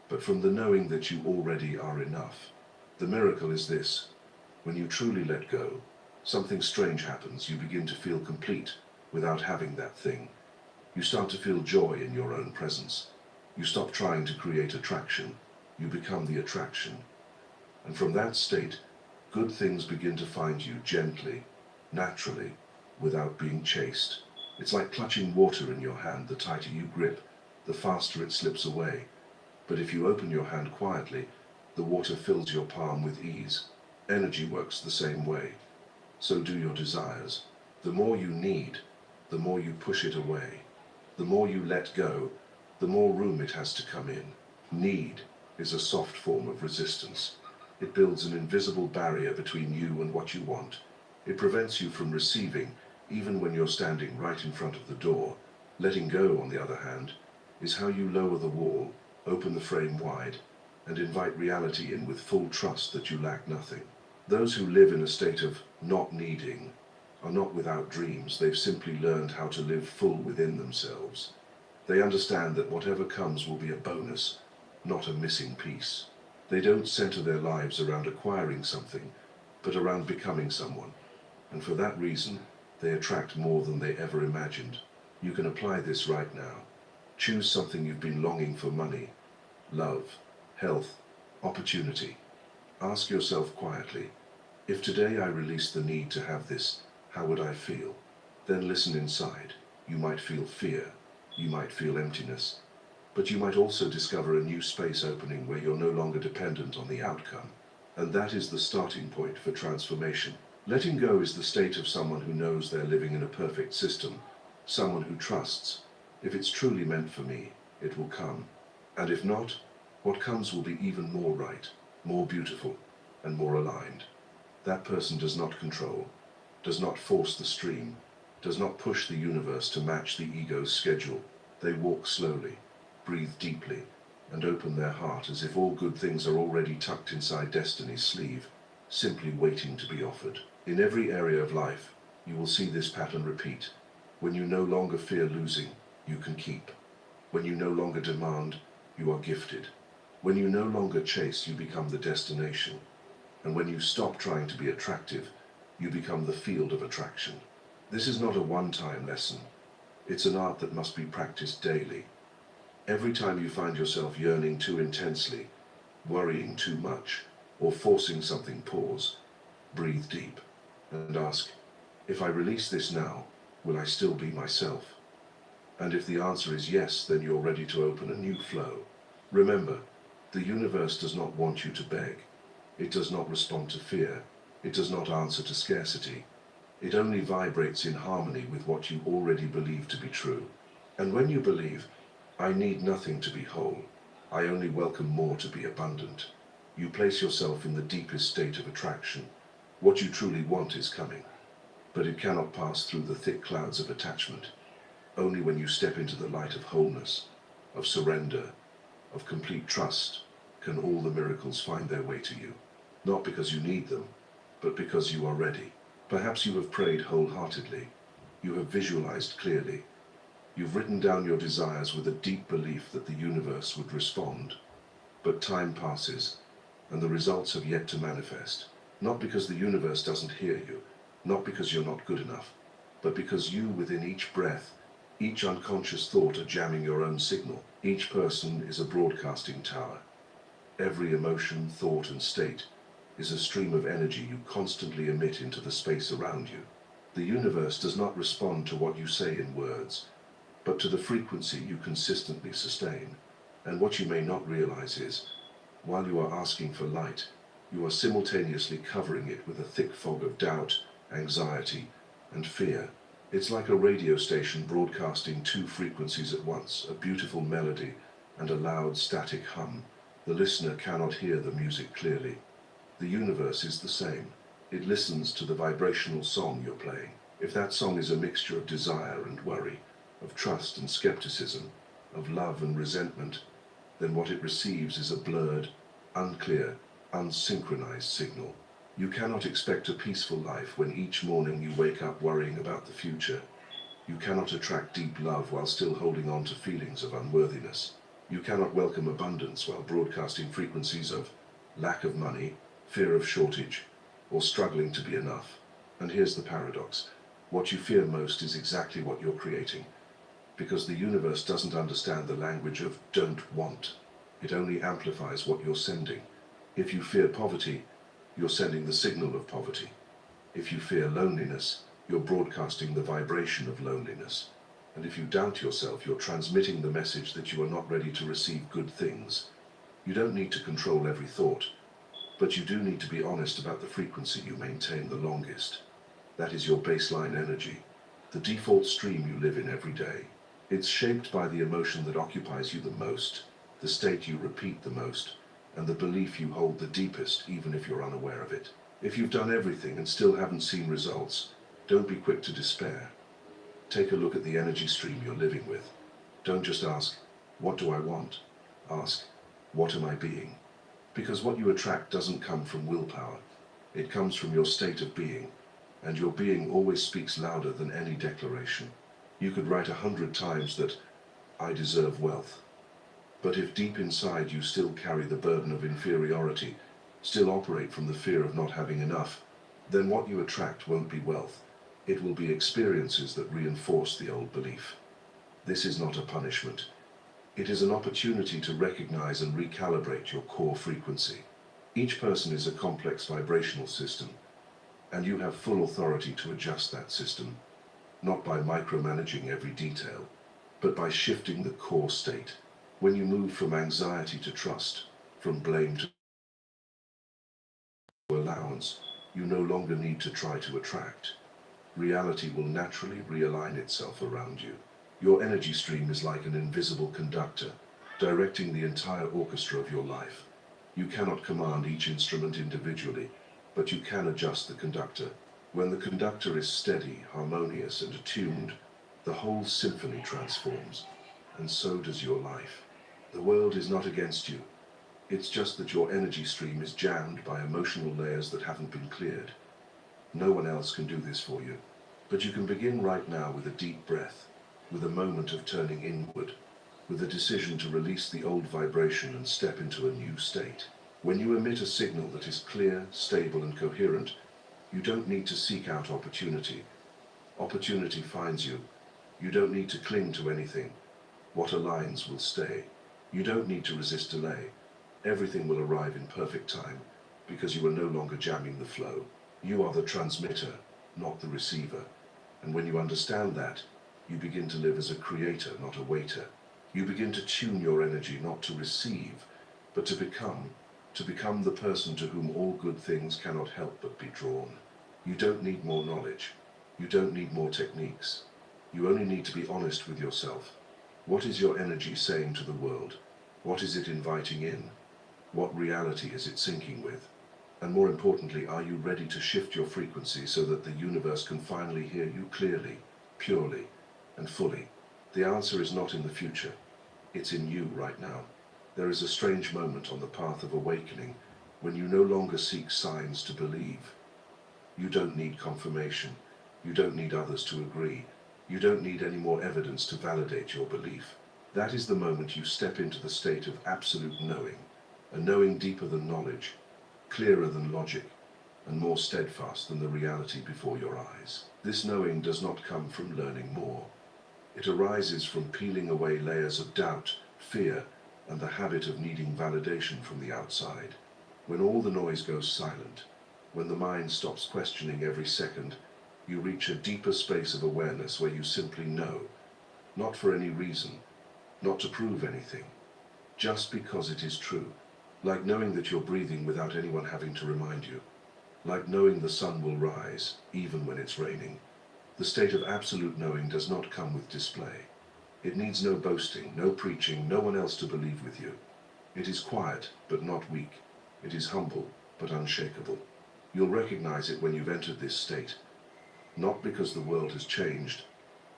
but from the knowing that you already are enough. The miracle is this: when you truly let go, something strange happens. You begin to feel complete without having that thing. You start to feel joy in your own presence. You stop trying to create attraction. You become the attraction. And from that state, good things begin to find you gently, naturally, without being chased. It's like clutching water in your hand. The tighter you grip, the faster it slips away. But if you open your hand quietly, the water fills your palm with ease. Energy works the same way. So do your desires. The more you need, the more you push it away. The more you let go, the more room it has to come in. Need is a soft form of resistance. It builds an invisible barrier between you and what you want. It prevents you from receiving, even when you're standing right in front of the door. Letting go, on the other hand, is how you lower the wall, open the frame wide, and invite reality in with full trust that you lack nothing. Those who live in a state of not needing are not without dreams. They've simply learned how to live full within themselves. They understand that whatever comes will be a bonus, not a missing piece. They don't center their lives around acquiring something, but around becoming someone. And for that reason, they attract more than they ever imagined. You can apply this right now. Choose something you've been longing for: money, love, health, opportunity. Ask yourself quietly, if today I released the need to have this, how would I feel? Then listen inside. You might feel fear. You might feel emptiness. But you might also discover a new space opening where you're no longer dependent on the outcome. And that is the starting point for transformation. Letting go is the state of someone who knows they're living in a perfect system, someone who trusts, if it's truly meant for me, it will come. And if not, what comes will be even more right, more beautiful, and more aligned. That person does not control, does not force the stream, does not push the universe to match the ego's schedule. They walk slowly, breathe deeply, and open their heart as if all good things are already tucked inside destiny's sleeve, simply waiting to be offered. In every area of life, you will see this pattern repeat. When you no longer fear losing, you can keep. When you no longer demand, you are gifted. When you no longer chase, you become the destination. And when you stop trying to be attractive, you become the field of attraction. This is not a one-time lesson. It's an art that must be practiced daily. Every time you find yourself yearning too intensely, worrying too much, or forcing something, pause, breathe deep, and ask, if I release this now, will I still be myself? And if the answer is yes, then you're ready to open a new flow. Remember, the universe does not want you to beg. It does not respond to fear. It does not answer to scarcity. It only vibrates in harmony with what you already believe to be true. And when you believe, I need nothing to be whole, I only welcome more to be abundant, you place yourself in the deepest state of attraction. What you truly want is coming, but it cannot pass through the thick clouds of attachment. Only when you step into the light of wholeness, of surrender, of complete trust, can all the miracles find their way to you. Not because you need them, but because you are ready. Perhaps you have prayed wholeheartedly. You have visualized clearly. You've written down your desires with a deep belief that the universe would respond. But time passes, and the results have yet to manifest. Not because the universe doesn't hear you, not because you're not good enough, but because you, within each breath, each unconscious thought, are jamming your own signal. Each person is a broadcasting tower. Every emotion, thought, and state is a stream of energy you constantly emit into the space around you. The universe does not respond to what you say in words, but to the frequency you consistently sustain. And what you may not realize is, while you are asking for light, you are simultaneously covering it with a thick fog of doubt, anxiety, and fear. It's like a radio station broadcasting two frequencies at once, a beautiful melody and a loud static hum. The listener cannot hear the music clearly. The universe is the same. It listens to the vibrational song you're playing. If that song is a mixture of desire and worry, of trust and skepticism, of love and resentment, then what it receives is a blurred, unclear, unsynchronized signal. You cannot expect a peaceful life when each morning you wake up worrying about the future. You cannot attract deep love while still holding on to feelings of unworthiness. You cannot welcome abundance while broadcasting frequencies of lack of money, fear of shortage, or struggling to be enough. And here's the paradox. What you fear most is exactly what you're creating. Because the universe doesn't understand the language of don't want. It only amplifies what you're sending. If you fear poverty, you're sending the signal of poverty. If you fear loneliness, you're broadcasting the vibration of loneliness. And if you doubt yourself, you're transmitting the message that you are not ready to receive good things. You don't need to control every thought, but you do need to be honest about the frequency you maintain the longest. That is your baseline energy, the default stream you live in every day. It's shaped by the emotion that occupies you the most, the state you repeat the most, and the belief you hold the deepest, even if you're unaware of it. If you've done everything and still haven't seen results, don't be quick to despair. Take a look at the energy stream you're living with. Don't just ask, what do I want? Ask, what am I being? Because what you attract doesn't come from willpower. It comes from your state of being, and your being always speaks louder than any declaration. You could write 100 times that, I deserve wealth. But if deep inside you still carry the burden of inferiority, still operate from the fear of not having enough, then what you attract won't be wealth. It will be experiences that reinforce the old belief. This is not a punishment. It is an opportunity to recognize and recalibrate your core frequency. Each person is a complex vibrational system, and you have full authority to adjust that system, not by micromanaging every detail, but by shifting the core state. When you move from anxiety to trust, from blame to allowance, you no longer need to try to attract. Reality will naturally realign itself around you. Your energy stream is like an invisible conductor, directing the entire orchestra of your life. You cannot command each instrument individually, but you can adjust the conductor. When the conductor is steady, harmonious, and attuned, the whole symphony transforms, and so does your life. The world is not against you. It's just that your energy stream is jammed by emotional layers that haven't been cleared. No one else can do this for you. But you can begin right now with a deep breath, with a moment of turning inward, with a decision to release the old vibration and step into a new state. When you emit a signal that is clear, stable, and coherent, you don't need to seek out opportunity. Opportunity finds you. You don't need to cling to anything. What aligns will stay. You don't need to resist delay. Everything will arrive in perfect time, because you are no longer jamming the flow. You are the transmitter, not the receiver. And when you understand that, you begin to live as a creator, not a waiter. You begin to tune your energy not to receive, but to become the person to whom all good things cannot help but be drawn. You don't need more knowledge. You don't need more techniques. You only need to be honest with yourself. What is your energy saying to the world? What is it inviting in? What reality is it syncing with? And more importantly, are you ready to shift your frequency so that the universe can finally hear you clearly, purely, and fully? The answer is not in the future. It's in you right now. There is a strange moment on the path of awakening when you no longer seek signs to believe. You don't need confirmation. You don't need others to agree. You don't need any more evidence to validate your belief. That is the moment you step into the state of absolute knowing, a knowing deeper than knowledge, clearer than logic, and more steadfast than the reality before your eyes. This knowing does not come from learning more. It arises from peeling away layers of doubt, fear, and the habit of needing validation from the outside. When all the noise goes silent, when the mind stops questioning every second, you reach a deeper space of awareness where you simply know, not for any reason, not to prove anything, just because it is true. Like knowing that you're breathing without anyone having to remind you. Like knowing the sun will rise, even when it's raining. The state of absolute knowing does not come with display. It needs no boasting, no preaching, no one else to believe with you. It is quiet, but not weak. It is humble, but unshakable. You'll recognize it when you've entered this state, not because the world has changed,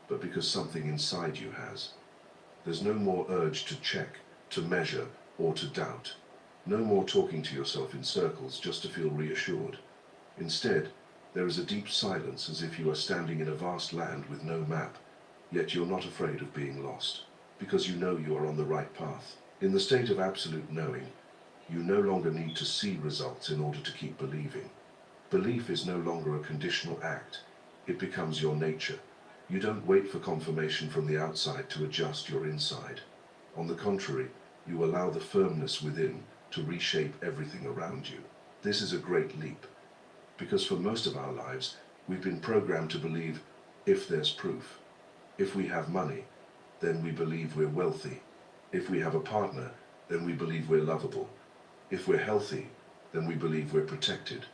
but because something inside you has. There's no more urge to check, to measure, or to doubt. No more talking to yourself in circles just to feel reassured. Instead, there is a deep silence, as if you are standing in a vast land with no map, yet you're not afraid of being lost, because you know you are on the right path. In the state of absolute knowing, you no longer need to see results in order to keep believing. Belief is no longer a conditional act. It becomes your nature. You don't wait for confirmation from the outside to adjust your inside. On the contrary, you allow the firmness within to reshape everything around you. This is a great leap, because for most of our lives, we've been programmed to believe if there's proof. If we have money, then we believe we're wealthy. If we have a partner, then we believe we're lovable. If we're healthy, then we believe we're protected.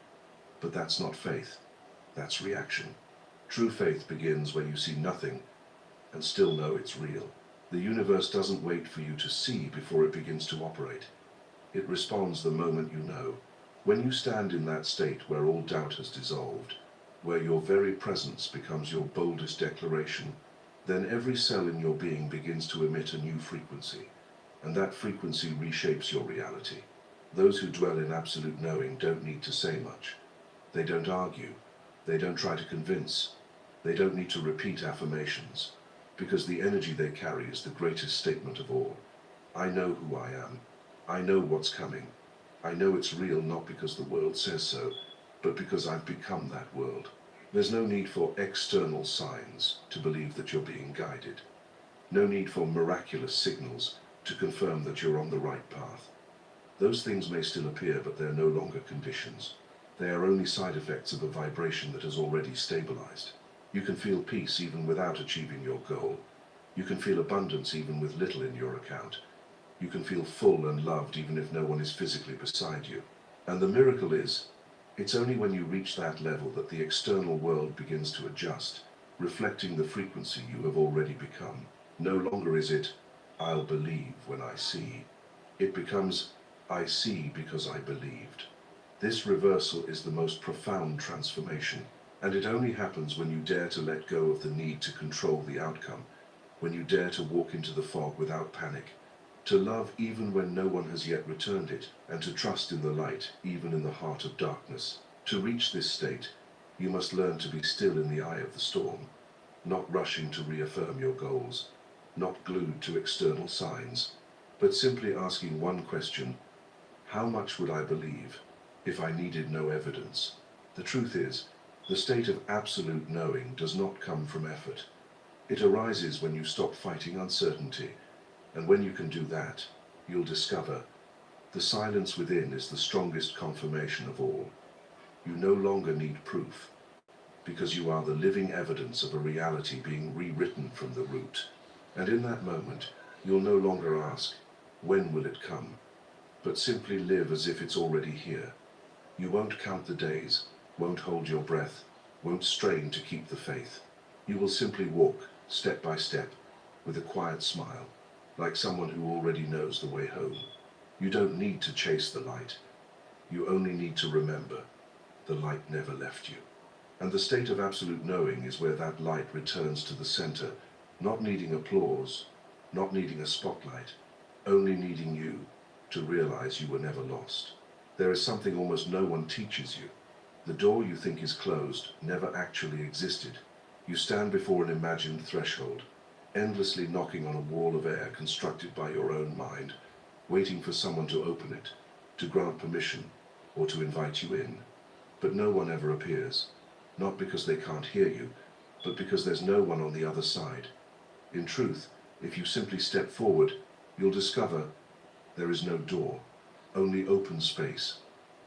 But that's not faith. That's reaction. True faith begins when you see nothing and still know it's real. The universe doesn't wait for you to see before it begins to operate. It responds the moment you know. When you stand in that state where all doubt has dissolved, where your very presence becomes your boldest declaration, then every cell in your being begins to emit a new frequency, and that frequency reshapes your reality. Those who dwell in absolute knowing don't need to say much. They don't argue. They don't try to convince. They don't need to repeat affirmations, because the energy they carry is the greatest statement of all. I know who I am. I know what's coming. I know it's real not because the world says so, but because I've become that world. There's no need for external signs to believe that you're being guided. No need for miraculous signals to confirm that you're on the right path. Those things may still appear, but they're no longer conditions. They are only side effects of a vibration that has already stabilized. You can feel peace even without achieving your goal. You can feel abundance even with little in your account. You can feel full and loved even if no one is physically beside you. And the miracle is, it's only when you reach that level that the external world begins to adjust, reflecting the frequency you have already become. No longer is it, I'll believe when I see. It becomes, I see because I believed. This reversal is the most profound transformation, and it only happens when you dare to let go of the need to control the outcome, when you dare to walk into the fog without panic, to love even when no one has yet returned it, and to trust in the light even in the heart of darkness. To reach this state, you must learn to be still in the eye of the storm, not rushing to reaffirm your goals, not glued to external signs, but simply asking one question: how much would I believe if I needed no evidence? The truth is, the state of absolute knowing does not come from effort. It arises when you stop fighting uncertainty, and when you can do that, you'll discover the silence within is the strongest confirmation of all. You no longer need proof, because you are the living evidence of a reality being rewritten from the root. And in that moment, you'll no longer ask, when will it come? But simply live as if it's already here. You won't count the days, won't hold your breath, won't strain to keep the faith. You will simply walk, step by step, with a quiet smile, like someone who already knows the way home. You don't need to chase the light. You only need to remember, the light never left you. And the state of absolute knowing is where that light returns to the center, not needing applause, not needing a spotlight, only needing you to realize you were never lost. There is something almost no one teaches you. The door you think is closed never actually existed. You stand before an imagined threshold, endlessly knocking on a wall of air constructed by your own mind, waiting for someone to open it, to grant permission, or to invite you in. But no one ever appears, not because they can't hear you, but because there's no one on the other side. In truth, if you simply step forward, you'll discover there is no door, only open space,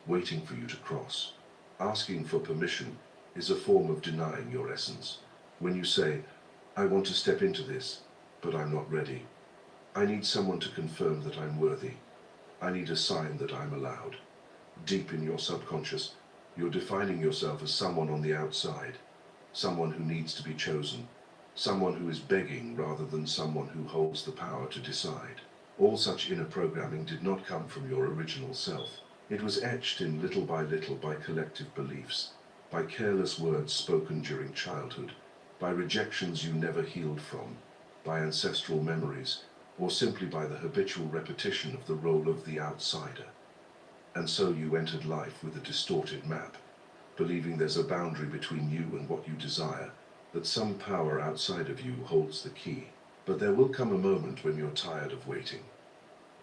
waiting for you to cross. Asking for permission is a form of denying your essence. When you say, I want to step into this, but I'm not ready. I need someone to confirm that I'm worthy. I need a sign that I'm allowed. Deep in your subconscious, you're defining yourself as someone on the outside, someone who needs to be chosen, someone who is begging rather than someone who holds the power to decide. All such inner programming did not come from your original self. It was etched in little by collective beliefs, by careless words spoken during childhood, by rejections you never healed from, by ancestral memories, or simply by the habitual repetition of the role of the outsider. And so you entered life with a distorted map, believing there's a boundary between you and what you desire, that some power outside of you holds the key. But there will come a moment when you're tired of waiting.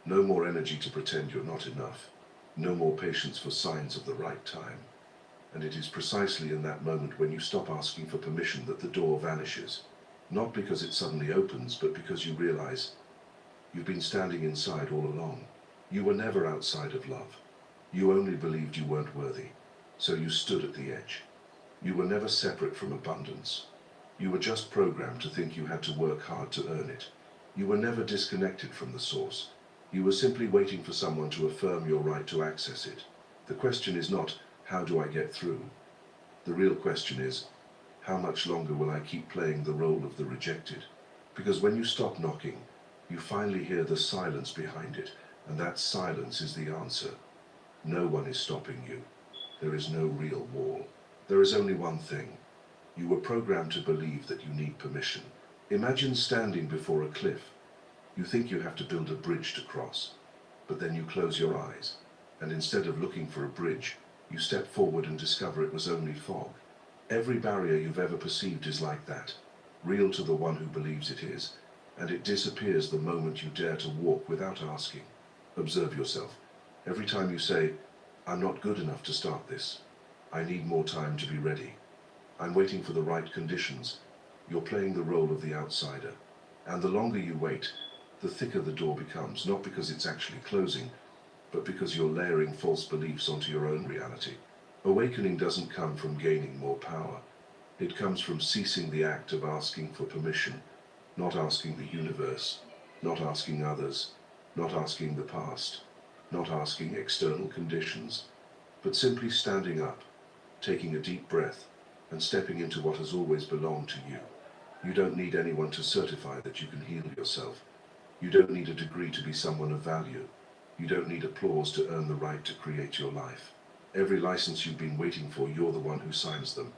No more energy to pretend you're not enough. No more patience for signs of the right time. And it is precisely in that moment when you stop asking for permission that the door vanishes. Not because it suddenly opens, but because you realize you've been standing inside all along. You were never outside of love. You only believed you weren't worthy, so you stood at the edge. You were never separate from abundance. You were just programmed to think you had to work hard to earn it. You were never disconnected from the source. You were simply waiting for someone to affirm your right to access it. The question is not, how do I get through? The real question is, how much longer will I keep playing the role of the rejected? Because when you stop knocking, you finally hear the silence behind it, and that silence is the answer. No one is stopping you. There is no real wall. There is only one thing. You were programmed to believe that you need permission. Imagine standing before a cliff. You think you have to build a bridge to cross, but then you close your eyes, and instead of looking for a bridge, you step forward and discover it was only fog. Every barrier you've ever perceived is like that, real to the one who believes it is, and it disappears the moment you dare to walk without asking. Observe yourself. Every time you say, I'm not good enough to start this. I need more time to be ready. I'm waiting for the right conditions. You're playing the role of the outsider. And the longer you wait, the thicker the door becomes, not because it's actually closing, but because you're layering false beliefs onto your own reality. Awakening doesn't come from gaining more power. It comes from ceasing the act of asking for permission, not asking the universe, not asking others, not asking the past, not asking external conditions, but simply standing up, taking a deep breath, and stepping into what has always belonged to you. You don't need anyone to certify that you can heal yourself. You don't need a degree to be someone of value. You don't need applause to earn the right to create your life. Every license you've been waiting for, you're the one who signs them.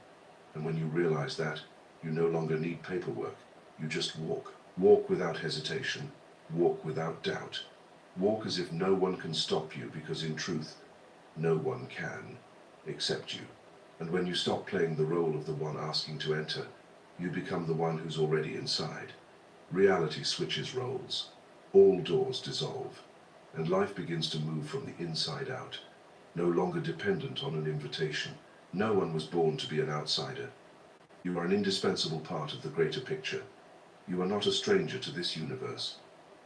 And when you realize that, you no longer need paperwork. You just walk. Walk without hesitation. Walk without doubt. Walk as if no one can stop you, because in truth, no one can, except you. And when you stop playing the role of the one asking to enter, you become the one who's already inside. Reality switches roles. All doors dissolve. And life begins to move from the inside out, no longer dependent on an invitation. No one was born to be an outsider. You are an indispensable part of the greater picture. You are not a stranger to this universe.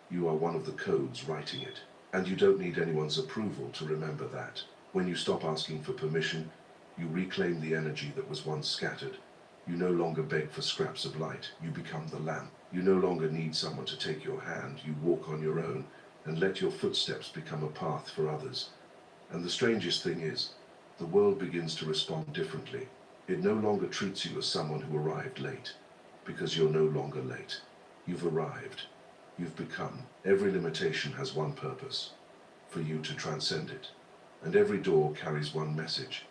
You are one of the codes writing it. And you don't need anyone's approval to remember that. When you stop asking for permission, you reclaim the energy that was once scattered. You no longer beg for scraps of light. You become the lamp. You no longer need someone to take your hand. You walk on your own and let your footsteps become a path for others. And the strangest thing is, the world begins to respond differently. It no longer treats you as someone who arrived late, because you're no longer late. You've arrived. You've become. Every limitation has one purpose, for you to transcend it. And every door carries one message.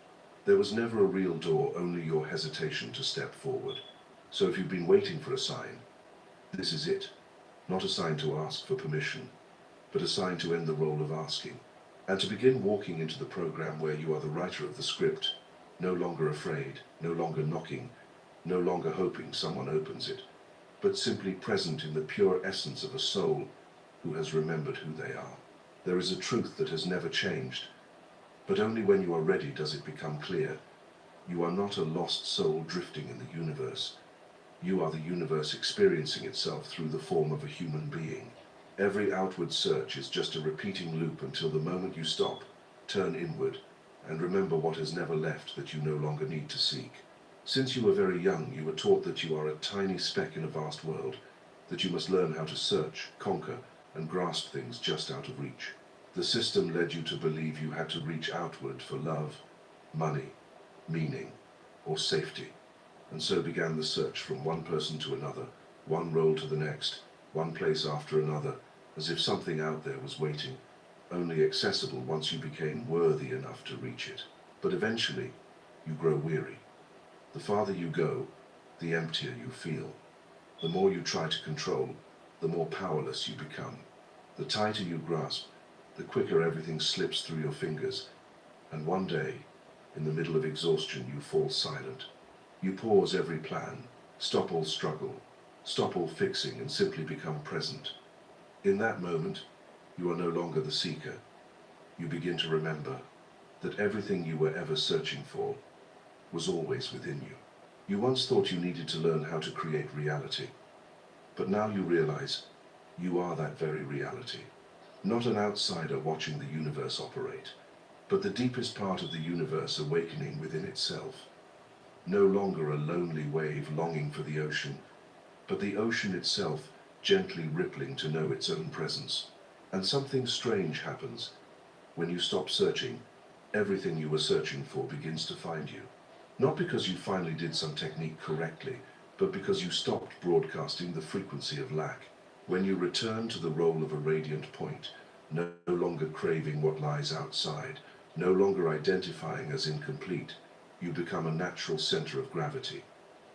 There was never a real door, only your hesitation to step forward. So if you've been waiting for a sign, this is it. Not a sign to ask for permission, but a sign to end the role of asking, and to begin walking into the program where you are the writer of the script, no longer afraid, no longer knocking, no longer hoping someone opens it, but simply present in the pure essence of a soul who has remembered who they are. There is a truth that has never changed, but only when you are ready does it become clear. You are not a lost soul drifting in the universe. You are the universe experiencing itself through the form of a human being. Every outward search is just a repeating loop until the moment you stop, turn inward, and remember what has never left that you no longer need to seek. Since you were very young, you were taught that you are a tiny speck in a vast world, that you must learn how to search, conquer, and grasp things just out of reach. The system led you to believe you had to reach outward for love, money, meaning, or safety. And so began the search from one person to another, one role to the next, one place after another, as if something out there was waiting, only accessible once you became worthy enough to reach it. But eventually, you grow weary. The farther you go, the emptier you feel. The more you try to control, the more powerless you become. The tighter you grasp, the quicker everything slips through your fingers, and one day, in the middle of exhaustion, you fall silent. You pause every plan, stop all struggle, stop all fixing, and simply become present. In that moment, you are no longer the seeker. You begin to remember that everything you were ever searching for was always within you. You once thought you needed to learn how to create reality, but now you realize you are that very reality. Not an outsider watching the universe operate, but the deepest part of the universe awakening within itself. No longer a lonely wave longing for the ocean, but the ocean itself gently rippling to know its own presence. And something strange happens. When you stop searching, everything you were searching for begins to find you. Not because you finally did some technique correctly, but because you stopped broadcasting the frequency of lack. When you return to the role of a radiant point, no longer craving what lies outside, no longer identifying as incomplete, you become a natural center of gravity.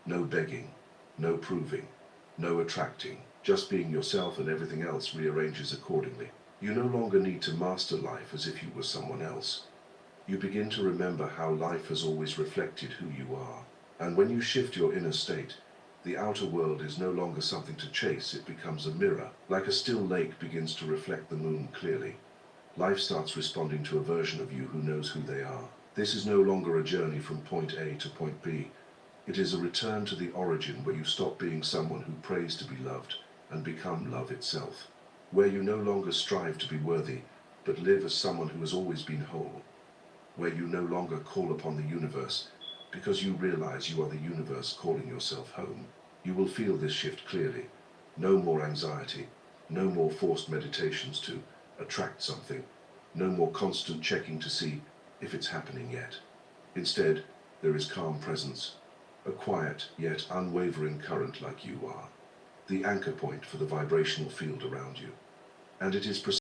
No begging, no proving, no attracting, just being yourself, and everything else rearranges accordingly. You no longer need to master life as if you were someone else. You begin to remember how life has always reflected who you are. And when you shift your inner state, the outer world is no longer something to chase, it becomes a mirror. Like a still lake begins to reflect the moon clearly. Life starts responding to a version of you who knows who they are. This is no longer a journey from point A to point B. It is a return to the origin where you stop being someone who prays to be loved and become love itself. Where you no longer strive to be worthy, but live as someone who has always been whole. Where you no longer call upon the universe, because you realize you are the universe calling yourself home. You will feel this shift clearly. No more anxiety, no more forced meditations to attract something, no more constant checking to see if it's happening yet. Instead, there is calm presence, a quiet yet unwavering current like you are, the anchor point for the vibrational field around you. And it is